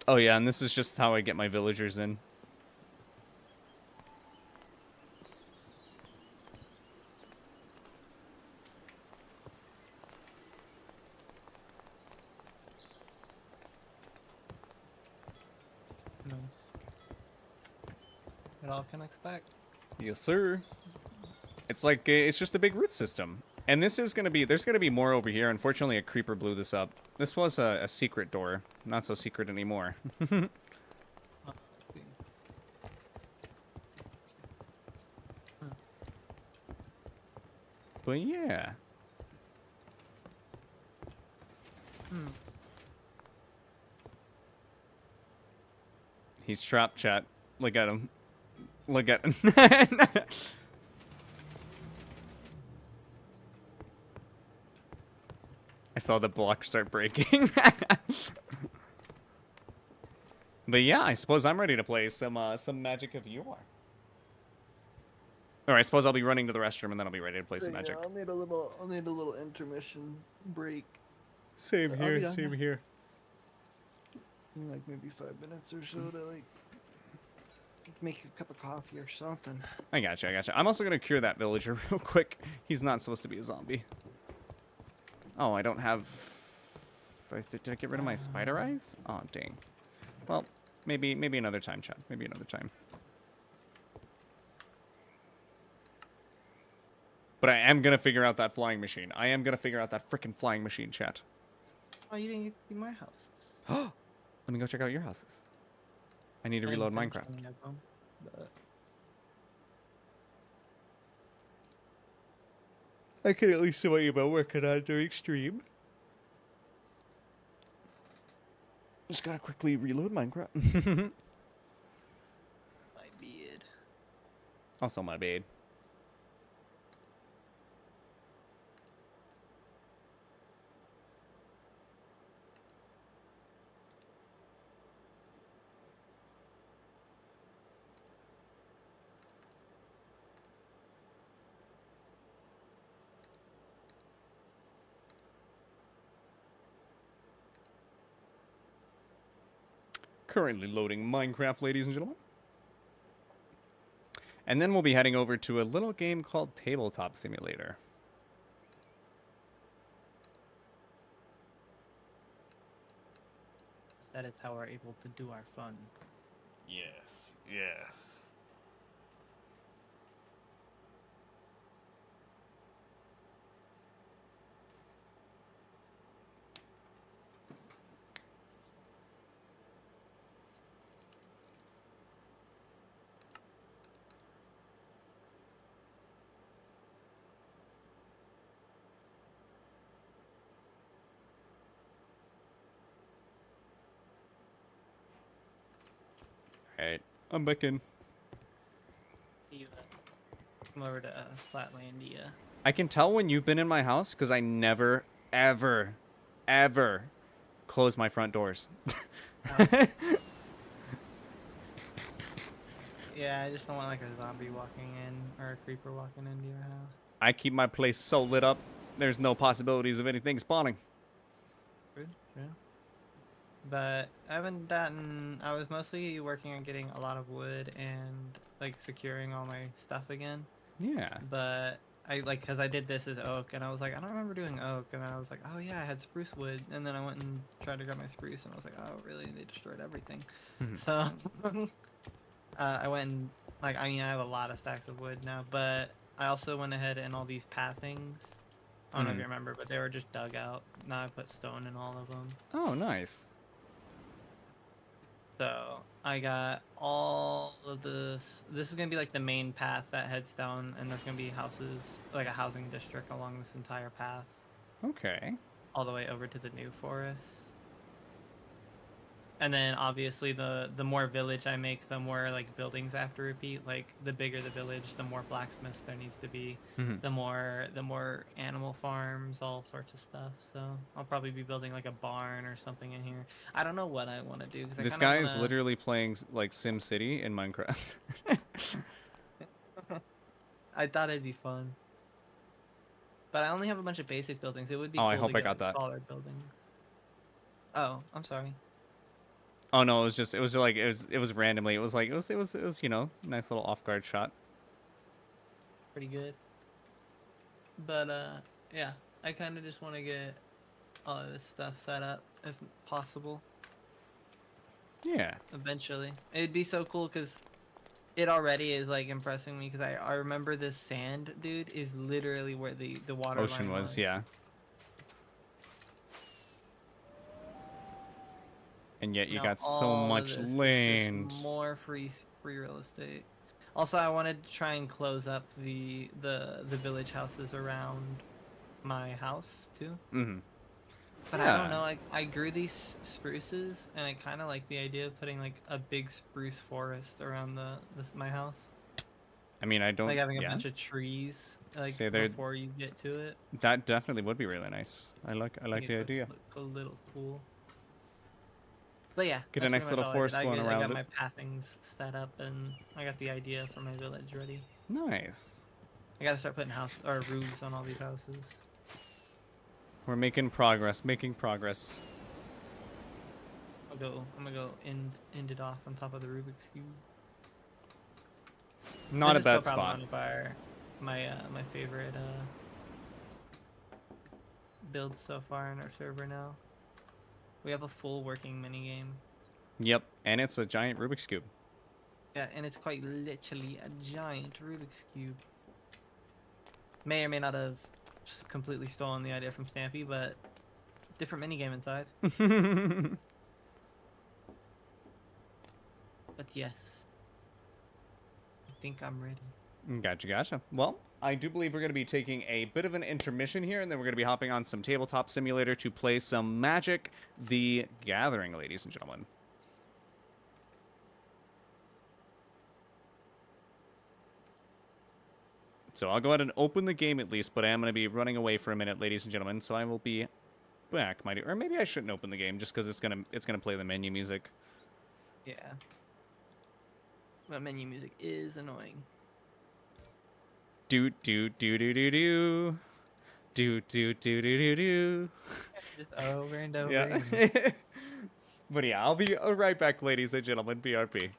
Oh yeah, and this is just how I get my villagers in. No. It all connects back. Yes, sir. It's like, it's just a big root system. And this is going to be, there's going to be more over here. Unfortunately, a creeper blew this up. This was a secret door. Not so secret anymore. But yeah. He's trapped, chat. Look at him. Look at him. I saw the block start breaking. But yeah, I suppose I'm ready to play some Magic if you are. Or I suppose I'll be running to the restroom and then I'll be ready to play some Magic. I'll need a little intermission break. Same I'll be here, done, same yeah. here. Like maybe 5 minutes or so to like make a cup of coffee or something. I gotcha, I gotcha. I'm also gonna cure that villager real quick. He's not supposed to be a zombie. Oh, I don't have... Did I get rid of my spider eyes? Oh, dang. Well, maybe another time, chat. Maybe another time. But I am gonna figure out that flying machine. I am gonna figure out that frickin' flying machine, chat. Oh, you didn't get to see my house. Let me go check out your houses. I need to reload Minecraft. I can at least see what you've been working on during stream. Just gotta quickly reload Minecraft. My beard. Also my bed. Currently loading Minecraft, ladies and gentlemen. And then we'll be heading over to a little game called Tabletop Simulator. That is how we're able to do our fun. Yes, yes. Alright, I'm back in. You come over to Flatlandia. I can tell when you've been in my house because I never, ever, ever close my front doors. Yeah, I just don't want like a zombie walking in or a creeper walking into your house. I keep my place so lit up, there's no possibilities of anything spawning. Good, yeah. But I haven't gotten. I was mostly working on getting a lot of wood and like securing all my stuff again. Yeah. But I like because I did this as oak, and I was like, I don't remember doing oak, and I was like, oh yeah, I had spruce wood, and then I went and tried to grab my spruce, and I was like, oh really? They destroyed everything. Mhm. So I went and Like, I mean, I have a lot of stacks of wood now, but I also went ahead and all these pathings. I don't know if you remember, but they were just dug out. Now I put stone in all of them. Oh, nice. So I got all of this. This is gonna be like the main path that heads down, and there's gonna be houses, like a housing district along this entire path, Okay. all the way over to the new forest. And then obviously the more village I make, the more like buildings I have to repeat. Like the bigger the village, the more blacksmiths there needs to be. Mhm. The more animal farms, all sorts of stuff. So I'll probably be building like a barn or something in here. I don't know what I want to do because This I guy kind is of literally playing like Sim City in Minecraft. I thought it'd be fun, but I only have a bunch of basic buildings. It would be Oh, cool I hope to I get got like, that. taller buildings. Oh, I'm sorry. Oh no, it was randomly. It was, you know, nice little off guard shot. Pretty good. But yeah, I kind of just want to get all of this stuff set up if possible. Yeah. Eventually, it'd be so cool because it already is like impressing me because I remember this sand, dude, is literally where the water Ocean line was, yeah. And yet you Now got so all of much this is just land. more free real estate. Also, I wanted to try and close up the village houses around my house too. Mm-hmm. But I don't know. I grew these spruces, and I kind of like the idea of putting like a big spruce forest around my house. I mean, I don't. Like having a yeah. bunch of trees, like Say they're- before you get to it. That definitely would be really nice. I like Make the it idea. Look a little cool. But yeah, Get a that's nice pretty much little all I forest did. going I around got it. my pathings set up, and I got the idea for my village ready. Nice. I gotta start putting house or roofs on all these houses. We're making progress. Making progress. I'm gonna go end it off on top of the Rubik's cube. Not a This is still bad probably spot. one of my favorite builds so far in our server now. We have a full working minigame. Yep, and it's a giant Rubik's cube. Yeah, and it's quite literally a giant Rubik's cube. May or may not have completely stolen the idea from Stampy, but different minigame inside. But yes, I think I'm ready. Gotcha. Well, I do believe we're going to be taking a bit of an intermission here, and then we're going to be hopping on some Tabletop Simulator to play some Magic: The Gathering, ladies and gentlemen. So I'll go ahead and open the game at least, but I am going to be running away for a minute, ladies and gentlemen. So I will be back, my dear. Or maybe I shouldn't open the game just because it's gonna play the menu music. Yeah. But menu music is annoying. Do do do do do do. Do do do do do do. Just over and over. Yeah. again. But yeah, I'll be right back, ladies and gentlemen. BRP.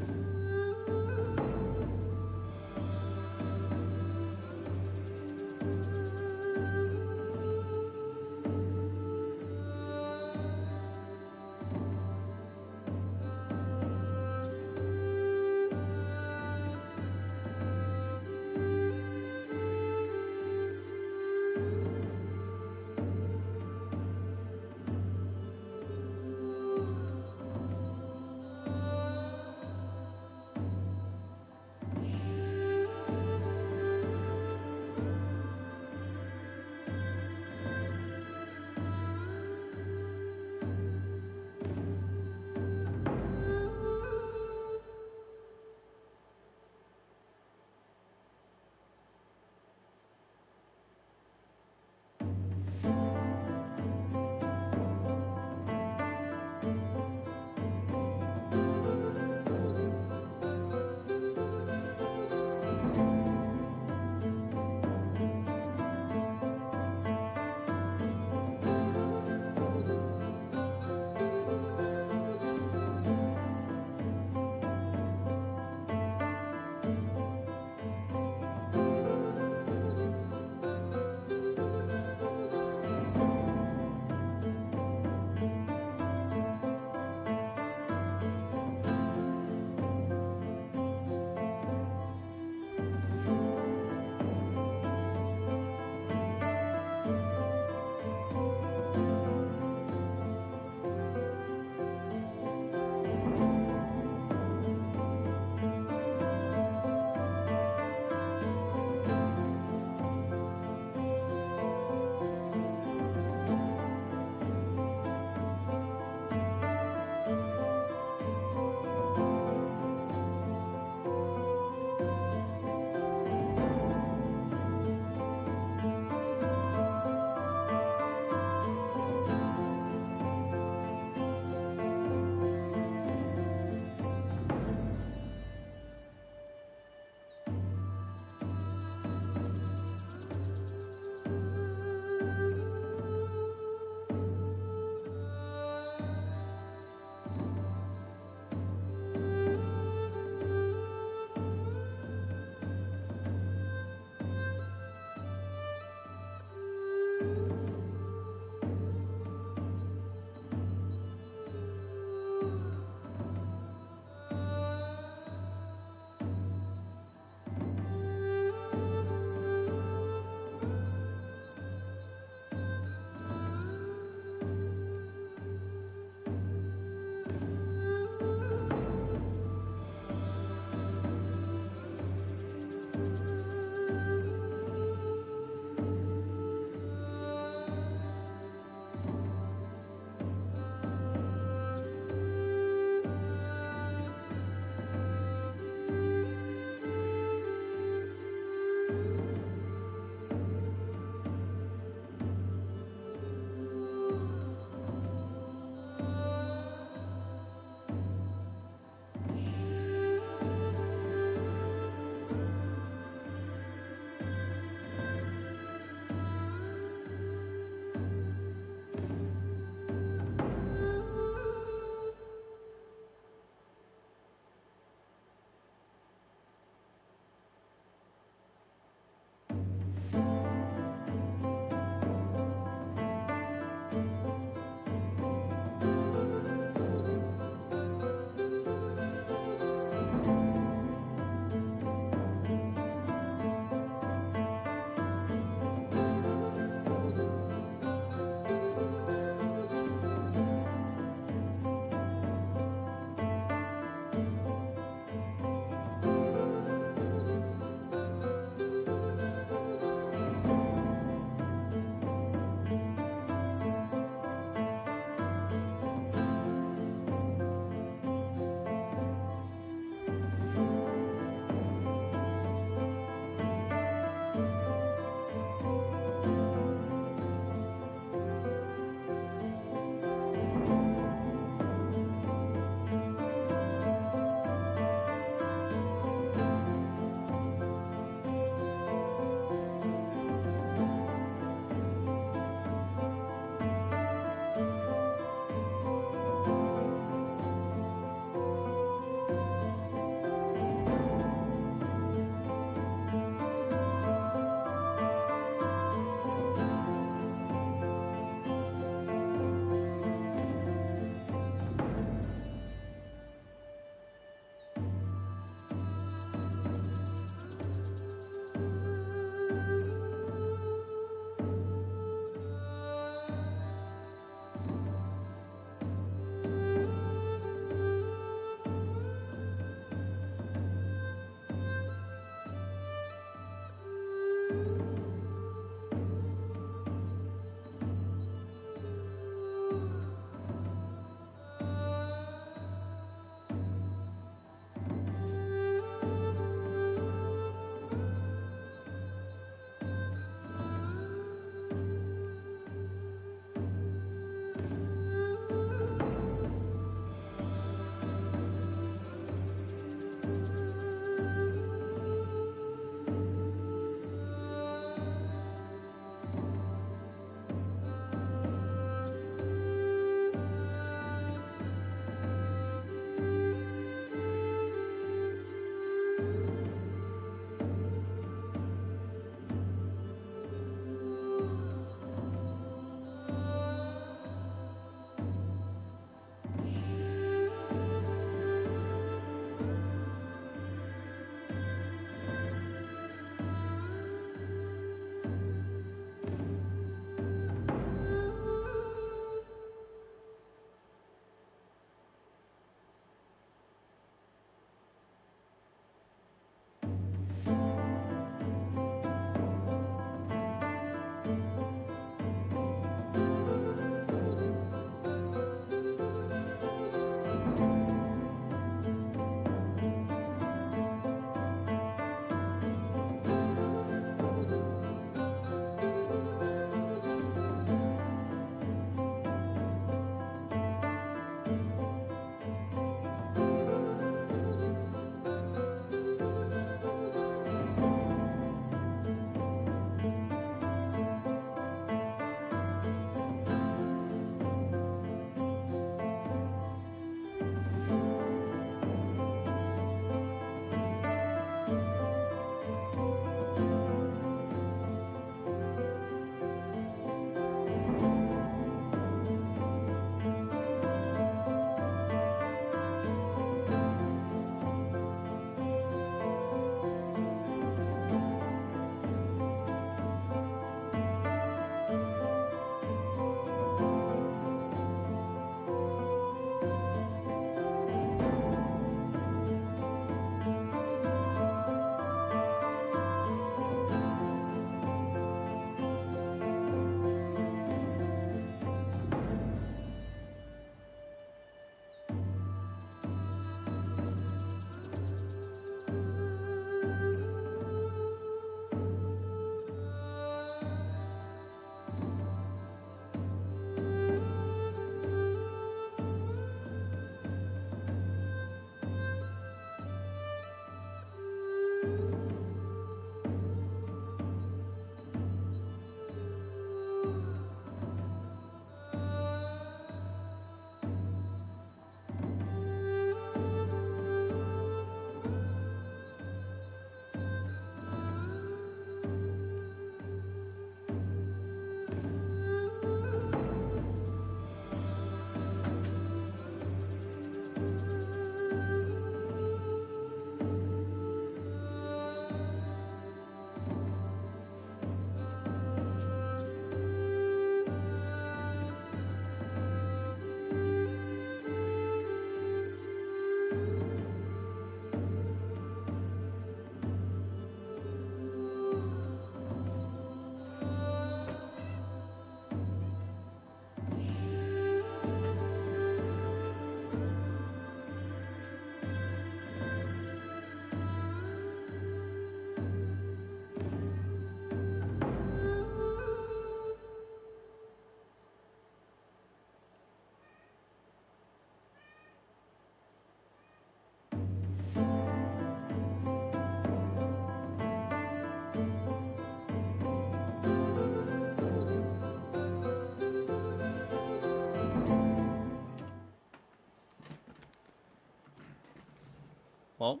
Oh,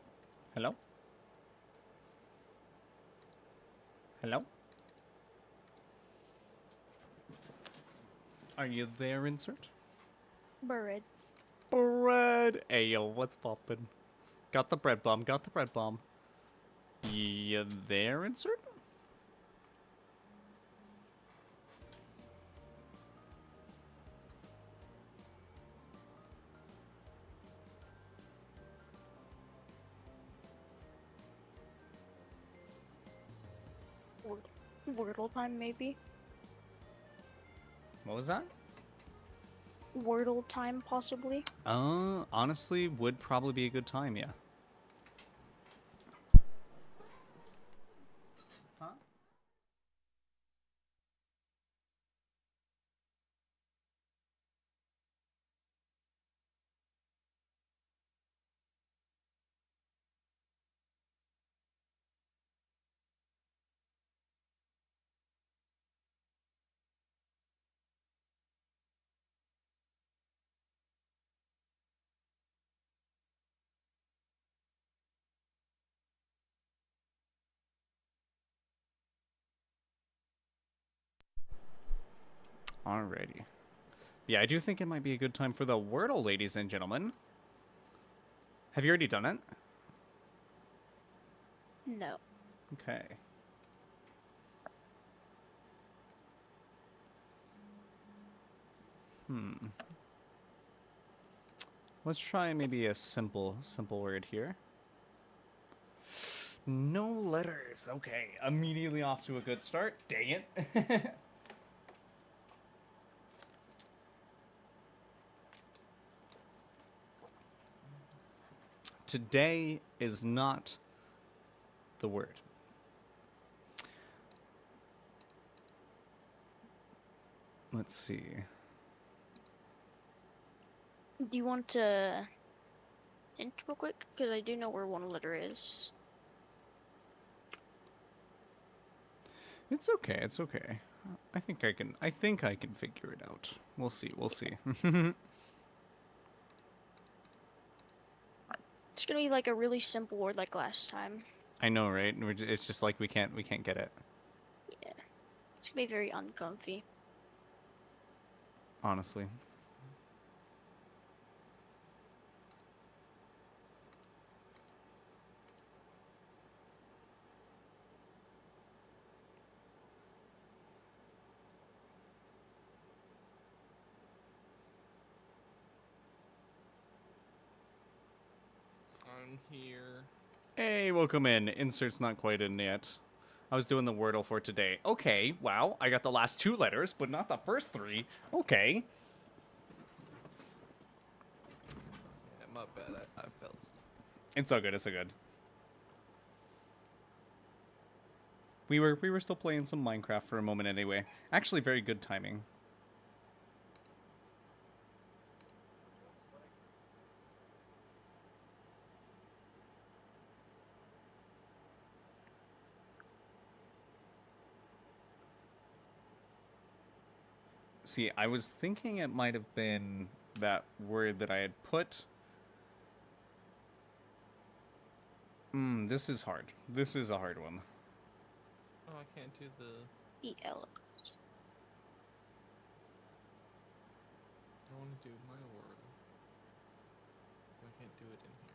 hello? Hello? Are you there, insert? Bird. Bread! Hey, yo, what's poppin'? Got the bread bomb, got the bread bomb. You there, insert? Wordle time, maybe. What was that? Wordle time, possibly. Honestly, would probably be a good time, yeah. Huh? Alrighty. Yeah, I do think it might be a good time for the Wordle, ladies and gentlemen. Have you already done it? No. Okay. Let's try maybe a simple word here. No letters. Okay, immediately off to a good start. Dang it. Today is not the word. Let's see. Do you want to hint real quick? Because I do know where one letter is. It's okay. It's okay. I think I can figure it out. We'll see. We'll see. It's gonna be like a really simple word like last time. I know, right? It's just like we can't get it. Yeah. It's gonna be very uncomfy. Honestly. I'm here. Hey, welcome in. Insert's not quite in yet. I was doing the Wordle for today. Okay, wow. I got the last 2 letters, but not the first 3. Okay. Yeah, my bad. I fell asleep. It's all good. It's all good. We were still playing some Minecraft for a moment anyway. Actually, very good timing. See, I was thinking it might have been that word that I had put. This is hard. This is a hard one. Oh, I can't do the. E-L. I want to do my word. I can't do it in here.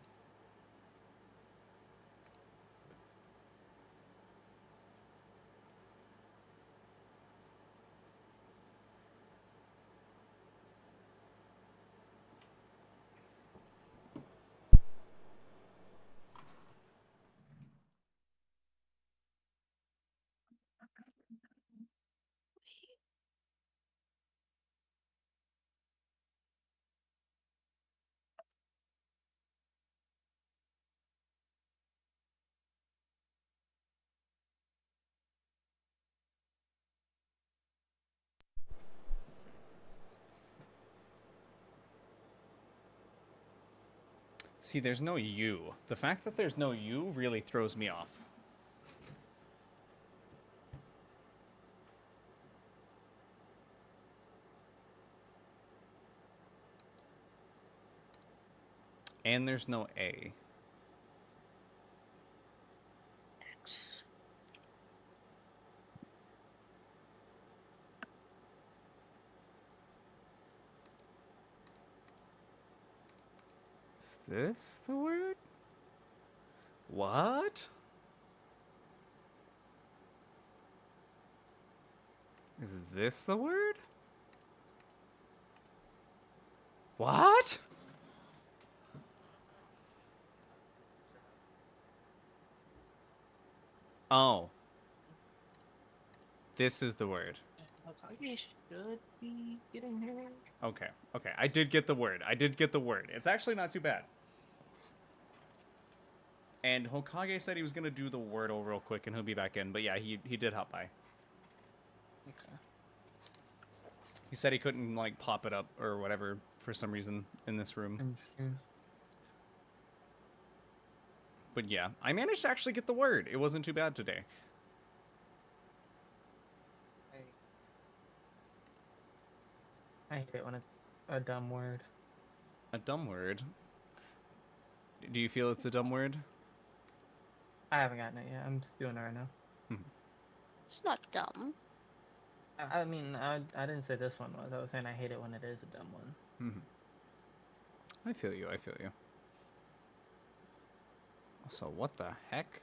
See, there's no U. The fact that there's no U really throws me off. And there's no A. this the word? What? Is this the word? What? Oh. This is the word. Hokage should be getting here. Okay, okay. I did get the word. I did get the word. It's actually not too bad. And Hokage said he was gonna do the wordle real quick and he'll be back in. But yeah, he did hop by. Okay. He said he couldn't like pop it up or whatever for some reason in this room. But yeah, I managed to actually get the word. It wasn't too bad today. I hate it when it's a dumb word. A dumb word. Do you feel it's a dumb word? I haven't gotten it yet. I'm just doing it right now. It's not dumb. I mean, I didn't say this one was. I was saying I hate it when it is a dumb one. I feel you. I feel you. Also, what the heck?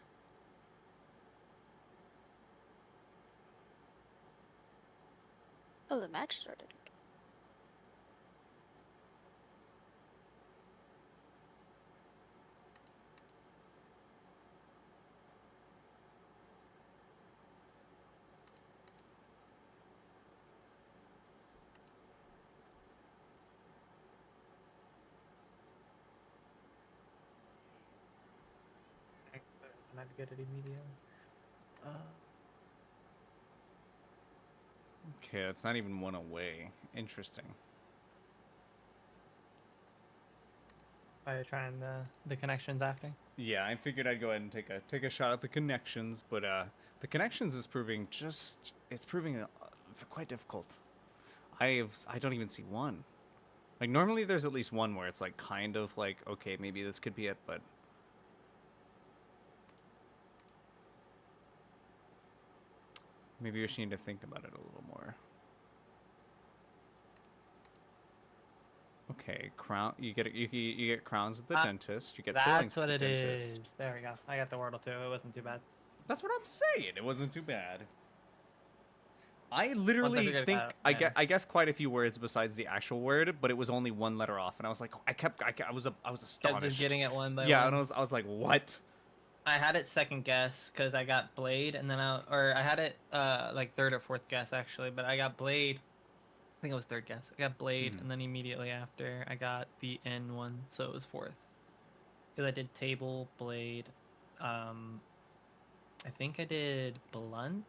Oh, the match started. I'm not good at immediately. Okay, it's not even one away. Interesting. Are you trying the connections acting? Yeah, I figured I'd go ahead and take a shot at the connections, but the connections is proving quite difficult. I don't even see one. Like normally there's at least one where it's like kind of like okay, maybe this could be it, but maybe we should need to think about it a little more. Okay, crown. You get crowns at the dentist. You get fillings That's at what the it dentist. is. There we go. I got the wordle too. It wasn't too bad. That's what I'm saying. It wasn't too bad. I literally figured it think out, I yeah. guess quite a few words besides the actual word, but it was only one letter off, and I was like, I was Kept astonished. just getting it one by yeah, one. and I was like, what? I had it second guess because I got blade, and then I had it like third or fourth guess actually, but I got blade. I think it was third guess. I got blade, and then immediately after I got the N one, so it was fourth. Because I did table, blade. I think I did blunt.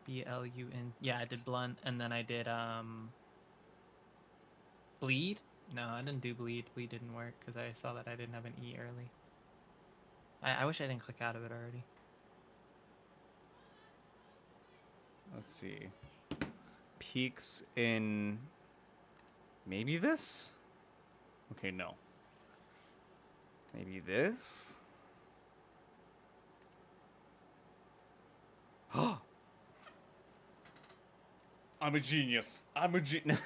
BLUN. Yeah, I did blunt, and then I did bleed. No, I didn't do bleed. Bleed didn't work because I saw that I didn't have an E early. I wish I didn't click out of it already. Let's see. Peaks in maybe this? Okay, no. Maybe this? I'm a genius. I'm a genius.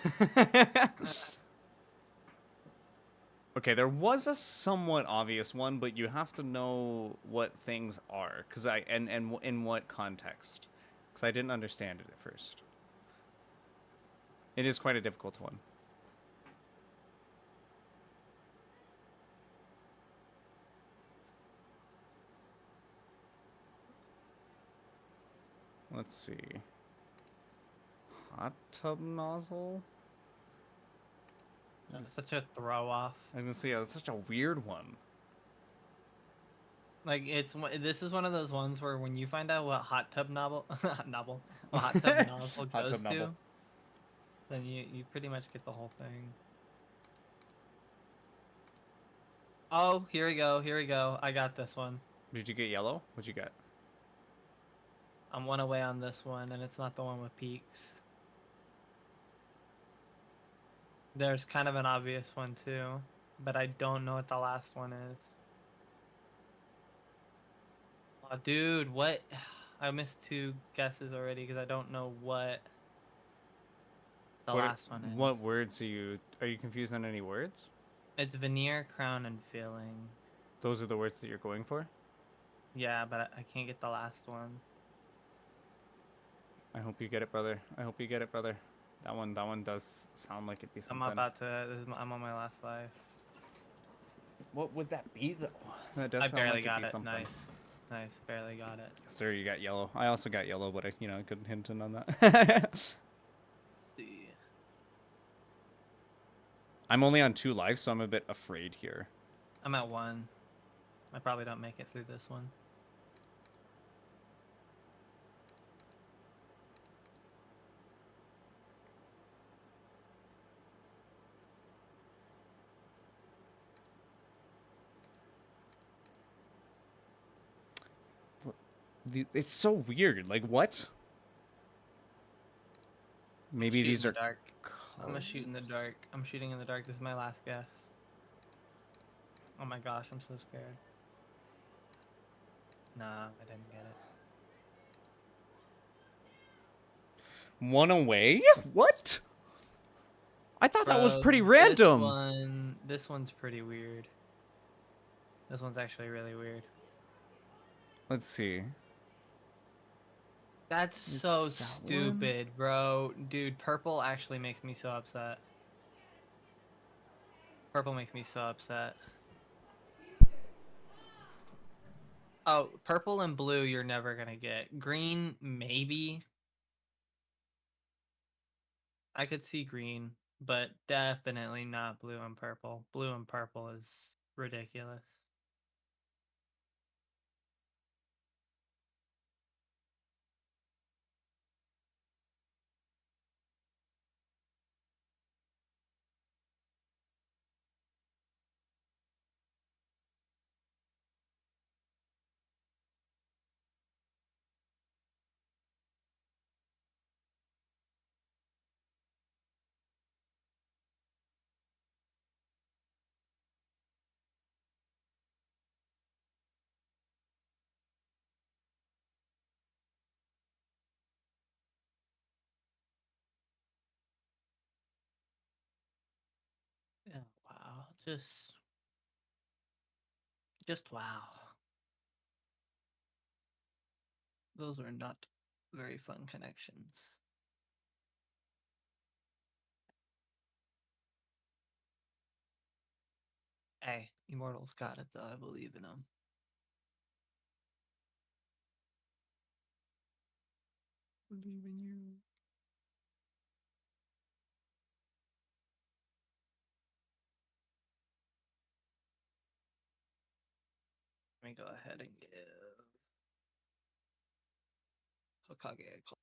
Okay, there was a somewhat obvious one, but you have to know what things are, and in what context, because I didn't understand it at first. It is quite a difficult one. Let's see. Hot tub nozzle? That's such a throw off. I was gonna say, that's such a weird one. Like this is one of those ones where when you find out what hot tub nozzle, what hot tub nozzle Hot goes tub to, nozzle. then you pretty much get the whole thing. Oh, here we go. Here we go. I got this one. Did you get yellow? What'd you get? I'm one away on this one, and it's not the one with peaks. There's kind of an obvious one too, but I don't know what the last one is. Oh, dude, what? I missed 2 guesses already because I don't know what the last one is. What words are you confused on any words? It's veneer, crown, and filling. Those are the words that you're going for? Yeah, but I can't get the last one. I hope you get it, brother. I hope you get it, brother. That one does sound like it'd be I'm something. about to. I'm on my last life. What would that be, though? That does I sound barely like it'd got be it. something. Nice, nice. Barely got it. Sir, you got yellow. I also got yellow, but I couldn't hint in on that. See. I'm only on 2 lives, so I'm a bit afraid here. I'm at 1. I probably don't make it through this one. It's so weird. Like, what? Maybe Shoot these in are the dark. I'm gonna colors. shoot in the dark. I'm shooting in the dark. This is my last guess. Oh my gosh, I'm so scared. Nah, I didn't get it. One away? What? I thought that was Bro, pretty random. This one's pretty weird. This one's actually really weird. Let's see. That's It's so that one? stupid, bro. Dude, purple actually makes me so upset. Purple makes me so upset. Oh, purple and blue you're never gonna get. Green, maybe. I could see green, but definitely not blue and purple. Blue and purple is ridiculous. Yeah, wow. Just wow. Those are not very fun connections. Hey, Immortals got it though. I believe in them. Believe in you. Let me go ahead and give Hokage a call.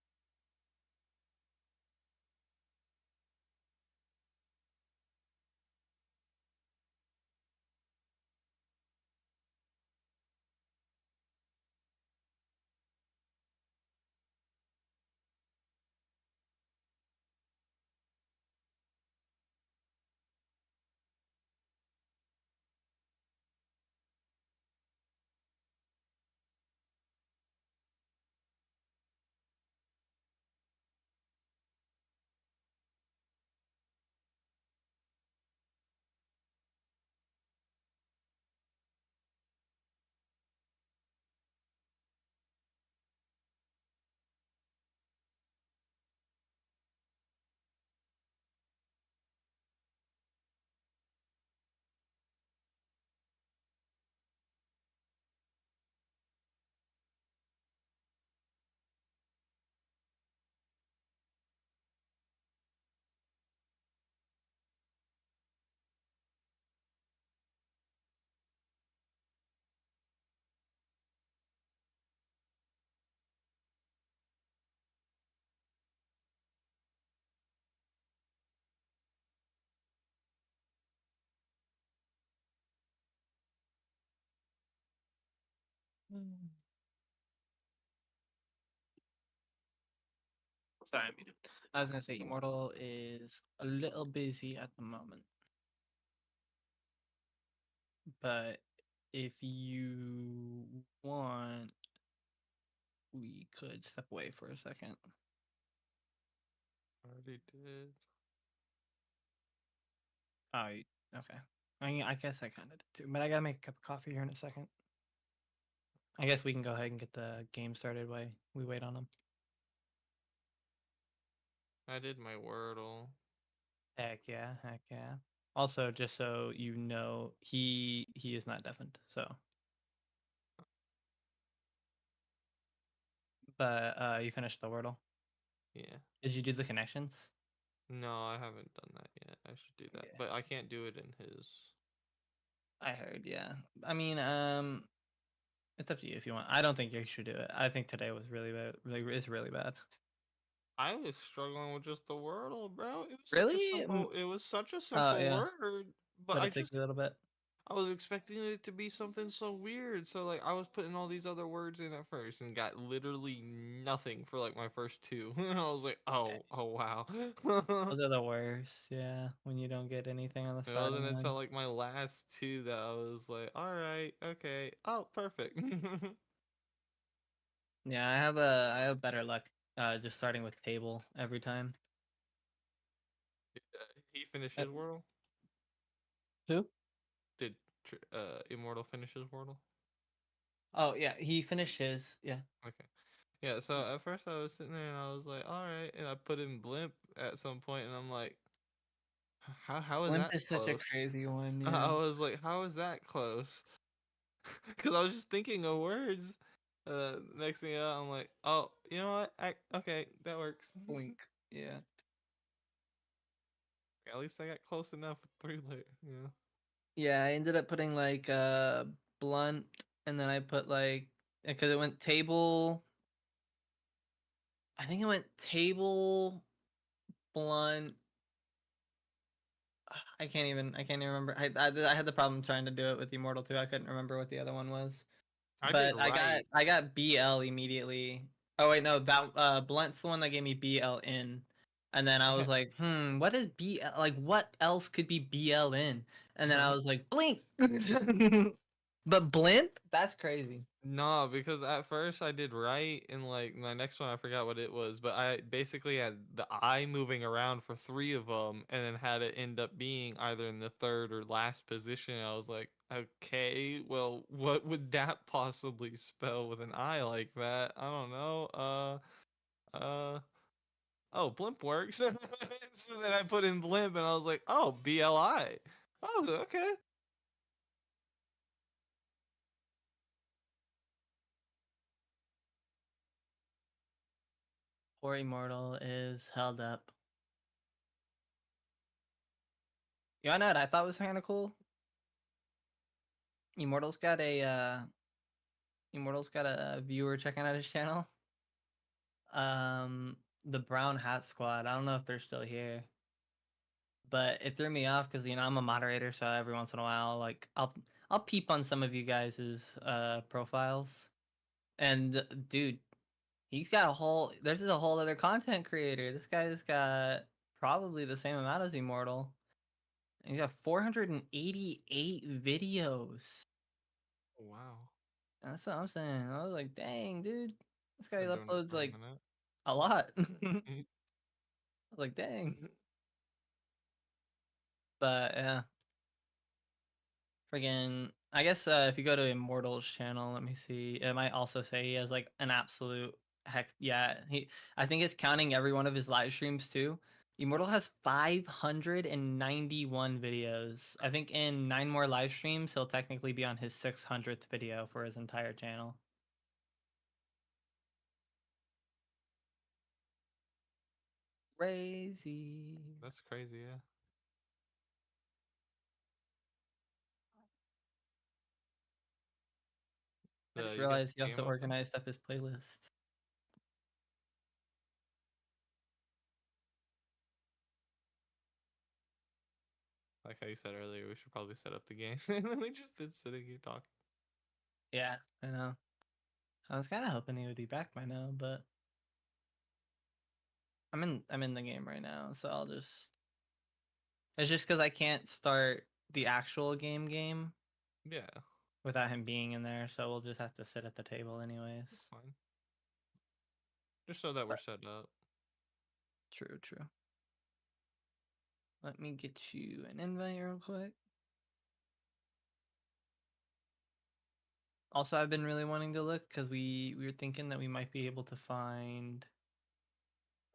Sorry, I muted. I was gonna say Immortal is a little busy at the moment, but if you want, we could step away for a second. Already did. Oh, okay. I mean, I guess I kind of did too, but I gotta make a cup of coffee here in a second. I guess we can go ahead and get the game started while we wait on them. I did my Wordle. Heck yeah, heck yeah. Also, just so you know, he is not deafened, so. But you finished the Wordle. Yeah. Did you do the connections? No, I haven't done that yet. I should do that, Yeah. but I can't do it in his. I heard, yeah. I mean, it's up to you if you want. I don't think you should do it. I think today was really bad. It's really bad. I was struggling with just the Wordle, bro. It was such a Really? simple. It was such a Oh simple yeah. word, but But it takes you a little bit. I was expecting it to be something so weird. So like I was putting all these other words in at first and got literally nothing for like my first two. And I was like, oh wow. Those are the worst. Yeah, when you don't get anything on the It starting wasn't until line. like my last two that I was like, all right, okay, oh perfect. Yeah, I have better luck. Just starting with table every time. He finished Uh, his Wordle. Who? Did Immortal finish his Wordle? Oh yeah, he finished his. Yeah. Okay. Yeah, so at first I was sitting there and I was like, all right, and I put in blimp at some point and I'm like, how is Blimp that is such a close? crazy one. I Yeah. was like, how is that close? Because I was just thinking of words. Next thing I'm like, oh, you know what? Okay, that works. Blink. Yeah. At least I got close enough with three later. Yeah. Yeah, I ended up putting like blunt, and then I put like because it went table. I think it went table, blunt. I can't even remember. I had the problem trying to do it with Immortal too. I couldn't remember what the other one was. I did But right. I got BL immediately. Oh wait, no, that blunt's the one that gave me BL in. And then I was like, what is BL, like what else could be BL in? And then I was like, blink. But blimp? That's crazy. No, because at first I did right, and like my next one I forgot what it was, but I basically had the eye moving around for three of them, and then had it end up being either in the third or last position. I was like, okay, well, what would that possibly spell with an eye like that? I don't know. Oh, blimp works. So then I put in blimp, and I was like, oh, BLI. Oh, okay. Poor Immortal is held up. You know what I thought was kind of cool? Immortal's got a viewer checking out his channel. The Brown Hat Squad. I don't know if they're still here, but it threw me off because I'm a moderator, so every once in a while, like I'll peep on some of you guys' profiles, and dude, he's got a whole. There's a whole other content creator. This guy's got probably the same amount as Immortal. And he's got 488 videos. Wow. That's what I'm saying. I was like, dang, dude, this guy Been doing it uploads for a like minute. a lot. I was like, dang. But yeah, friggin'. I guess if you go to Immortal's channel, let me see. It might also say he has like an absolute heck. Yeah, I think it's counting every one of his live streams too. Immortal has 591 videos. I think in 9 more live streams, he'll technically be on his 600th video for his entire channel. Crazy. That's crazy, yeah. I just You got realized he the game also open? organized up his playlists. Like how you said earlier, we should probably set up the game. And then we just been sitting here talking. Yeah, I know. I was kind of hoping he would be back by now, but I'm in the game right now, so I'll just. It's just because I can't start the actual game Yeah, without him being in there, so we'll just have to sit at the table anyways. that's fine. Just so that we're But set up. true. Let me get you an invite real quick. Also, I've been really wanting to look because we were thinking that we might be able to find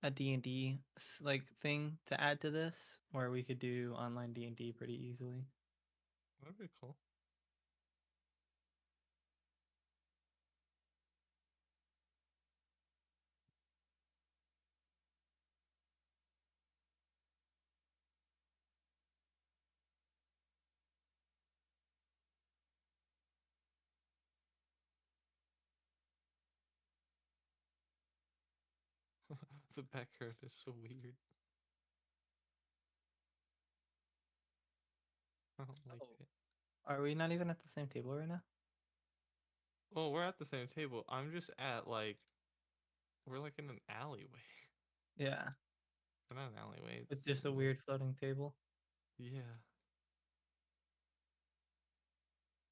a D&D like thing to add to this, where we could do online D&D pretty easily. That'd be cool. The background is so weird. I don't like Oh. it. Are we not even at the same table right now? Well, we're at the same table. I'm just at like we're like in an alleyway. Yeah, It's not an alleyway. It's with just a weird floating table. yeah.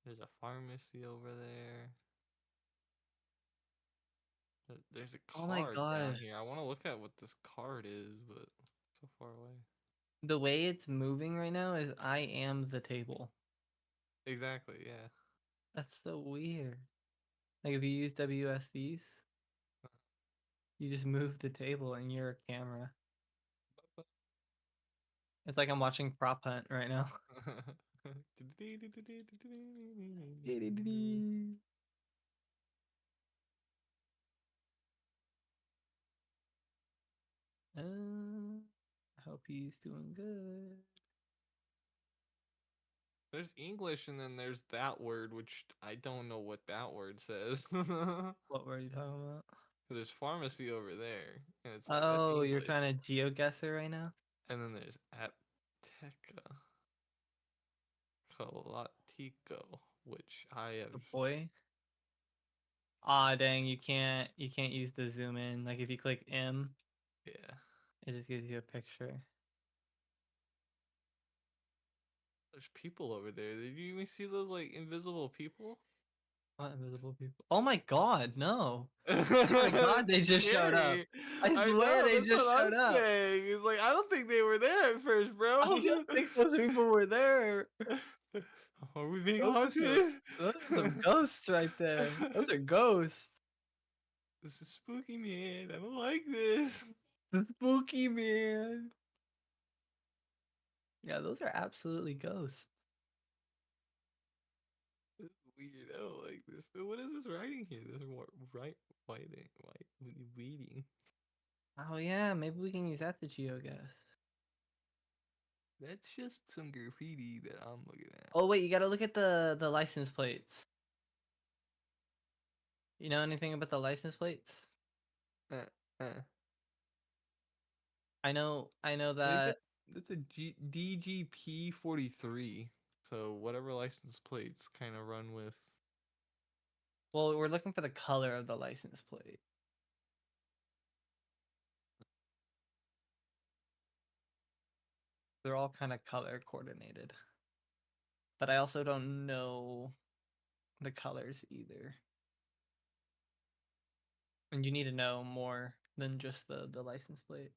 There's a pharmacy over there. There's a Oh my card down gosh. here. I want to look at what this card is, but it's so far away. The way it's moving right now is I am the table. Exactly, yeah. That's so weird. Like if you use WSDs, you just move the table and you're a camera. It's like I'm watching Prop Hunt right now. I hope he's doing good. There's English and then there's that word, which I don't know what that word says. What were you talking about? There's pharmacy over there, and it's like that's Oh, you're English. trying to geoguess it right now? And then there's Apteca Galactico, which I have. The boy? Ah, dang, you can't use the zoom in. Like if you click M, Yeah. it just gives you a picture. There's people over there. Did you even see those like invisible people? What invisible people? Oh my god, no. Oh my God, they just showed up. I swear know, they that's just what showed I'm up. saying. It's like I don't think they were there at first, bro. I don't think those people were there. Are we being Those are haunted? those are some ghosts right there. Those are ghosts. This is spooky, man. I don't like this. The spooky man. Yeah, those are absolutely ghosts. This is weird. I don't like this. What is this writing here? This is reading. Oh yeah, maybe we can use that to geoguess. That's just some graffiti that I'm looking at. Oh wait, you gotta look at the license plates. You know anything about the license plates? Uh, uh. I know I think that. that's a DGP 43. So whatever license plates kind of run with. Well, we're looking for the color of the license plate. They're all kind of color coordinated. But I also don't know the colors either. And you need to know more than just the license plate.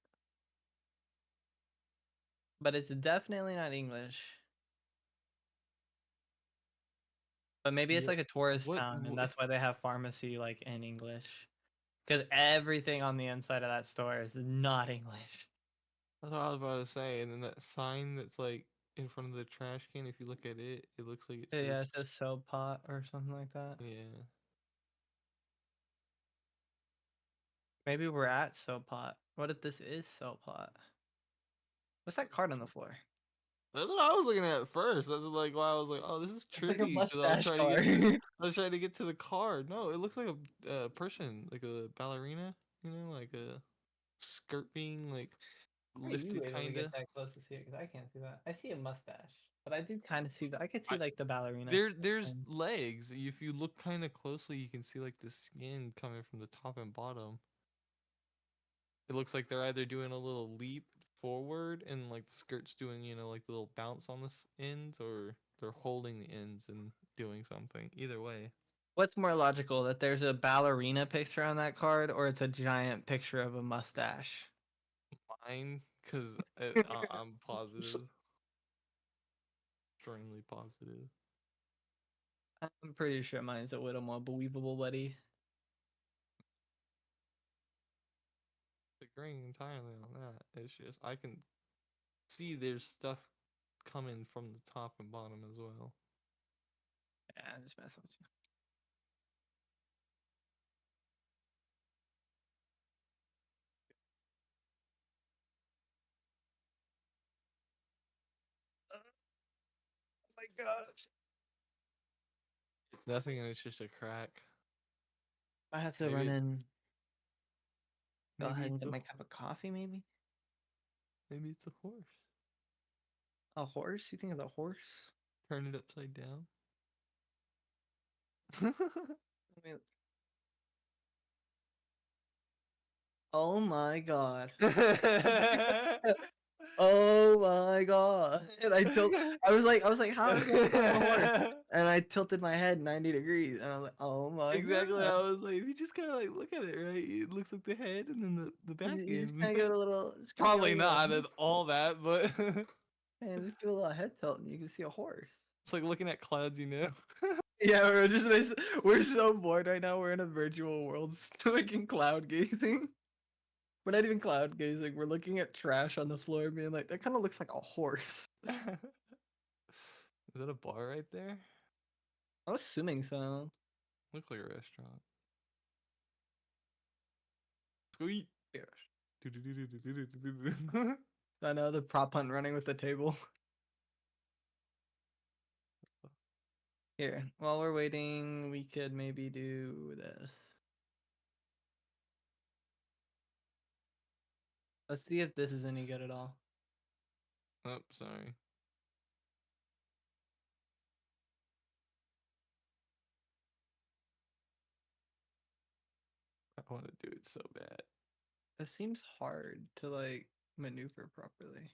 But it's definitely not English. But maybe it's like a tourist town, and that's why they have pharmacy like in English. Because everything on the inside of that store is not English. That's what I was about to say. And then that sign that's like in front of the trash can, if you look at it, it looks like it says. Yeah, it's a soap pot or something like that. Yeah. Maybe we're at soap pot. What if this is soap pot? What's that card on the floor? That's what I was looking at first. That's like why I was like, "Oh, this is It's like a trippy." Because mustache card. I was trying to get to the card. No, it looks like a person, like a ballerina. You know, like a skirt being like How are you lifted, able to kinda. get that close to see it? Because I can't see that. I see a mustache, but I do kind of see that. I could see I- like the ballerina. There's thing. legs. If you look kind of closely, you can see like the skin coming from the top and bottom. It looks like they're either doing a little leap forward and like the skirt's doing, like the little bounce on the ends, or they're holding the ends and doing something. Either way. What's more logical, that there's a ballerina picture on that card, or it's a giant picture of a mustache? Mine, because I'm positive. Extremely positive. I'm pretty sure mine's a little more believable, buddy. Agreeing entirely on that. It's just I can see there's stuff coming from the top and bottom as well. Yeah, I'm just messing with you. Oh my gosh. It's nothing and it's just a crack. I have to Maybe run it- in. Go Maybe ahead and it's get a my cup of coffee, maybe. maybe it's a horse. A horse? You think it's a horse? Turn it upside down. I mean, oh my god. Oh my god. And I was like, how is that a horse? And I tilted my head 90 degrees and I was like, oh my Exactly. god. I was like, if you just kind of like look at it, right? It looks like the head and then the back You just end. kind of give it a little. Just kinda Probably give it a little not head at all that, but tilt. Man, just give it a little head tilt and you can see a horse. it's like looking at clouds, you know. Yeah, we're so bored right now. We're in a virtual world, making cloud gazing. We're not even cloud gazing. We're looking at trash on the floor, being like, that kind of looks like a horse. Is that a bar right there? I'm assuming so. Looks like a restaurant. Sweet. Here. Do-do-do-do-do-do-do-do. I know the prop hunt running with the table. Here, while we're waiting, we could maybe do this. Let's see if this is any good at all. Oh, sorry. I want to do it so bad. It seems hard to like maneuver properly.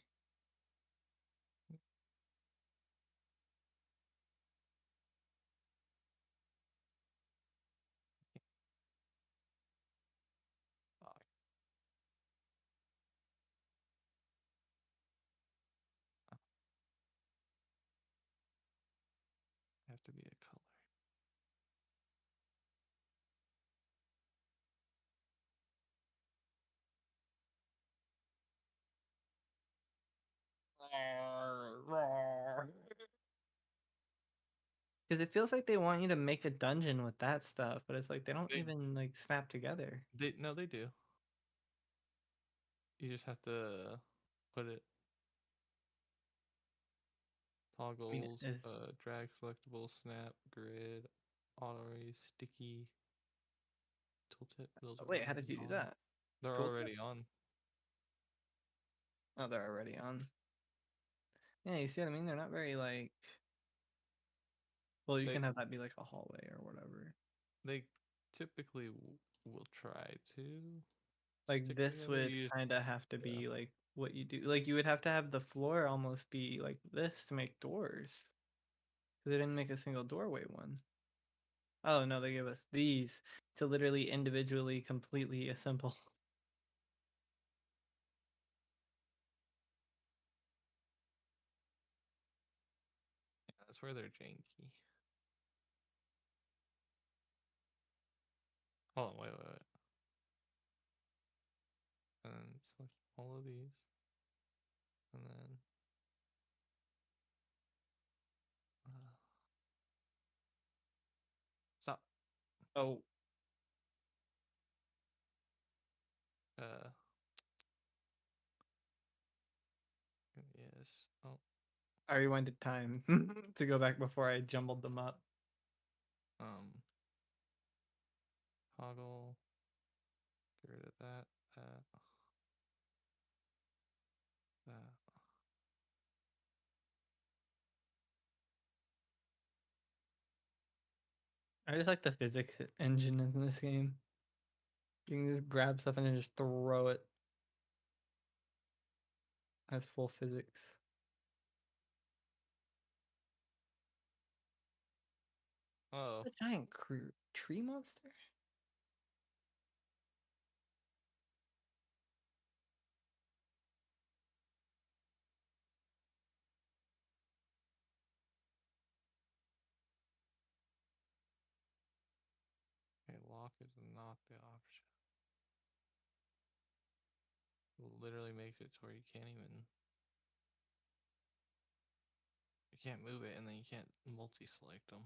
Fuck. Have to be a color. Because it feels like they want you to make a dungeon with that stuff, but it's like they don't They- even like snap together. They do. You just have to put it I mean, toggles, is drag selectable, snap, grid, auto raise, sticky, tooltip. Those are wait, how did already you do on. that? They're Tooltip? already on. Oh, they're already on. Yeah, you see what I mean? They're not very like. Well, you They can have that be like a hallway or whatever. they typically will try to Like stick this together. would You just, kind of have to yeah. be like what you do. Like you would have to have the floor almost be like this to make doors. Because they didn't make a single doorway one. Oh no, they gave us these to literally individually completely assemble. Yeah, that's where they're janky. Hold on, wait. And then select all of these. And then stop. Oh, Uh yes. Oh, I rewinded time to go back before I jumbled them up. um toggle. Get rid of that. That. I just like the physics engine in this game. You can just grab stuff and then just throw it. Has full physics. Oh, A giant tree monster? block is not the option. It literally makes it to where you can't move it, and then you can't multi-select them.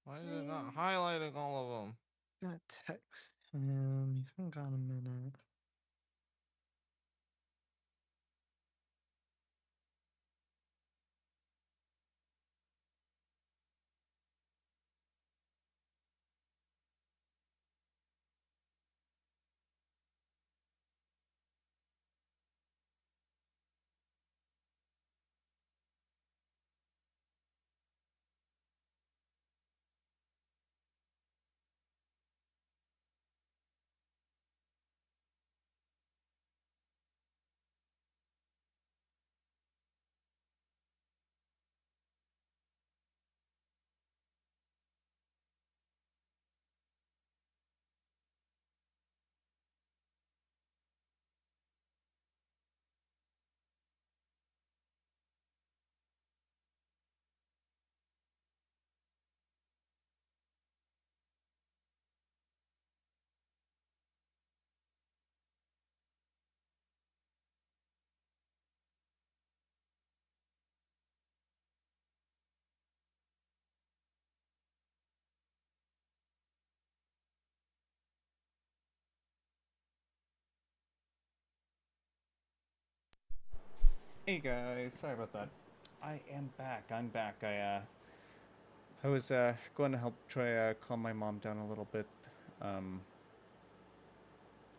Why is it not highlighting all of them? That text him. He's been gone a minute. Hey guys, sorry about that. I am back. I'm back. I was going to help try calm my mom down a little bit. Um,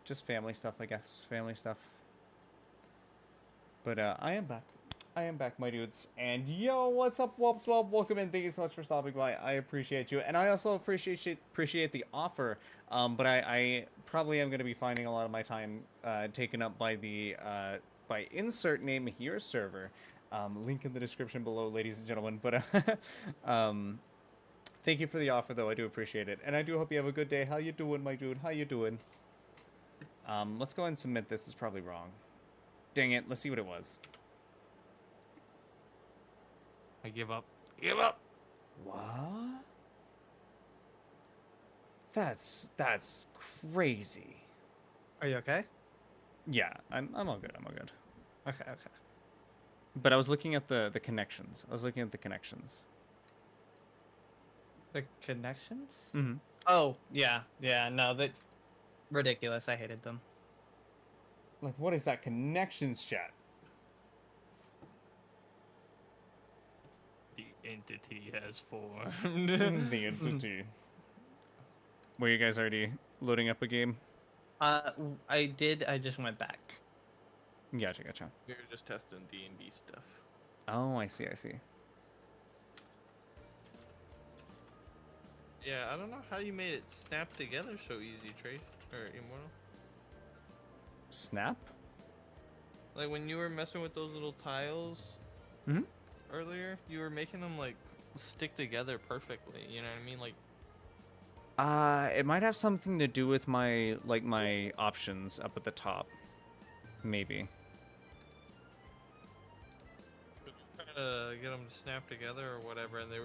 just family stuff, I guess. Family stuff. But I am back. I am back, my dudes. And yo, what's up? Welcome in. Thank you so much for stopping by. I appreciate you, and I also appreciate the offer. But I probably am going to be finding a lot of my time taken up by the by insert name here server. Link in the description below, ladies and gentlemen. But thank you for the offer, though. I do appreciate it, and I do hope you have a good day. How you doing, my dude? How you doing? Let's go ahead and submit this. It's probably wrong. Dang it. Let's see what it was. I give up. Give up. What? That's crazy. Are you okay? Yeah, I'm all good. I'm all good. Okay, okay. But I was looking at the connections. I was looking at the connections. The connections? Mm-hmm. Oh, yeah, no, that ridiculous. I hated them. Like, what is that connections chat? The entity has formed. The entity. Were you guys already loading up a game? I did. I just went back. Gotcha. We were just testing D&D stuff. Oh, I see. Yeah, I don't know how you made it snap together so easy, Trey. Or Immortal. Snap? Like when you were messing with those little tiles Mm-hmm. earlier, you were making them like stick together perfectly. You know what I mean? Like, It might have something to do with my options up at the top. Maybe. trying to get them to snap together or whatever, and they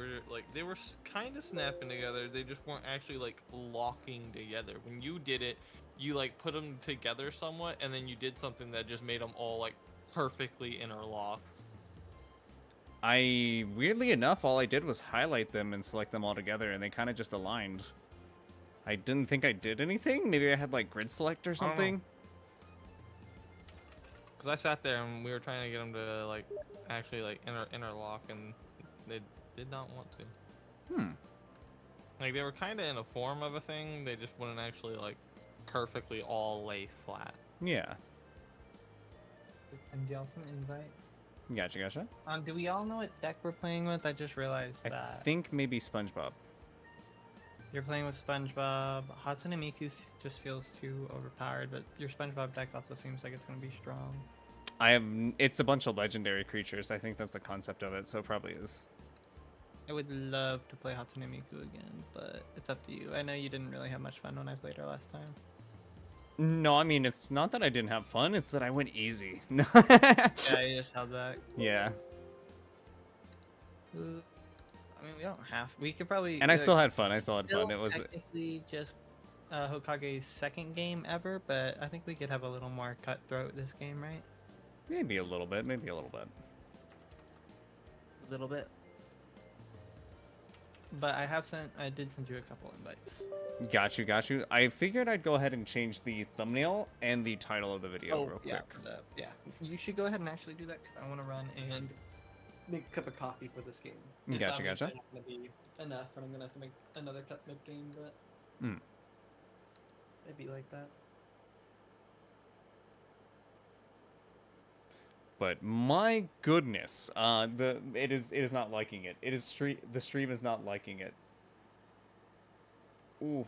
were kind of snapping together. They just weren't actually like locking together. When you did it, you like put them together somewhat, and then you did something that just made them all like perfectly interlock. Weirdly enough, all I did was highlight them and select them all together, and they kind of just aligned. I didn't think I did anything. Maybe I had like grid select or something. Because I sat there and we were trying to get them to like actually like interlock, and they did not want to. Like they were kind of in a form of a thing. They just wouldn't actually like perfectly all lay flat. Yeah. send y'all some invites. Gotcha. Do we all know what deck we're playing with? I just realized I that. think maybe SpongeBob. You're playing with SpongeBob. Hatsune Miku just feels too overpowered, but your SpongeBob deck also seems like it's going to be strong. It's a bunch of legendary creatures. I think that's the concept of it, so it probably is. I would love to play Hatsune Miku again, but it's up to you. I know you didn't really have much fun when I played her last time. No, I mean, it's not that I didn't have fun, it's that I went easy. Yeah, you just held back. Yeah. I mean, we don't have. We could probably. And I still had fun. It still was technically just Hokage's second game ever, but I think we could have a little more cutthroat this game, right? maybe a little bit. A little bit. But I did send you a couple invites. Got you. I figured I'd go ahead and change the thumbnail and the title of the video real quick. Yeah. You should go ahead and actually do that because I want to run and make a cup of coffee for this game. It's Gotcha. obviously not going to be enough, and I'm going to have to make another cup mid-game, but it'd be like that. But my goodness, it is not liking it. The stream is not liking it. Ooh.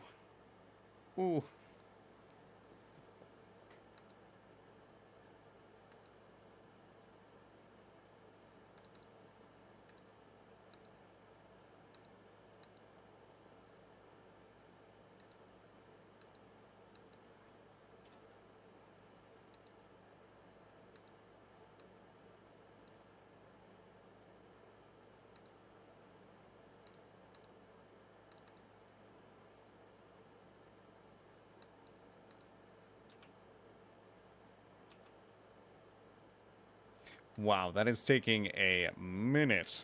Wow, that is taking a minute.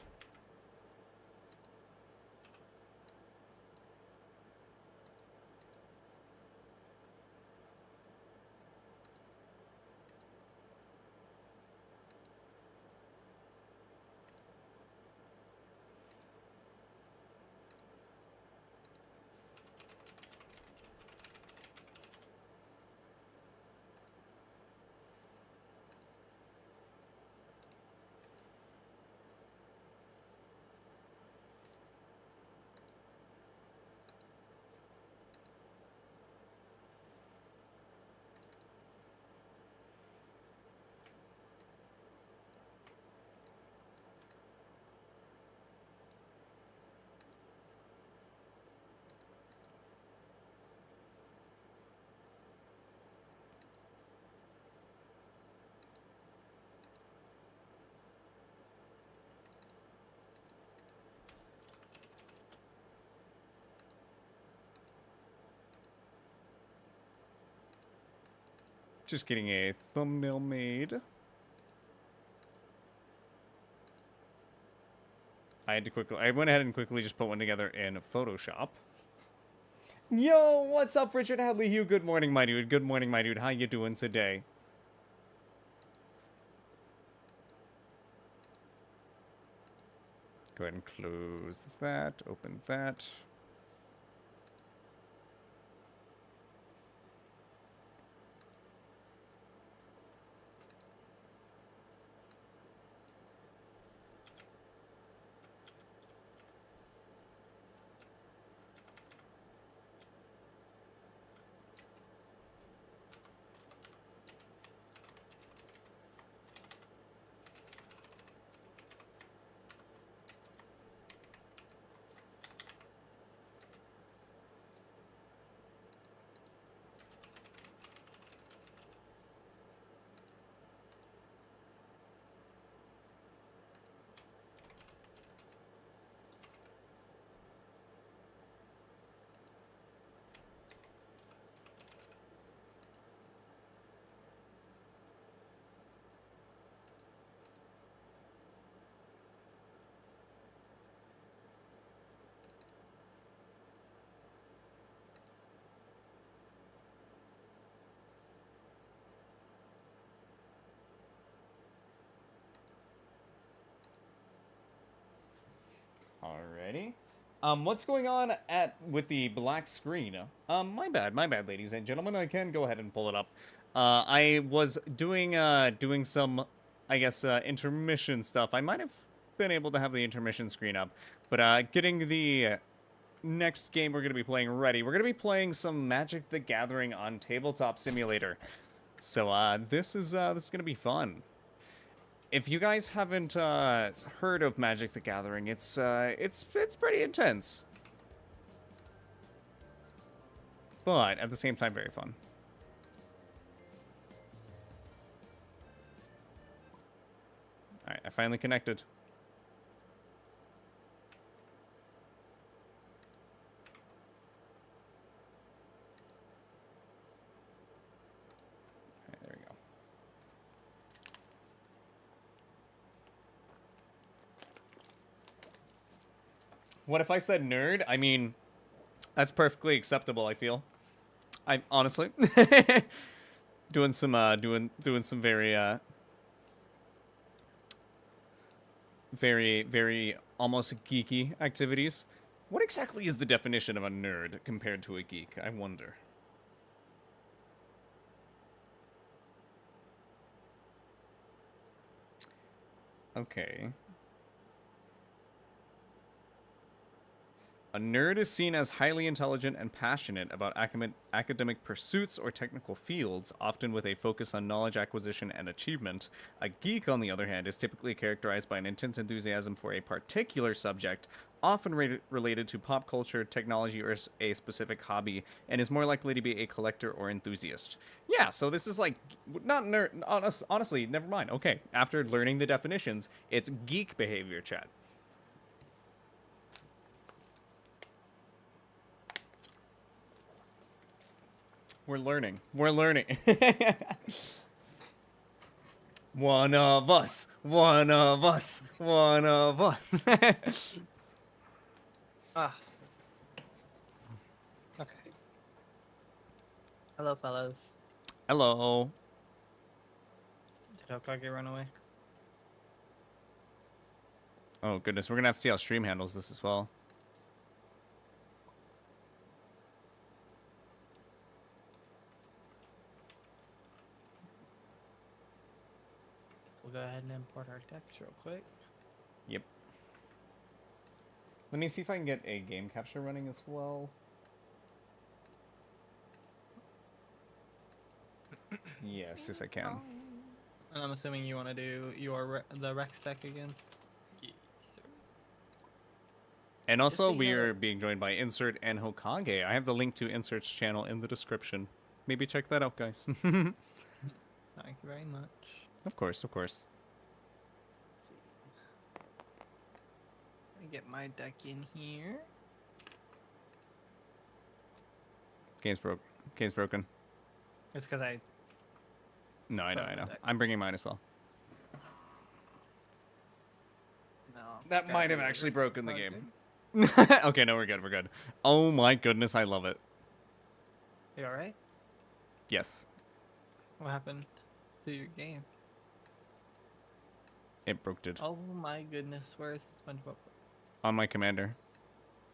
Just getting a thumbnail made. I went ahead and quickly just put one together in Photoshop. Yo, what's up, Richard Hadley Hugh? Good morning, my dude. Good morning, my dude. How you doing today? Go ahead and close that, open that. Alrighty. What's going on with the black screen? My bad, ladies and gentlemen. I can go ahead and pull it up. I was doing some, I guess, intermission stuff. I might have been able to have the intermission screen up, but getting the next game we're gonna be playing ready. We're gonna be playing some Magic: The Gathering on Tabletop Simulator. So this is gonna be fun. If you guys haven't heard of Magic: The Gathering, it's pretty intense, but at the same time very fun. All right, I finally connected. All right, there we go. What if I said nerd? I mean, that's perfectly acceptable, I feel. I honestly doing some very very almost geeky activities. What exactly is the definition of a nerd compared to a geek? I wonder. Okay. A nerd is seen as highly intelligent and passionate about academic pursuits or technical fields, often with a focus on knowledge acquisition and achievement. A geek, on the other hand, is typically characterized by an intense enthusiasm for a particular subject, often related to pop culture, technology, or a specific hobby, and is more likely to be a collector or enthusiast. Yeah, so this is like, not nerd, honestly, never mind. Okay, after learning the definitions, it's geek behavior, chat. We're learning. We're learning. One of us. One of us. One of us. Ah. Okay. Hello, fellas. Hello. Did Hokage run away? Oh, goodness. We're going to have to see how stream handles this as well. We'll go ahead and import our decks real quick. Yep. Let me see if I can get a game capture running as well. Yes, I can. And I'm assuming you want to do the Rex deck again? Yes, sir. And also, so you we know- are being joined by Insert and Hokage. I have the link to Insert's channel in the description. Maybe check that out, guys. Thank you very much. Of course, of course. Let me get my deck in here. Game's broke. Game's broken. It's because I... No, I know, Put I on the know. deck. I'm bringing mine as well. No. That grab might have the actually other broken the card game. thing. Okay, no, we're good, we're good. Oh my goodness, I love it. You alright? Yes, What happened to your game? it broke it. Oh my goodness, where is the SpongeBob? On my commander.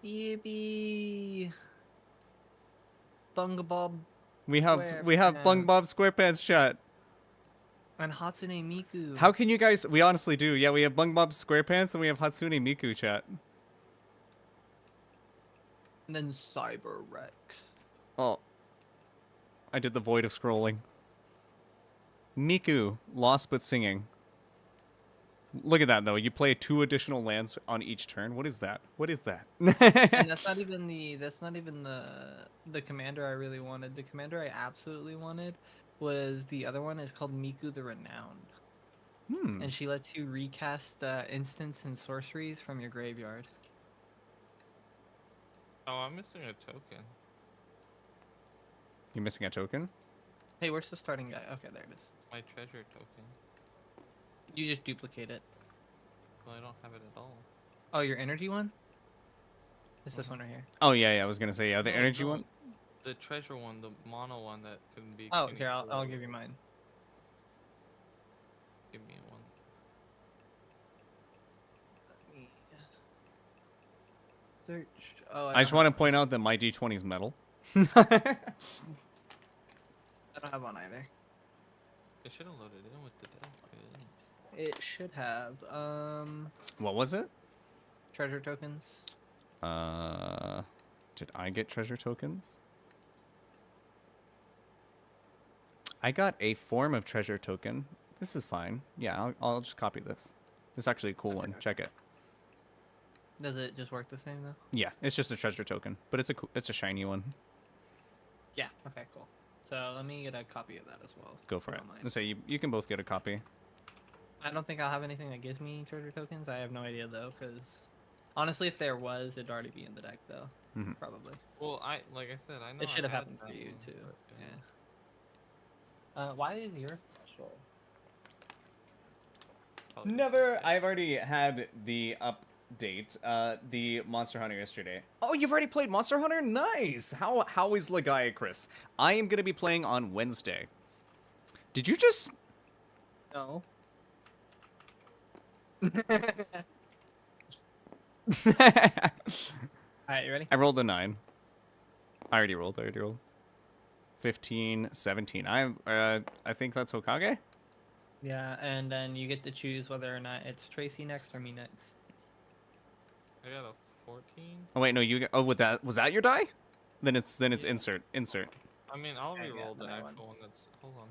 Yippee! Bungabob We have Bung SquarePants. Bob SquarePants chat. and Hatsune Miku. How can you guys... We honestly do. Yeah, we have Bung Bob SquarePants and we have Hatsune Miku chat. And then Cyber Rex. Oh. I did the void of scrolling. Miku, lost but singing. Look at that, though. You play 2 additional lands on each turn. What is that? What is that? And that's not even the commander I really wanted. The commander I absolutely wanted was the other one. It's called Miku the Renowned. Hmm. And she lets you recast instants and sorceries from your graveyard. Oh, I'm missing a token. You missing a token? Hey, where's the starting guy? Okay, there it is. My treasure token. You just duplicate it. Well, I don't have it at all. Oh, your energy one? It's this one right here. Oh, yeah, I was going to say, yeah, the No, energy no, one. The treasure one, the mono one that can be. Oh, any here, I'll color. give you mine. Give me one. Search. Oh, I just want to point out that my D20 is metal. I don't have one either. It should have loaded in with the deck. It should have. What was it? Treasure tokens. Did I get treasure tokens? I got a form of treasure token. This is fine. Yeah, I'll just copy this. This is actually a cool one. Check it. Does it just work the same though? Yeah, it's just a treasure token, but it's a shiny one. Yeah. Okay. Cool. So let me get a copy of that as well. Go for if it. you don't mind. Let's say you can both get a copy. I don't think I'll have anything that gives me treasure tokens. I have no idea though, because honestly, if there was, it'd already be in the deck though. Mhm. Probably. Well, like I said, I know It should I have had happened for that you one, too. but, Yeah. Why is your special? probably Never. I've already had the update. The Monster Hunter yesterday. Oh, you've already played Monster Hunter? Nice. How is Legaia, Chris? I am gonna be playing on Wednesday. Did you just? No. Alright, you ready? I rolled a 9. I already rolled. 15, 17. I think that's Hokage. Yeah, and then you get to choose whether or not it's Tracy next or me next. I got a 14. Oh wait, no, you got. Oh, was that your die? Then it's Yeah. insert. I mean, I'll Okay, yeah, re-roll the then I won. actual one that's. Hold on.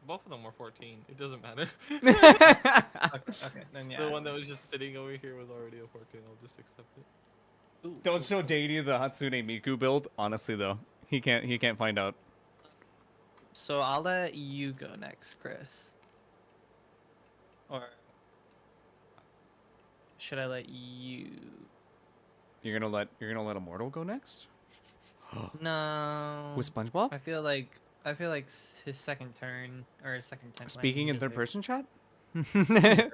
Both of them were 14. It doesn't matter. Okay, then yeah. The one that was just sitting over here was already a 14. I'll just accept it. Ooh, Don't show Deity the Hatsune Miku build. Honestly, though, he can't find out. So I'll let you go next, Chris. Or should I let you? You're gonna let Immortal go next No. with SpongeBob. I feel like his second turn or his second turn. Speaking in third person, chat. Can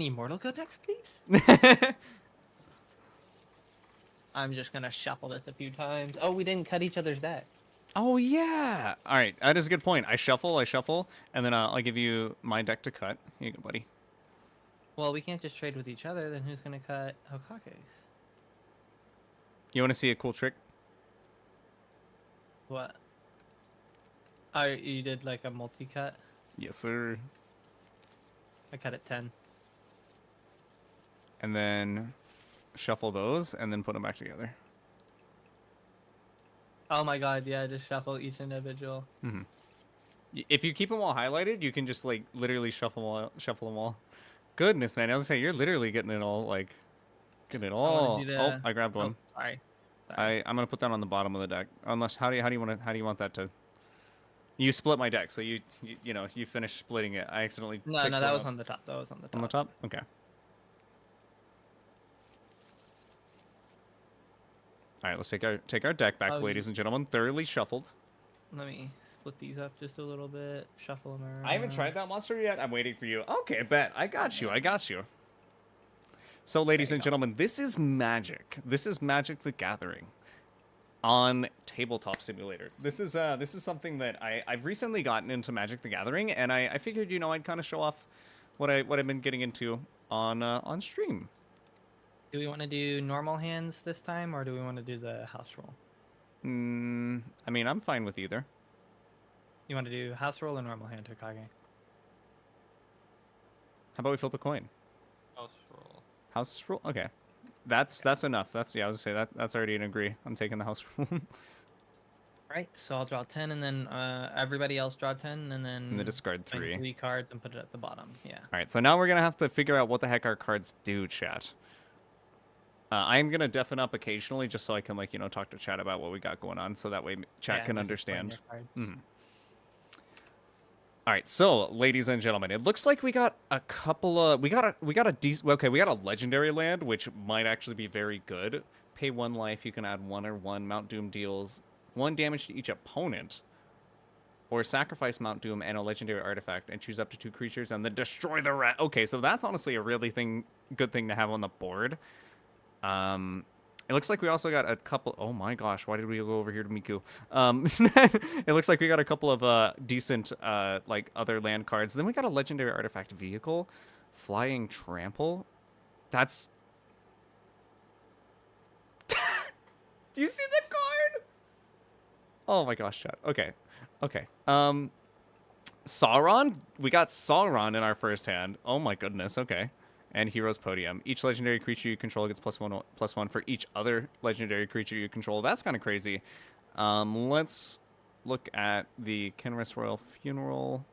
Immortal go next, please? I'm just gonna shuffle this a few times. Oh, we didn't cut each other's deck. Oh yeah. All right, that is a good point. I shuffle, and then I'll give you my deck to cut. Here you go, buddy. Well, we can't just trade with each other. Then who's gonna cut Hokage's? You want to see a cool trick? What? Oh, you did like a multi-cut? Yes, sir. I cut at 10. And then shuffle those, and then put them back together. Oh my god, yeah, just shuffle each individual. If you keep them all highlighted, you can just like literally shuffle them all. Goodness, man! I was gonna say you're literally getting it all like, getting it all. do Oh, the- I grabbed one. Oh, sorry. Sorry. I'm gonna put that on the bottom of the deck. Unless how do you want that to? You split my deck, so you finished splitting it. I accidentally. No, picked no, that one was up. on the top. That was on the top. On the top. Okay. All right, let's take our deck back, Oh, ladies and gentlemen. Thoroughly shuffled. Let me split these up just a little bit. Shuffle them around. I haven't tried that monster yet. I'm waiting for you. Okay, bet. I got you. So, ladies and gentlemen, this is Magic. This is Magic the Gathering on Tabletop Simulator. This is something that I've recently gotten into Magic the Gathering, and I figured I'd kind of show off what I've been getting into on stream. Do we want to do normal hands this time, or do we want to do the house roll? I mean, I'm fine with either. You want to do house roll or normal hand, Hokage? How about we flip a coin? House roll. House roll. Okay, that's enough. I was gonna say that's already an agree. I'm taking the house roll. Right. So I'll draw 10, and then everybody else draw 10, and then And then discard find 3. 3 cards and put it at the bottom. Yeah. All right, so now we're gonna have to figure out what the heck our cards do, chat. I'm gonna deafen up occasionally just so I can talk to chat about what we got going on, so that way chat Yeah, can just explain understand. your cards. Mhm. All right, so ladies and gentlemen, it looks like we got a couple of we got a legendary land, which might actually be very good. Pay 1 life, you can add 1 or 1. Mount Doom deals 1 damage to each opponent, or sacrifice Mount Doom and a legendary artifact and choose up to 2 creatures and then destroy the rat. Okay, so that's honestly a really good thing to have on the board. It looks like we also got a couple. Oh my gosh, why did we go over here to Miku? It looks like we got a couple of decent other land cards. Then we got a legendary artifact vehicle, Flying Trample. That's Do you see the card? Oh my gosh, chat. Okay. Okay. Sauron? We got Sauron in our first hand. Oh my goodness, okay. And Heroes Podium. Each legendary creature you control gets +1/+1 for each other legendary creature you control. That's kind of crazy. Let's look at the Kenris Royal Funeral.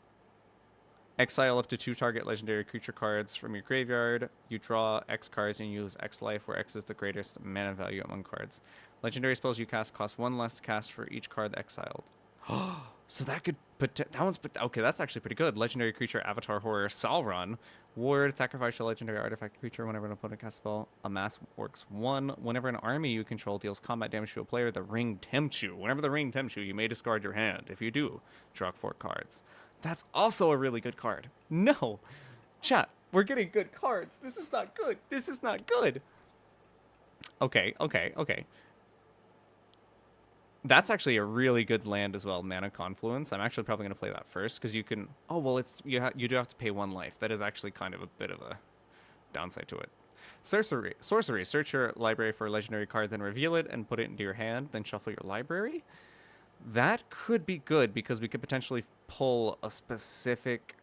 Exile up to 2 target legendary creature cards from your graveyard. You draw X cards and use X life, where X is the greatest mana value among cards. Legendary spells you cast cost 1 less to cast for each card exiled. So that could okay, that's actually pretty good. Legendary creature Avatar Horror Sauron. Ward, sacrifice a legendary artifact creature whenever an opponent casts a spell. Amass works 1. Whenever an army you control deals combat damage to a player, the ring tempts you. Whenever the ring tempts you, you may discard your hand. If you do, draw 4 cards. That's also a really good card. No. Chat, we're getting good cards. This is not good. This is not good. Okay. That's actually a really good land as well, Mana Confluence. I'm actually probably going to play that first because you can... Oh, well, you do have to pay 1 life. That is actually kind of a bit of a downside to it. Sorcery. Search your library for a legendary card, then reveal it and put it into your hand, then shuffle your library. That could be good because we could potentially pull a specific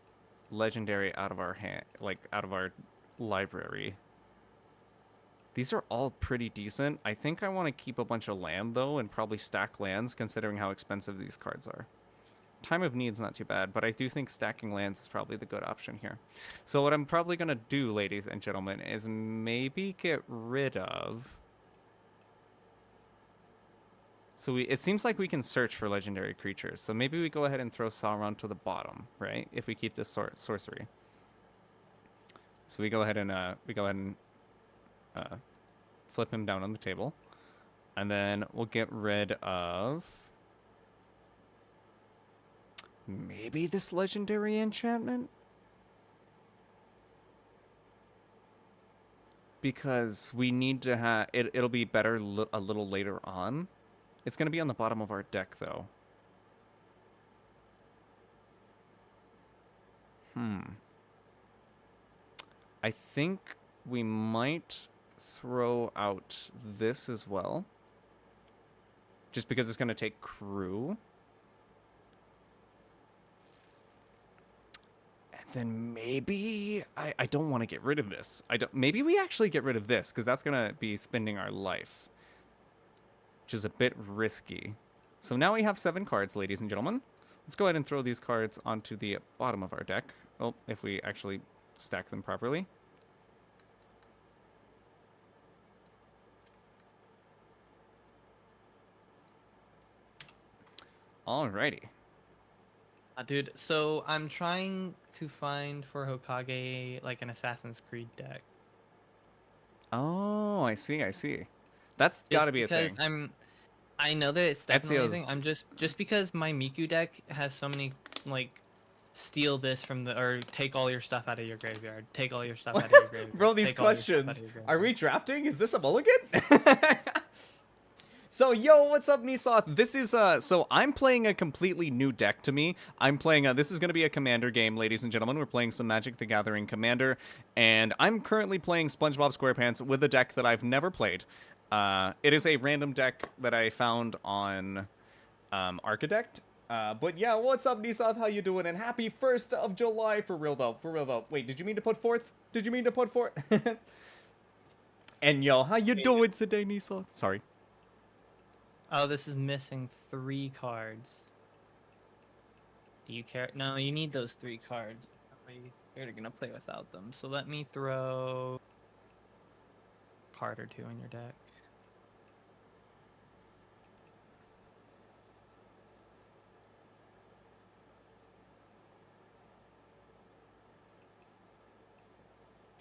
legendary out of our hand, like out of our library. These are all pretty decent. I think I want to keep a bunch of land, though, and probably stack lands, considering how expensive these cards are. Time of Need's not too bad, but I do think stacking lands is probably the good option here. So what I'm probably going to do, ladies and gentlemen, is maybe get rid of... So it seems like we can search for legendary creatures. So maybe we go ahead and throw Sauron to the bottom, right? If we keep this sorcery. So we go ahead and flip him down on the table. And then we'll get rid of maybe this legendary enchantment? Because we need to have it'll be better a little later on. It's going to be on the bottom of our deck, though. I think we might throw out this as well. Just because it's going to take crew. And then maybe... I don't want to get rid of this. Maybe we actually get rid of this, because that's going to be spending our life. Which is a bit risky. So now we have 7 cards, ladies and gentlemen. Let's go ahead and throw these cards onto the bottom of our deck. Oh, if we actually stack them properly. Alrighty. Dude, so I'm trying to find for Hokage like an Assassin's Creed deck. Oh, I see. That's got to be a thing. I know that it's definitely a thing. Ezio's... I'm just because my Miku deck has so many like steal this from the or take all your stuff out of your graveyard. Take all your stuff out of your graveyard. Bro, these questions. Are we drafting? Is this a mulligan? So, yo, what's up, Nisoth? This is, so I'm playing a completely new deck to me. I'm playing, this is going to be a Commander game, ladies and gentlemen. We're playing some Magic the Gathering Commander, and I'm currently playing SpongeBob SquarePants with a deck that I've never played. It is a random deck that I found on, Architect. But yeah, what's up, Nisoth? How you doing? And happy 1st of July, for real though. Wait, did you mean to put 4th? And yo, how you doing today, Nisoth? Sorry. Oh, this is missing 3 cards. Do you care? No, you need those 3 cards. You're gonna play without them. So let me throw a card or 2 in your deck.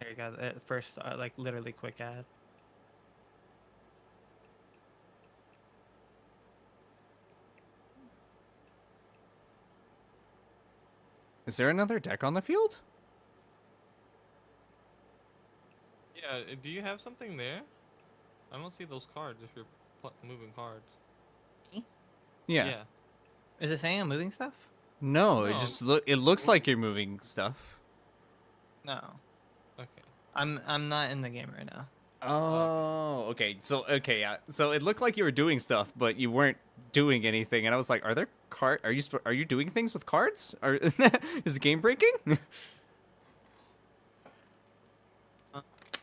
There you go. First, like literally quick add. Is there another deck on the field? Yeah, do you have something there? I don't see those cards if you're moving cards. Yeah. Is it saying I'm moving stuff? No, it No. just it looks like you're moving stuff. No. Okay. I'm not in the game right now. Oh, okay. Okay, yeah. So it looked like you were doing stuff, but you weren't doing anything. And I was like, are there are you doing things with cards? Is the game breaking?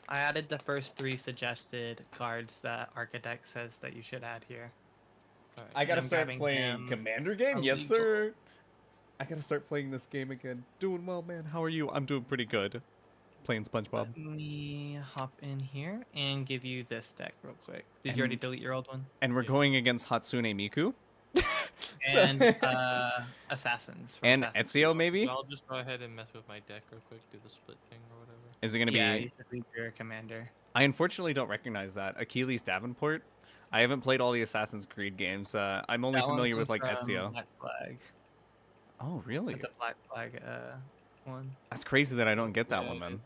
I added the first 3 suggested cards that Architect says that you should add here. Alright. I gotta I'm start grabbing playing him Commander game. a Yes, legal- sir. I gotta start playing this game again. Doing well, man. How are you? I'm doing pretty good. Playing SpongeBob. Let me hop in here and give you this deck real quick. Did you already And- delete your old one? And we're Yeah. going against Hatsune Miku. So- And Assassins. from and Assassin's Ezio, Creed. maybe? I'll just go ahead and mess with my deck real quick, do the split thing or whatever. Is it gonna Yeah, be? you should leave your commander. I unfortunately don't recognize that. Achilles Davenport. I haven't played all the Assassin's Creed games. I'm only That one familiar with comes like from Ezio. Black Flag. Oh, really? It's a Black Flag one. That's crazy that I don't get that Yeah, one it then. is.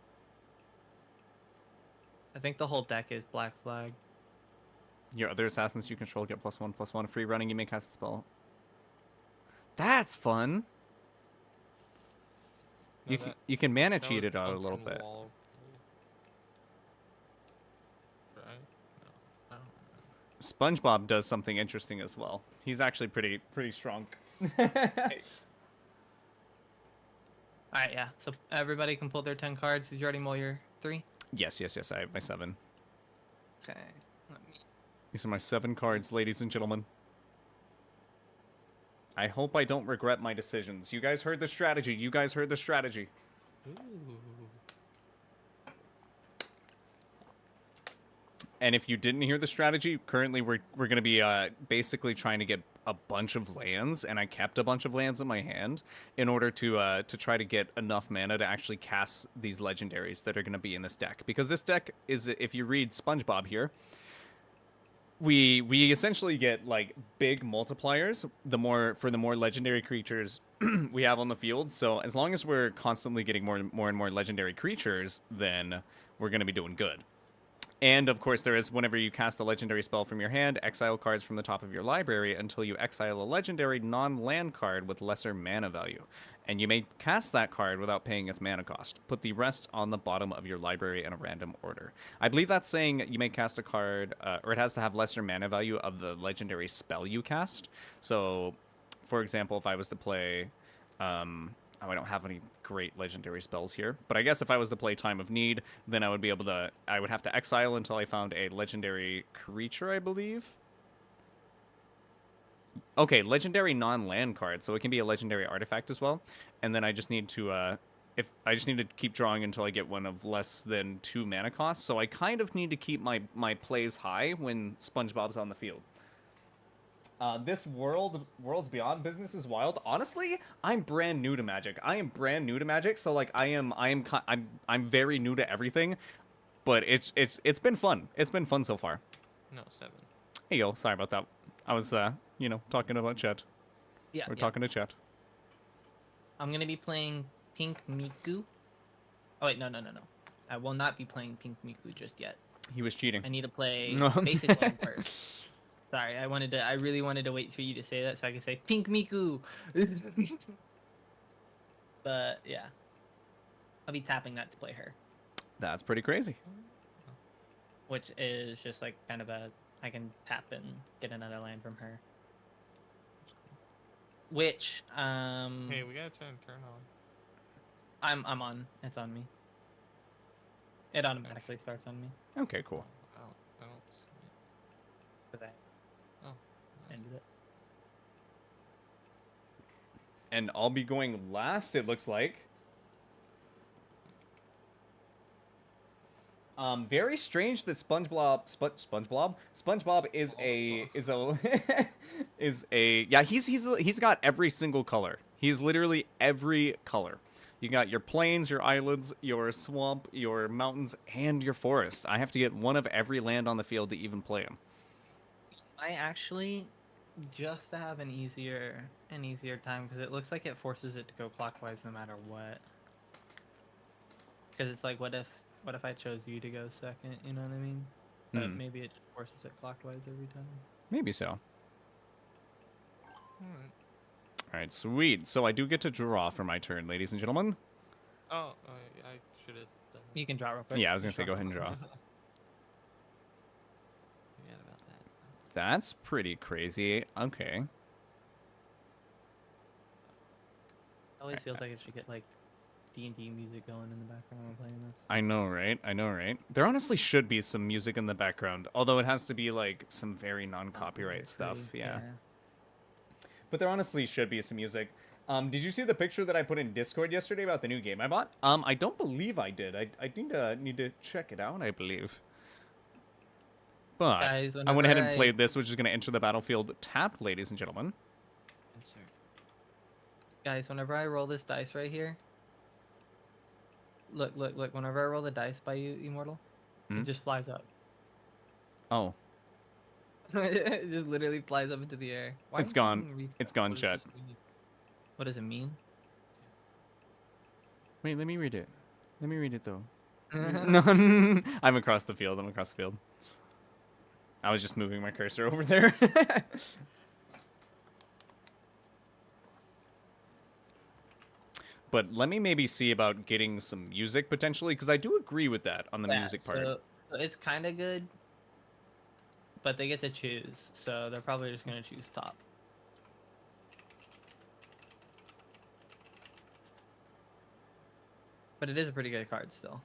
I think the whole deck is Black Flag. Your other assassins you control get +1/+1 free running. You may cast a spell. That's fun. No, You that- can, you can mana that cheat was it out a little function bit. wall. Right? No, I don't know. SpongeBob does something interesting as well. He's actually pretty strong. Alright, yeah. So everybody can pull their 10 cards. Did you already mull your 3? Yes. I have my 7. Okay. Let me... These are my 7 cards, ladies and gentlemen. I hope I don't regret my decisions. You guys heard the strategy. Ooh. And if you didn't hear the strategy, currently we're going to be basically trying to get a bunch of lands, and I kept a bunch of lands in my hand in order to try to get enough mana to actually cast these legendaries that are going to be in this deck. Because this deck is, if you read SpongeBob here, we essentially get like big multipliers for the more legendary creatures we have on the field. So as long as we're constantly getting more and more legendary creatures, then we're going to be doing good. And, of course, there is, whenever you cast a legendary spell from your hand, exile cards from the top of your library until you exile a legendary non-land card with lesser mana value. And you may cast that card without paying its mana cost. Put the rest on the bottom of your library in a random order. I believe that's saying you may cast a card, or it has to have lesser mana value of the legendary spell you cast. So, for example, if I was to play... I don't have any great legendary spells here, but I guess if I was to play Time of Need, then I would have to exile until I found a legendary creature, I believe. Okay, legendary non-land card, so it can be a legendary artifact as well. And then I just need to keep drawing until I get one of less than 2 mana costs. So I kind of need to keep my plays high when SpongeBob's on the field. This Worlds Beyond business is wild. Honestly, I'm brand new to Magic. So like I'm very new to everything, but it's been fun. It's been fun so far. No, 7. Hey yo, sorry about that. I was talking about chat. Yeah, We're yeah. talking to chat. I'm going to be playing Pink Miku. Oh, wait, no. I will not be playing Pink Miku just yet. He was cheating. I need to play No. basic one first. Sorry, I really wanted to wait for you to say that so I could say Pink Miku. But yeah, I'll be tapping that to play her, That's pretty crazy. which is just like kind of I can tap and get another land from her. Which Hey, we gotta turn on. I'm on. It's on me. It automatically starts on me. Okay, cool. I don't see it. For that. Oh, nice. Ended it. And I'll be going last, it looks like. Very strange that SpongeBob is a yeah, he's got every single color. He's literally every color. You got your plains, your islands, your swamp, your mountains, and your forest. I have to get one of every land on the field to even play him. I actually just to have an easier time because it looks like it forces it to go clockwise no matter what. Because it's like, what if I chose you to go second? You know what I mean? But maybe it just forces it clockwise every time. Maybe so. Alright. All right, sweet. So I do get to draw for my turn, ladies and gentlemen. Oh, I should have done You can draw real quick. Yeah, I was gonna say go ahead and draw. That's pretty crazy. Okay. Always feels like it should get like D&D music going in the background while playing this. I know, right? I know, right? There honestly should be some music in the background, although it has to be like some very non-copyright stuff. Yeah. But there honestly should be some music. Did you see the picture that I put in Discord yesterday about the new game I bought? I don't believe I did. I need to check it out, I believe. But Guys, I went ahead and whenever played this, which is going to enter the battlefield tapped, ladies and gentlemen. Yes, sir. Guys, whenever I roll this dice right here, look. Whenever I roll the dice by you, Immortal, Hmm? it just flies up. Oh, It just literally flies up into the air. Why It's am I gone. playing retail? it's gone, What does chat. this mean? What does it mean? Wait, let me read it. Let me read it, though. No, I'm across the field. I was just moving my cursor over there. But let me maybe see about getting some music potentially, because I do agree with that on the Yeah, music part. So it's kind of good, but they get to choose, so they're probably just gonna choose top. But it is a pretty good card still.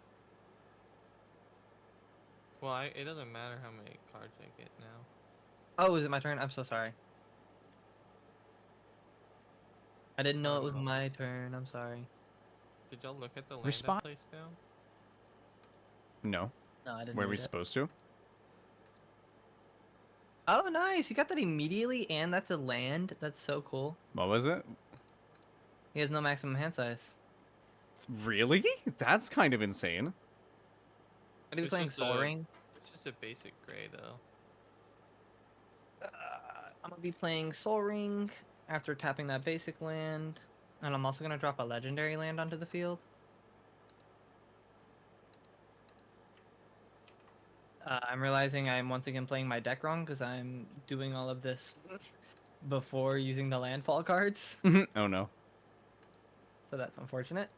Well, it doesn't matter how many cards I get now. Oh, is it my turn? I'm so sorry. I didn't know it was Oh. my turn. I'm sorry. Did y'all look at the land Respond- I placed down? No. No, I didn't. Were read we it. supposed to? Oh, nice! You got that immediately, and that's a land. That's so cool. What was it? He has no maximum hand size. Really? That's kind of insane. But he was It's playing just Soul a- Ring. It's just a basic gray though. I'm gonna be playing Soul Ring after tapping that basic land, and I'm also gonna drop a legendary land onto the field. I'm realizing I'm once again playing my deck wrong because I'm doing all of this before using the landfall cards, Oh no. so that's unfortunate.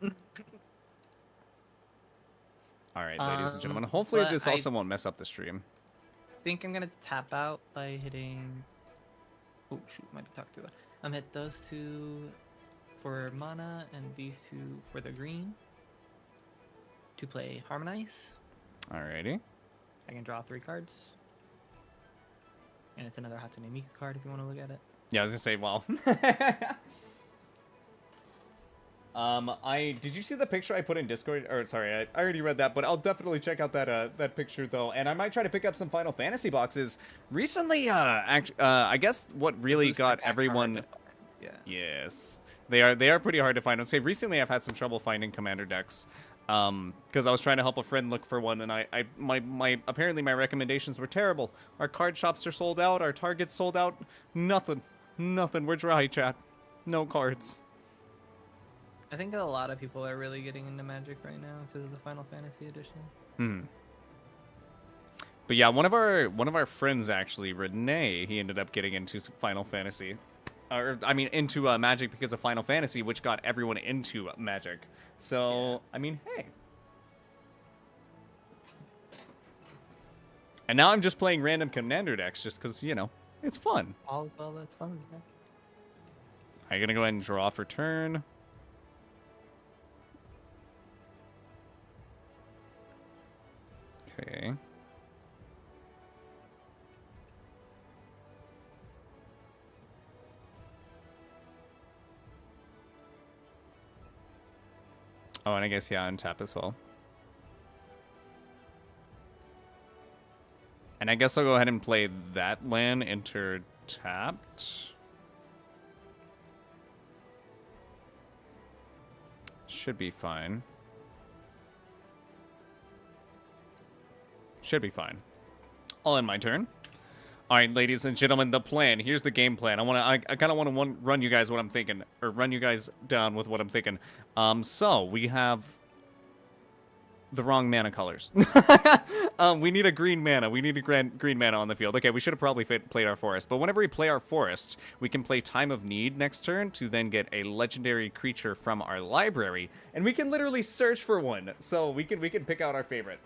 All right, ladies and gentlemen. Um, Hopefully but this I- also won't mess up the stream. Think I'm gonna tap out by hitting. Oh shoot, might be talked to. I'm hit those two for mana and these two for the green to play Harmonize. Alrighty. I can draw 3 cards, and it's another Hatsune Miku card if you want to look at it. Yeah, I was gonna say, well. Did you see the picture I put in Discord? Or sorry, I already read that, but I'll definitely check out that picture though, and I might try to pick up some Final Fantasy boxes. Recently, I guess what really Booster got pack everyone. card. Yeah. Yes, they are pretty hard to find. I'd say recently I've had some trouble finding commander decks, because I was trying to help a friend look for one, and my apparently my recommendations were terrible. Our card shops are sold out. Our Target's sold out. Nothing. We're dry, chat. No cards. I think a lot of people are really getting into Magic right now because of the Final Fantasy edition. Hmm. But yeah, one of our friends actually, Renee, he ended up getting into Final Fantasy, or I mean into Magic because of Final Fantasy, which got everyone into Magic. So Yeah. I mean, hey. And now I'm just playing random commander decks just because it's fun. All well, that's fun. Yeah. I'm gonna go ahead and draw for turn. Okay. Oh, and I guess, yeah, untap as well. And I guess I'll go ahead and play that land, enter tapped. Should be fine. Should be fine. All in my turn. All right, ladies and gentlemen, the plan. Here's the game plan. I kind of want to run you guys what I'm thinking, or run you guys down with what I'm thinking. So we have the wrong mana colors. We need a green mana. We need a green mana on the field. Okay, we should have probably played our forest. But whenever we play our forest, we can play Time of Need next turn to then get a legendary creature from our library, and we can literally search for one. So we can pick out our favorite.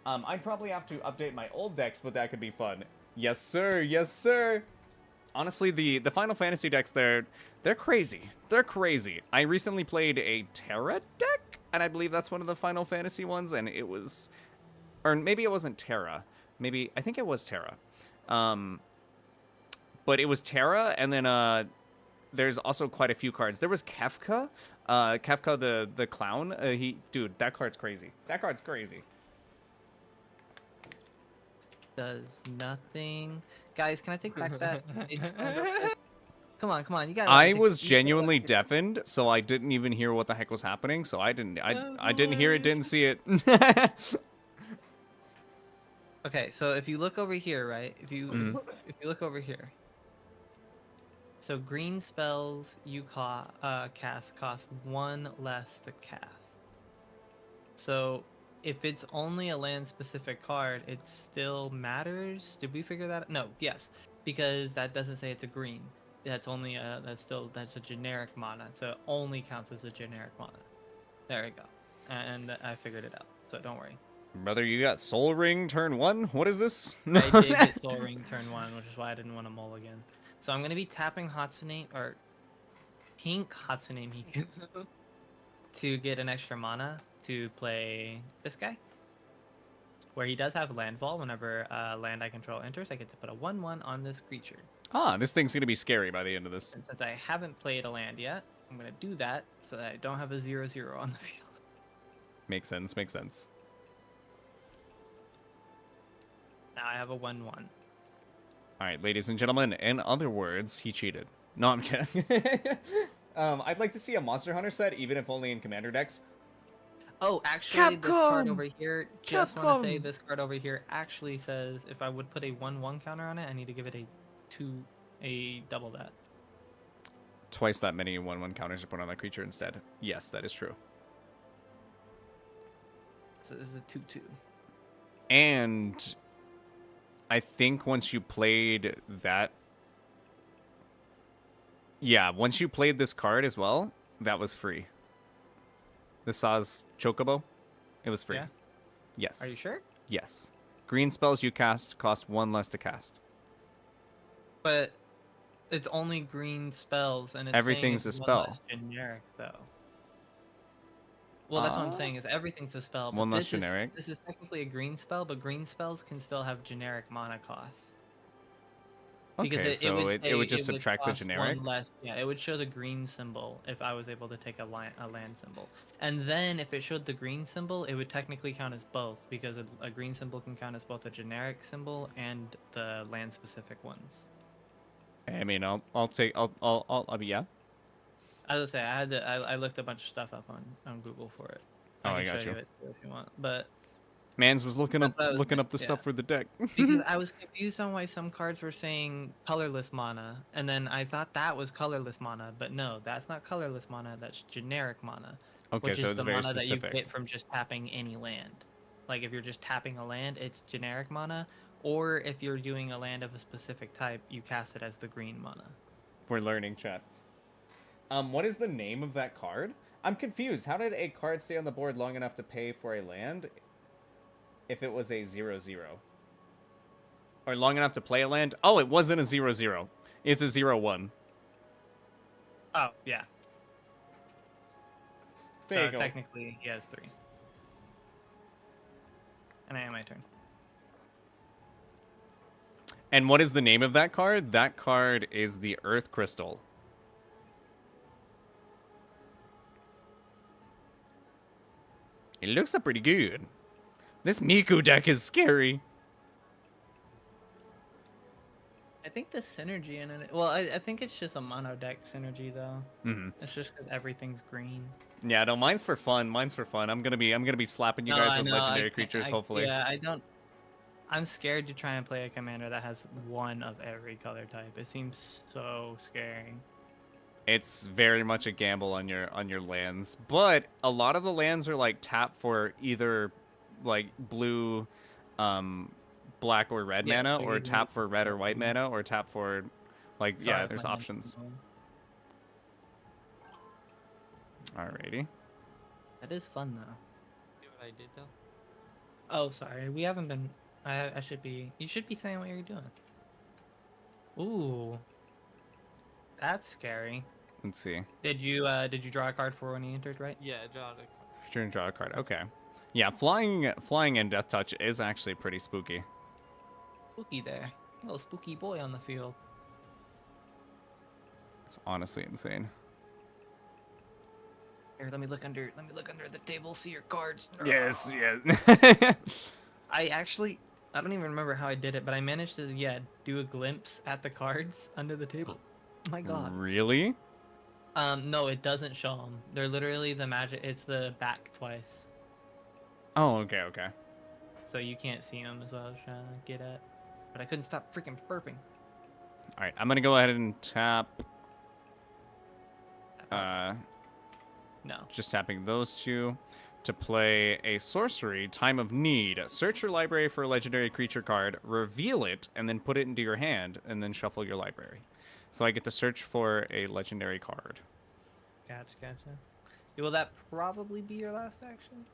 I'd probably have to update my old decks, but that could be fun. Yes, sir. Yes, sir. Honestly, the Final Fantasy decks, they're crazy. They're crazy. I recently played a Terra deck, and I believe that's one of the Final Fantasy ones, and it was, or maybe it wasn't Terra. Maybe I think it was Terra. But it was Terra, and then there's also quite a few cards. There was Kefka, Kefka the clown. Dude, that card's crazy. That card's crazy. Does nothing. Guys, can I take back that? Come on, come on. You gotta. let me I take- was you gotta let me genuinely take- deafened, so I didn't even hear what the heck was happening. So I didn't hear it, didn't see it. Okay, so if you look over here, right? If you Mhm. if you look over here. So green spells you cast cost 1 less to cast. So if it's only a land specific card, it still matters. Did we figure that out? No, yes, because that doesn't say it's a green. That's only that's a generic mana, so it only counts as a generic mana. There we go, and I figured it out. So don't worry. Brother, you got Soul Ring turn 1? What is this? I did get Soul Ring turn 1, which is why I didn't want to mulligan. So I'm gonna be tapping Hatsune or Pink Hatsune Miku to get an extra mana to play this guy. Where he does have landfall. Whenever land I control enters, I get to put a 1/1 on this creature. Ah, this thing's gonna be scary by the end of this. And since I haven't played a land yet, I'm gonna do that so that I don't have a 0/0 on the field. Makes sense, makes sense. Now I have a 1/1. Alright, ladies and gentlemen, in other words, he cheated. No, I'm kidding. I'd like to see a Monster Hunter set, even if only in Commander decks. Oh, actually, this card Capcom! over here, just want to say Capcom! this card over here actually says if I would put a 1/1 counter on it, I need to give it a double that. Twice that many 1/1 counters to put on that creature instead. Yes, that is true. So this is a 2/2. And I think once you played that... Yeah, once you played this card as well, that was free. The Saz Chocobo, it was free. Yeah? Yes. Are you sure? Yes. Green spells you cast cost 1 less to cast. But it's only green spells, and it's Everything's saying a it's one spell. less generic, though. Well, that's what I'm Ah. saying. Is everything's a spell. But One less this generic. This is technically a green spell, but green spells can still have generic mana cost. Because Okay, so it say would just subtract the cost generic? one less, yeah, it would show the green symbol if I was able to take a land symbol. And then if it showed the green symbol, it would technically count as both, because a green symbol can count as both a generic symbol and the land specific ones. I mean, yeah. As I say, I looked a bunch of stuff up on Google for it. Oh, I I can got show you. it if you want, but Mans was looking That's what I was up the yeah. stuff for the deck. because I was confused on why some cards were saying colorless mana, and then I thought that was colorless mana, but no, that's not colorless mana. That's generic mana, Okay, which so is it's the very mana that specific. you get from just tapping any land. Like if you're just tapping a land, it's generic mana, or if you're doing a land of a specific type, you cast it as the green mana. We're learning, chat. What is the name of that card? I'm confused. How did a card stay on the board long enough to pay for a land if it was a 0/0? Or long enough to play a land? Oh, it wasn't a 0/0. It's a 0/1. Oh yeah. There So you go. technically, he has 3. And I am my turn. And what is the name of that card? That card is the Earth Crystal. It looks pretty good. This Miku deck is scary. I think the synergy in it. Well, I think it's just a mono deck synergy though. Mm-hmm. It's just because everything's green. Yeah, no, mine's for fun. Mine's for fun. I'm gonna be slapping you No, guys I with know, legendary creatures, hopefully. Yeah, I don't. I'm scared to try and play a commander that has one of every color type. It seems so scary. It's very much a gamble on your lands, but a lot of the lands are like tap for either like blue, black or red Yeah, mana, like or you can tap just for red or tap white them. mana, or tap for like Sorry yeah. if There's my hand's options. moving. Alrighty. That is fun though. See what I did though? Oh, sorry. We haven't been. I should be. You should be saying what you're doing. Ooh, that's scary. Let's see. Did you draw a card for when you entered, right? Yeah, draw it. Turn draw a card. Okay. Yeah, flying in Death Touch is actually pretty spooky. Spooky there. Little spooky boy on the field. It's honestly insane. Here, let me look under the table, see your cards. Yes, yeah. I don't even remember how I did it, but I managed to do a glimpse at the cards under the table. Oh my god. Really? No, it doesn't show them. They're literally the magic. It's the back twice, Oh, okay, okay. so you can't see them. Is what I was trying to get at, but I couldn't stop freaking burping. All right, I'm gonna go ahead and tap. No. Just tapping those two to play a sorcery, Time of Need. Search your library for a legendary creature card, reveal it, and then put it into your hand, and then shuffle your library. So I get to search for a legendary card. Gotcha. Will that probably be your last action?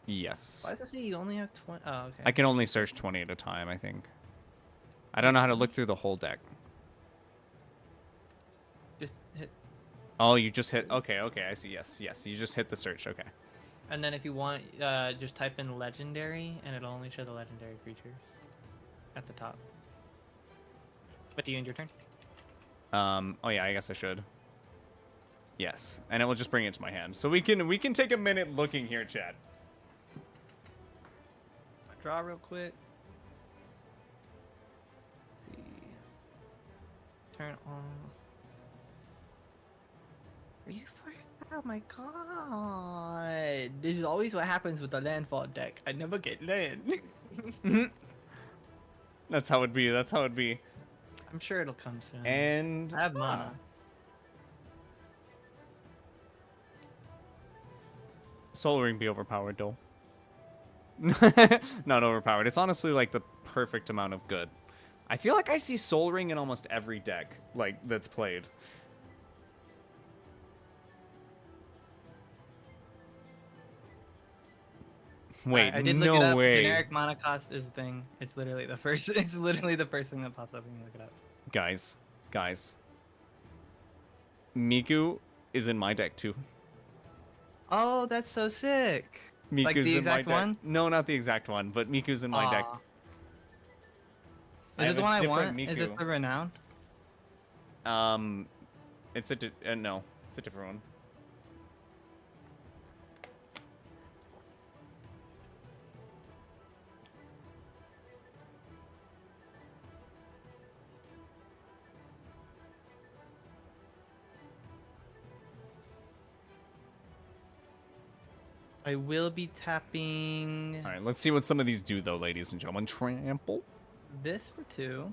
Yes. Why does it say you only have 20? Oh, okay. I can only search 20 at a time, I think. I don't know how to look through the whole deck. Just hit. Oh, you just hit... Okay, I see. Yes. You just hit the search. Okay. And then if you want, just type in legendary, and it'll only show the legendary creatures at the top. But do you end your turn? Oh yeah, I guess I should. Yes, and it will just bring it to my hand. So we can take a minute looking here, chat. Draw real quick. Let's see. Turn on. Are you oh my god! This is always what happens with the landfall deck. I never get land. That's how it be. I'm sure it'll come soon. And I have mana. Soul Ring be overpowered though. Not overpowered. It's honestly like the perfect amount of good. I feel like I see Soul Ring in almost every deck like that's played. Wait, I did look it no up. way. Generic mana cost is the thing. It's literally the first. It's literally the first thing that pops up when you look it up. Guys. Miku is in my deck too. Oh, that's so sick. Miku's Like the in my exact deck. one? No, not the exact one, but Miku's in my deck. I Is have it the a one I different want? Is Miku. it the renowned? It's no, it's a different one. I will be tapping All right, let's see what some of these do, though, ladies and gentlemen. Trample. this for 2.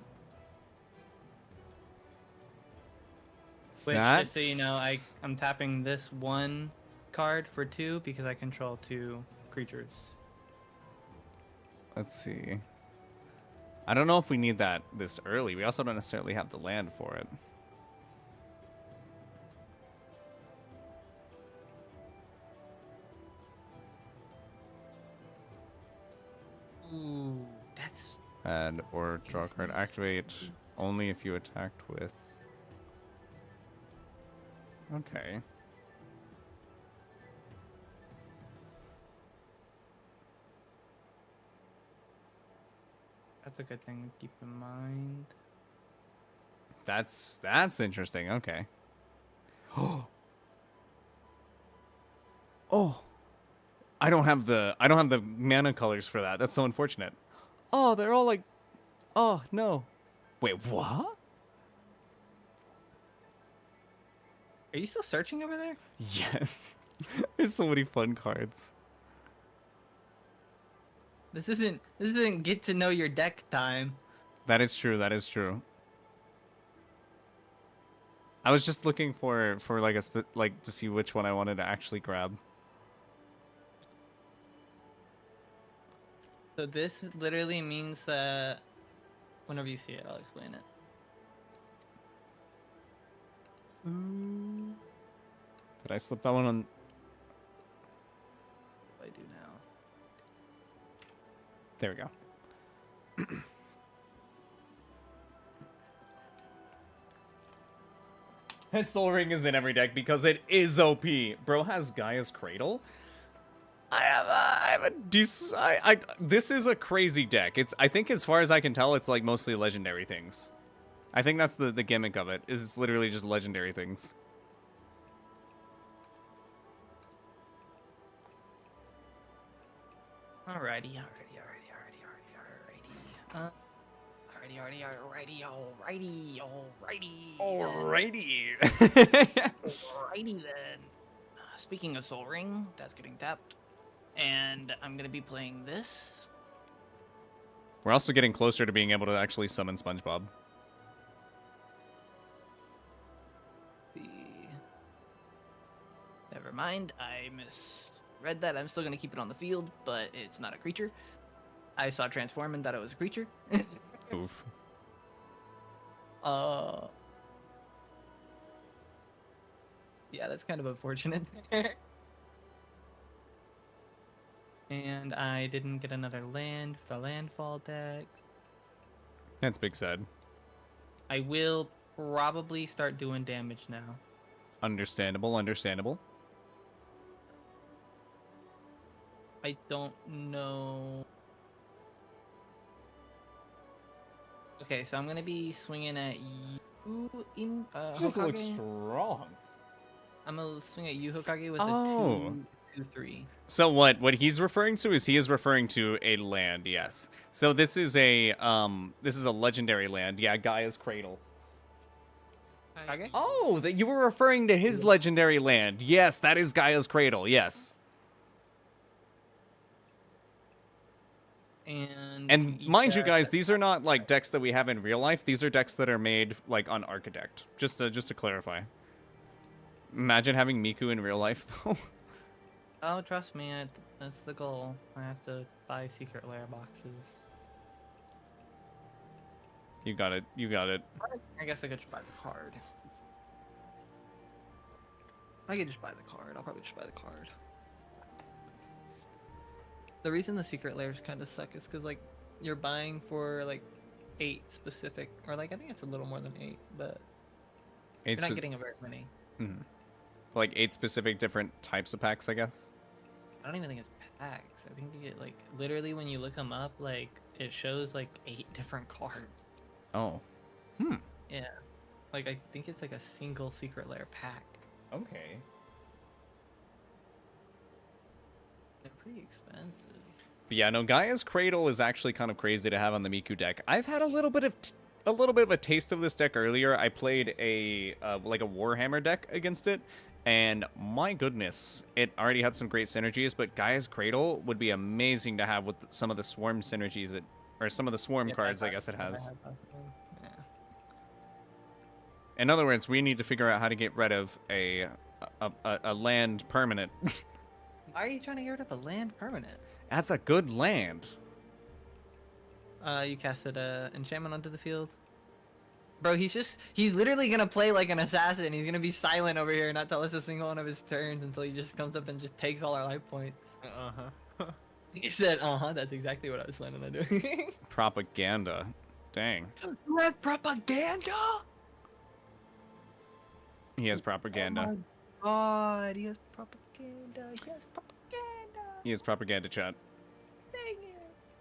Which, just so you know, I'm tapping this 1 card for 2 because I control 2 creatures. Let's see. I don't know if we need that this early. We also don't necessarily have the land for it. Ooh, that's Add or draw a card. Activate only if you attacked with. Okay. a good thing to keep in mind. That's interesting. Okay. Oh. I don't have the mana colors for that. That's so unfortunate. Oh, they're all like, oh no. Wait, what? Are you still searching over there? Yes. There's so many fun cards. This isn't get to know your deck time. That is true. That is true. I was just looking for like to see which one I wanted to actually grab. So this literally means that whenever you see it, I'll explain it. Did I slip that one on? What do I do now? There we go. Soul Ring is in every deck because it is OP. Bro has Gaia's Cradle. I have a decent. This is a crazy deck. I think as far as I can tell, it's like mostly legendary things. I think that's the gimmick of it. Is it's literally just legendary things. Alrighty. Alrighty. Alrighty then. Speaking of Soul Ring, that's getting tapped. And I'm gonna be playing this. We're also getting closer to being able to actually summon SpongeBob. Never mind, I misread that. I'm still gonna keep it on the field, but it's not a creature. I saw transform and thought it was a creature. Oof. Yeah, that's kind of unfortunate. And I didn't get another land for the landfall deck. That's big sad. I will probably start doing damage now. Understandable, understandable. I don't know. Okay, so I'm gonna be swinging at you, This looks Hokage. strong. I'm gonna swing at you, Hokage, with Oh. a 2/3. So what he's referring to is he is referring to a land, yes. So this is a legendary land. Yeah, Gaia's Cradle. Okay. Oh, that you were referring to his legendary land. Yes, that is Gaia's Cradle. Yes. And mind you guys, these are not like decks that we have in real life. These are decks that are made like on Architect. Just to clarify. Imagine having Miku in real life though. Oh, trust me, that's the goal. I have to buy secret lair boxes. You got it. You got it. I guess I could just buy the card. I could just buy the card. I'll probably just buy the card. The reason the secret lairs kind of suck is because, like, you're buying for, like, 8 specific, or, like, I think it's a little more than 8, but you're not getting a very many. Mm-hmm. Like 8 specific different types of packs, I guess. I don't even think it's packs. I think you get, like, literally when you look them up, like, it shows, like, 8 different cards. Oh. Hmm. Yeah. Like, I think it's, like, a single secret lair pack. Okay. They're pretty expensive. But yeah, no, Gaia's Cradle is actually kind of crazy to have on the Miku deck. I've had a little bit of a taste of this deck earlier. I played a like a Warhammer deck against it, and my goodness, it already had some great synergies. But Gaia's Cradle would be amazing to have with some of the Swarm synergies or some of the Swarm cards, I guess it has. Yeah. In other words, we need to figure out how to get rid of a land permanent. Why are you trying to get rid of a land permanent? That's a good land. You casted a enchantment onto the field. Bro, he's literally gonna play like an assassin. He's gonna be silent over here and not tell us a single one of his turns until he just comes up and just takes all our life points. He said, that's exactly what I was planning on doing. Propaganda. Dang. You have propaganda? He has propaganda. Oh my god, he has propaganda. He has propaganda. He has propaganda, chat. Dang it.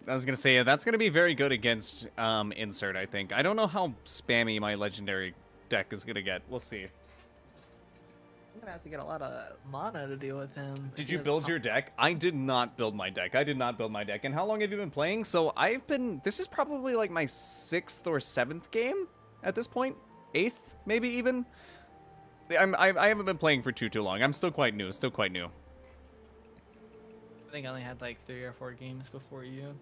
I was gonna say, yeah, that's gonna be very good against Insert, I think. I don't know how spammy my legendary deck is gonna get. We'll see. I'm gonna have to get a lot of mana to deal with him. Did you build your deck? I did not build my deck. And how long have you been playing? So this is probably like my 6th or 7th game at this point. 8th, maybe even. I haven't been playing for too long. I'm still quite new. I think I only had like 3 or 4 games before you.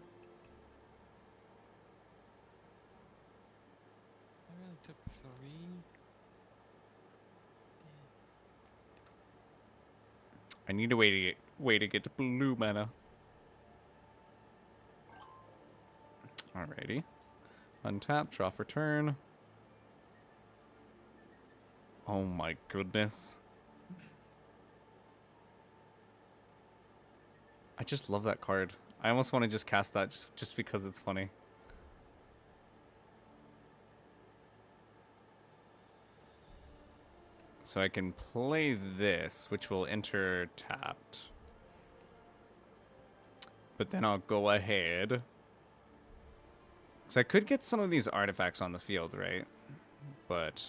I only took 3. I need a way to get blue mana. Alrighty. Untap, draw for turn. Oh my goodness. I just love that card. I almost want to just cast that just because it's funny. So I can play this, which will enter tapped. But then I'll go ahead. Because I could get some of these artifacts on the field, right? But...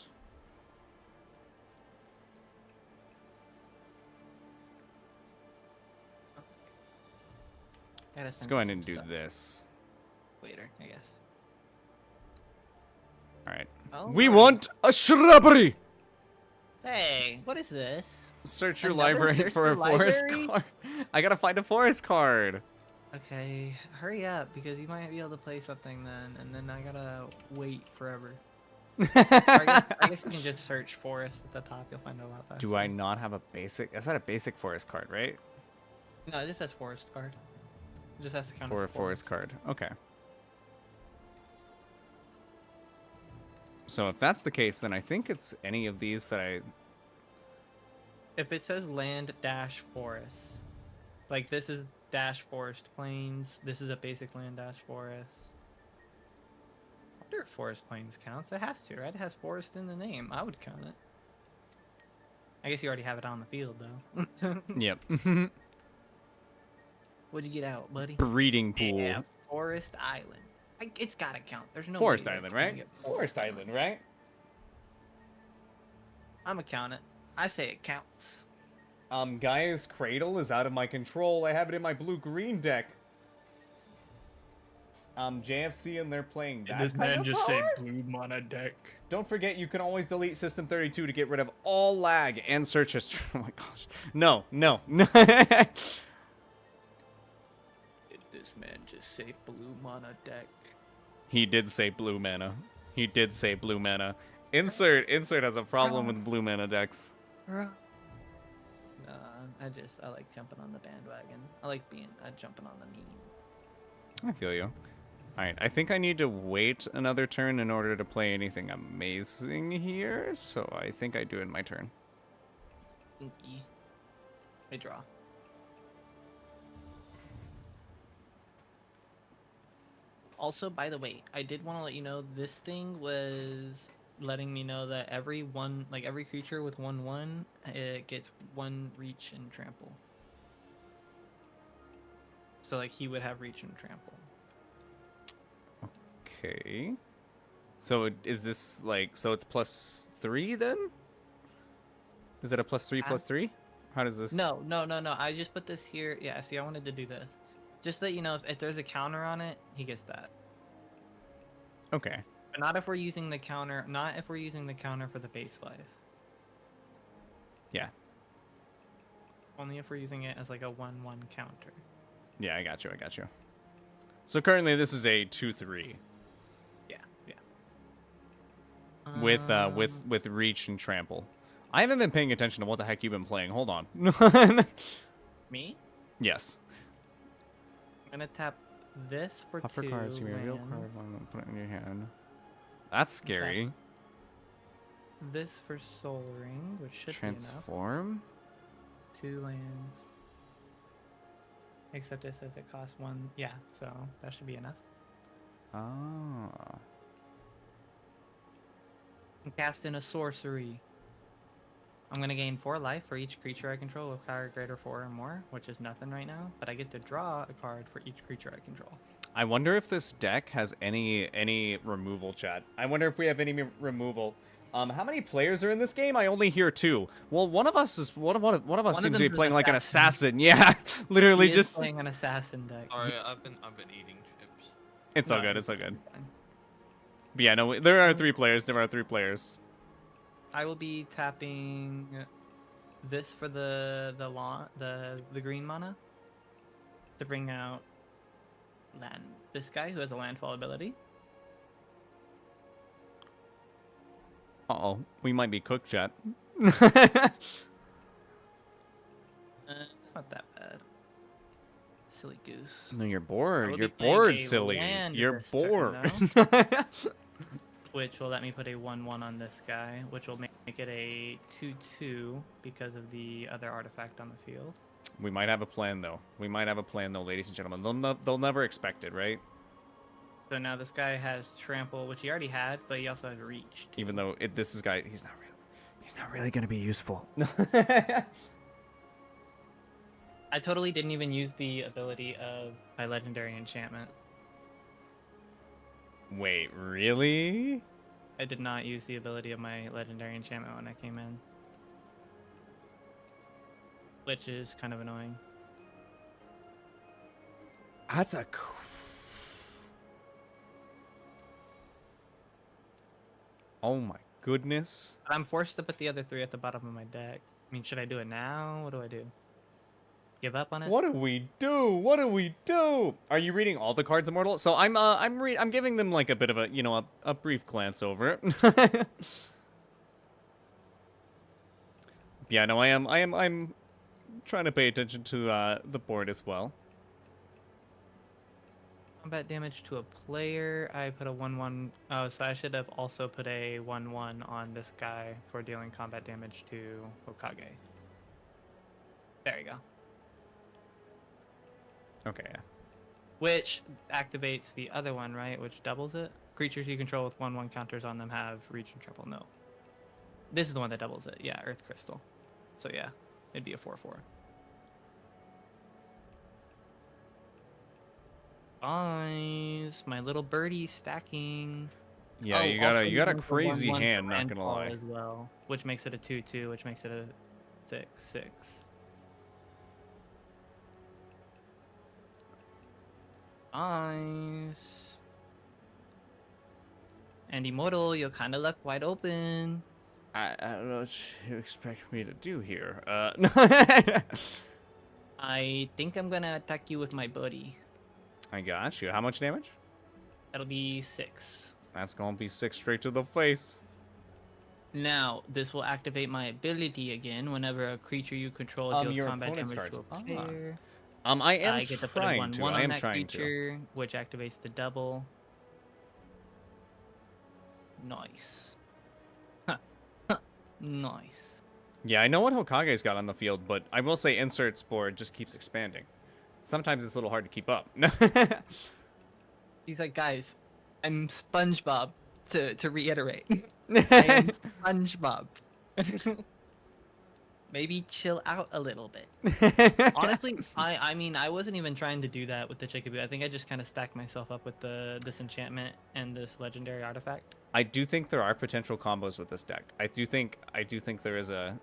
let's go ahead and do this. Later, I guess. Alright. Oh, We Lordy. want a shrubbery! Hey, what is this? Search your Another library search for a your forest library? card. I gotta find a forest card. Okay, hurry up because you might be able to play something then, and then I gotta wait forever. Or I guess you can just search forest at the top. You'll find it a lot faster. Do I not have a basic? Is that a basic forest card, right? No, it just says forest card. It just has to count For a as forest card. Okay. So if that's the case, then I think it's any of these that I... If it says land dash forest, like this is dash forest plains, this is a basic land dash forest. I wonder if forest plains counts. It has to, right? It has forest in the name. I would count it. I guess you already have it on the field though. Yep. What'd you get out, buddy? Breeding pool. Yeah, Forest Island. It's gotta count. There's no Forest way that Island, it's right? gonna get Forest Island, right? I'm gonna count it. I say it counts. Gaia's Cradle is out of my control. I have it in my blue-green deck. JFC and they're playing that kind of card? blue mana deck? Don't forget, you can always delete System 32 to get rid of all lag and search history. Oh my gosh. No, no, no. Did this man just say blue mana deck? He did say blue mana. He did say blue mana. Insert has a problem with blue mana decks. No, I like jumping on the bandwagon. I like jumping on the meme. I feel you. Alright, I think I need to wait another turn in order to play anything amazing here, so I think I do it in my turn. Stinky. I draw. Also, by the way, I did want to let you know this thing was letting me know that every creature with 1/1, it gets 1 reach and trample. So like he would have reach and trample. Okay. So is this like, so it's +3 then? Is it a +3 +3? How does this? No. I just put this here. Yeah, see, I wanted to do this. Just that you know, if there's a counter on it, he gets that. Okay. But not if we're using the counter. Not if we're using the counter for the base life. Yeah. Only if we're using it as like a 1/1 counter. Yeah, I got you. So currently this is a 2/3 Yeah. with reach and trample. I haven't been paying attention to what the heck you've been playing. Hold on. Me? Yes. I'm gonna tap this for Offer 2 cards. You may reveal lands. card one and put it in your hand. That's scary. This for Soul Ring, which should be enough. Transform. 2 lands. Except it says it costs 1. Yeah, so that should be enough. Ah. I'm casting a sorcery. I'm gonna gain 4 life for each creature I control with power greater 4 or more, which is nothing right now. But I get to draw a card for each creature I control. I wonder if this deck has any removal, chat. I wonder if we have any removal. How many players are in this game? I only hear 2. Well, one of us seems to be playing like an assassin. Yeah, literally He is just. playing an assassin deck. Sorry, I've been eating chips. It's all No, good. It's all good. fine. But yeah, no, there are 3 players. There are 3 players. I will be tapping this for the green mana to bring out land. This guy who has a landfall ability. Uh-oh, we might be cooked, chat. It's not that bad. Silly goose. No, you're I board. will You're be playing bored, a silly. land You're this turn, bored. Which will let me put a 1/1 on this guy, which will make it a 2/2 because of the other artifact on the field. We might have a plan, though. Ladies and gentlemen. They'll never expect it, right? So now this guy has trample, which he already had, but he also has reach. Even though this is guy, he's not He's not really gonna be useful. I totally didn't even use the ability of my legendary enchantment. Wait, really? I did not use the ability of my legendary enchantment when I came in. Which is kind of annoying. That's a. Oh my goodness. But I'm forced to put the other 3 at the bottom of my deck. I mean, should I do it now? What do I do? Give up on it? What do we do? What do we do? Are you reading all the cards, Immortal? So I'm giving them like a bit of a, you know, a brief glance over it. Yeah, no, I'm trying to pay attention to the board as well. Combat damage to a player. I put a 1/1. Oh, so I should have also put a 1/1 on this guy for dealing combat damage to Hokage. There you go. Okay. Which activates the other one, right? Which doubles it. Creatures you control with 1/1 counters on them have reach and triple. No. This is the one that doubles it. Yeah, Earth Crystal. So yeah, it'd be a 4/4. Nice. My little birdie stacking. Yeah, Oh, you also got a one for crazy 1/1 hand, for not gonna landfall lie. as well, which makes it a 2/2, which makes it a 6/6. Nice. And Immortal, you're kind of left wide open. I don't know what you expect me to do here. I think I'm gonna attack you with my buddy. I got you. How much damage? That'll be 6. That's gonna be 6 straight to the face. Now, this will activate my ability again whenever a creature you control deals Your combat opponent's damage cards. to a player. I am I get to put a trying 1/1 to. on I am that trying to. creature, which activates the double. Nice. Nice. Yeah, I know what Hokage's got on the field, but I will say inserts board just keeps expanding. Sometimes it's a little hard to keep up. He's like, guys, I'm SpongeBob, to reiterate. I am SpongeBob. Maybe chill out a little bit. Honestly, I mean, I wasn't even trying to do that with the Chickaboo. I think I just kind of stacked myself up with this enchantment and this legendary artifact. I do think there are potential combos with this deck. I do think there is a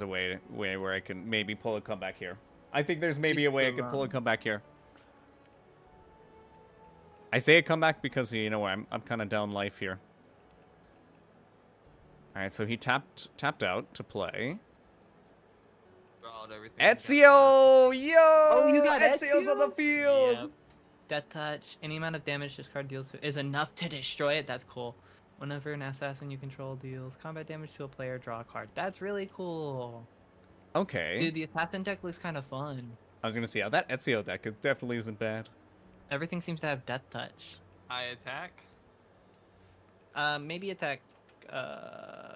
way where I can maybe pull a comeback here. I think there's maybe a way I can pull a comeback here. I say a comeback because, you know, I'm kind of down life here. All right, so he tapped out to play. Drawed everything. Ezio! Yo! Oh, you got Ezio's on the Ezio? field! Yep. Death Touch. Any amount of damage this card deals is enough to destroy it. That's cool. Whenever an assassin you control deals combat damage to a player, draw a card. That's really cool. Okay. Dude, the assassin deck looks kind of fun. I was gonna say, that Ezio deck definitely isn't bad. Everything seems to have Death Touch. I attack. Maybe attack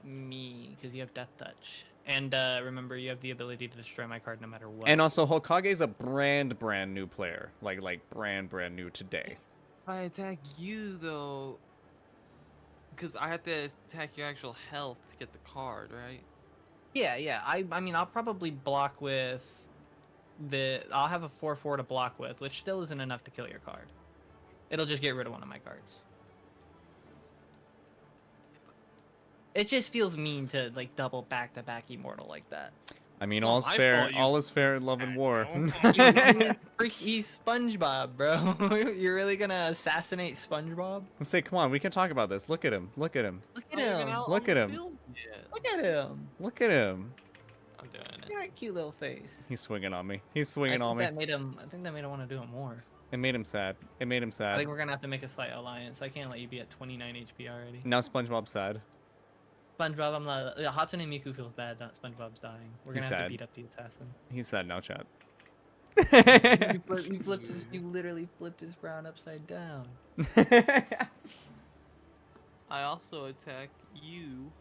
me, because you have Death Touch. And remember, you have the ability to destroy my card no matter what. And also, Hokage's a brand new player. Like brand new today. If I attack you though, because I have to attack your actual health to get the card, right? Yeah. I mean, I'll probably block with I'll have a 4/4 to block with, which still isn't enough to kill your card. It'll just get rid of one of my cards. It just feels mean to like double back-to-back Immortal like that. I mean, It's not all's my fair. fault you All is fair in love and war. He's SpongeBob, bro. You're really gonna assassinate SpongeBob? Let's say, come on, we can talk about this. Look at him. Look at him. Look at Not even him. out Look on at the him. field yet. Look at him. Look at him. I'm doing Look it. at that cute little face. He's swinging on me. He's swinging on me. I think that made him want to do it more. It made him sad. It made him I sad. think we're gonna have to make a slight alliance. I can't let you be at 29 HP already. Now SpongeBob's sad. SpongeBob, I'm not. Hatsune Miku feels bad that SpongeBob's dying. We're He's gonna have sad. to beat up the assassin. He's sad now, chat. You literally flipped his frown upside down. I also attack you.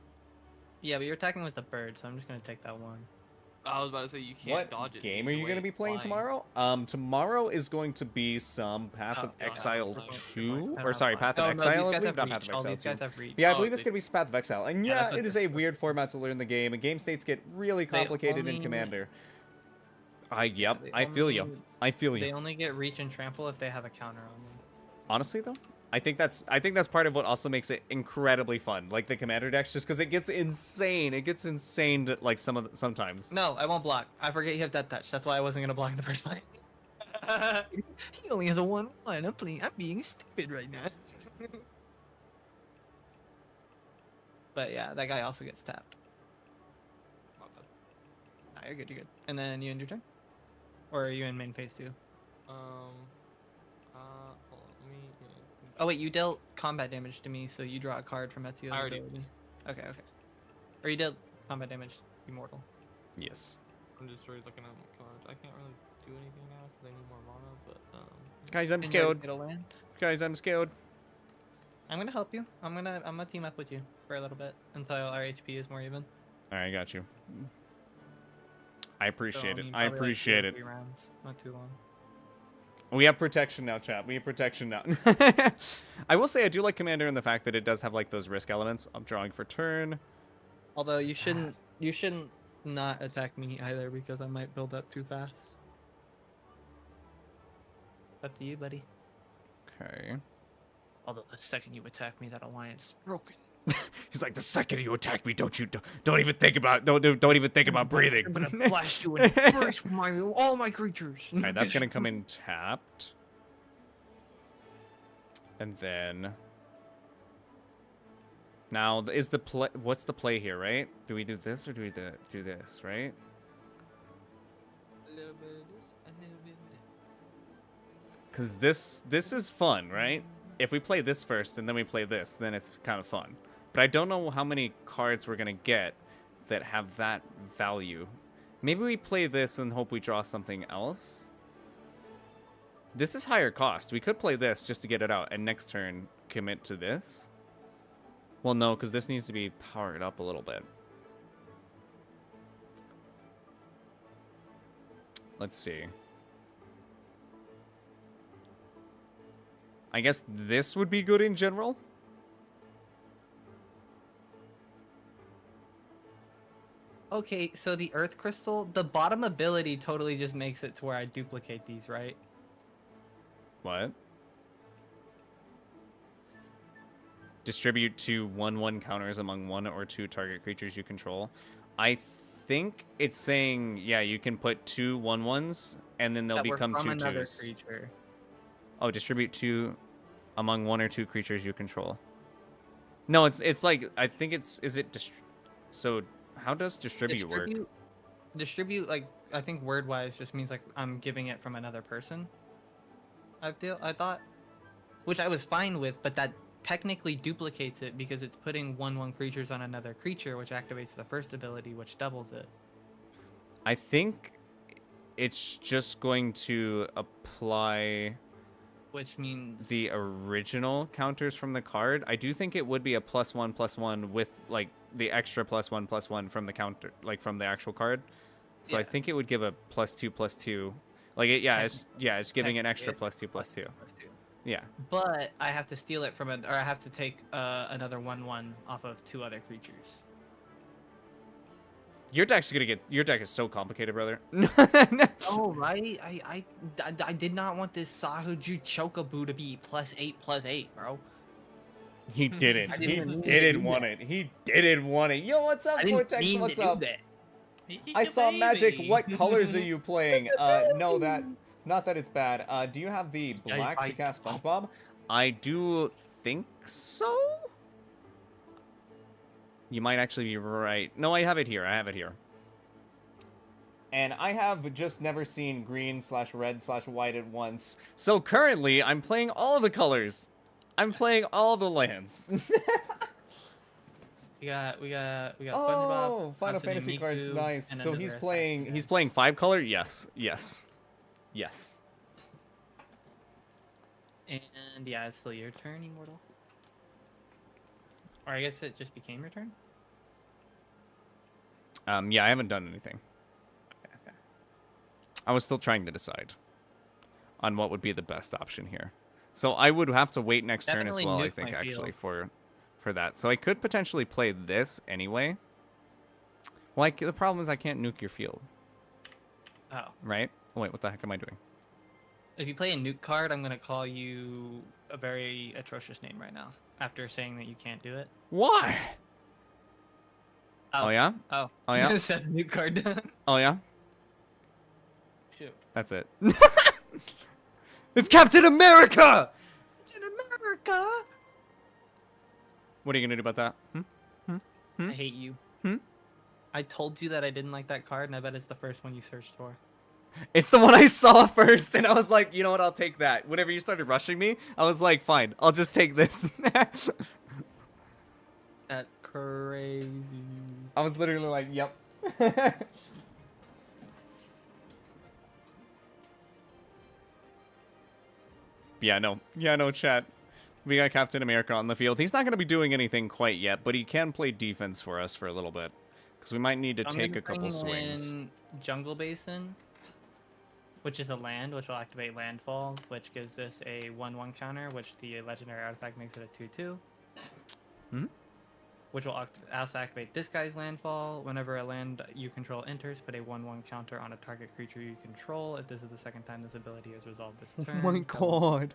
Yeah, but you're attacking with the bird, so I'm just gonna take that one. I was about to say you can't What dodge it. game need are to you going to wait be playing flying. tomorrow? Tomorrow is going to be some Path Oh, of yeah, Exile Path of 2, Exile. or sorry, Path of Oh, no, Exile. these I guys believe have not Path reach. of All Exile these 2. guys have reach. Yeah, I Oh, believe they it's going to be Path of Exile. And Yeah, yeah, that's what it is this a is. weird format to learn the game, and game states get really They complicated in only- Commander. Yeah, Yep, they I feel you. only- I feel They you. only get reach and trample if they have a counter on them. Honestly, though, I think that's part of what also makes it incredibly fun, like the Commander decks, just because it gets insane. It gets insane, like sometimes. No, I won't block. I forget you have that touch. That's why I wasn't gonna block in the first fight. He only has a 1/1. I'm being stupid right now. But yeah, that guy also gets tapped. Ah, you're good. You're good. And then you end your turn, or are you in main phase 2? Hold on, let me. Oh wait, you dealt combat damage to me, so you draw a card from Ezio's I already- ability. Okay. Or you dealt combat damage, immortal. Yes. I'm just really looking at my cards. I can't really do anything now because I need more mana, but Guys, I'm And you're- scared. it'll land. Guys, I'm scared. I'm gonna help you. I'm gonna team up with you for a little bit until our HP is more even. All right, I got you. I appreciate So, it. mean, I probably, like, 2 or appreciate it. 3 rounds, not too long. We have protection now, chat. We have protection now. I will say I do like Commander in the fact that it does have like those risk elements. I'm drawing for turn. Although you What's shouldn't not attack me either because I might build up too fast. Up to you, buddy. Okay. Although the second you attack me, that alliance is broken. He's like, the second you attack me, don't even think about don't even think about breathing. I'm gonna blast you in the face with all my creatures. All right, that's gonna come in tapped. And then now is the play? What's the play here? Right? Do we do this or do we do this? Right? a little bit of this, a little bit of that. Because this is fun, right? If we play this first and then we play this, then it's kind of fun. But I don't know how many cards we're gonna get that have that value. Maybe we play this and hope we draw something else. This is higher cost. We could play this just to get it out, and next turn commit to this. Well, no, because this needs to be powered up a little bit. Let's see. I guess this would be good in general. Okay, so the Earth Crystal, the bottom ability totally just makes it to where I duplicate these, right? What? Distribute 2 1/1 counters among 1 or 2 target creatures you control. I think it's saying, yeah, you can put 2 1/1s and then they'll That were become from 2 another 2s. creature. Oh, distribute 2 among 1 or 2 creatures you control. No, it's like I think it's so how does distribute work? Distribute, like, I think word-wise just means like I'm giving it from another person. I thought, which I was fine with, but that technically duplicates it because it's putting 1/1 creatures on another creature, which activates the first ability, which doubles it. I think it's just going to apply Which means the original counters from the card. I do think it would be a +1/+1 with like the extra +1/+1 from the counter, like from the actual card. So I Yeah. think it would give a +2/+2. Like it, it's giving an extra +2/+2. Yeah. But I have to steal it from or I have to take another 1/1 off of 2 other creatures. Your deck is so complicated, brother. Oh right, I did not want this Sahuju Chocobo to be +8/+8, bro. He didn't. I He didn't even mean to didn't do want that. it. He didn't want it. Yo, what's up, I didn't Vortex? mean What's to do up? that. I saw magic. What colors are you playing? No, not that it's bad. Do you have the black to cast SpongeBob? I do think so. You might actually be right. No, I have it here. And I have just never seen green/red/white at once. So currently, I'm playing all the colors. I'm playing all the lands. We got SpongeBob. Oh, Final Fantasy Hatsune cards, Miku, nice. and So another he's attack. playing 5-color. Yes. And yeah, it's still your turn, Immortal. Or I guess it just became your turn. Yeah, I haven't done anything. I was still trying to decide on what would be the best option here. So I would have to wait next turn as Definitely well, I nuke think, my actually, field. for that. So I could potentially play this anyway. Well, the problem is I can't nuke your field, Oh. right? Oh, wait, what the heck am I doing? If you play a nuke card, I'm gonna call you a very atrocious name right now. After saying that you can't do it. Why? Oh, yeah? Oh. Oh, yeah? It says nuke card. Oh, yeah? Shoot. That's it. It's Captain America! Captain America! What are you gonna do about that? I hate you. I told you that I didn't like that card, and I bet it's the first one you searched for. It's the one I saw first, and I was like, you know what, I'll take that. Whenever you started rushing me, I was like, fine, I'll just take this. That's crazy. I was literally like, yep. Yeah, no, chat. We got Captain America on the field. He's not going to be doing anything quite yet, but he can play defense for us for a little bit. Because we might need to take a couple swings. Jungle Basin, which is a land, which will activate Landfall, which gives this a 1/1 counter, which the legendary artifact makes it a 2/2. Which will also activate this guy's Landfall. Whenever a land you control enters, put a 1/1 counter on a target creature you control. If this is the second time this ability is resolved this turn. Oh my god.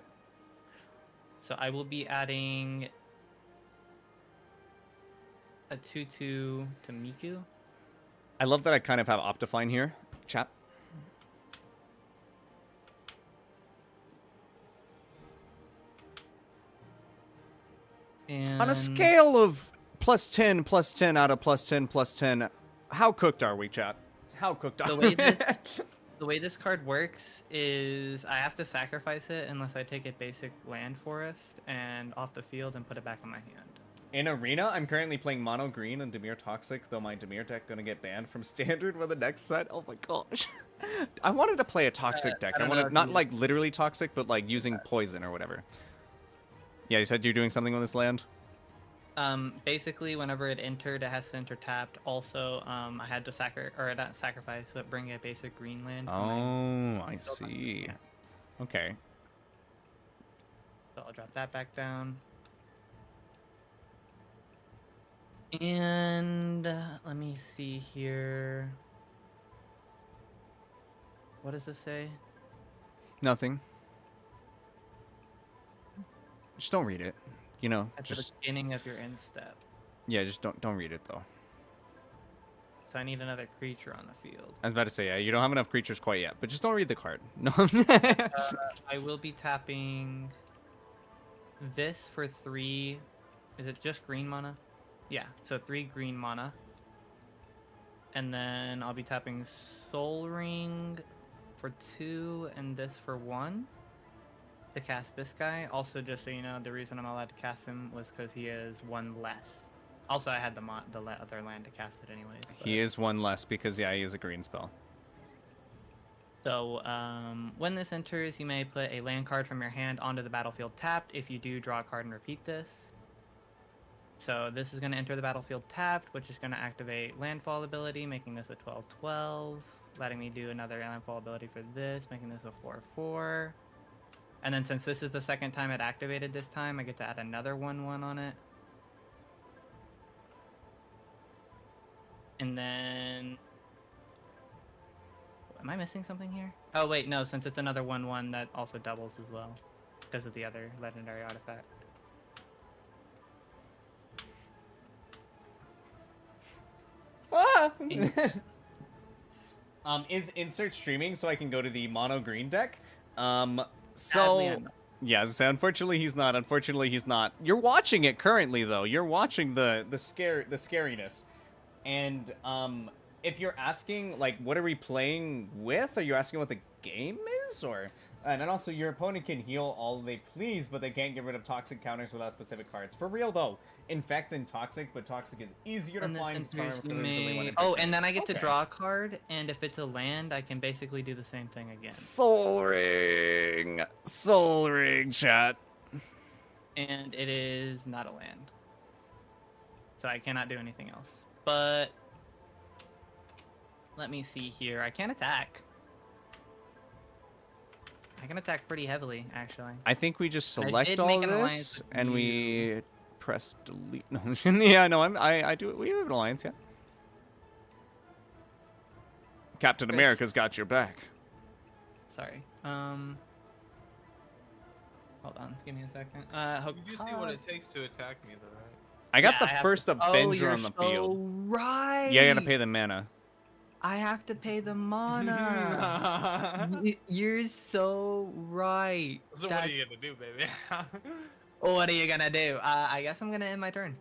So I will be adding a 2/2 to Miku. I love that I kind of have Optifine here, chat. And On a scale of +10, +10 out of +10, +10, how cooked are we, chat? How cooked are we? the way this card works is I have to sacrifice it unless I take a basic land forest and off the field and put it back in my hand. In Arena, I'm currently playing Mono Green and Dimir Toxic, though my Dimir deck gonna get banned from Standard with the next set. Oh my gosh. I wanted to play a Toxic deck. I wanted, not like literally Toxic, but like using Poison or whatever. Yeah, you said you're doing something with this land? Basically, whenever it entered, it has to enter tapped. Also, I had to not sacrifice, but bring a basic green land. Oh, I see. Okay. So I'll drop that back down. And let me see here. What does this say? Nothing. Just don't read it. You know, At just the beginning of your end step. yeah, just don't read it though. So I need another creature on the field. I was about to say, yeah, you don't have enough creatures quite yet, but just don't read the card. No. I will be tapping this for 3. Is it just green mana? Yeah, so 3 green mana. And then I'll be tapping Soul Ring for 2 and this for 1 to cast this guy. Also, just so you know, the reason I'm allowed to cast him was because he is 1 less. Also, I had the other land to cast it anyways. He is 1 less because, yeah, he is a green spell. So, when this enters, you may put a land card from your hand onto the battlefield tapped. If you do, draw a card and repeat this. So this is going to enter the battlefield tapped, which is going to activate Landfall ability, making this a 12/12, letting me do another Landfall ability for this, making this a 4/4. And then since this is the second time it activated this time, I get to add another 1/1 on it. And then... Am I missing something here? Oh wait, no, since it's another 1/1, that also doubles as well, because of the other legendary artifact. Ah! Is insert streaming so I can go to the mono green deck? Sadly, I'm not. Yeah, so unfortunately he's not. Unfortunately he's not. You're watching it currently though. You're watching the scariness. And if you're asking like what are we playing with? Are you asking what the game is or and then also your opponent can heal all they please, but they can't get rid of toxic counters without specific cards. For real though. Infect and Toxic, but Toxic is easier to find. Oh, and then I get to draw a card, and if it's a land, I can basically do the same thing again. Soul Ring, chat. And it is not a land, so I cannot do anything else. But let me see here. I can attack. I can attack pretty heavily, actually. I think we just I select did all make an alliance this with and you. we press delete. No, yeah, no, I do it. We have an alliance, yeah. Captain Chris. America's got your back. Sorry. Hold on. Give me a second. You do see what it takes to attack me, though, right? I got Yeah, the I have first to- Avenger you're on the so field. Right. Yeah, you gotta pay the mana. I have to pay the mana. You're so right. So what are you gonna do, baby? What are you gonna do? I guess I'm gonna end my turn.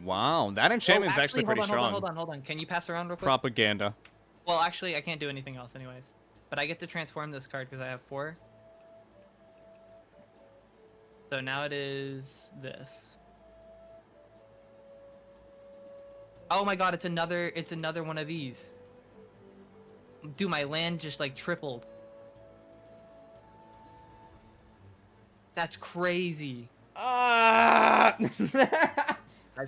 Wow, that enchantment's actually pretty strong. Hold on. Can you pass around real quick? Propaganda. Well, actually, I can't do anything else anyways. But I get to transform this card because I have 4. So now it is this. Oh my god, it's another one of these. Dude, my land just like tripled. That's crazy. Guys,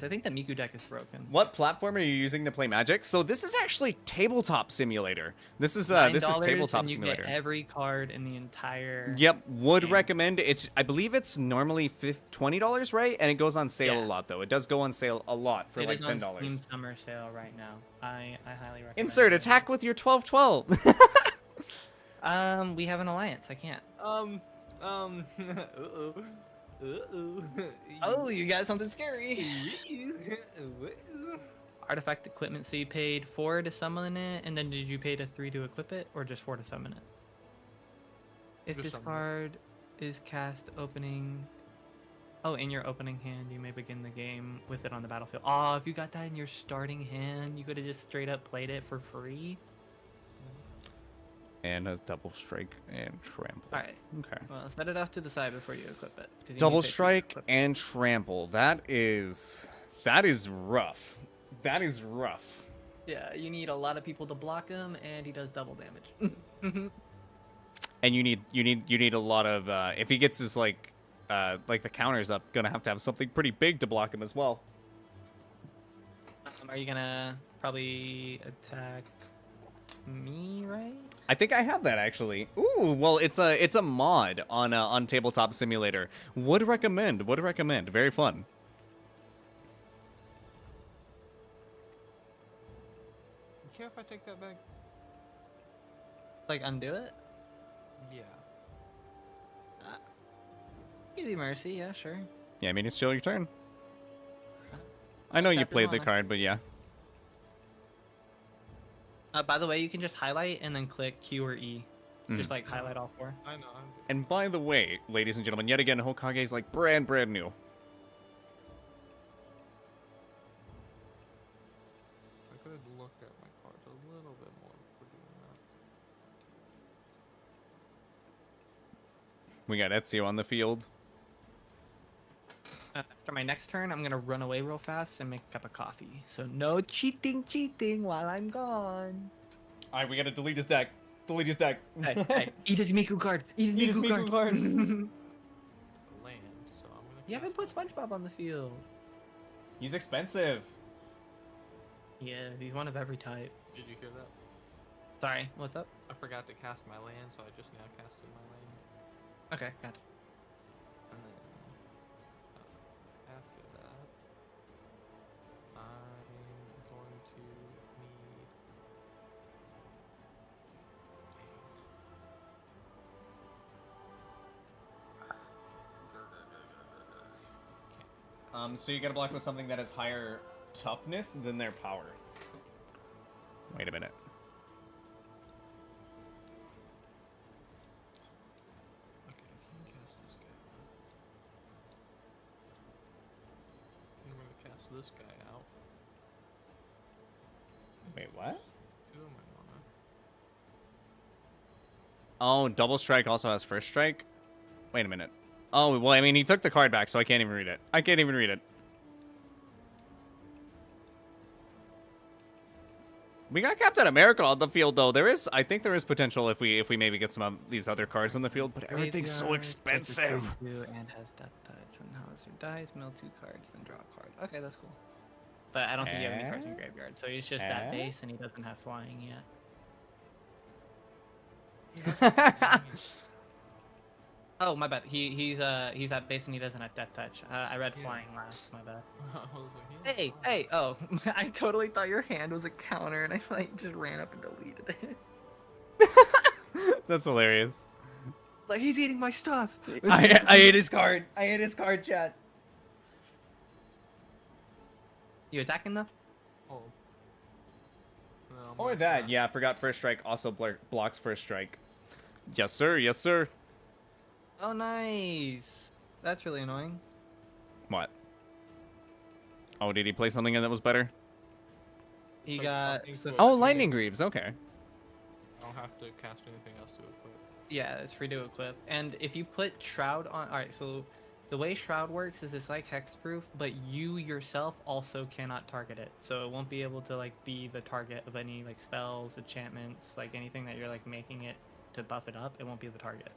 I think the Miku deck is broken. What platform are you using to play Magic? So this is actually Tabletop Simulator. This is $9 Tabletop and you Simulator. get every card in the entire. Yep, would game. recommend. I believe it's normally $20, right? And it goes on sale a Yeah. lot though. It does go on sale a lot for It like is on $10. Steam summer sale right now. I highly recommend. Insert it. attack with your 12/12. We have an alliance. I can't. Oh, you got something scary. Artifact equipment. So you paid 4 to summon it, and then did you pay to 3 to equip it, or just 4 to summon it? If Just this summon it. card is cast opening. Oh, in your opening hand, you may begin the game with it on the battlefield. Oh, if you got that in your starting hand, you could have just straight up played it for free. And a double strike and trample. All right. Okay. Well, set it off to the side before you equip it. 'cause you need Double to pay for strike equip. and trample. That is rough. That is rough. Yeah, you need a lot of people to block him, and he does double damage. And you need a lot of if he gets his like the counters up, gonna have something pretty big to block him as well. Are you gonna probably attack me, right? I think I have that actually. Ooh, well, it's a mod on Tabletop Simulator. Would recommend. Very fun. You care if I take that back? Like undo it? Yeah. Give you mercy, yeah, sure. Yeah, I mean it's still your turn. I know you Tap your played the mana. card, but yeah. By the way, you can just highlight and then click Q or E. Just like highlight all 4. I know. I'm good. And by the way, ladies and gentlemen, yet again, Hokage's like brand new. I could look at my cards a little bit more before doing that. We got Ezio on the field. After my next turn, I'm gonna run away real fast and make a cup of coffee. So no cheating while I'm gone. All right, we gotta delete his deck. Hey, eat his Miku card. Eat his Miku card. Land, so I'm gonna. You haven't put SpongeBob on the field. He's expensive. Yeah, he's one of every type. Did you hear that? Sorry, what's up? I forgot to cast my land, so I just now casted my land. Okay, got it. And then after that, I'm going to need. So you gotta block with something that has higher toughness than their power. Wait a minute. Okay, I can cast this guy. I'm gonna cast this guy out. Wait, what? Two of my mana. Oh, double strike also has first strike? Wait a minute. Oh, well, I mean, he took the card back, so I can't even read it. We got Captain America on the field, though. I think there is potential if we maybe get some of these other cards on the field, but everything's so Graveyard, places expensive. 32 and has death touch. When Hauser dies, mill 2 cards, then draw a card. Okay, that's cool. But I don't think you have any cards in graveyard, so he's just that base and he doesn't have flying yet. Oh, my bad. He's at base and he doesn't have death touch. I read Yeah. flying last. My bad. I was like, he Hey, was fine. hey. Oh, I totally thought your hand was a counter, and I like just ran up and deleted it. That's hilarious. Like he's eating my stuff. I hate his card. I hate his card, chat. You attacking though? Oh. No, I'm Or like, that, yeah, I forgot first strike also blocks first strike. Yes, sir. Yes, sir. Oh, nice. That's really annoying. What? Oh, did he play something in that was better? He Like, got. lightning So bolt. Oh, Okay. lightning greaves. Okay. I don't have to cast anything else to equip. yeah, it's free to equip. And if you put Shroud on, all right. So the way Shroud works is it's like hexproof, but you yourself also cannot target it. So it won't be able to like be the target of any like spells, enchantments, like anything that you're like making it to buff it up. It won't be the target.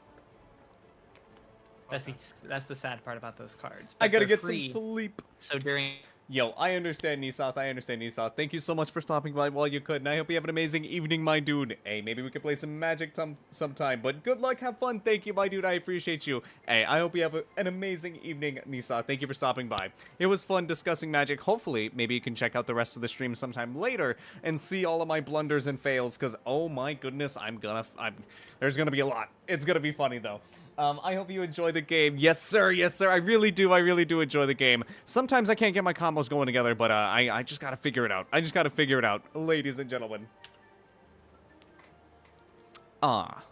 Okay. That's the sad part about those cards. I But gotta they're get some free, sleep. So during Yo, I understand, Nisoth. I understand, Nisoth. Thank you so much for stopping by while you could, and I hope you have an amazing evening, my dude. Hey, maybe we could play some Magic sometime, but good luck, have fun. Thank you, my dude. I appreciate you. Hey, I hope you have an amazing evening, Nisoth. Thank you for stopping by. It was fun discussing Magic. Hopefully, maybe you can check out the rest of the stream sometime later and see all of my blunders and fails, because, oh my goodness, there's gonna be a lot. It's gonna be funny, though. I hope you enjoy the game. Yes, sir. Yes, sir. I really do enjoy the game. Sometimes I can't get my combos going together, but I just gotta figure it out. I just gotta figure it out, ladies and gentlemen. Ah.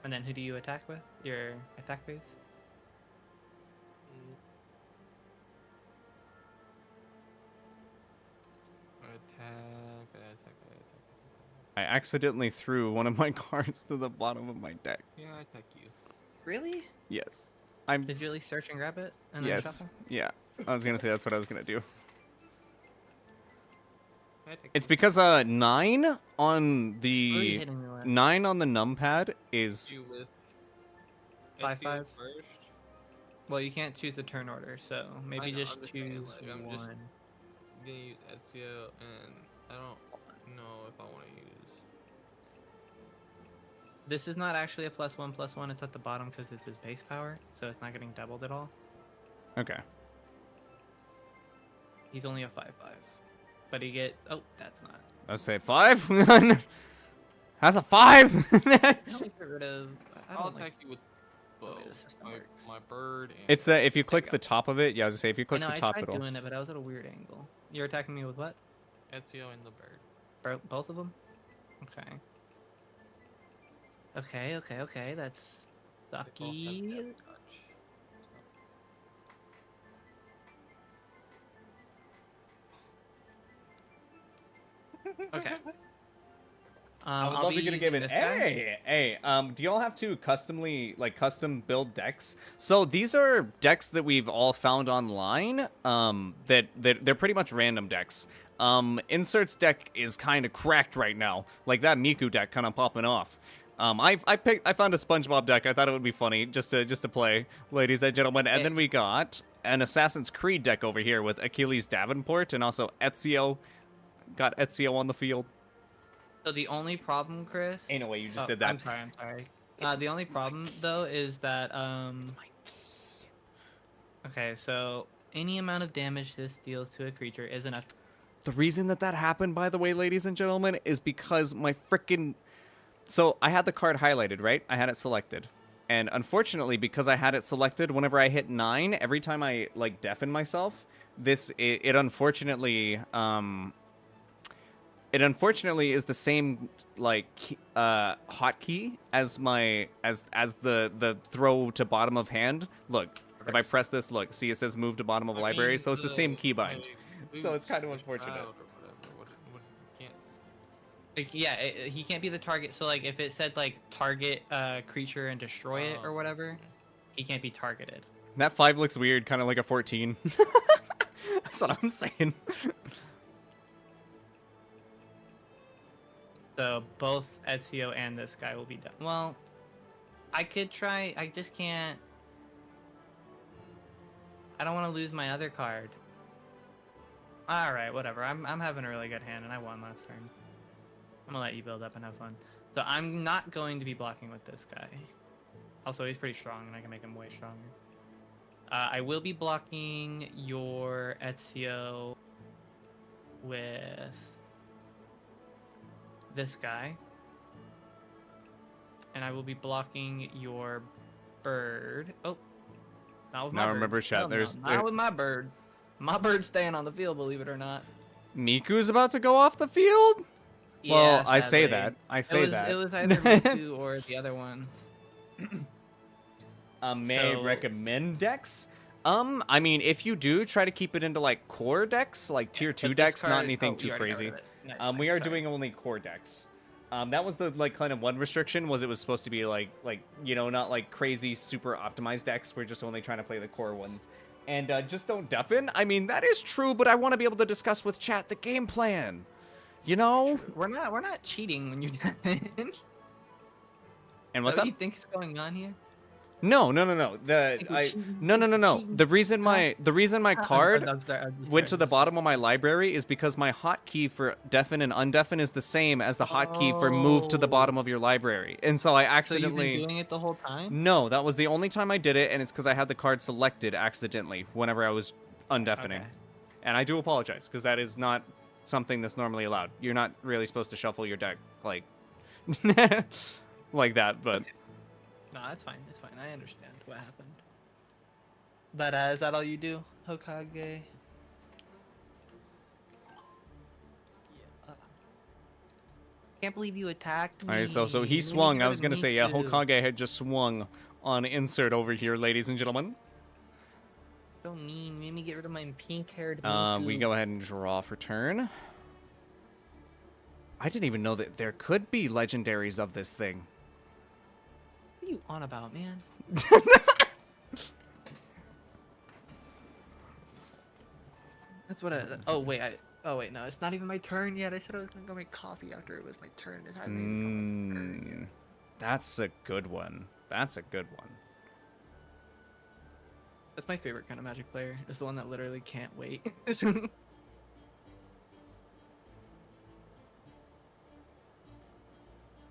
and then who do you attack with? Your attack phase? Attack. I accidentally threw one of my cards to the bottom of my deck. Yeah, I attack you. Really? Yes. I'm. Did you really search and grab it? And then Yes. shuffle? Yeah. I was gonna say that's what I was gonna do. I attack It's you. because 9 on What are you the hitting me with? 9 on the numpad is You with 5/5. SEO first. Well, you can't choose the turn order, so maybe know, just I'm just saying, choose like, I'm just- one. I'm gonna use Ezio, and I don't know if I want to use. This is not actually a +1/+1. It's at the bottom because it's his base power, so it's not getting doubled at all. okay. He's only a 5/5, but he get. Oh, that's not. Let's say 5. That's a 5. I don't get rid of. I I'll don't like attack you with the way both. the system My, works. my bird. And It's if you click go. the top of it. Yeah, I was gonna say if you click I know, the top, I tried it'll. doing it, but I was at a weird angle. You're attacking me with what? Ezio and the bird. Both of them? Okay. Okay. That's They both have sucky. death touch. Okay. I would I'll love be to get a game in. using this guy. Hey. Do y'all have to custom build decks? So these are decks that we've all found online. That they're pretty much random decks. Inserts deck is kind of cracked right now. Like that Miku deck kind of popping off. I found a SpongeBob deck. I thought it would be funny just to play, ladies and gentlemen. And then we got an Assassin's Creed deck over here with Achilles Davenport and also Ezio. Got Ezio on the field. So the only problem, Chris. Ain't no way you just Oh, did that. I'm sorry. The only problem though is that Okay, so any amount of damage this deals to a creature is enough. The reason that happened, by the way, ladies and gentlemen, is because my frickin'... So, I had the card highlighted, right? I had it selected. And unfortunately, because I had it selected, whenever I hit 9, every time I, like, deafen myself, it unfortunately, it unfortunately is the same, like, hotkey as the throw to bottom of hand. Look, if I press this, look, see it says move to bottom of I library, mean, so it's the same keybind. like, So it's kind of boots, unfortunate. shroud or whatever, what can't. Like, yeah, he can't be the target. So like, if it said like target creature and destroy it or Oh. whatever, he can't be targeted. That 5 looks weird, kind of like a 14. That's what I'm saying. So both Ezio and this guy will be done. Well, I could try. I just can't. I don't want to lose my other card. All right, whatever. I'm having a really good hand, and I won last turn. I'm gonna let you build up and have fun. So I'm not going to be blocking with this guy. Also, he's pretty strong, and I can make him way stronger. I will be blocking your Ezio with this guy. And I will be blocking your bird. Oh, not with my Now bird. remember, chat, Hell no, there's- not with my bird. My bird's staying on the field, believe it or not. Miku's about to go off the field? Well, I say sadly. that. I say that. It was either Miku or the other one. May I So- recommend decks? I mean, if you do, try to keep it into like core decks, like tier 2 But this decks, not card- anything oh, too you already got crazy. rid of it. Nice, We nice, are sorry. doing only core decks. That was the like kind of one restriction, was it was supposed to be like you know, not like crazy super optimized decks. We're just only trying to play the core ones. And just don't deafen. I mean, that is true, but I want to be able to discuss with chat the game plan. You know? We're not cheating when you And What what's do up? you think is going on here? No. Think we're cheating? No. Cheating? The reason my card I'm sorry, I'm just went to sorry. the bottom of my library is because my hotkey for deafen and undeafen is the same as the hotkey for move to the bottom of your library. And so I So you've accidentally been doing it the whole time? No, that was the only time I did it, and it's because I had the card selected accidentally whenever I was undeafening. Okay. And I do apologize, because that is not something that's normally allowed. You're not really supposed to shuffle your deck like like that, but No, that's fine. It's fine. I understand what happened. But is that all you do, Hokage? Yeah. Can't believe you attacked me. all right, so he You swung. didn't I was gonna me say, yeah, too. Hokage had just swung on insert over here, ladies and gentlemen. So mean. Made me get rid of my pink-haired. We Miku. go ahead and draw for turn. I didn't even know that there could be legendaries of this thing. What are you on about, man? That's what I. Oh wait, no, it's not even my turn yet. I said I was gonna go make coffee after it was my turn. It hasn't even become my turn yet. That's a good one. That's a good one. That's my favorite kind of Magic player. Is the one that literally can't wait.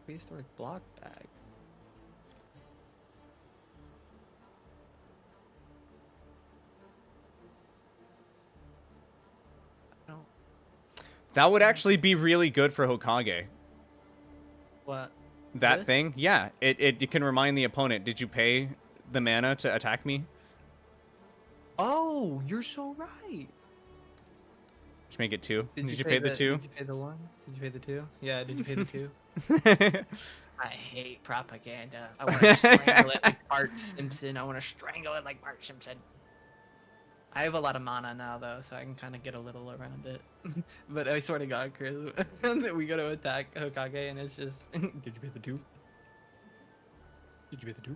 Prehistoric block bag. I don't. That would actually be really good for Hokage. What? That This? thing? Yeah. It can remind the opponent, did you pay the mana to attack me? Oh, you're so right. Just make it 2. Did you pay pay the 2? Did you pay the 1? Did you pay the 2? Yeah, did you pay the 2? I hate propaganda. I want to strangle it like Bart Simpson. I want to strangle it like Bart Simpson. I have a lot of mana now, though, so I can kind of get a little around it. But I swear to God, Chris, we go to attack Hokage, and it's just... Did you pay the 2? Did you pay the 2?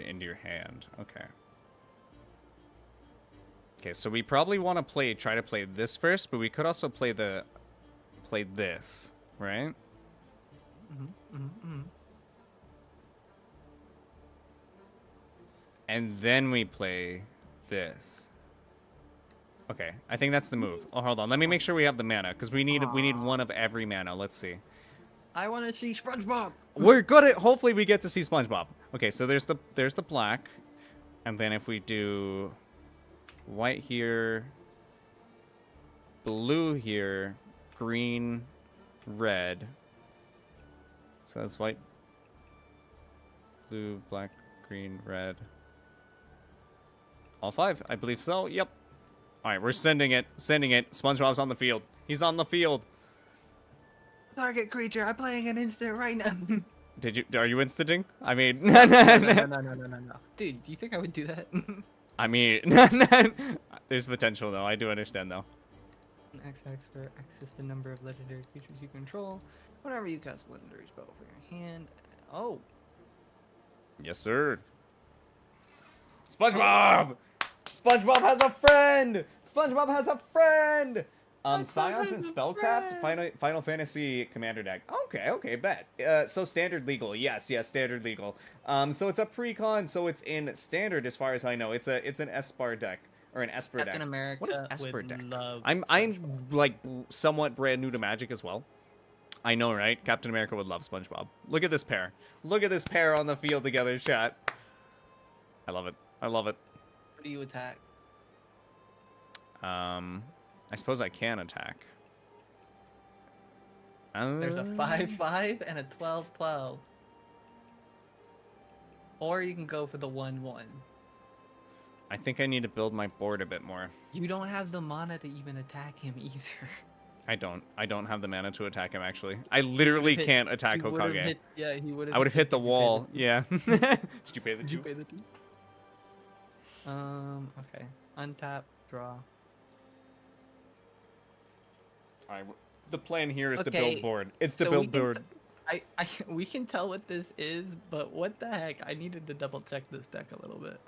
Into your hand. Okay. Okay, so we probably want to try to play this first, but we could also play this, right? And then we play this. Okay, I think that's the move. Oh, hold on. Let me make sure we have the mana, because we need one of every mana. Let's see. I want to see SpongeBob. We're good at. Hopefully, we get to see SpongeBob. Okay, so there's the black, and then if we do white here, blue here, green, red. So that's white, blue, black, green, red. All 5, I believe so. Yep. All right, we're sending it. SpongeBob's on the field. He's on the field. Target creature. I'm playing an instant right now. Are you instanting? I mean, no. Dude, do you think I would do that? I mean, there's potential though. I do understand though. XX for X is the number of legendary creatures you control. Whenever you cast a legendary spell for your hand. Oh. Yes, sir. SpongeBob! SpongeBob has a friend! SpongeBob has a friend! Scions and Spellcraft, Final Fantasy Commander deck. Okay, bet. So standard legal, yes, standard legal. So it's a pre-con, so it's in standard as far as I know. It's an S-bar deck. Or an Esper Captain deck. America What is Esper would deck? love I'm SpongeBob. like somewhat brand new to Magic as well. I know, right? Captain America would love SpongeBob. Look at this pair. Look at this pair on the field together, chat. I love it. I love it. What do you attack? I suppose I can attack. There's a 5/5 and a 12/12. Or you can go for the 1/1. I think I need to build my board a bit more. You don't have the mana to even attack him either. I don't have the mana to attack him, actually. I literally can't attack He would've Hokage. hit- yeah, he would have. I would have hit the wall. Yeah. Did you pay the Did you two? pay the 2? Okay. Untap, draw. Alright, the plan here is to Okay, build board. It's to so build board. we can tell what this is, but what the heck? I needed to double check this deck a little bit.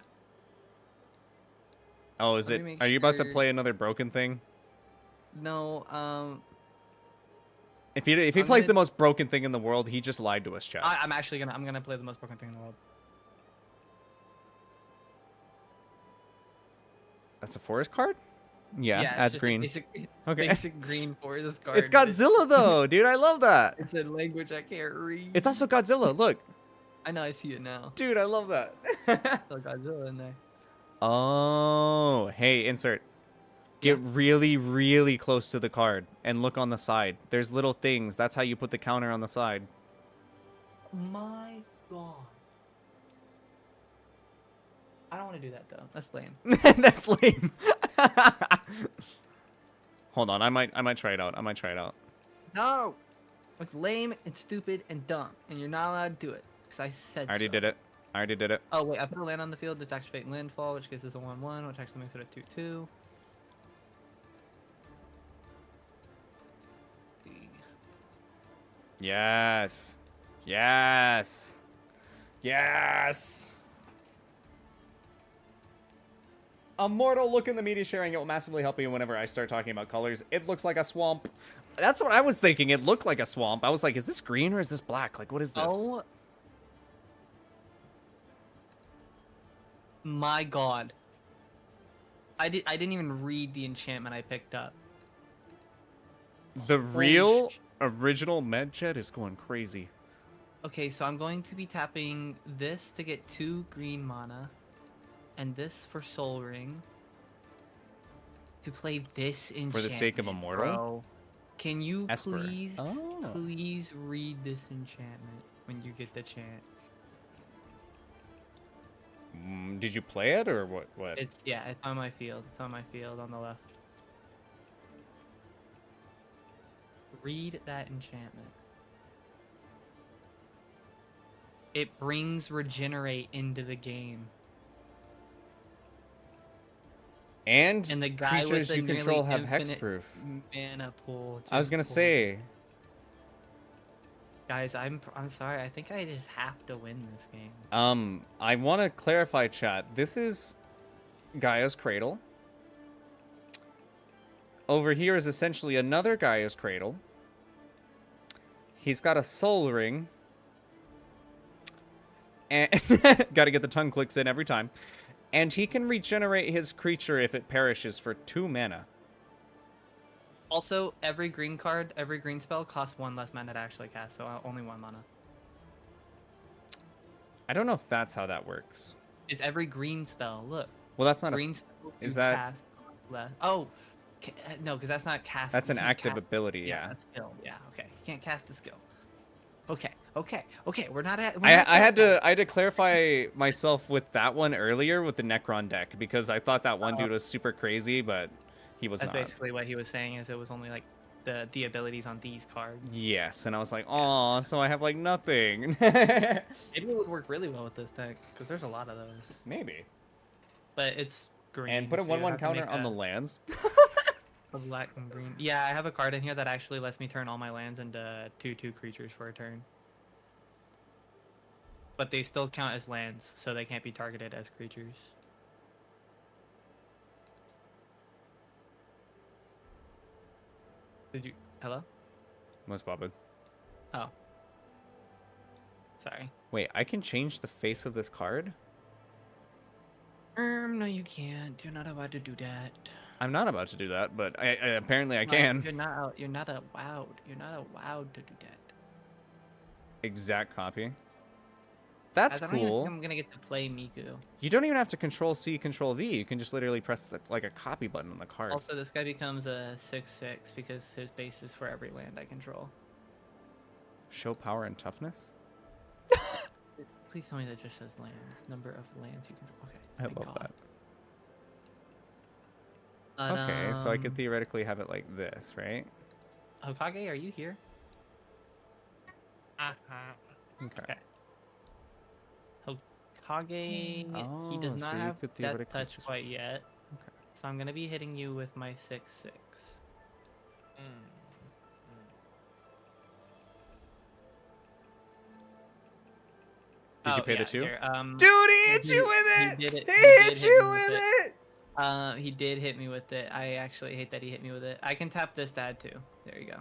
Oh, is let it? me make Are you about to sure- play another broken thing? No, If he I'm plays the gonna- most broken thing in the world, he just lied to us, chat. I'm actually gonna play the most broken thing in the world. That's a forest card? Yeah, it's adds just a green. Okay. Basic green forest card. It's but Godzilla though, dude. I love that. It's a language I can't read. It's also Godzilla. Look, I know, I see it now. dude, I love that. Still Godzilla in there. Oh, hey, insert. Get really, really close to the card and look on the side. There's little things. That's how you put the counter on the side. My God. I don't want to do that though. That's lame. That's lame. Hold on, I might try it out. I might try it out. No! It's lame and stupid and dumb, and you're not allowed to do it. Because I said I already so. did it. I already did it. Oh, wait, I put a land on the field that activates landfall, which gives us a 1/1, which actually makes it a 2/2. Yes. Yes. Yes. Immortal, look in the media sharing. It will massively help you whenever I start talking about colors. It looks like a swamp. That's what I was thinking. It looked like a swamp. I was like, is this green or is this black? Like, what is this? Oh. My God. I didn't even read the enchantment I picked up. The real sh- original Medjet is going crazy. Okay, so I'm going to be tapping this to get 2 green mana, and this for Soul Ring. To play this enchantment. For the sake of Immortal? Bro. Can you Esper. please, Oh. please read this enchantment when you get the chance? Did you play it or what? It's on my field. It's on my field on the left. Read that enchantment. It brings regenerate into the game. And, And the guy with creatures the you control nearly have infinite hexproof. mana pool. I was just gonna pulled. say, Guys, I'm sorry. I think I just have to win this game. I want to clarify, chat. This is Gaia's Cradle. Over here is essentially another Gaia's Cradle. He's got a soul ring. And gotta get the tongue clicks in every time. And he can regenerate his creature if it perishes for 2 mana. Also, every green card, every green spell costs 1 less mana to actually cast, so only 1 mana. I don't know if that's how that works. It's every green spell. Look. Well, that's not Green a... spell is you that- cast less. Oh, no, because that's not cast. That's you an can't active cast- ability, yeah. That's skill. Yeah, okay. You can't cast the skill. Okay. We're not at. I had to clarify myself with that one earlier with the Necron deck because I thought that one dude was super crazy, but he was That's not. basically what he was saying. Is it was only like the abilities on these cards. Yes, and I was like, oh, so I have like nothing. Maybe it would work really well with this deck because there's a lot of those. Maybe. But it's green. And put a so you 1/1 have to counter make on the a lands. black and green. Yeah, I have a card in here that actually lets me turn all my lands into 2/2 creatures for a turn. But they still count as lands, so they can't be targeted as creatures. Did you? Hello? Most poppin'. Oh. Sorry. Wait, I can change the face of this card? No, you can't. You're not allowed to do that. I'm not about to do that, but apparently I Like, can. You're not. You're not allowed. You're not allowed to do that. Exact copy. That's I don't even think cool. I'm gonna get to play Miku. You don't even have to Control C, Control V. You can just literally press like a copy button on the card. Also, this guy becomes a 6/6 because his base is for every land I control. Show power and toughness. Please tell me that just says lands. Number of lands you control. Okay. I thank love God. that. But, Okay, so I could theoretically have it like this, right? Hokage, are you here? Okay. Okay. Hokage, Oh, he does so not you have could death theoretically touch just- quite yet. Okay. So I'm gonna be hitting you with my 6/6. Did you pay the 2? Here, Dude, he hit he- you with he it! did it- He he did hit hit you me with with it. it! He did hit me with it. I actually hate that he hit me with it. I can tap this to add 2. There you go.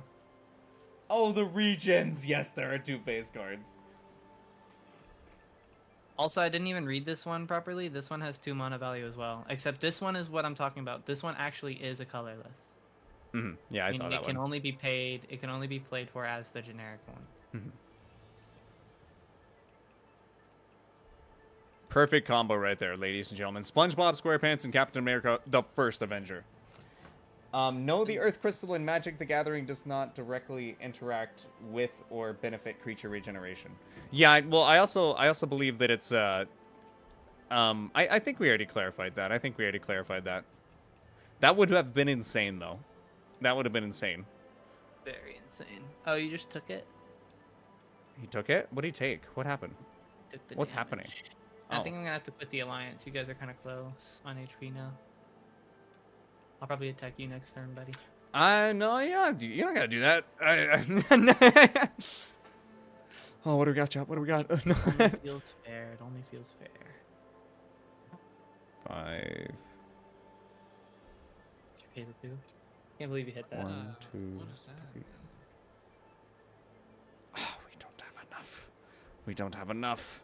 Oh, the regions! Yes, there are 2 face cards. Also, I didn't even read this one properly. This one has 2 mana value as well. Except this one is what I'm talking about. This one actually is a colorless. Yeah, I saw Meaning that it can one. only be paid. It can only be played for as the generic one. Perfect combo right there, ladies and gentlemen. SpongeBob SquarePants and Captain America, the first Avenger. No, the Earth Crystal in Magic the Gathering does not directly interact with or benefit creature regeneration. Yeah, well, I also believe that it's I think we already clarified that. That would have been insane, though. That would have been insane. Very insane. Oh, you just took it? He took it? What did he take? What happened? Took the What's damage. happening? I Oh. think I'm gonna have to quit the alliance. You guys are kind of close on HP now. I'll probably attack you next turn, buddy. No, you don't gotta do that. Oh, what do we got, Chop? What do we got? No. Only feels fair. It only feels fair. 5. Did you pay the 2? Can't believe you hit that. 1, 2, What is that? 3. Oh, we don't have enough. We don't have enough.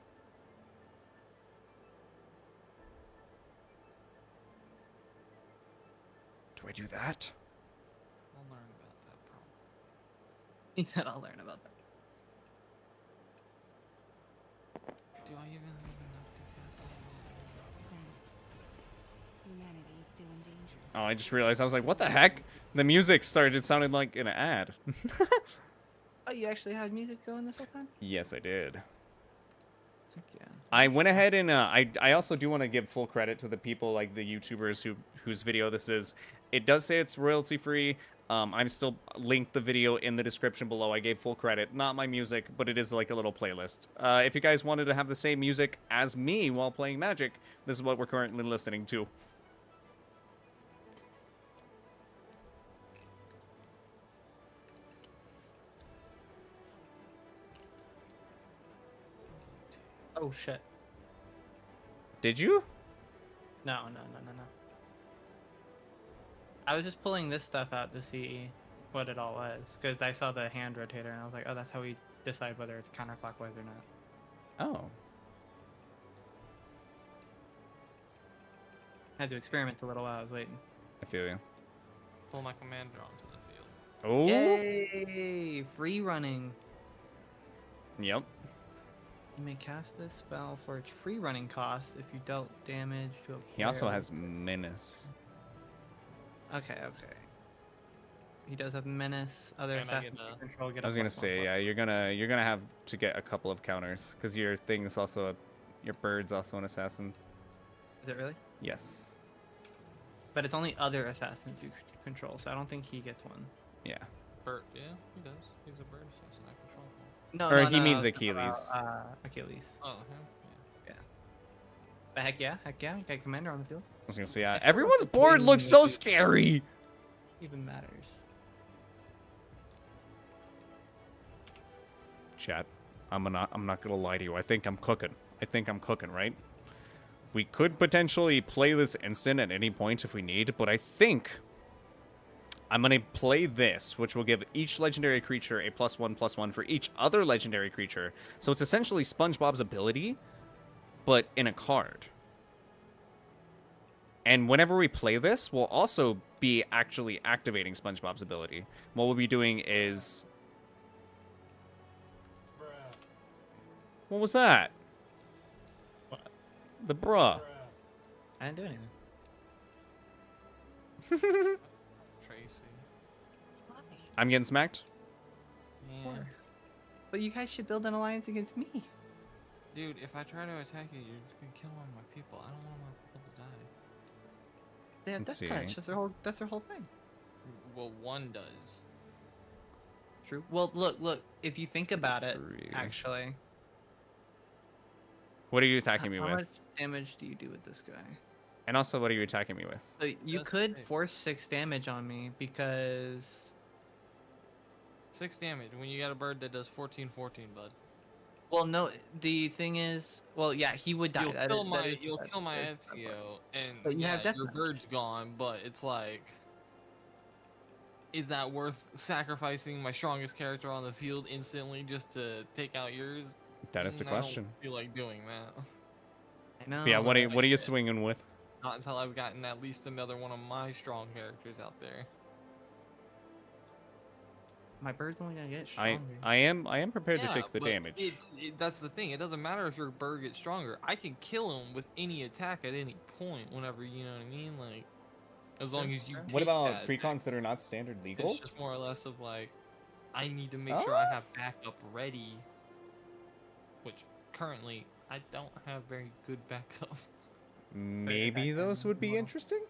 Do I do that? We'll learn about that problem. He said I'll learn about that. Do I even have enough to cast Humanity is still in danger. Oh, I just realized. I was like, what the heck? The music started sounding like an ad. Oh, you actually had music going this whole time? Yes, I did. Heck yeah. I went ahead and I also do want to give full credit to the people, like the YouTubers whose video this is. It does say it's royalty free. I'm still linked the video in the description below. I gave full credit. Not my music, but it is like a little playlist. If you guys wanted to have the same music as me while playing Magic, this is what we're currently listening to. Oh shit. Did you? No. I was just pulling this stuff out to see what it all was, because I saw the hand rotator and I was like, oh, that's how we decide whether it's counterclockwise or not. Oh. I had to experiment a little while I was waiting. I feel you. Pull my commander onto the field. Oh. Yay! Free running. Yep. You may cast this spell for its free running cost if you dealt damage to a He also player. has Menace. Okay. He does have menace. Other And I assassins get you a- control get I was a gonna +1/+. say, yeah, you're gonna have to get a couple of counters because your thing is also your bird's also an assassin. Is it really? Yes. But it's only other assassins you control, so I don't think he gets one. Yeah. Bird, yeah, he does. He's a bird assassin. I control him. No, Or no, he no, means I was talking about, Achilles. Achilles. Oh, him? Yeah. But heck yeah, you got a commander on the field. I was gonna say, yeah. I still Everyone's like the board green looks so with it. scary. Even matters. Chat, I'm not gonna lie to you. I think I'm cooking, right? We could potentially play this instant at any point if we need, but I think I'm gonna play this, which will give each legendary creature a +1/+1 for each other legendary creature. So it's essentially SpongeBob's ability, but in a card. And whenever we play this, we'll also be actually activating SpongeBob's ability. What we'll be doing is... What was that? What? The bruh. I didn't do anything. Tracy. I'm getting smacked? Yeah. But you guys should build an alliance against me. Dude, if I try to attack you, you're just gonna kill one of my people. I don't want my people to die. They have Let's death touch. see. That's their whole thing. Well, one does. True. Well, look. If you think about it, 3. actually, What are you attacking me how with? much damage do you do with this guy? And also, what are you attacking me with? So you That's could great. force 6 damage on me because 6 damage when you got a bird that does 14, bud. well, no. The thing is, well, yeah, he would die. You'll That kill is- my that is- you'll that- kill my that is the part. Ezio, and But you yeah, have death your touch. bird's gone. But it's like, is that worth sacrificing my strongest character on the field instantly just to take out yours? That is the I don't question. feel like doing that. I know. Yeah, what are but what are you yeah. swinging with? Not until I've gotten at least another one of my strong characters out there. my bird's only gonna get I stronger. I am prepared to take the but damage. That's the thing. It doesn't matter if your bird gets stronger. I can kill him with any attack at any point. Whenever you know what I mean, like as long as you. What take about that attack. precons that are not standard legal? It's just more or less of like, I need to make sure I have backup ready. Which currently I don't have very good backup. Maybe those would be well. interesting.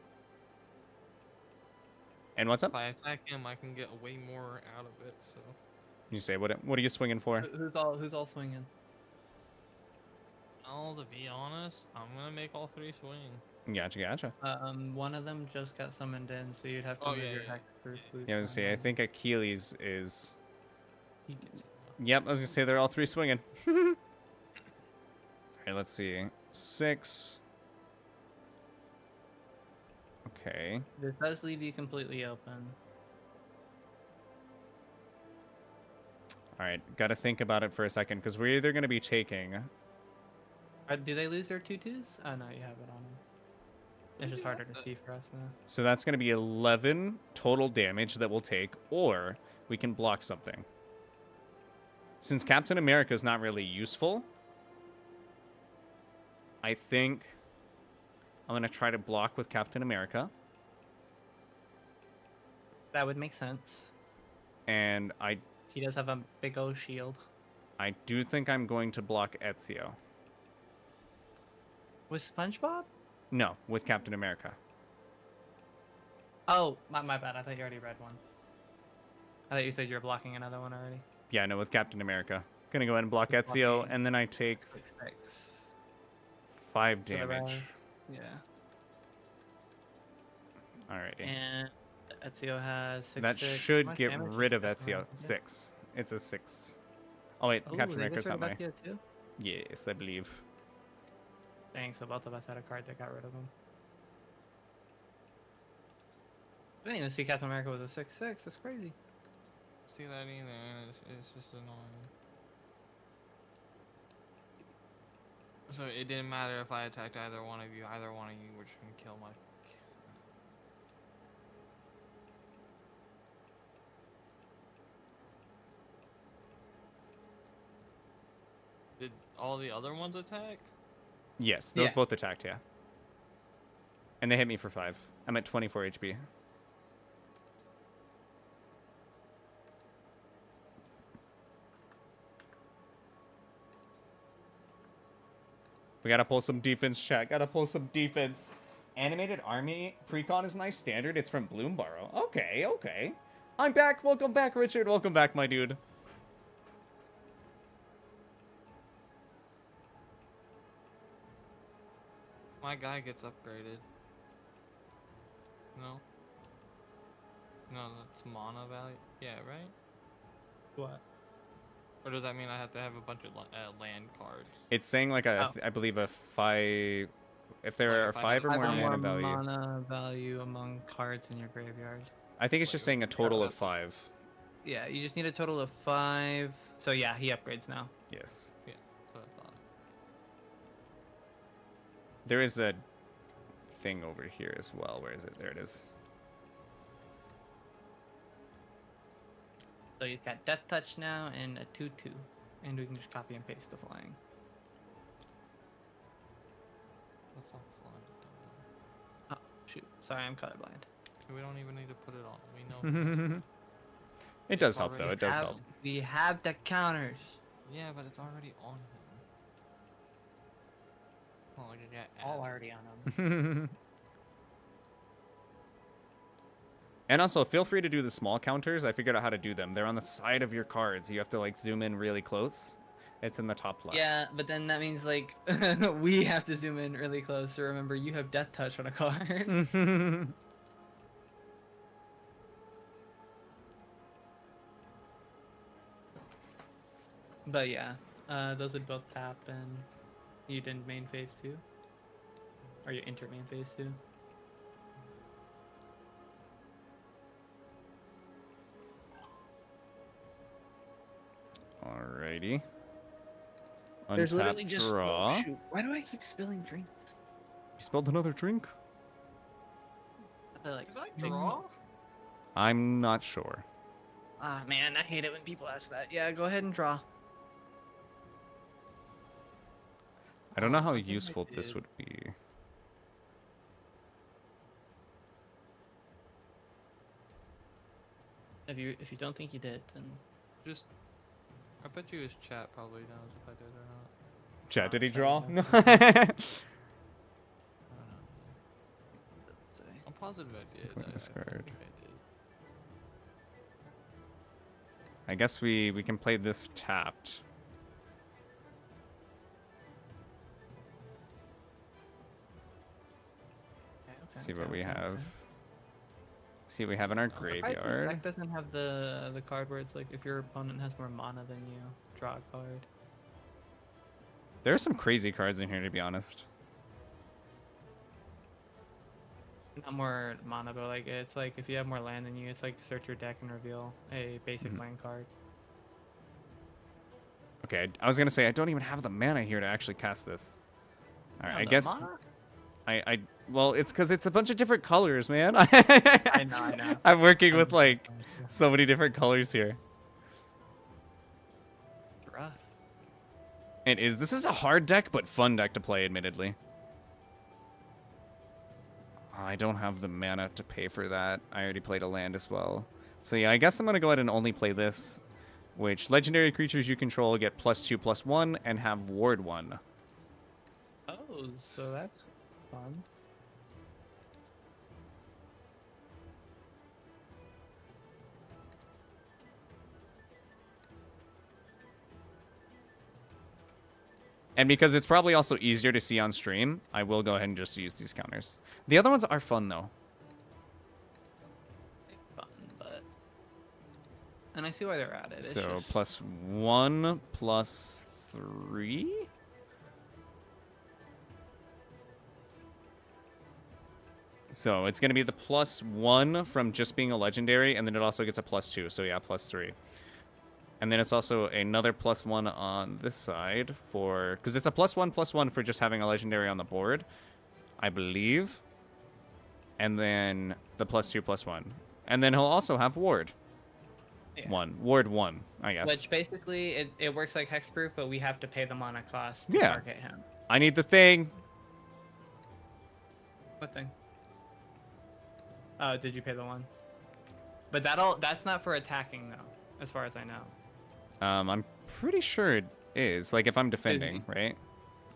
And what's up? If I attack him, I can get way more out of it. So You say what are you swinging for? Who's all swinging? oh, to be honest, I'm gonna make all 3 swing. Gotcha. One of them just got summoned in, so you'd have to Oh, move yeah, your yeah. hex first. Yeah, I was gonna say I think Achilles is. He gets it. Yep, I was gonna say they're all 3 swinging. Alright, let's see. 6. Okay. This does leave you completely open. Alright, gotta think about it for a second, because we're either gonna be taking. Do they lose their 2/2s? Oh no, you have it on them. It's just harder to see for us now. So that's gonna be 11 total damage that we'll take, or we can block something. Since Captain America is not really useful, I think I'm gonna try to block with Captain America, That would make sense. and I He does have a big old shield. do think I'm going to block Ezio. With SpongeBob? No, with Captain America. Oh, my bad. I thought you already read one. I thought you said you were blocking another one already. Yeah, no, with Captain America. Gonna go ahead and block With Ezio, blocking. and then I take 6/6. 5 To the damage. right. Yeah. Alrighty. And Ezio has 6/6. That How should much get damage rid of does that Ezio. have? Yeah. 6. It's a 6. Oh wait, Ooh, Captain they America's get not rid my. of Ezio too? Yes, I believe. Dang, so both of us had a card that got rid of him. I didn't even see Captain America with a 6/6. That's crazy. See that either? And it's just annoying. So it didn't matter if I attacked either one of you. Either one of you were just gonna kill my. Did all the other ones attack? Yes, those Yeah. both attacked, yeah. And they hit me for 5. I'm at 24 HP. We gotta pull some defense, chat. Gotta pull some defense. Animated Army Precon is nice standard. It's from Bloomborough. Okay. I'm back. Welcome back, Richard. Welcome back, my dude. My guy gets upgraded. No. No, that's mana value. Yeah, right? What? Or does that mean I have to have a bunch of land cards? It's saying like a, Oh. I believe a 5. If there Like are if I 5 or have more five mana or value. Mana value among cards in your graveyard. I think it's just saying a total of 5. Yeah, you just need a total of 5. So yeah, he upgrades now. Yes. That's what I thought. There is a thing over here as well. Where is it? There it is. So you've got Death Touch now and a 2/2, and we can just copy and paste the flying. What's not flying? Oh shoot! Sorry, I'm colorblind. We don't even need to put it on. We know. It does help though. already It does Have- help. We have the counters. Yeah, but it's already on him. Oh, look at that. All already on them. And also, feel free to do the small counters. I figured out how to do them. They're on the side of your cards. You have to like zoom in really close. It's in the top left. Yeah, but then that means like we have to zoom in really close to remember you have Death Touch on a card. But yeah, those would both tap, and you did main phase 2, or you enter main phase 2. Alrighty. There's literally Untap just. draw. Oh, shoot. Why do I keep spilling drinks? You spilled another drink? Like, Did I draw? I'm not sure. Ah man, I hate it when people ask that. Yeah, go ahead and draw. I don't know how I think I useful this did. would be. If you don't think you did, then Just, I bet you his chat probably knows if I did or not. Chat, did he sorry, draw? no. No. I don't know. let's see. I'm positive I did. Sequence I discard. think I did. I guess we can play this tapped. Okay, See what okay, we okay, have. okay. See what we have in our I'm surprised This graveyard. deck doesn't have the card where it's like if your opponent has more mana than you, draw a card. There are some crazy cards in here, to be honest. Not more mana, but like it's like if you have more land than you, it's like search your deck and reveal a basic Mhm. land card. Okay, I was gonna say I don't even have the mana here to actually cast this. All right, Not I the guess mana? well, it's because it's a bunch of different colors, man. I know. I'm working with I'm like sorry, too. so many different colors here. It's rough. This is a hard deck, but fun deck to play, admittedly. I don't have the mana to pay for that. I already played a land as well. So yeah, I guess I'm gonna go ahead and only play this, which legendary creatures you control get +2/+1 and have ward 1. Oh, so that's fun. And because it's probably also easier to see on stream, I will go ahead and just use these counters. The other ones are fun though. Fun, but and I see why they're at it. It's So just... +1 +3. So it's going to be the +1 from just being a legendary, and then it also gets a +2. So yeah, +3. And then it's also another +1 on this side for, because it's a +1/+1 for just having a legendary on the board, I believe. And then the +2/+1, and then he'll also have ward. Yeah. Ward 1, I guess. Which basically it works like hexproof, but we have to pay the mana cost to Yeah. target him. I need the thing. What thing? Oh, did you pay the one? But that's not for attacking though, as far as I know. I'm pretty sure it is. Like if I'm defending, right?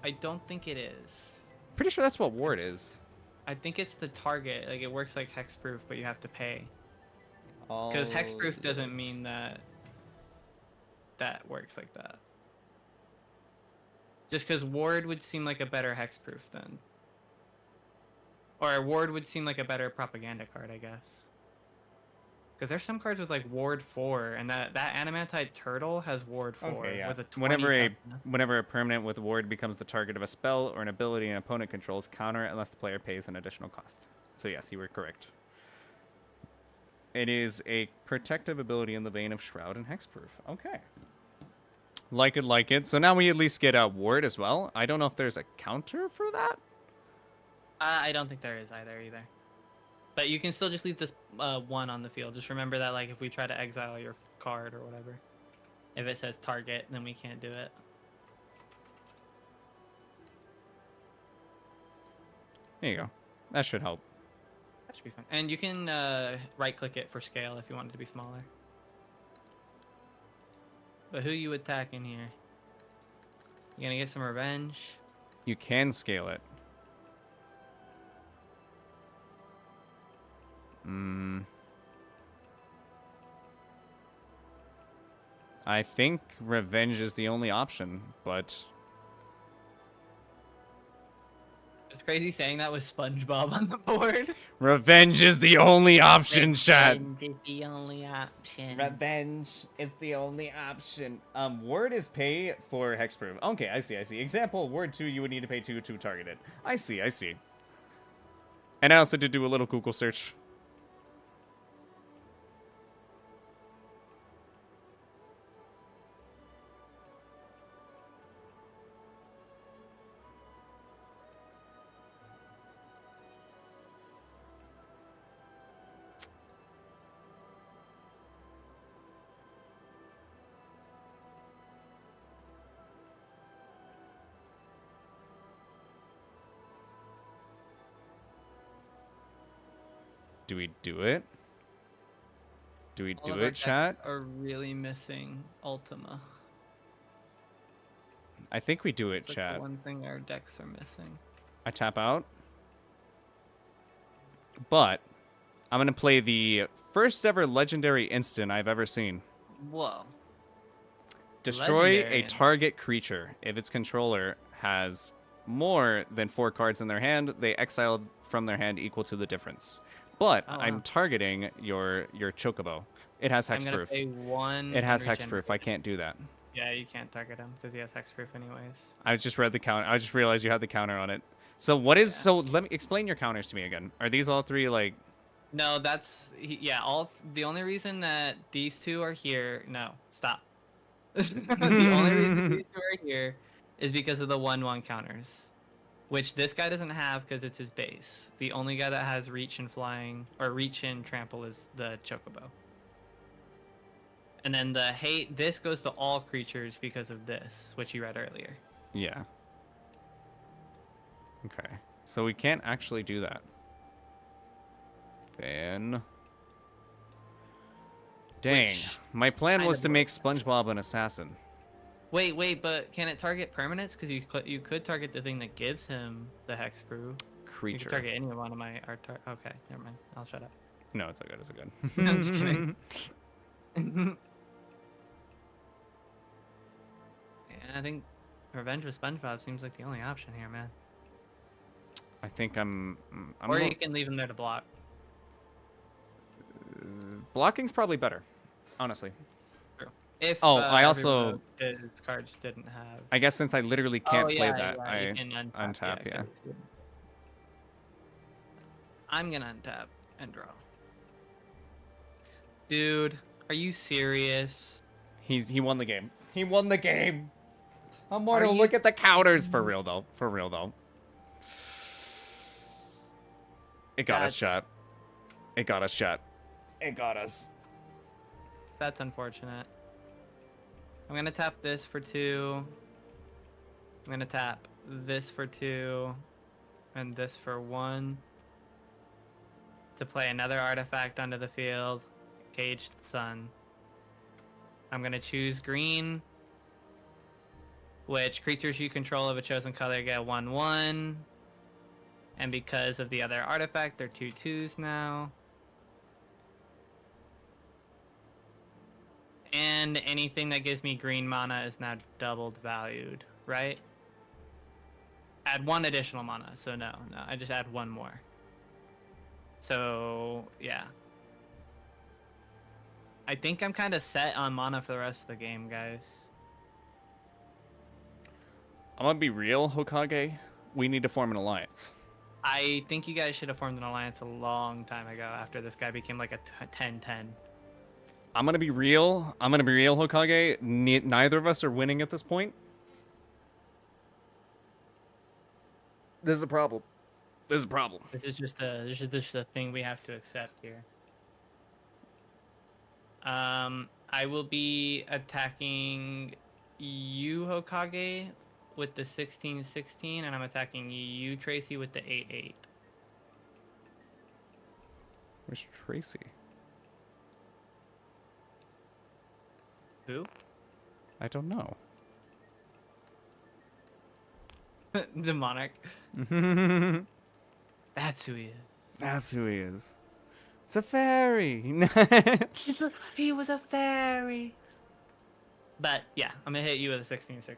I don't think it is. Pretty sure that's what ward is. I think it's the target. Like it works like hexproof, but you have to pay. Because hexproof doesn't mean that works like that. Just because ward would seem like a better hexproof then. Or ward would seem like a better propaganda card, I guess. Because there's some cards with like ward 4, and that animatite turtle has ward 4 Okay, yeah. with a 20 toughness. Whenever a permanent with ward becomes the target of a spell or an ability an opponent controls, counter it unless the player pays an additional cost. So yes, you were correct. It is a protective ability in the vein of Shroud and Hexproof. Okay. Like it. So now we at least get a ward as well. I don't know if there's a counter for that. I don't think there is either. But you can still just leave this 1 on the field. Just remember that, like, if we try to exile your card or whatever, if it says target, then we can't do it. There you go. That should help. That should be fine. And you can right-click it for scale if you want it to be smaller. But who you attacking here? You gonna get some revenge? You can scale it. I think revenge is the only option, but It's crazy saying that with SpongeBob on the board. revenge is the only option, chat. Revenge is the only option. Revenge is the only option. Word is pay for hexproof. Okay, I see. Example, word 2, you would need to pay 2 to target it. I see. And I also did do a little Google search. Do we do it? Do we All do of our it, chat? decks are really missing Ultima. I think we do it, It's like chat. the one thing our decks are missing. I tap out. But I'm going to play the first ever legendary instant I've ever seen. Whoa. Destroy Legendary a target creature. If its controller has more than 4 cards in their hand, they exiled from their hand equal to the difference. But Oh, I'm wow. targeting your Chocobo. It has I'm gonna hexproof. pay 1. It has and hexproof. I can't do that. Yeah, you can't target him because he has hexproof anyways. I just read the counter. I just realized you had the counter on it. So what is? Yeah. So let me explain your counters to me again. Are these all 3 like? No, yeah. The only reason that these 2 are here. No, stop. The only reason these 2 are here is because of the 1/1 counters, which this guy doesn't have because it's his base. The only guy that has reach and flying or reach and trample is the Chocobo. And then the hate. This goes to all creatures because of this, which you read earlier. Yeah. Okay. So we can't actually do that. Then. Dang. Which My plan kind was of to make SpongeBob an assassin. Wait, but can it target permanents? Because you could target the thing that gives him the hexproof. You Creature. could target any one of my art. Okay, never mind. I'll shut up. No, it's all good. It's all good. No, I'm just kidding. Yeah, I think Revenge with SpongeBob seems like the only option here, man. I think I'm Or you can leave him there to block. blocking's probably better, honestly. If Oh, I also- everyone of his cards didn't have. I guess since I literally can't play yeah, that, yeah, you I can untap, yeah. 'cause I'm gonna untap and draw. Dude, are you serious? he won the game. He won the game. Immortal, you- look at the counters. For real though. For real though. It got us, That's- chat. It got us, chat. It got us. That's unfortunate. I'm gonna tap this for 2. I'm gonna tap this for 2, and this for 1. To play another artifact onto the field, Caged Sun. I'm gonna choose green, which creatures you control of a chosen color get 1/1. And because of the other artifact, they're 2/2s now. And anything that gives me green mana is now doubled valued, right? Add 1 additional mana, so no, I just add 1 more. So, yeah. I think I'm kind of set on mana for the rest of the game, guys. I'm gonna be real, Hokage. We need to form an alliance. I think you guys should have formed an alliance a long time ago after this guy became like a 10-10. I'm gonna be real. Hokage. Neither of us are winning at this point. This is a problem. There's a problem. This is just a thing we have to accept here. I will be attacking you, Hokage, with the 16-16, and I'm attacking you, Tracy, with the 8-8. Where's Tracy? Who? I don't know. The monarch. That's who he is. That's who he is. It's a fairy. He was a fairy. But yeah, I'm gonna hit you with a 16-16.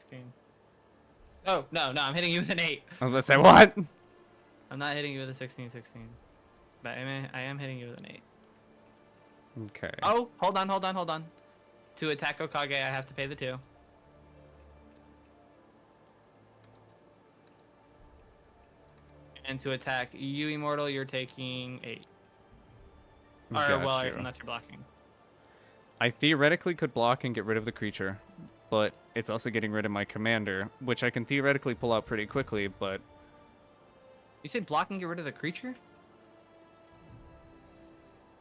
Oh no, I'm hitting you with an 8. I was about to say what? I'm not hitting you with a 16-16. But I am hitting you with an 8. Okay. Oh, hold on. To attack Hokage, I have to pay the 2. And to attack you, Immortal, you're taking 8. Or, well, Gotcha. unless you're blocking. I theoretically could block and get rid of the creature, but it's also getting rid of my commander, which I can theoretically pull out pretty quickly, but... You said block and get rid of the creature?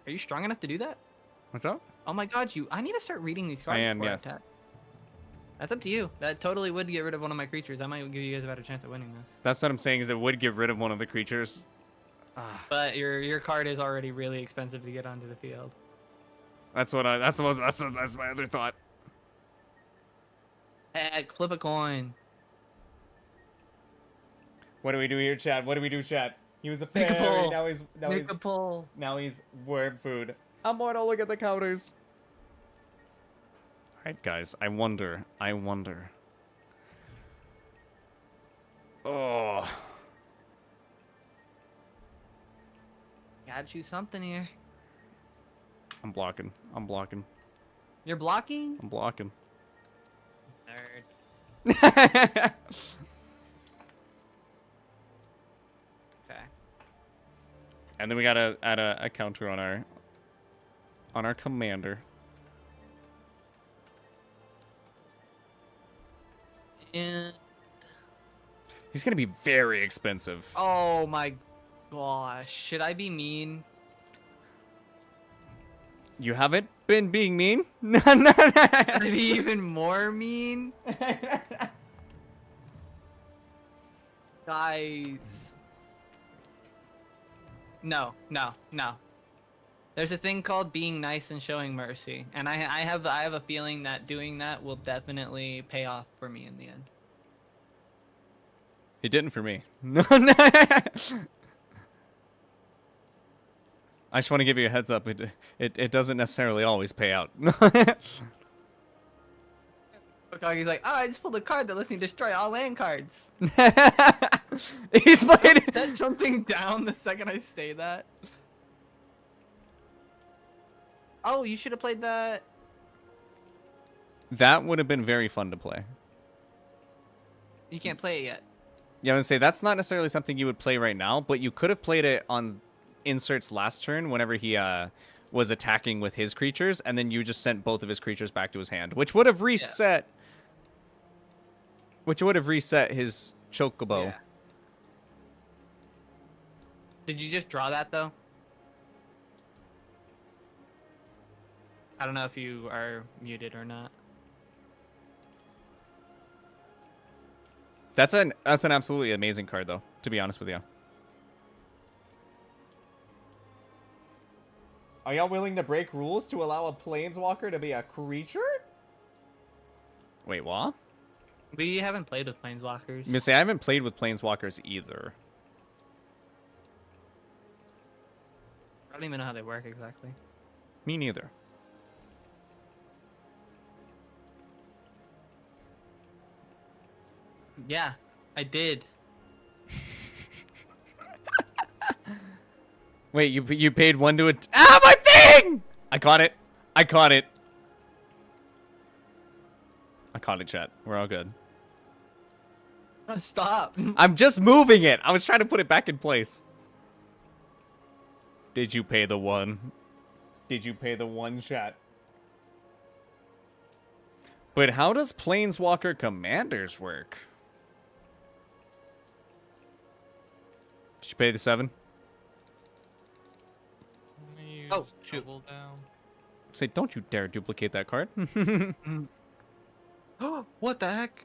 Are you strong enough to do that? What's up? Oh my god, I need to start reading these cards am, before yes. I attack. That's up to you. That totally would get rid of one of my creatures. That might give you guys a better chance of winning this. That's what I'm saying, is it would get rid of one of the creatures. But your card is already really expensive to get onto the field. That's my other thought. Heck, flip a coin. What do we do here, Chad? What do we do, Chad? He was a Make a fairy, pull. now Pull. he's worm food. Immortal, look at the counters. Alright, guys, I wonder. Oh. Gotta choose something here. I'm blocking. You're blocking? I'm blocking. Third. Okay. And then we gotta add a counter on our commander. And He's gonna be very expensive. oh my gosh, should I be mean? You haven't been being mean? Should I be even more mean? Guys. No. There's a thing called being nice and showing mercy, and I have a feeling that doing that will definitely pay off for me in the end. It didn't for me. I just want to give you a heads up. It doesn't necessarily always pay out. Hokage's like, oh, I just pulled a card that lets me destroy all land cards. He's played. Set something down the second I say that. Oh, you should have played that. That would have been very fun to play. You can't play it yet. Yeah, I would say that's not necessarily something you would play right now, but you could have played it on Insert's last turn whenever he was attacking with his creatures, and then you just sent both of his creatures back to his hand, which would have reset. Yeah. Which would have reset his Chocobo. Yeah. Did you just draw that though? I don't know if you are muted or not. That's an absolutely amazing card though, to be honest with you. Are y'all willing to break rules to allow a planeswalker to be a creature? Wait, what? We haven't played with planeswalkers. I'm gonna say I haven't played with planeswalkers either. I don't even know how they work exactly. Me neither. Yeah, I did. Wait, you paid one to it? Ah, my thing! I caught it. I caught it, chat. We're all good. Stop. I'm just moving it. I was trying to put it back in place. Did you pay the one? Did you pay the one, chat? But how does Planeswalker Commanders work? Did you you pay the 7? Oh, Use shoot. double down. Say, don't you dare duplicate that card. What the heck?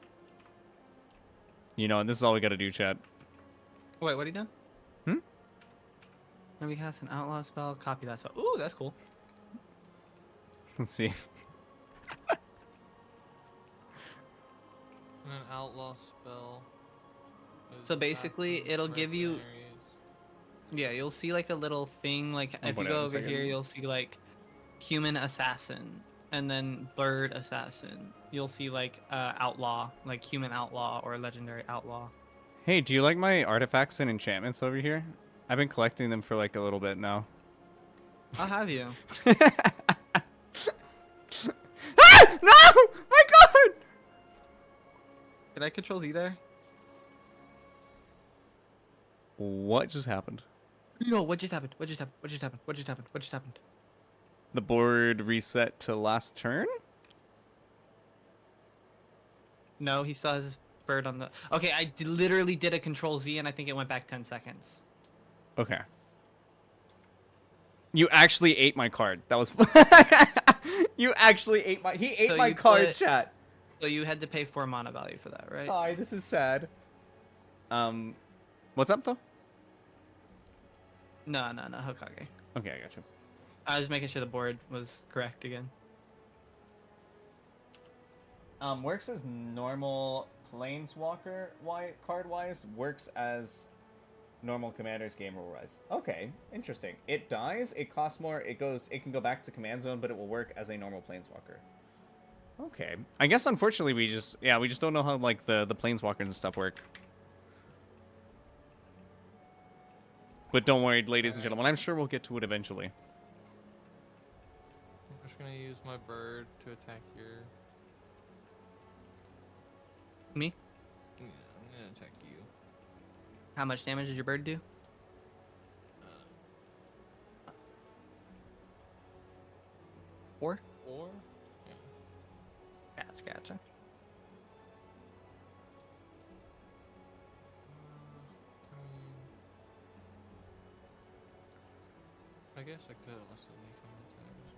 You know, and this is all we gotta do, chat. Wait, what are you doing? Hmm? Let me cast an outlaw spell. Copy that spell. Ooh, that's cool. Let's see. And an outlaw spell. So basically, it'll give you- Yeah, you'll see like a little thing. Like I'll if put you it in go a over second. here, you'll see like human assassin, and then bird assassin. You'll see like outlaw, like human outlaw or legendary outlaw. Hey, do you like my artifacts and enchantments over here? I've been collecting them for like a little bit now. I'll have you. Ah! No! My card! Did I control Z there? What just happened? No, what just happened? What just happened? What just happened? What just happened? What just happened? The board reset to last turn? No, he still has his bird on the. Okay, literally did a control Z and I think it went back 10 seconds. Okay. You actually ate my card. That was. You actually ate my. He ate So my you card, put- chat. So you had to pay 4 mana value for that, right? Sorry, this is sad. What's up though? No, Hokage. Okay, I got you. I was making sure the board was correct again. Works as normal planeswalker card wise. Works as normal commander's game rule wise. Okay, interesting. It dies. It costs more. It can go back to command zone, but it will work as a normal planeswalker. Okay. I guess unfortunately we just don't know how like the planeswalkers and stuff work. But don't worry, ladies and gentlemen. I'm sure we'll get to it eventually. I'm just gonna use my bird to attack your. Me? Yeah, I'm gonna attack you. How much damage did your bird do? 4? 4? Gotcha. I guess I could also leave him attack as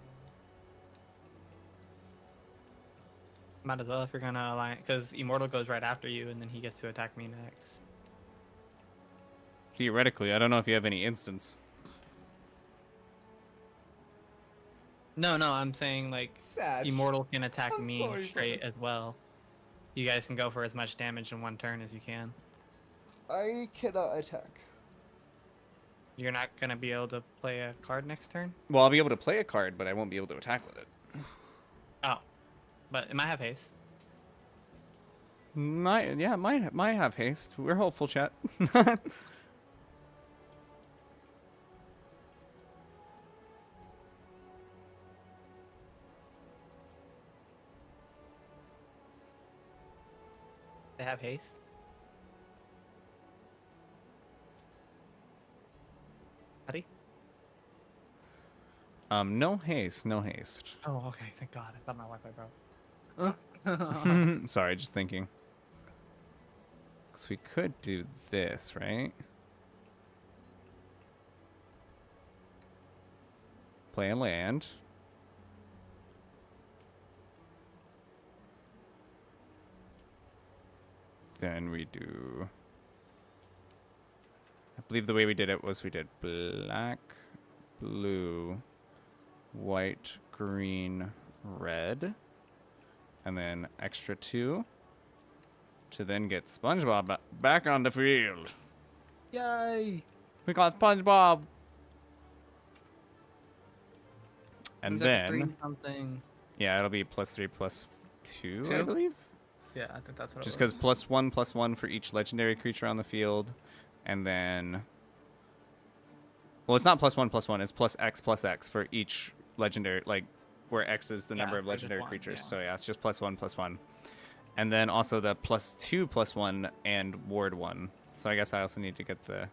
well. Might as well if you're gonna align, because Immortal goes right after you, and then he gets to attack me next. Theoretically, I don't know if you have any instance. No, I'm saying like Sad. Immortal can attack I'm me sorry, straight as well. You guys can go for as much damage in one turn as you can. I cannot attack. You're not gonna be able to play a card next turn? Well, I'll be able to play a card, but I won't be able to attack with it. Oh. But it might have haste. Might have haste. We're hopeful, chat. They have haste? Buddy? No haste, no haste. Oh, okay, thank God. I thought my Wi-Fi broke. Sorry, just thinking. Because we could do this, right? Play a land. Then we do... I believe the way we did it was we did black, blue, white, green, red. And then extra 2 to then get SpongeBob back on the field. Yay! We got SpongeBob. And He's at then, 3 something. yeah, it'll be +3/+2, I 2? believe. Yeah, I think that's what Just it was. because +1/+1 for each legendary creature on the field. And then, well, it's not +1/+1, it's +X for each legendary, like, where X is the number of for just legendary one, creatures. yeah. So yeah, it's just +1/+1. And then also the +2/+1 and ward 1. So I guess I also need to get the...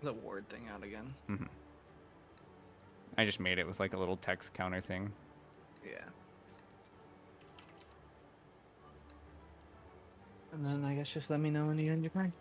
The ward thing out again. I just made it with like a little text counter thing. Yeah. And then I guess just let me know when you end your turn.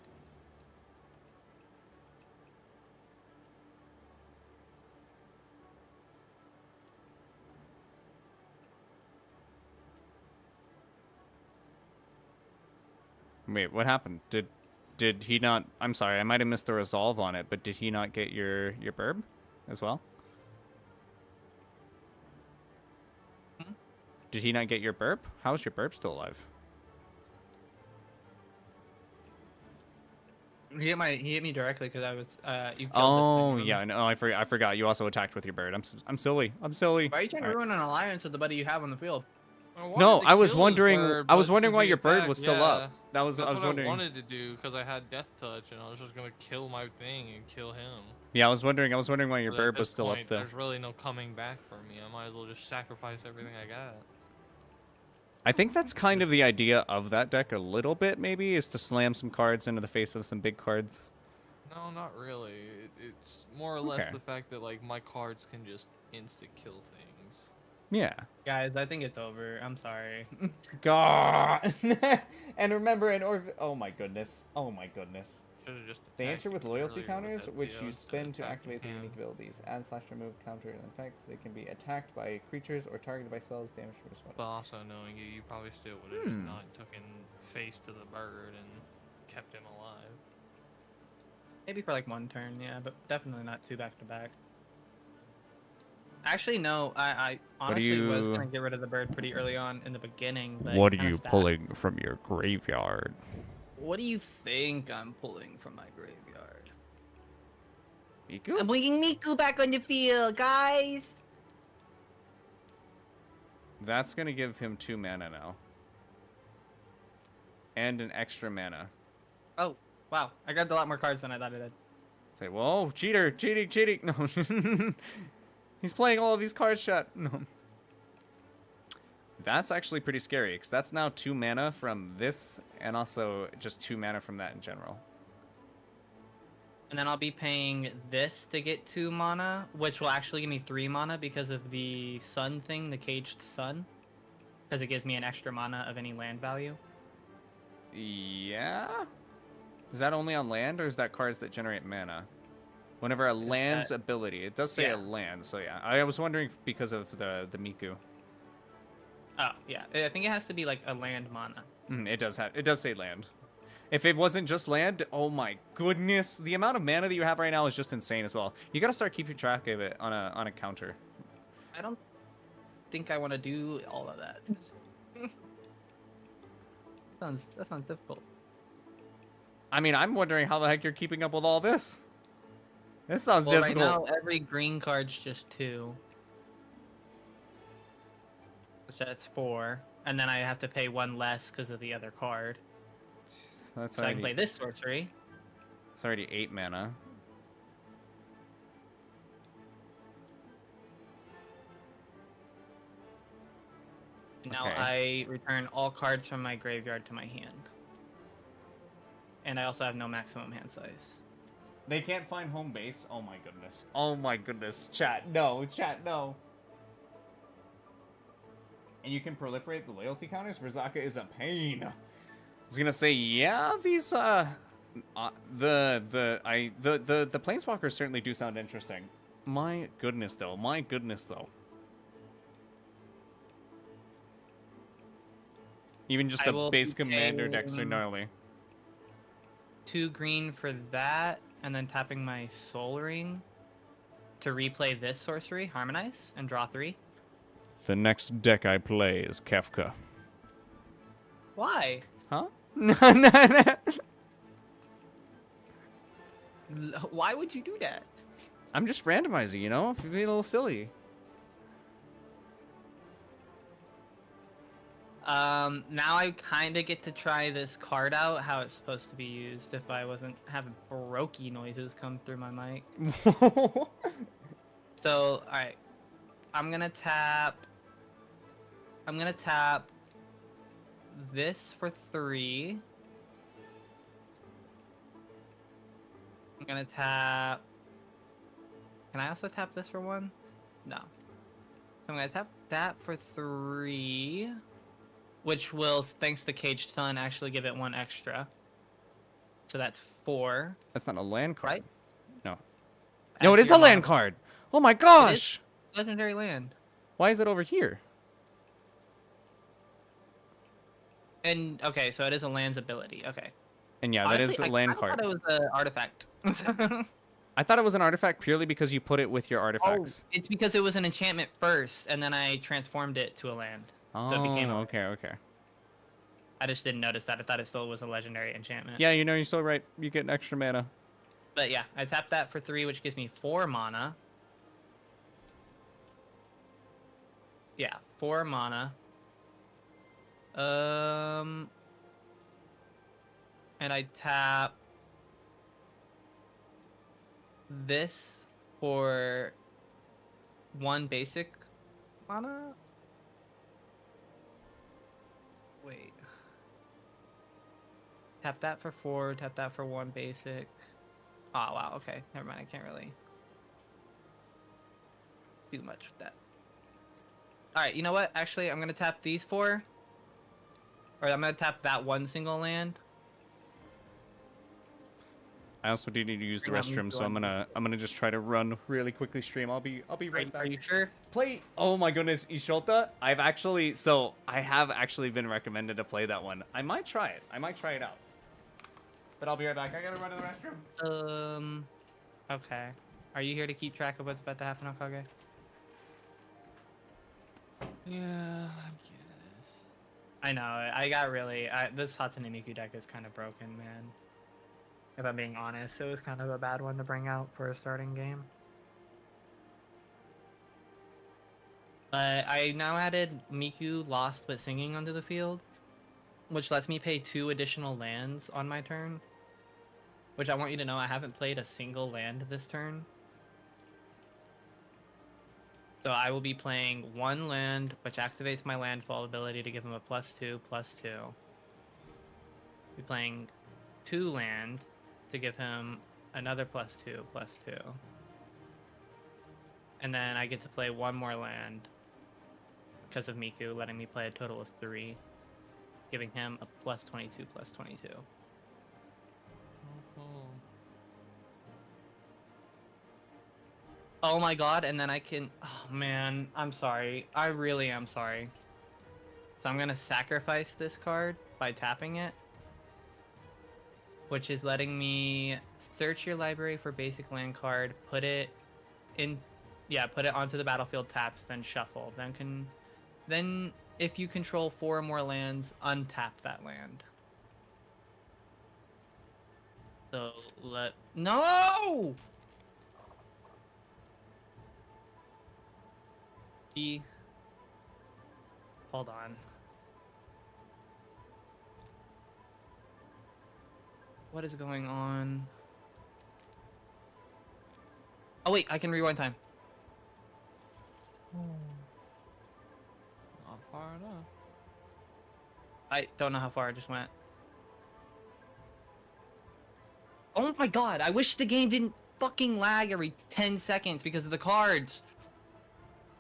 Wait, what happened? Did he not? I'm sorry, I might have missed the resolve on it, but did he not get your burb as well? Hmm? Did he not get your burp? How is your burp still alive? He hit me directly because I was you killed Oh this thing, yeah, remember? no, I forgot. You also attacked with your bird. I'm silly. I'm silly. Why are you trying to Alright. ruin an alliance with the buddy you have on the field? No, wanted to I was kill his wondering. bird, I was but wondering since why he your bird attacked, was still yeah, up. That was That's I was what wondering. I wanted to do because I had death touch and I was just gonna kill my thing and kill him. Yeah, I was wondering why your But at bird was this still up point, there. There's really no coming back for me. I might as well just sacrifice everything I got. I think that's kind of the idea of that deck a little bit, maybe, is to slam some cards into the face of some big cards. No, not really. It's more or less Okay. the fact that like my cards can just insta kill things. Yeah. Guys, I think it's over. I'm sorry. God. And remember, oh my goodness. Oh my goodness. Should've just They attacked enter with you loyalty earlier with counters, that which Zeo you instead spin of to attacking activate their him. unique abilities. Add/remove counter and effects. They can be attacked by creatures or targeted by spells, damage to But respond. also knowing you, you probably still would have just not taken face to the bird and kept him alive. Maybe for like one turn, yeah, but definitely not two back to back. Actually, no. I What are honestly was you- gonna get rid of the bird pretty early on in the beginning, but What are kinda you stacked. pulling from your graveyard? What do you think I'm pulling from my graveyard? Miku? I'm bringing Miku back on the field, guys. That's gonna give him 2 mana now. And an extra mana. Oh, wow! I grabbed a lot more cards than I thought I did. Say, whoa, cheater, cheating. No. He's playing all of these cards, chat. No. That's actually pretty scary, because that's now 2 mana from this, and also just 2 mana from that in general. And then I'll be paying this to get 2 mana, which will actually give me 3 mana because of the sun thing, the caged sun. Because it gives me an extra mana of any land value. Yeah? Is that only on land, or is that cards that generate mana? Whenever a land's ability. It does say Yeah. a land, so yeah. I was wondering because of the Miku. Oh, yeah. I think it has to be like a land mana. It does say land. If it wasn't just land, oh my goodness, the amount of mana that you have right now is just insane as well. You gotta start keeping track of it on a counter. I don't think I want to do all of that. That sounds difficult. I mean, I'm wondering how the heck you're keeping up with all this. This sounds Well, difficult. right now every green card's just 2. Which that's 4. And then I have to pay 1 less because of the other card. That's So I can play already, this sorcery. it's already 8 mana. And now Okay. I return all cards from my graveyard to my hand. And I also have no maximum hand size. They can't find home base. Oh my goodness. Oh my goodness. Chat, no. Chat, no. And you can proliferate the loyalty counters. Verzaka is a pain. I was gonna say, yeah, these the planeswalkers certainly do sound interesting. My goodness though. My goodness though. Even just I a will base be commander decks are paying- gnarly. 2 green for that, and then tapping my Soul Ring to replay this sorcery, Harmonize, and draw 3. The next deck I play is Kefka. Why? Huh? Why would you do that? I'm just randomizing, you know? If you're being a little silly. Now I kind of get to try this card out, how it's supposed to be used if I wasn't having brokey noises come through my mic. So, alright. I'm gonna tap this for 3. I'm gonna tap... Can I also tap this for 1? No. So I'm gonna tap that for 3. Which will, thanks to Caged Sun, actually give it 1 extra. So that's 4. That's not a land card. Right? No. Add No, it to is your a land mana. card. Oh my gosh. Legendary land. Why is it over here? And okay, so it is a land's ability. Okay. And yeah, that Honestly, is a I land kinda card. thought it was an artifact. I thought it was an artifact purely because you put it with your Oh, artifacts. it's because it was an enchantment first, and then I transformed it to a land. Oh, So it became a okay, okay. I just didn't notice that. I thought it still was a legendary enchantment. Yeah, you know, you're so right. You get an extra mana. But yeah, I tapped that for 3, which gives me 4 mana. Yeah, 4 mana. And I tap this for 1 basic mana. Wait. Tap that for 4, tap that for 1 basic. Oh, wow, okay. Never mind, I can't really do much with that. Alright, you know what? Actually, I'm going to tap these 4. Or I'm going to tap that 1 single land. I also do need to use the You want me restroom, to so I'm gonna just try to run really quickly. Stream. I'll be right back. Are you sure? Play. Oh my goodness, Ishota. I have actually been recommended to play that one. I might try it. I might try it out. But I'll be right back. I gotta run to the restroom. Okay. Are you here to keep track of what's about to happen, Okage? Yeah, I'm curious. I know. I got really. This Hatsune Miku deck is kind of broken, man. If I'm being honest, it was kind of a bad one to bring out for a starting game. I now added Miku Lost but Singing onto the field, which lets me pay 2 additional lands on my turn. Which I want you to know, I haven't played a single land this turn. So I will be playing 1 land, which activates my landfall ability to give him a +2/+2. Be playing 2 land to give him another +2/+2. And then I get to play 1 more land because of Miku, letting me play a total of 3, giving him a +22/+22. Oh my god, and then I can... Oh man, I'm sorry. I really am sorry. So I'm gonna sacrifice this card by tapping it, which is letting me search your library for basic land card, put it in... Yeah, put it onto the battlefield tapped, then shuffle. Then if you control 4 or more lands, untap that land. So No! Hold on. What is going on? Oh wait, I can rewind time. Not far enough. I don't know how far I just went. Oh my god, I wish the game didn't fucking lag every 10 seconds because of the cards.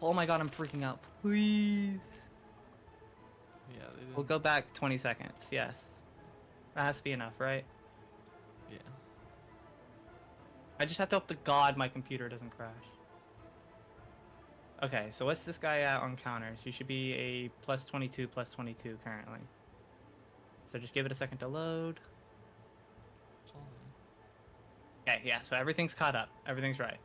Oh my god, I'm freaking out. Please. Yeah, they didn't. We'll go back 20 seconds, yes. That has to be enough, right? Yeah. I just have to hope to god my computer doesn't crash. Okay, so what's this guy at on counters? You should be a +22/+22 currently. So just give it a second to load. It's all Okay, yeah, so everything's caught up. Everything's right.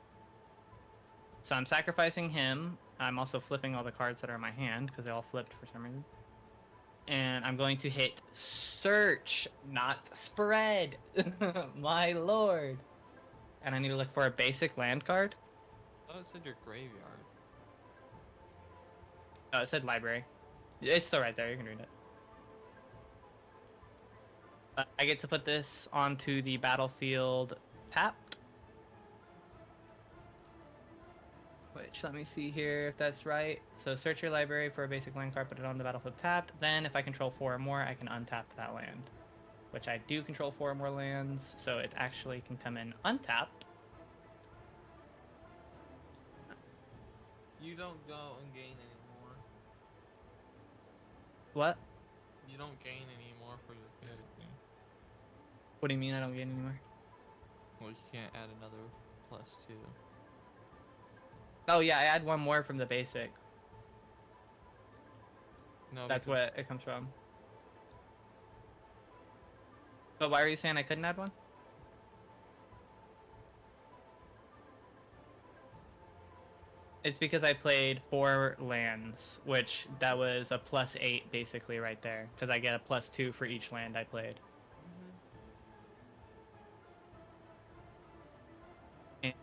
So I'm sacrificing him. I'm also flipping all the cards that are in my hand because they all flipped for some reason. And I'm going to hit search, not spread. My lord. And I need to look for a basic land card. Oh, it said your graveyard. Oh, it said library. It's still right there. You can read it. I get to put this onto the battlefield tapped. Which, let me see here if that's right. So search your library for a basic land card, put it on the battlefield tapped. Then if I control 4 or more, I can untap that land. Which I do control 4 or more lands, so it actually can come in untapped. You don't go and gain anymore. What? You don't gain anymore for your character. What do you mean I don't get any more? Well, you can't add another +2. Oh yeah, I add 1 more from the basic. No, That's because what it comes from. But why were you saying I couldn't add one? It's because I played 4 lands, which that was a +8 basically right there. Because I get a +2 for each land I played. And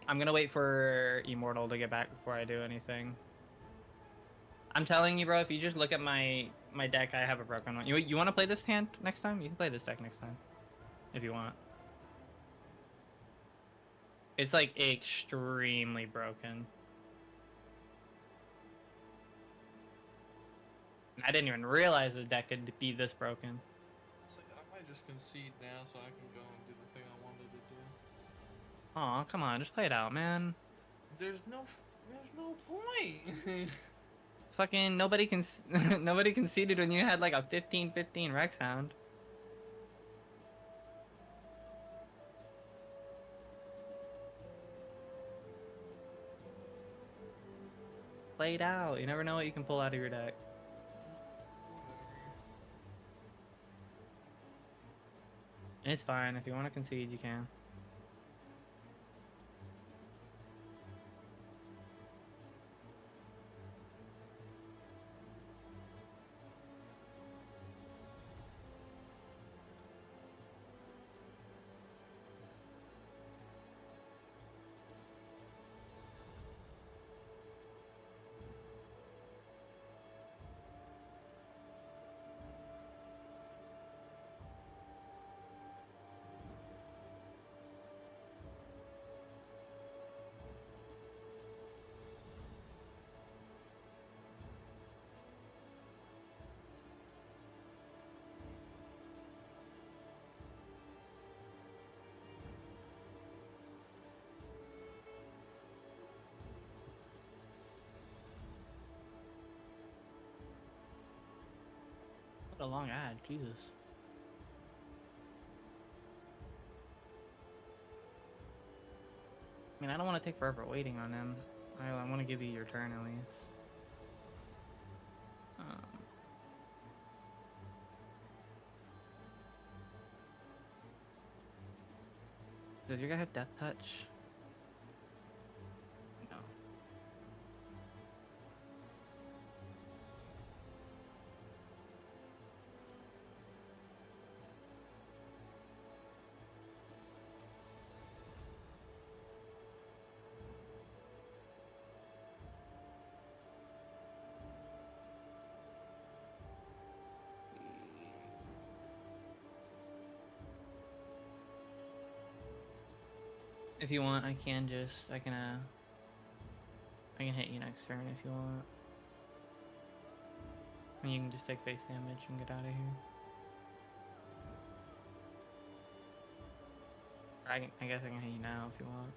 I'm gonna wait for Immortal to get back before I do anything. I'm telling you, bro, if you just look at my deck, I have a broken one. You want to play this hand next time? You can play this deck next time. If you want. It's like extremely broken. I didn't even realize the deck could be this broken. It's like, I might just concede now so I can go and do the thing I wanted to do. Aw, come on, just play it out, man. There's no point. Fucking nobody can nobody conceded when you had like a 15-15 Rex Hound. Play it out. You never know what you can pull out of your deck. It's fine. If you want to concede, you can. What a long ad, Jesus. I mean, I don't want to take forever waiting on him. I want to give you your turn at least. Does your guy have Death Touch? No. If you want, I can hit you next turn if you want. And you can just take face damage and get out of here. I guess I can hit you now if you want.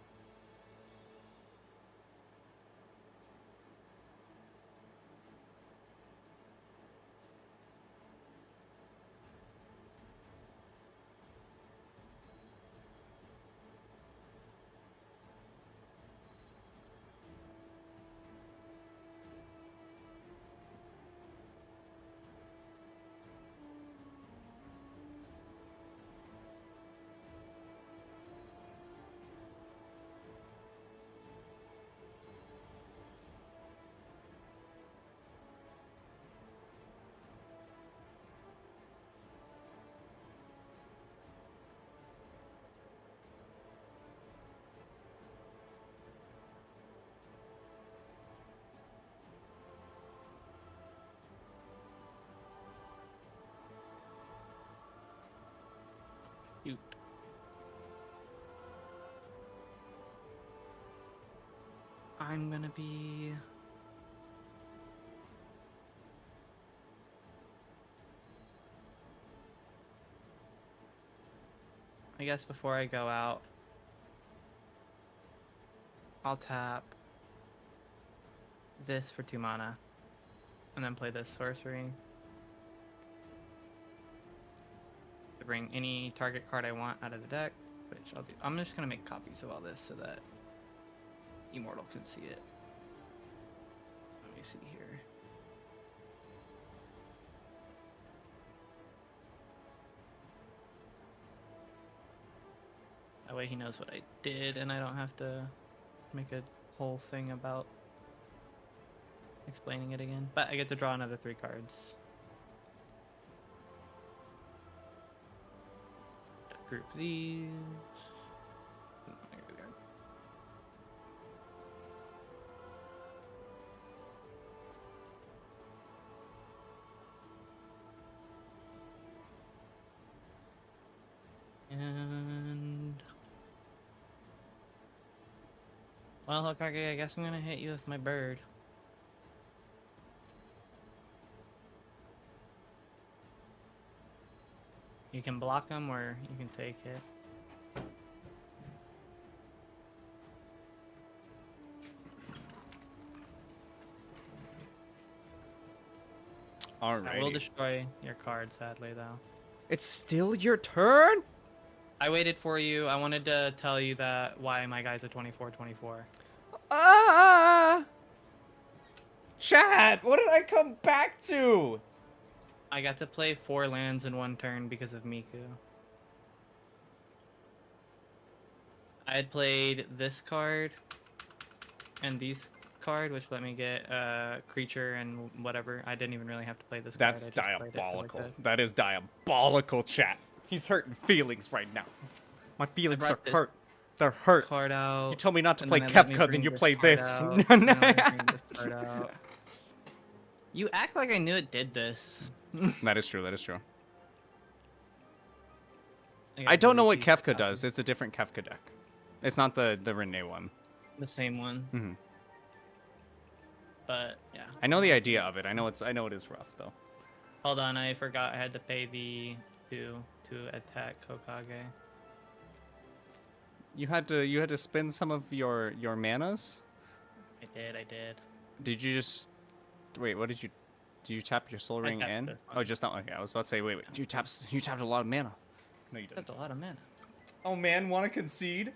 Shoot. I'm gonna be... I guess before I go out, I'll tap this for 2 mana, and then play this sorcery to bring any target card I want out of the deck, which I'll do. I'm just gonna make copies of all this so that Immortal can see it. Let me see here. That way he knows what I did, and I don't have to make a whole thing about explaining it again. But I get to draw another 3 cards. Group these. And well, Hokage, I guess I'm gonna hit you with my bird. You can block him, or you can take it. I will Alrighty. destroy your card, sadly, though. It's still your turn? I waited for you. I wanted to tell you that why my guy's a 24/24. Ah! Chat, what did I come back to? I got to play 4 lands in 1 turn because of Miku. I had played this card and these card, which let me get creature and whatever. I didn't even really have to play this That's card. I just played it 'cause I diabolical. could. That is diabolical, chat. He's hurting feelings right now. My feelings are brought this hurt. They're hurt. Card out. You told me not to and play then I let me Kefka, then bring you this played card this. out, and then I let me bring this card out. You act like I knew it did this. That is true, that is true. got I don't know what really deep Kefka does. It's a different Kefka deck. It's not the Renee one. The same one, hmm but yeah. I know the idea of it. I know it is rough though. Hold on, I forgot I had to pay the 2 to attack Hokage. You had to spend some of your manas? I did. Did you just wait, what did you tap your soul I ring tapped in? this Oh, one. just not okay. I was about to say wait, you tapped a lot of mana. No you didn't. That's a lot of mana. Oh man, want to concede?